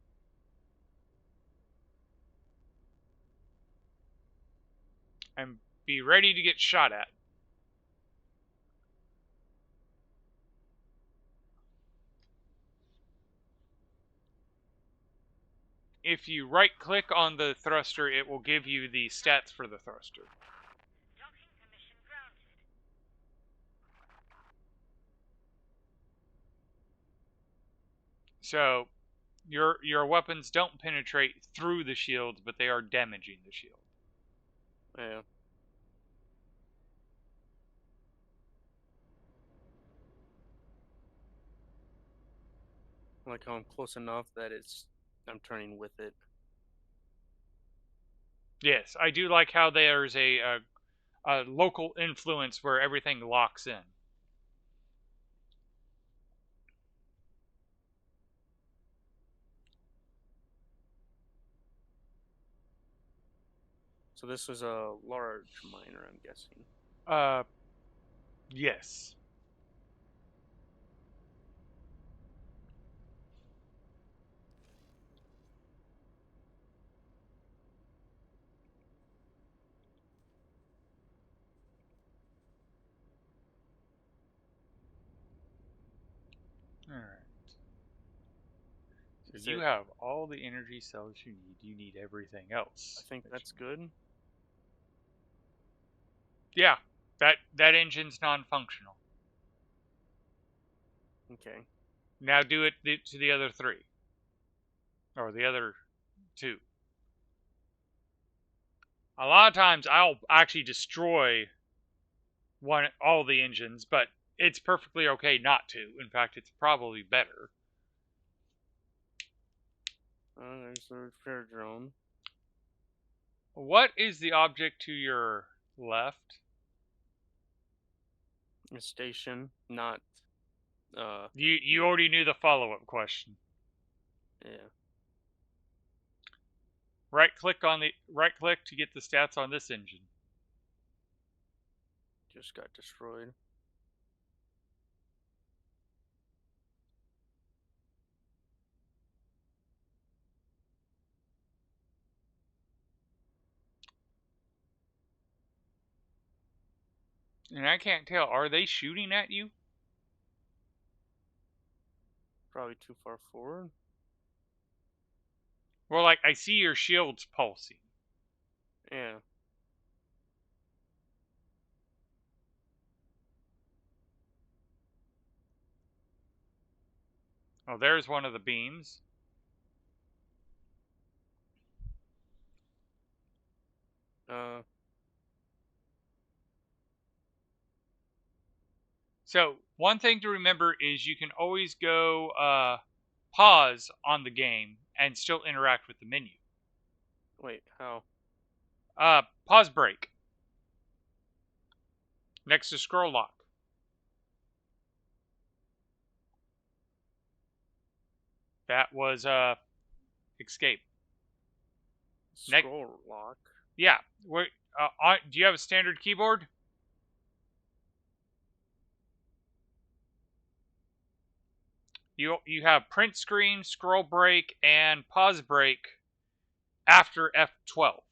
And be ready to get shot at. If you right click on the thruster, it will give you the stats for the thruster. So your weapons don't penetrate through the shields, but they are damaging the shield. Yeah. Like how I'm close enough that I'm turning with it. Yes, I do like how there's a local influence where everything locks in. So this was a large miner, I'm guessing. Yes. All right. So you have all the energy cells you need. You need everything else. I think that's good. Yeah, that engine's non-functional. Okay. Now do it to the other 3. Or the other 2. A lot of times I'll actually destroy all the engines, but it's perfectly okay not to. In fact, it's probably better. There's the repair drone. What is the object to your left? A station, not. You already knew the follow-up question. Yeah. Right click to get the stats on this engine. Just got destroyed. And I can't tell. Are they shooting at you? Probably too far forward. Well, like, I see your shields pulsing. Yeah. Oh, there's one of the beams. So, one thing to remember is you can always go pause on the game and still interact with the menu. Wait, how? Pause break. Next to scroll lock. That was escape. Scroll lock. Yeah. Wait, do you have a standard keyboard? You have print screen, scroll break, and pause break after F12.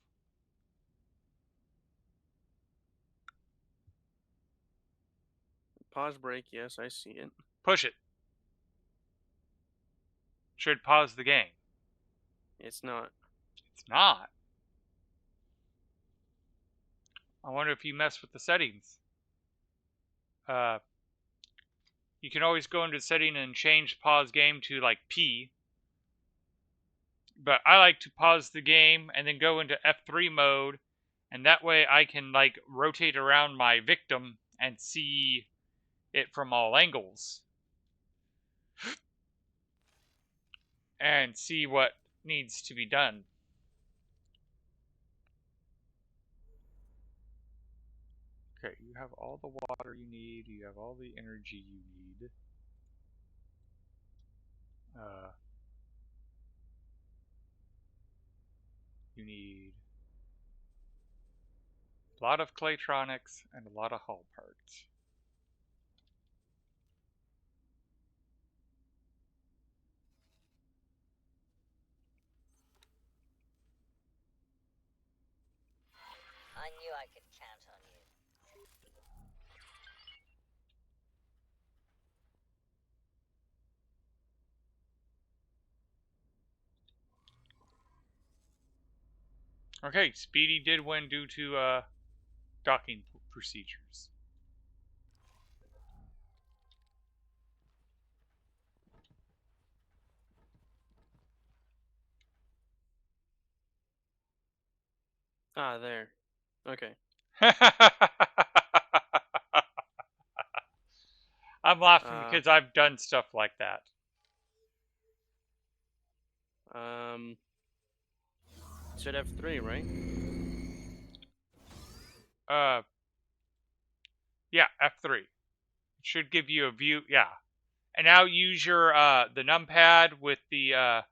Pause break, yes, I see it. Push it. Should pause the game. It's not. It's not. I wonder if you mess with the settings. You can always go into setting and change pause game to like P. But I like to pause the game and then go into F3 mode, and that way I can like rotate around my victim and see it from all angles. And see what needs to be done. Okay, you have all the water you need, you have all the energy you need. You need a lot of Claytronics and a lot of hull parts. I knew I could count on you. Okay, Speedy did win due to docking procedures. Ah, there. Okay. I'm laughing because I've done stuff like that. Said F3, right? Yeah, F3. It should give you a view. Yeah, and now use your the numpad with the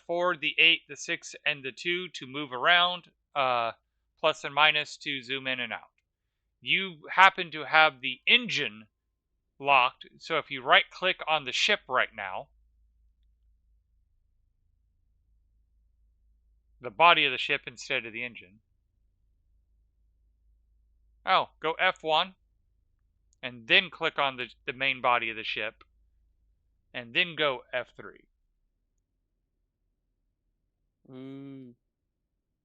4, the 8, the 6, and the 2 to move around. Plus and minus to zoom in and out. You happen to have the engine locked, so if you right click on the ship right now, the body of the ship instead of the engine. Oh, go F1 and then click on the main body of the ship and then go F3.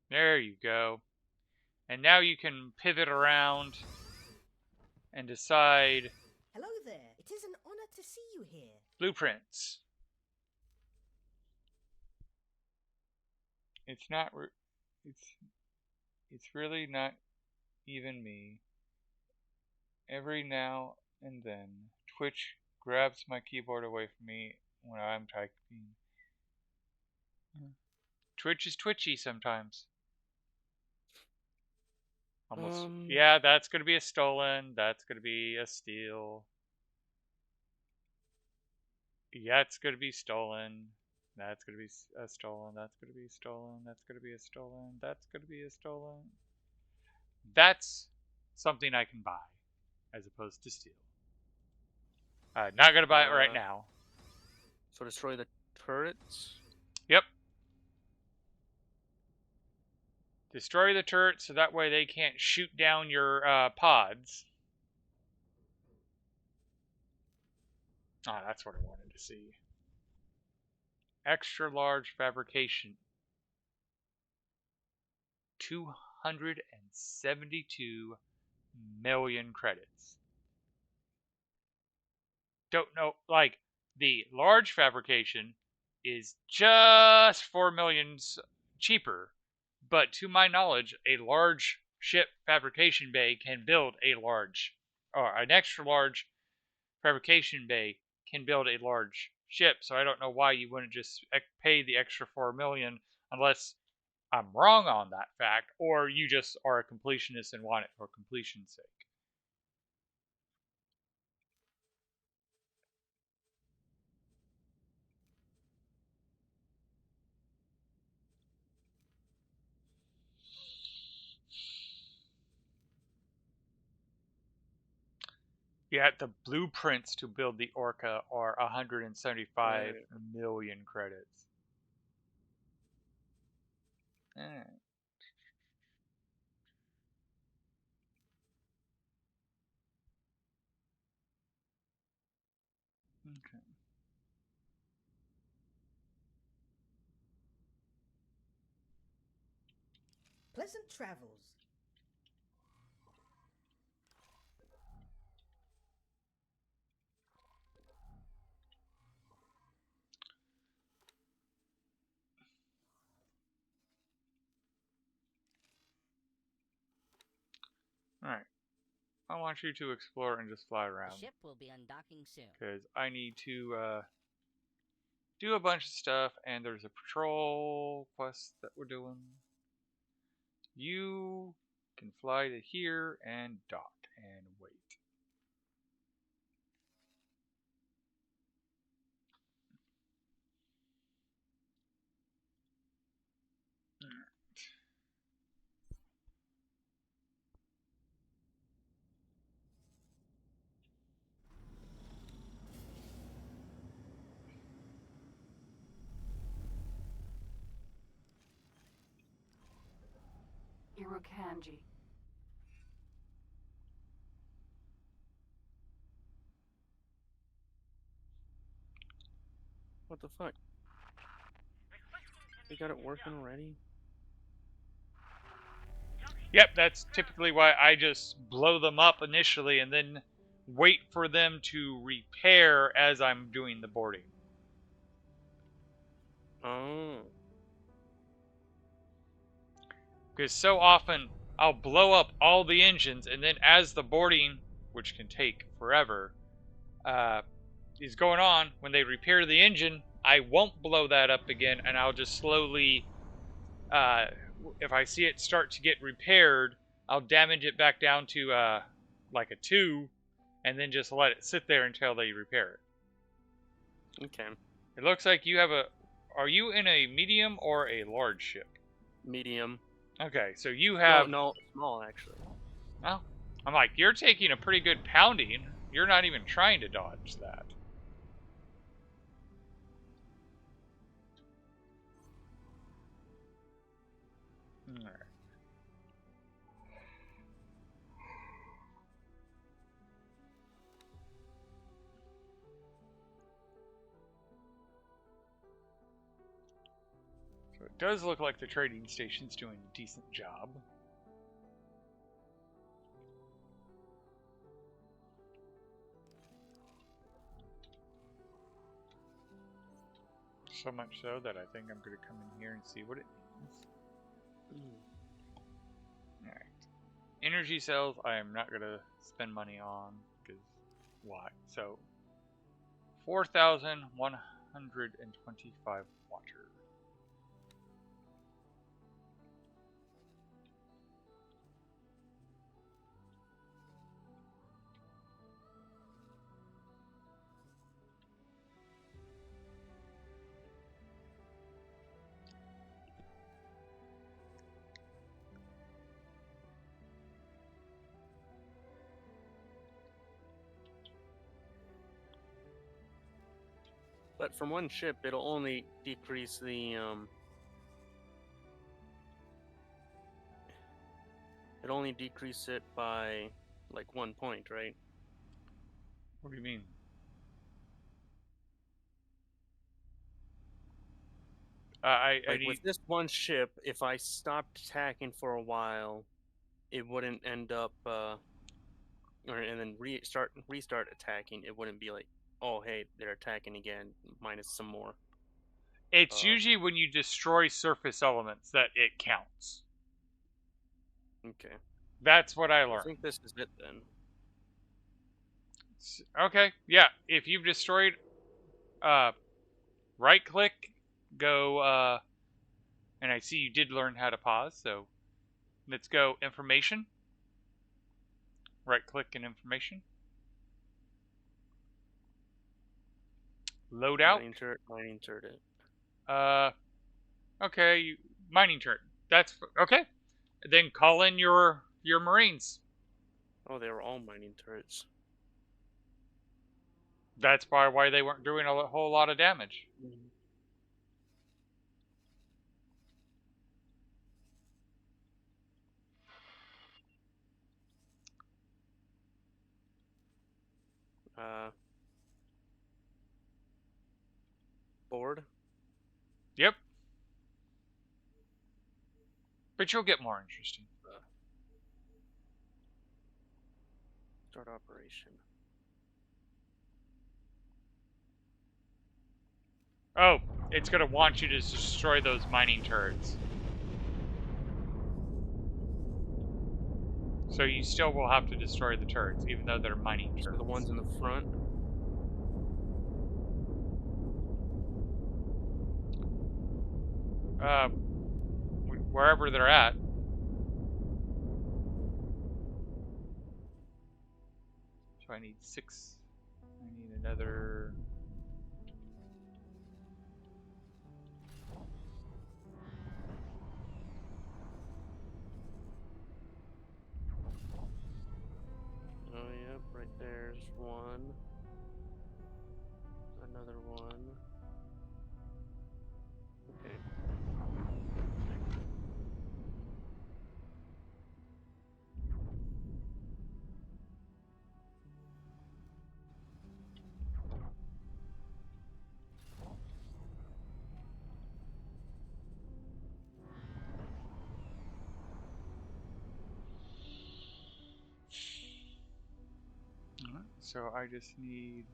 There you go. And now you can pivot around and decide. Hello there. It is an honor to see you here. Blueprints. It's not. It's really not even me. Every now and then, Twitch grabs my keyboard away from me when I'm typing. Twitch is twitchy sometimes. Almost. Yeah, that's going to be a stolen. That's going to be a steal. Yeah, it's going to be stolen. That's going to be a stolen. That's going to be stolen. That's going to be a stolen. That's going to be a stolen. That's something I can buy as opposed to steal. Not going to buy it right now. So destroy the turrets? Yep. Destroy the turret so that way they can't shoot down your pods. Ah, that's what I wanted to see. Extra large fabrication. 272 million credits. Don't know, like, the large fabrication is just 4 million cheaper, but to my knowledge, a large ship fabrication bay can build a large, or an extra large fabrication bay can build a large ship. So I don't know why you wouldn't just pay the extra 4 million, unless I'm wrong on that fact, or you just are a completionist and want it for completion's sake. Yeah, the blueprints to build the Orca are 175 million credits. Okay. Pleasant travels. Alright. I want you to explore and just fly The around. ship will be undocking soon. Because I need to do a bunch of stuff, and there's a patrol quest that we're doing. You can fly to here and dock and wait. Irukanji. What the fuck? They got it working already? Yep, that's typically why I just blow them up initially and then wait for them to repair as I'm doing the boarding. Oh. Because so often I'll blow up all the engines, and then as the boarding, which can take forever, is going on, when they repair the engine, I won't blow that up again, and I'll just slowly, if I see it start to get repaired, I'll damage it back down to like a 2, and then just let it sit there until they repair it. Okay. It looks like you have a... Are you in a medium or a large ship? Medium. Okay, so you have... No, small actually. Oh, I'm like, you're taking a pretty good pounding. You're not even trying to dodge that. Alright. So it does look like the trading station's doing a decent job. So much so that I think I'm going to come in here and see what it means. Alright. Energy cells I am not going to spend money on, because why? So, 4,125 water. But from one ship, it'll only decrease the It only decrease it by like 1 point, right? What do you mean? I Like need. with this one ship, if I stopped attacking for a while, it wouldn't end up, and then restart attacking. It wouldn't be like, oh hey, they're attacking again, minus some more. It's usually when you destroy surface elements that it counts. Okay. That's what I I learned. think this is it then. Okay, yeah. If you've destroyed, right click, go, and I see you did learn how to pause, so let's go information. Right click in information. Loadout. Mining turret. Okay, mining turret. That's okay. Then call in your Marines. Oh, they were all mining turrets. That's probably why they weren't doing a whole lot of damage. Mm-hmm. Board? Yep. But you'll get more interesting. Start operation. Oh, it's going to want you to destroy those mining turrets. So you still will have to destroy the turrets, even though they're mining turrets. So the ones in the front? Wherever they're at. So I need 6. I need another... Oh, yep, right there's one. Another one. Okay. So I just need...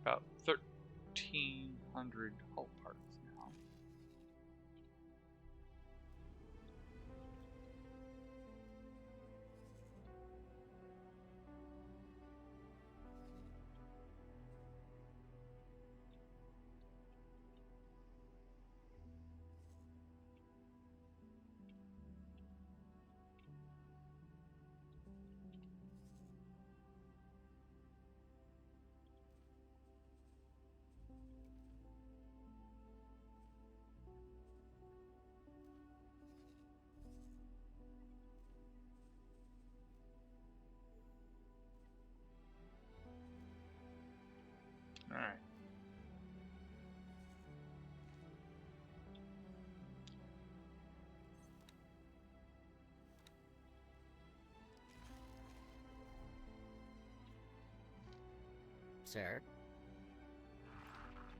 about 1,300 hull parts now. Alright. Sir?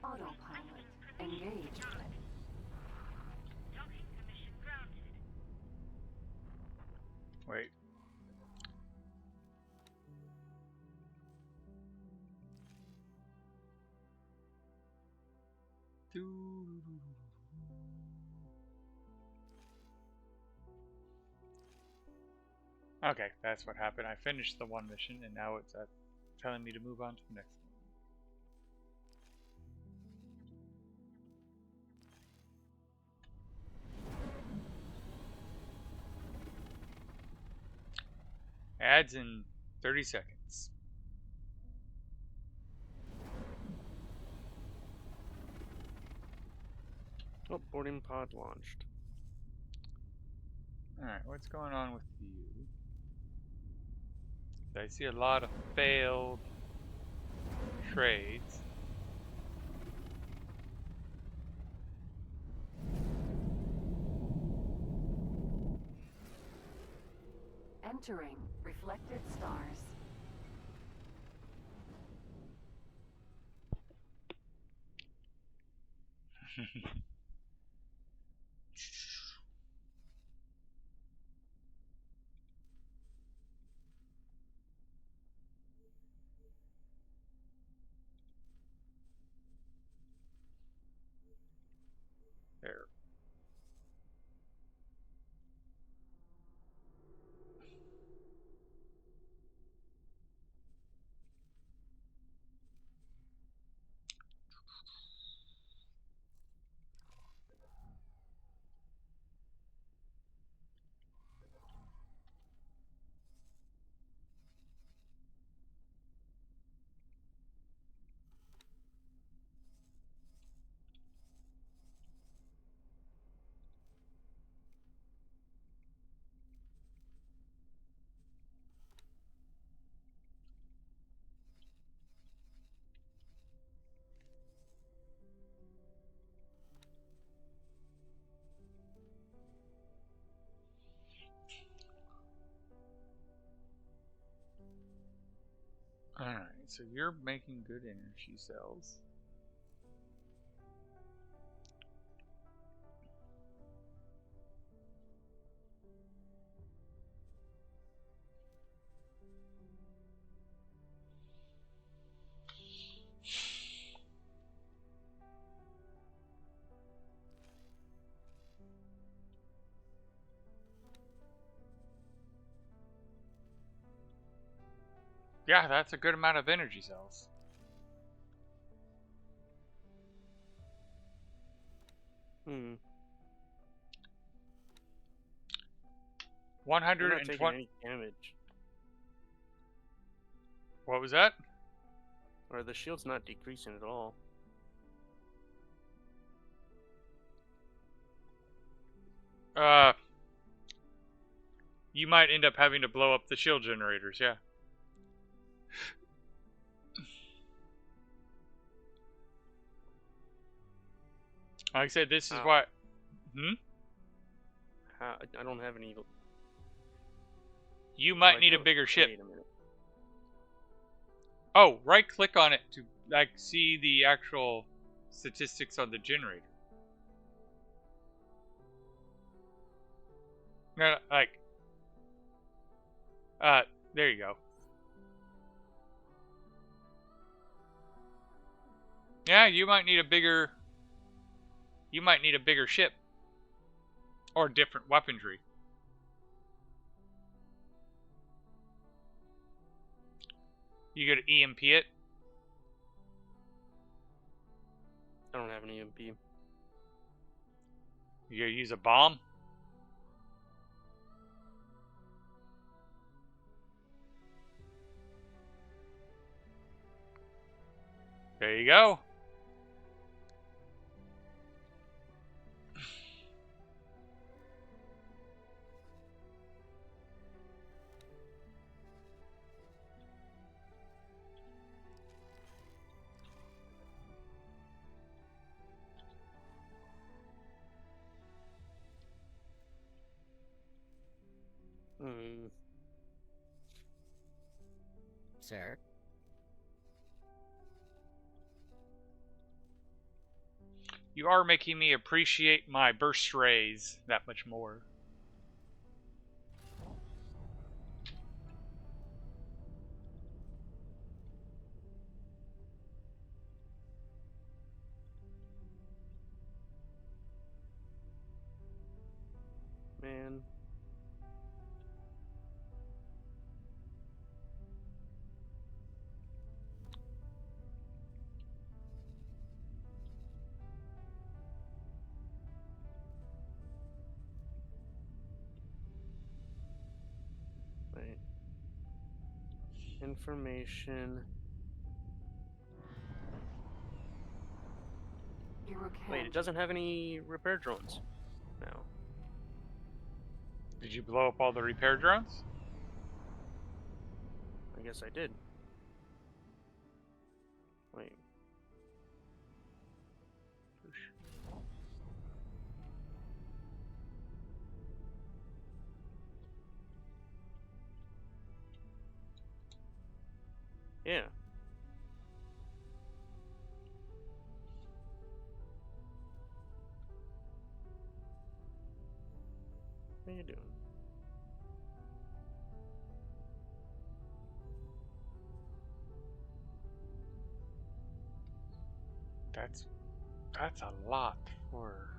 Autopilot engaged. Wait. Okay, that's what happened. I finished the one mission, and now it's telling me to move on to the next one. Ads in 30 seconds. Oh, boarding pod launched. Alright, what's going on with you? I see a lot of failed trades. Entering reflected stars. There. Alright, so you're making good energy cells. Yeah, that's a good amount of energy cells. Hmm. One You're hundred not and taking twenty. any damage. What was that? Or the shield's not decreasing at all. You might end up having to blow up the shield generators, yeah. Like I said, this is why... I don't have any... You might need a bigger ship. Wait a minute. Oh, right-click on it to like see the actual statistics on the generator. No, like... there you go. Yeah, you might need a bigger... You might need a bigger ship. Or different weaponry. You gotta EMP it. I don't have an EMP. You gotta use a bomb. There you go. Hmm. Sir? You are making me appreciate my burst rays that much more. Man. Wait. Information. Wait, it doesn't have any repair drones now. Did you blow up all the repair drones? I guess I did. Wait. Yeah. you doing? That's a lot for.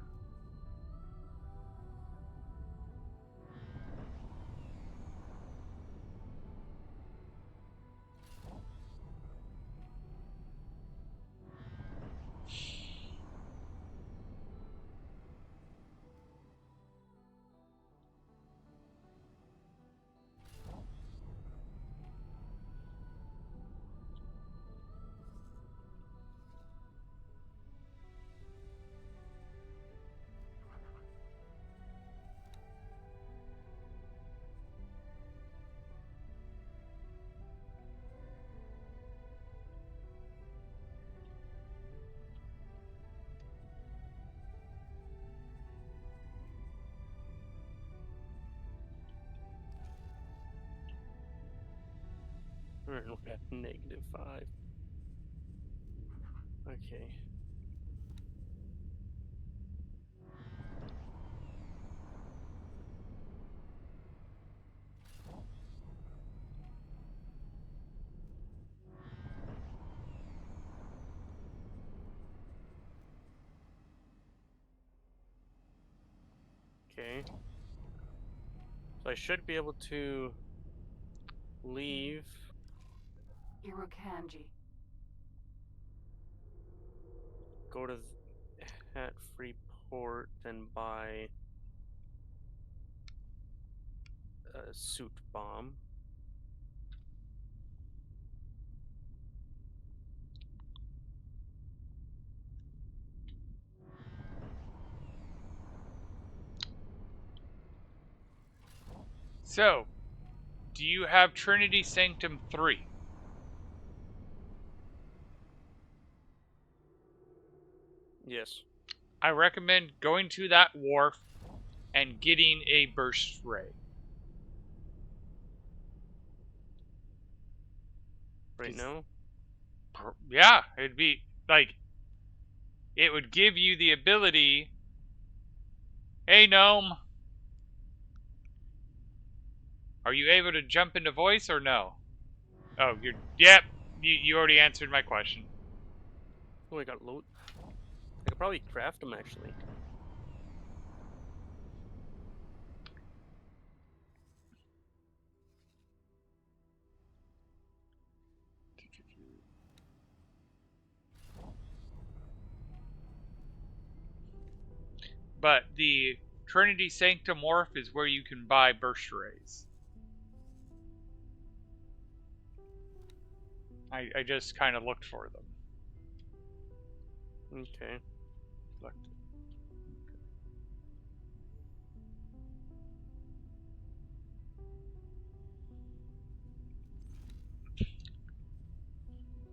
Alright, we're at -5. Okay. Okay. So I should be able to leave. Irokanji. Go to Hat Free Port and buy a suit bomb. So, do you have Trinity Sanctum 3? Yes. I recommend going to that wharf and getting a burst ray. Right now? Yeah, it'd be like it would give you the ability. Hey, gnome, are you able to jump into voice or no? Oh, you're. Yep, you already answered my question. Oh, I got loot. I could probably craft them actually. But the Trinity Sanctum wharf is where you can buy burst rays. I just kind of looked for them. Okay. Looked.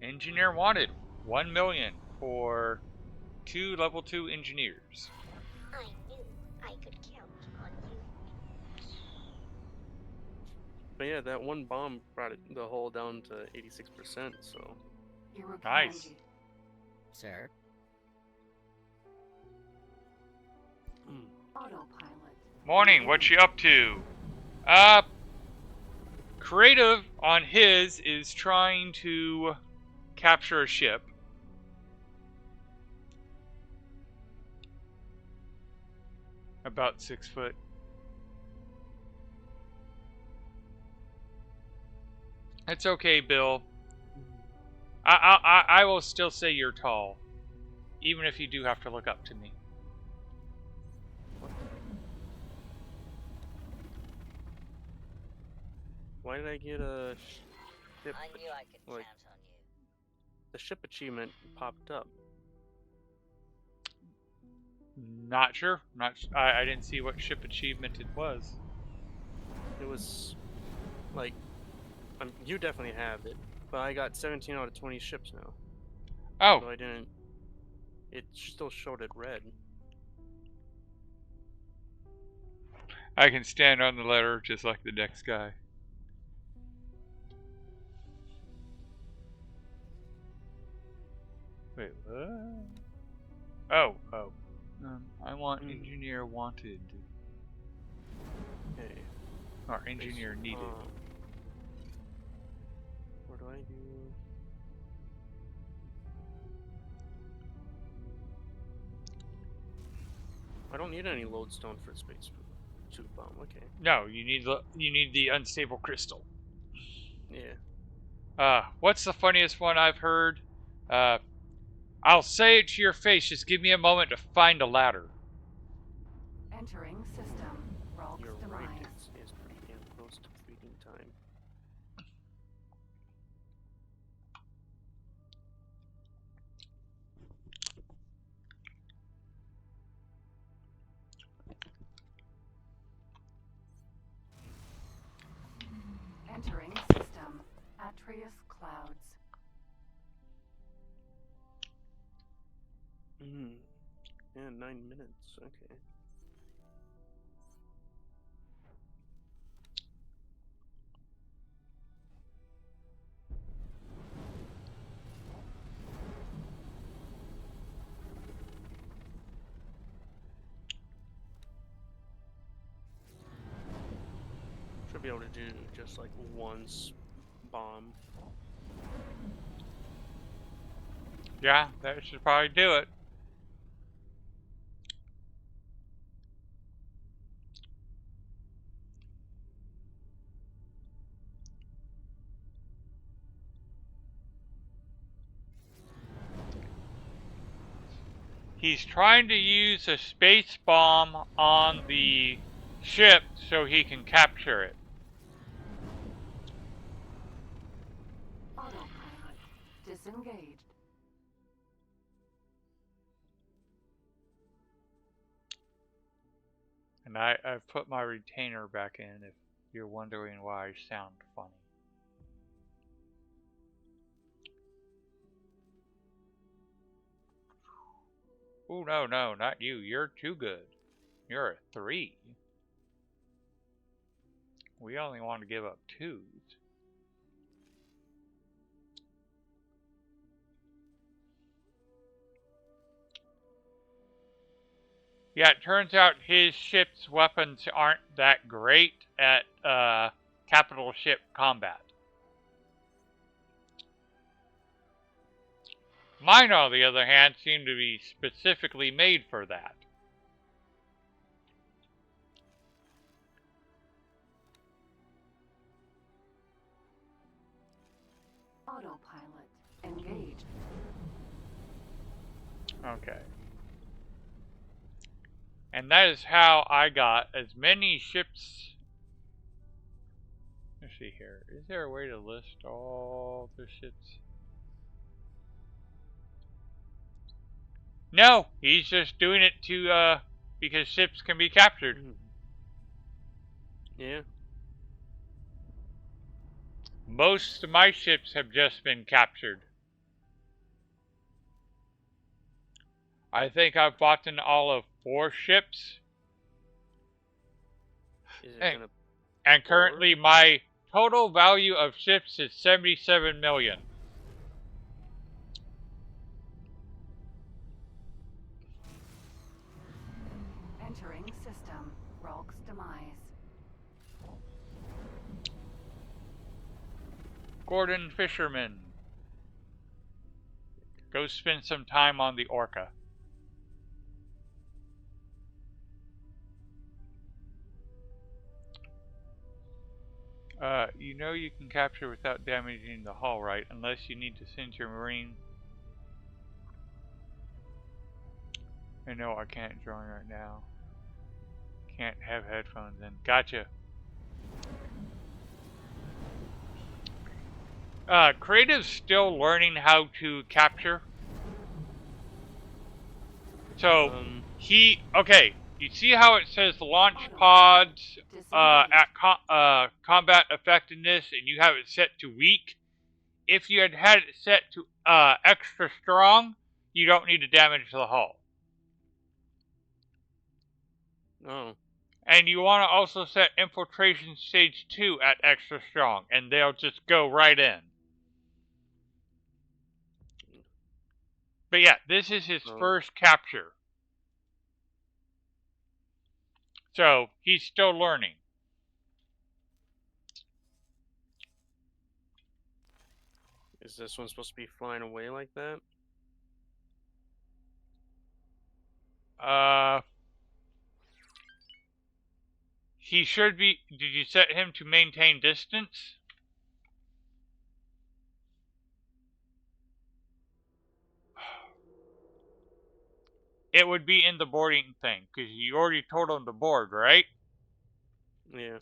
Engineer wanted 1 million for 2 level 2 engineers. I knew I could count on you. But yeah, that one bomb brought the hull down to 86%, so. Irokanji. Nice. Sir? Autopilot. Morning, what you up to? Creative on his is trying to capture a ship. About 6 foot. It's okay, Bill. I will still say you're tall, even if you do have to look up to me. Why did I get a ship? I knew I could like, count on you. the ship achievement popped up. Not sure. I didn't see what ship achievement it was. It was like, you definitely have it, but I got 17 out of 20 ships now. Oh. So I didn't. It still showed it red. I can stand on the ladder just like the next guy. Wait, what? Oh. I want engineer wanted. Okay. Or engineer needed. What do I do? I don't need any lodestone for space suit bomb. Okay. No, you need the unstable crystal. Yeah. What's the funniest one I've heard? I'll say it to your face. Just give me a moment to find a ladder. Entering system. Rolk's You're demise. right. It's pretty damn close to feeding time. Entering system. Atreus clouds. Yeah, 9 minutes. Okay. Should be able to do just like once bomb. Yeah, that should probably do it. He's trying to use a space bomb on the ship so he can capture it. Autopilot. Disengaged. And I've put my retainer back in if you're wondering why I sound funny. Oh, no, not you. You're too good. You're a 3. We only want to give up 2s. Yeah, it turns out his ship's weapons aren't that great at capital ship combat. Mine, on the other hand, seem to be specifically made for that. Autopilot. Engaged. Okay. And that is how I got as many ships. Let's see here. Is there a way to list all the ships? No, he's just doing it to because ships can be captured. Yeah. Most of my ships have just been captured. I think I've bought in all of 4 ships. Is it gonna? And currently my total value of ships is 77 million. Entering system. Rolk's demise. Gordon Fisherman. Go spend some time on the Orca. You know you can capture without damaging the hull, right? Unless you need to send your marine. I know I can't join right now. Can't have headphones in. Gotcha. Creative's still learning how to capture. So, okay, you see how it says launch pods at combat effectiveness and you have it set to weak? If you had it set to extra strong, you don't need to damage the hull. Oh. And you want to also set infiltration stage 2 at extra strong, and they'll just go right in. But yeah, this is his first capture. So, he's still learning. Is this one supposed to be flying away like that? He should be. Did you set him to maintain distance? It would be in the boarding thing, because you already told him to board, right? Yeah.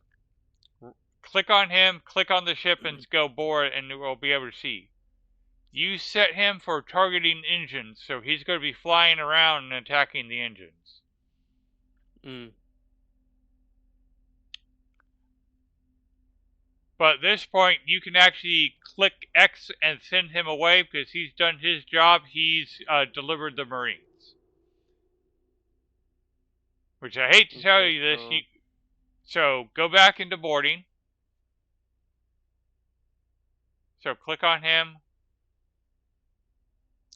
Click on him, click on the ship, and go board, and we'll be able to see. You set him for targeting engines, so he's going to be flying around and attacking the engines. But at this point, you can actually click X and send him away because he's done his job. He's delivered the Marines. Which I hate to tell you this. So go back into boarding. So click on him.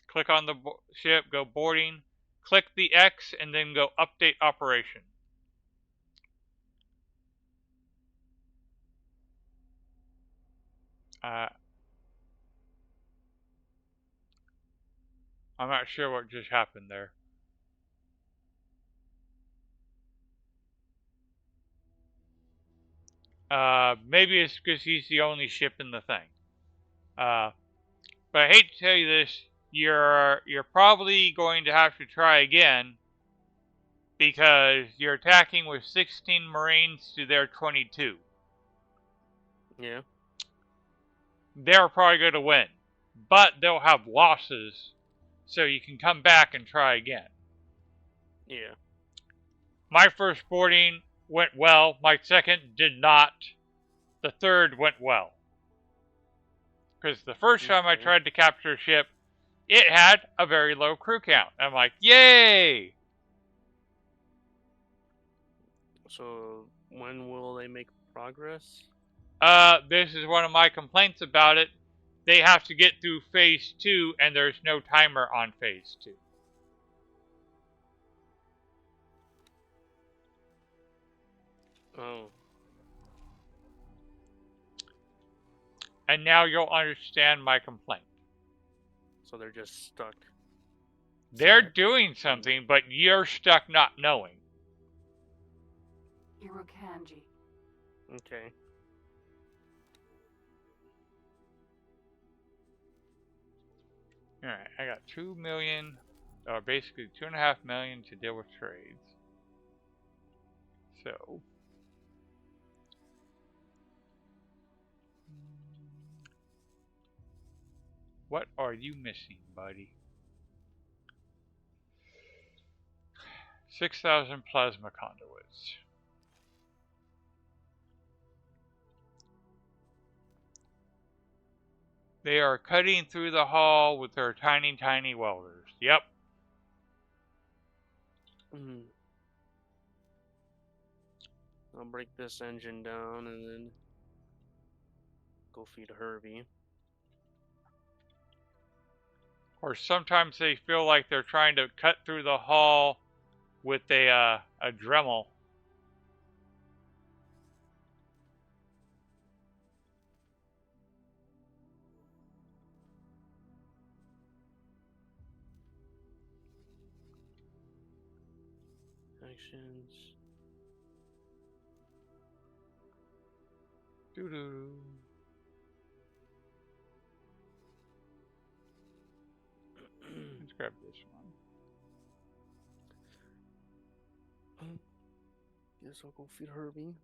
Click on the ship, go boarding. Click the X and then go update operation. I'm not sure what just happened there. Maybe it's because he's the only ship in the thing. But I hate to tell you this, you're probably going to have to try again because you're attacking with 16 Marines to their 22. Yeah. They're probably going to win, but they'll have losses, so you can come back and try again. Yeah. My first boarding went well. My second did not. The third went well. Because the first time I tried to capture a ship, it had a very low crew count. I'm like, yay! So when will they make progress? This is one of my complaints about it. They have to get through phase 2, and there's no timer on phase 2. Oh. And now you'll understand my complaint. So they're just stuck. They're doing something, but you're stuck not knowing. Irokanji. Okay. Alright, I got 2 million, or basically 2.5 million to deal with trades. So, what are you missing, buddy? 6,000 plasma conduits. They are cutting through the hull with their tiny, tiny welders. Yep. I'll break this engine down and then go feed Herbie. Or sometimes they feel like they're trying to cut through the hull with a Dremel. Actions. Doo-doo. Let's grab this one. Guess I'll go feed Herbie.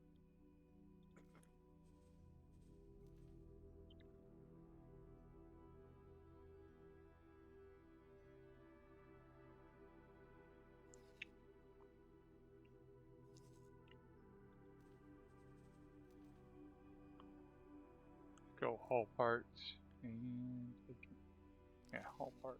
Go hull parts and yeah, hull parts.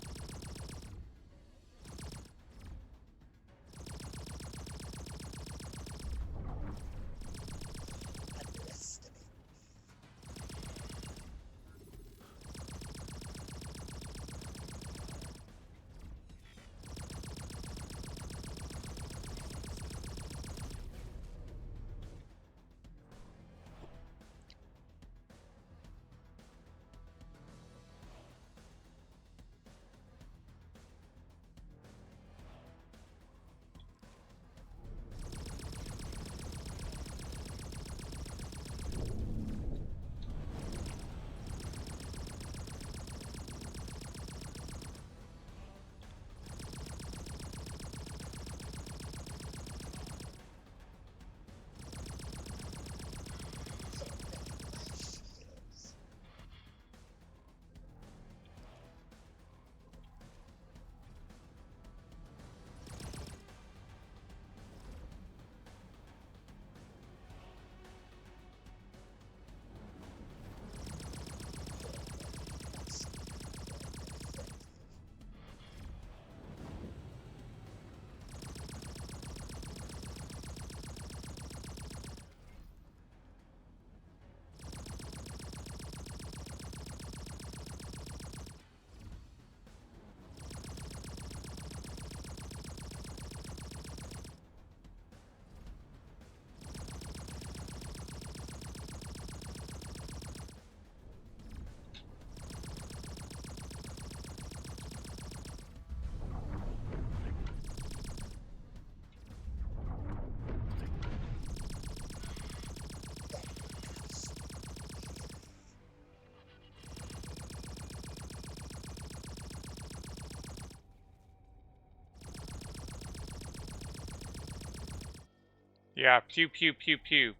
Yeah, pew pew pew pew.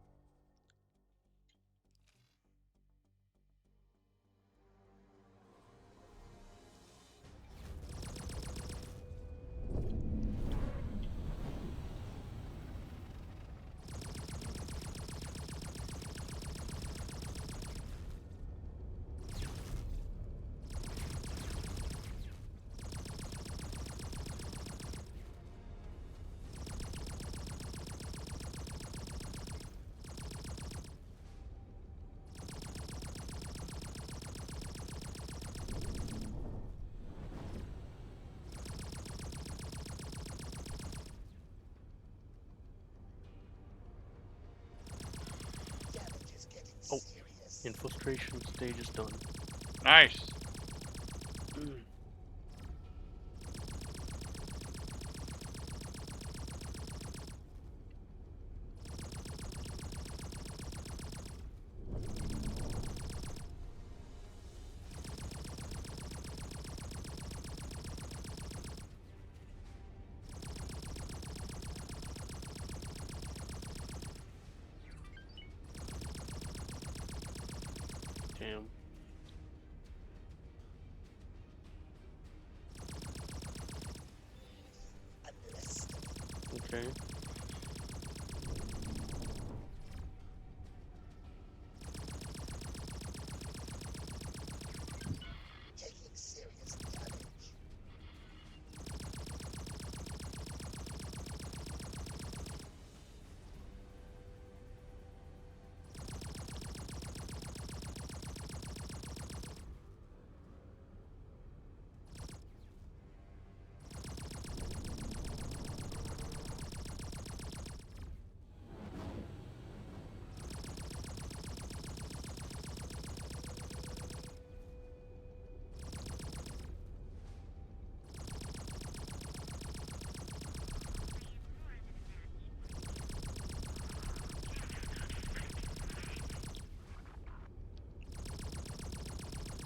Oh, infiltration stage is done. Nice. Damn. Okay.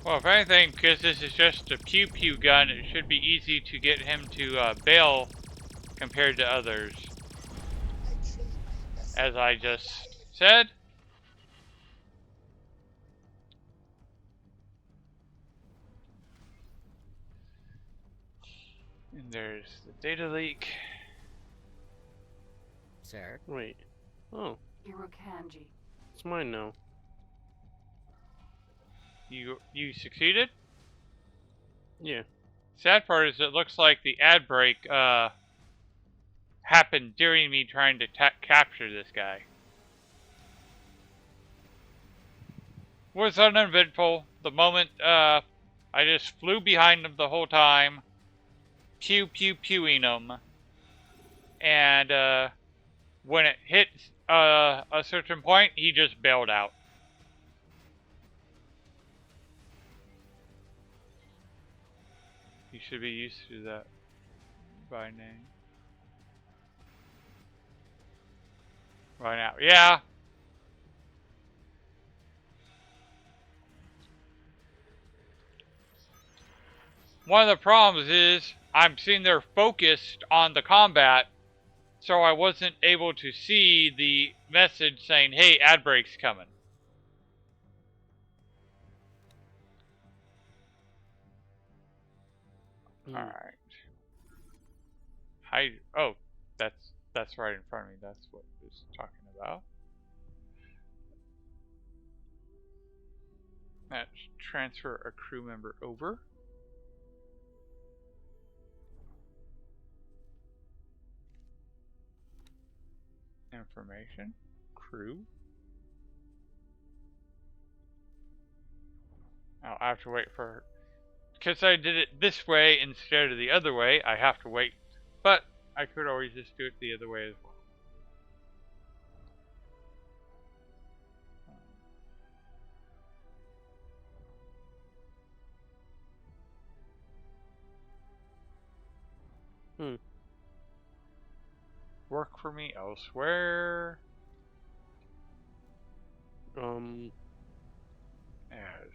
Well, if anything, because this is just a pew pew gun, it should be easy to get him to bail compared to others. As I just said. And there's the data leak. Sir? Wait. Oh, Irukanji. it's mine now. You succeeded? Yeah. Sad part is it looks like the ad break happened during me trying to capture this guy. Was uneventful. The moment I just flew behind him the whole time, pew pew pewing him, and when it hit a certain point, he just bailed out. You should be used to that by now. By now, yeah. One of the problems is I'm sitting there focused on the combat, so I wasn't able to see the message saying, "Hey, ad break's coming." All right. Oh, that's right in front of me. That's what it was talking about. Let's transfer a crew member over. Information. Crew. I'll have to wait for her. Because I did it this way instead of the other way, I have to wait. But I could always just do it the other way as well. Work for me elsewhere.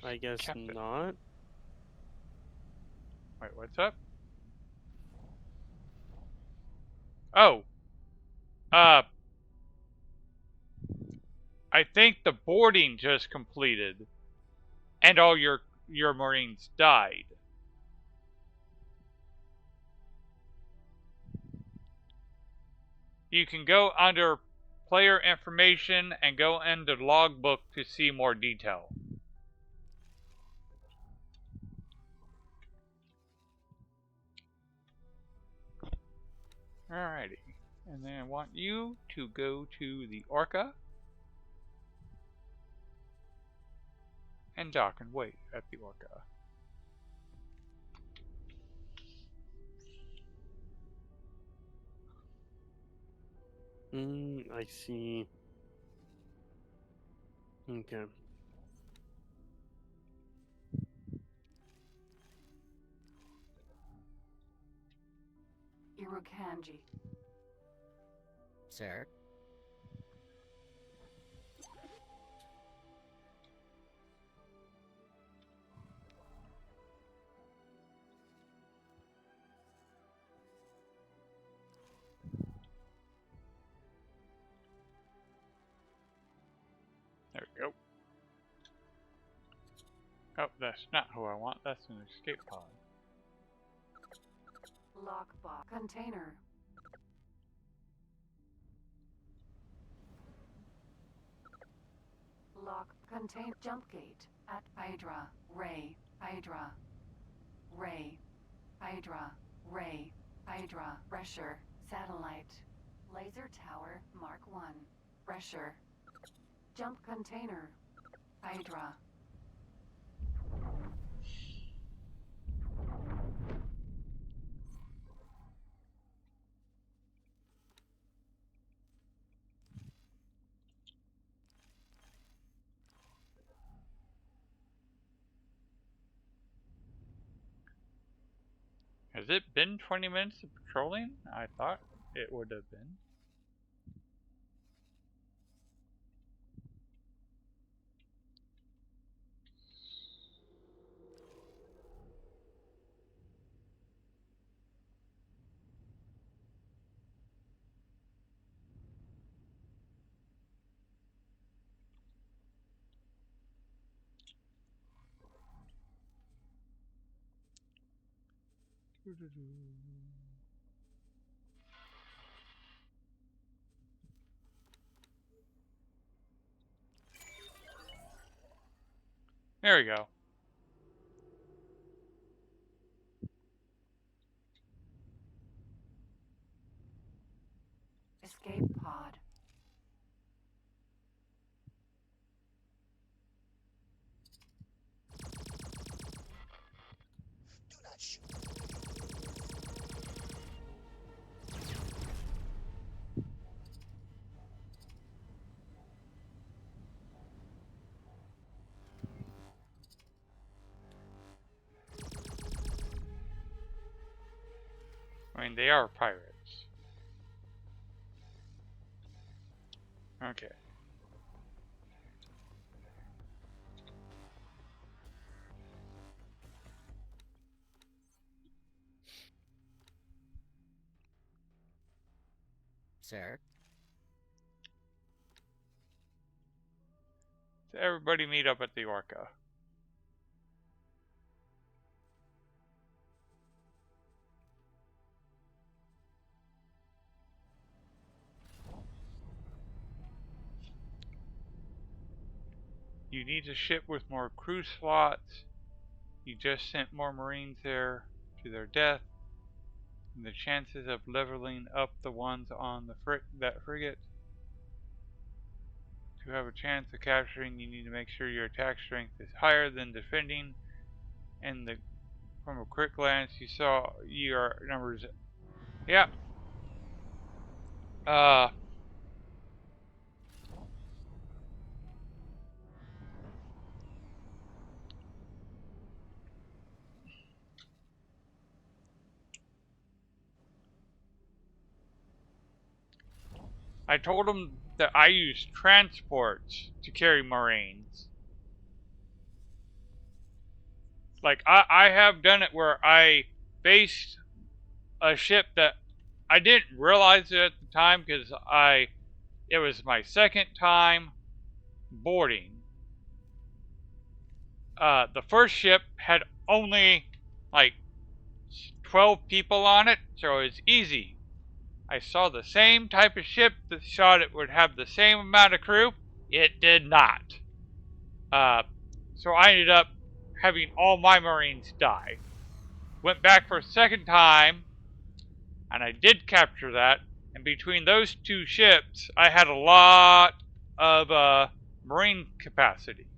I guess Captain. not. Wait, what's up? Oh. I think the boarding just completed, and all your Marines died. You can go under player information and go into logbook to see more detail. Alrighty. And then I want you to go to the Orca and dock and wait at the Orca. I see. Okay. Irukanji. Sir? There we go. Oh, that's not who I want. That's an escape pod. Lockbox. Container. Lock. Contain. Jump gate. At Hydra. Ray. Hydra. Ray. Hydra. Ray. Hydra. Pressure. Satellite. Laser tower. Mark 1. Pressure. Jump container. Hydra. Has it been 20 minutes of patrolling? I thought it would have been. There we go. Escape pod. Do not shoot. I mean, they are pirates. Okay. Sir? So everybody meet up at the Orca. You need a ship with more crew slots. You just sent more Marines there to their death. And the chances of leveling up the ones on the that frigate. To have a chance of capturing, you need to make sure your attack strength is higher than defending. And from a quick glance, you saw your numbers. Yeah. I told him that I use transports to carry Marines. Like, I have done it where I faced a ship that I didn't realize it at the time because it was my second time, boarding. The first ship had only like 12 people on it, so it was easy. I saw the same type of ship that thought it would have the same amount of crew. It did not. So I ended up having all my Marines die. Went back for a second time, and I did capture that. And between those two ships, I had a lot of Marine capacity.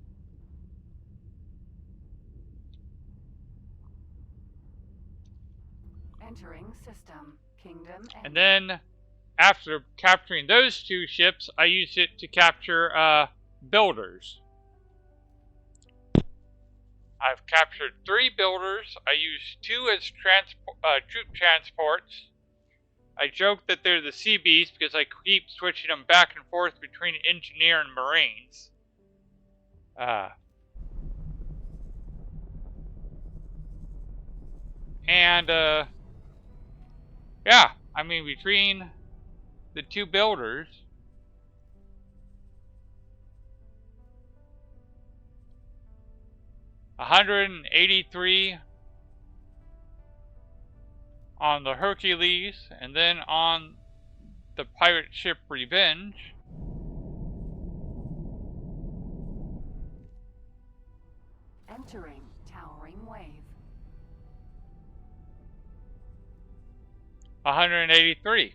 Entering system. Kingdom And then, after capturing those two ships, I used it to capture builders. I've captured 3 builders. I used 2 as troop transports. I joke that they're the CBs because I keep switching them back and forth between engineer and Marines. Yeah, I mean, between the 2 builders, $183 on the Hercules, and then on the pirate ship Revenge. Entering towering wave. 183.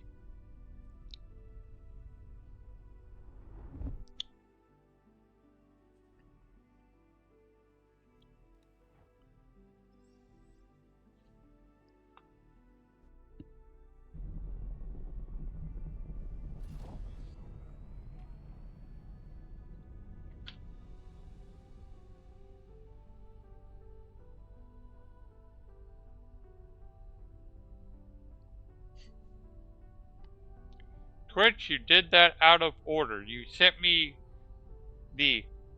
Twitch, you did that out of order. You sent me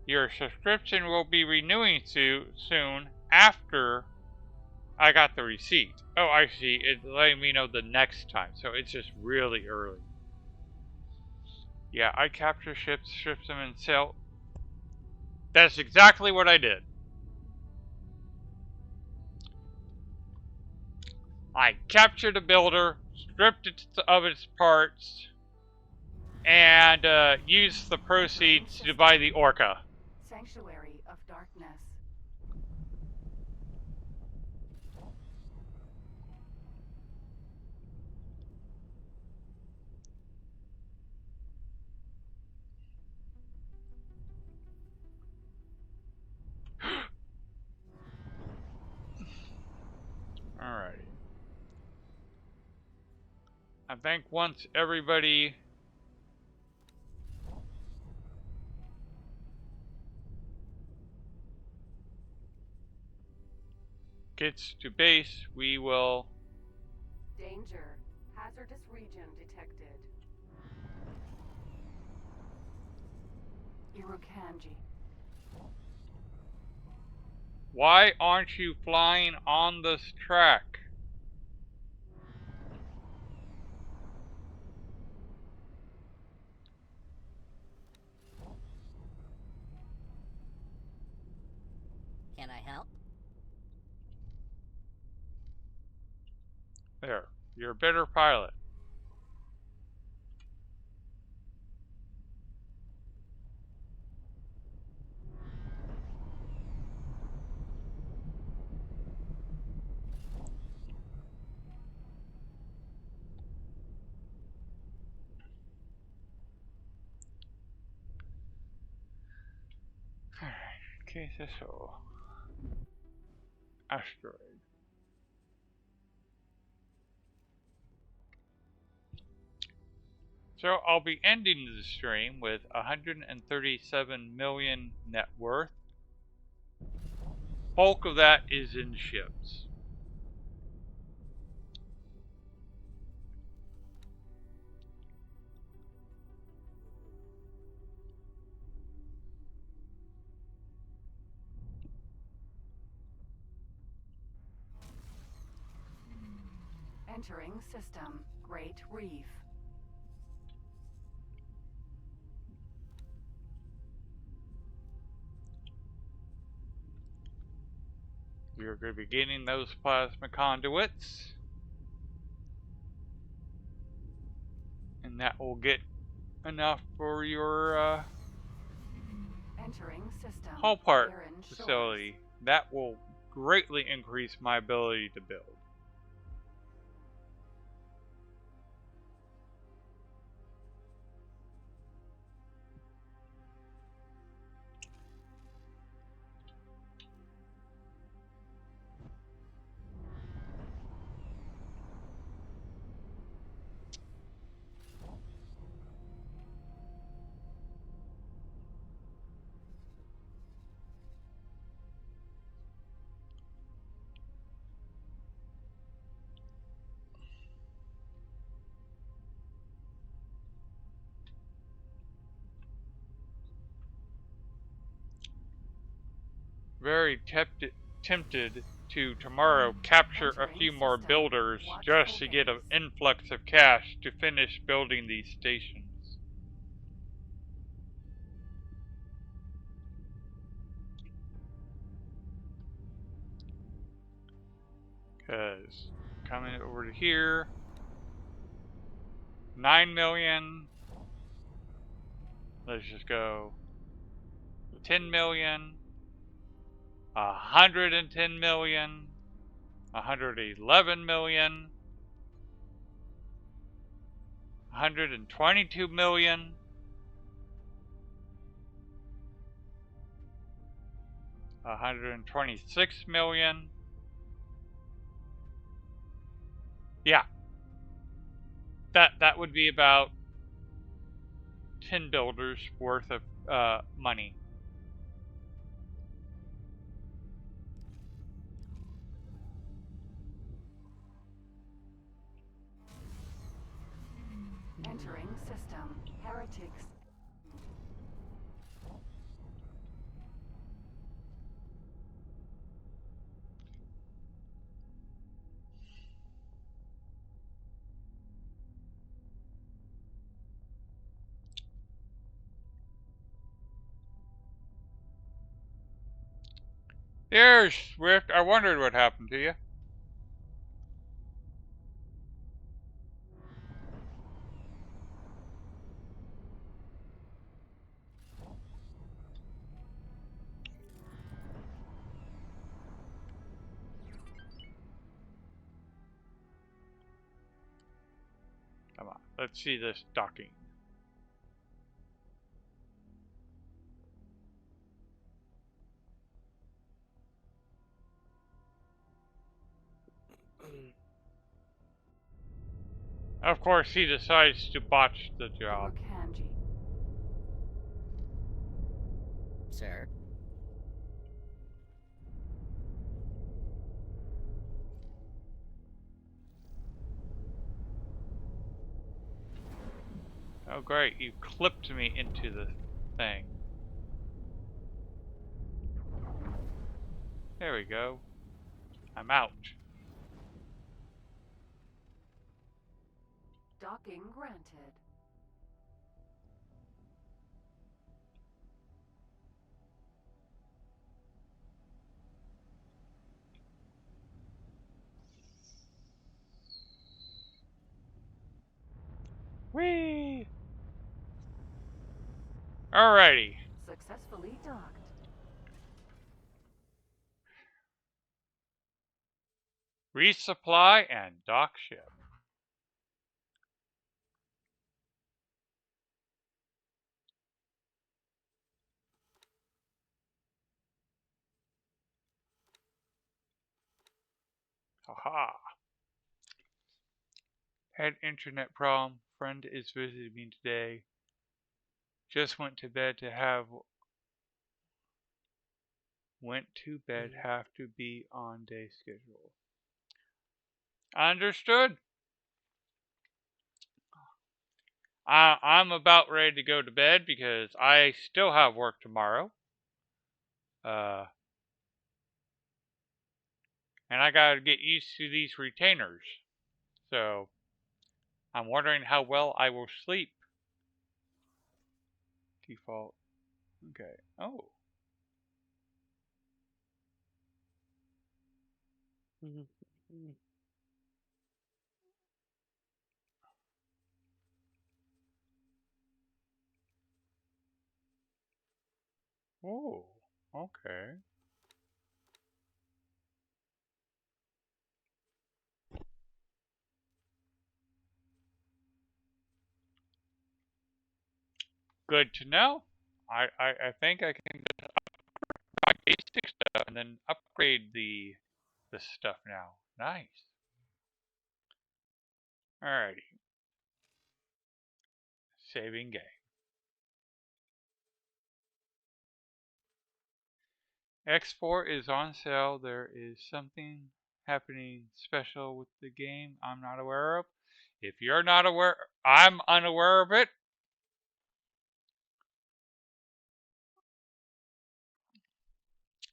your subscription will be renewing soon after I got the receipt. Oh, I see. It's letting me know the next time, so it's just really early. Yeah, I capture ships, strip them, and sell. That's exactly what I did. I captured a builder, stripped it of its parts, and used the proceeds to buy the Orca. Sanctuary of darkness. Alrighty. I think once everybody gets to base, we will... Danger. Hazardous region detected. Irukanji. Why aren't you flying on this track? Can I help? There. You're a better pilot. Alright, okay, so asteroid. So I'll be ending the stream with 137 million net worth. Bulk of that is in ships. Entering system. Great Reef. You're going to be getting those plasma conduits. And that will get enough for your Entering system. hull part Barren shores. facility. That will greatly increase my ability to build. Very tempted to tomorrow capture a few more builders just to get an influx of cash to finish building these stations. Because coming over to here, 9 million. Let's just go 10 million, 110 million, 111 million, 122 million, 126 million. Yeah. That would be about 10 builders worth of money. Entering system. Heretics. There's Swift. I wondered what happened to you. Come on, let's see this docking. Of course, he decides to botch the job. Sir? Oh great, you clipped me into the thing. There we go. I'm out. Docking granted. Whee! Alrighty. Successfully docked. Resupply and dock ship. Haha. Had internet problem. Friend is visiting me today. Just went to bed to have. Went to bed. Have to be on day schedule. Understood. I'm about ready to go to bed because I still have work tomorrow. And I gotta get used to these retainers. So, I'm wondering how well I will sleep. Default. Okay. Oh. Oh, okay. Good to know. I think I can buy basic stuff and then upgrade the stuff now. Nice. Alrighty. Saving game. X4 is on sale. There is something happening special with the game I'm not aware of. If you're not aware, I'm unaware of it.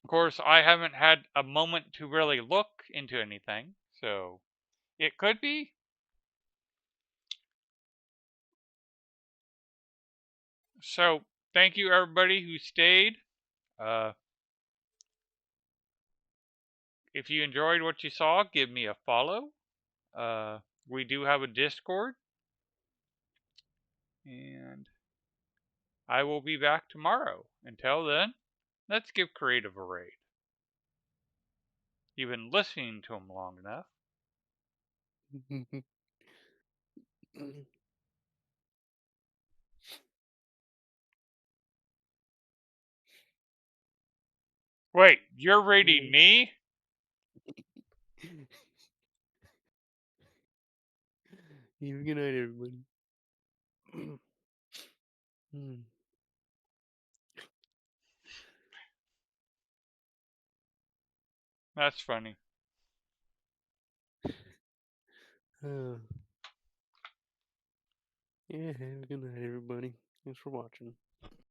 Of course, I haven't had a moment to really look into anything, so it could be. So, thank you everybody who stayed. Uh, if you enjoyed what you saw, give me a follow. We do have a Discord, and I will be back tomorrow. Until then, let's give Creative a raid. You've been listening to him long enough. Wait, you're raiding me? Good night, everybody. That's funny. Yeah, have a good night, everybody. Thanks for watching.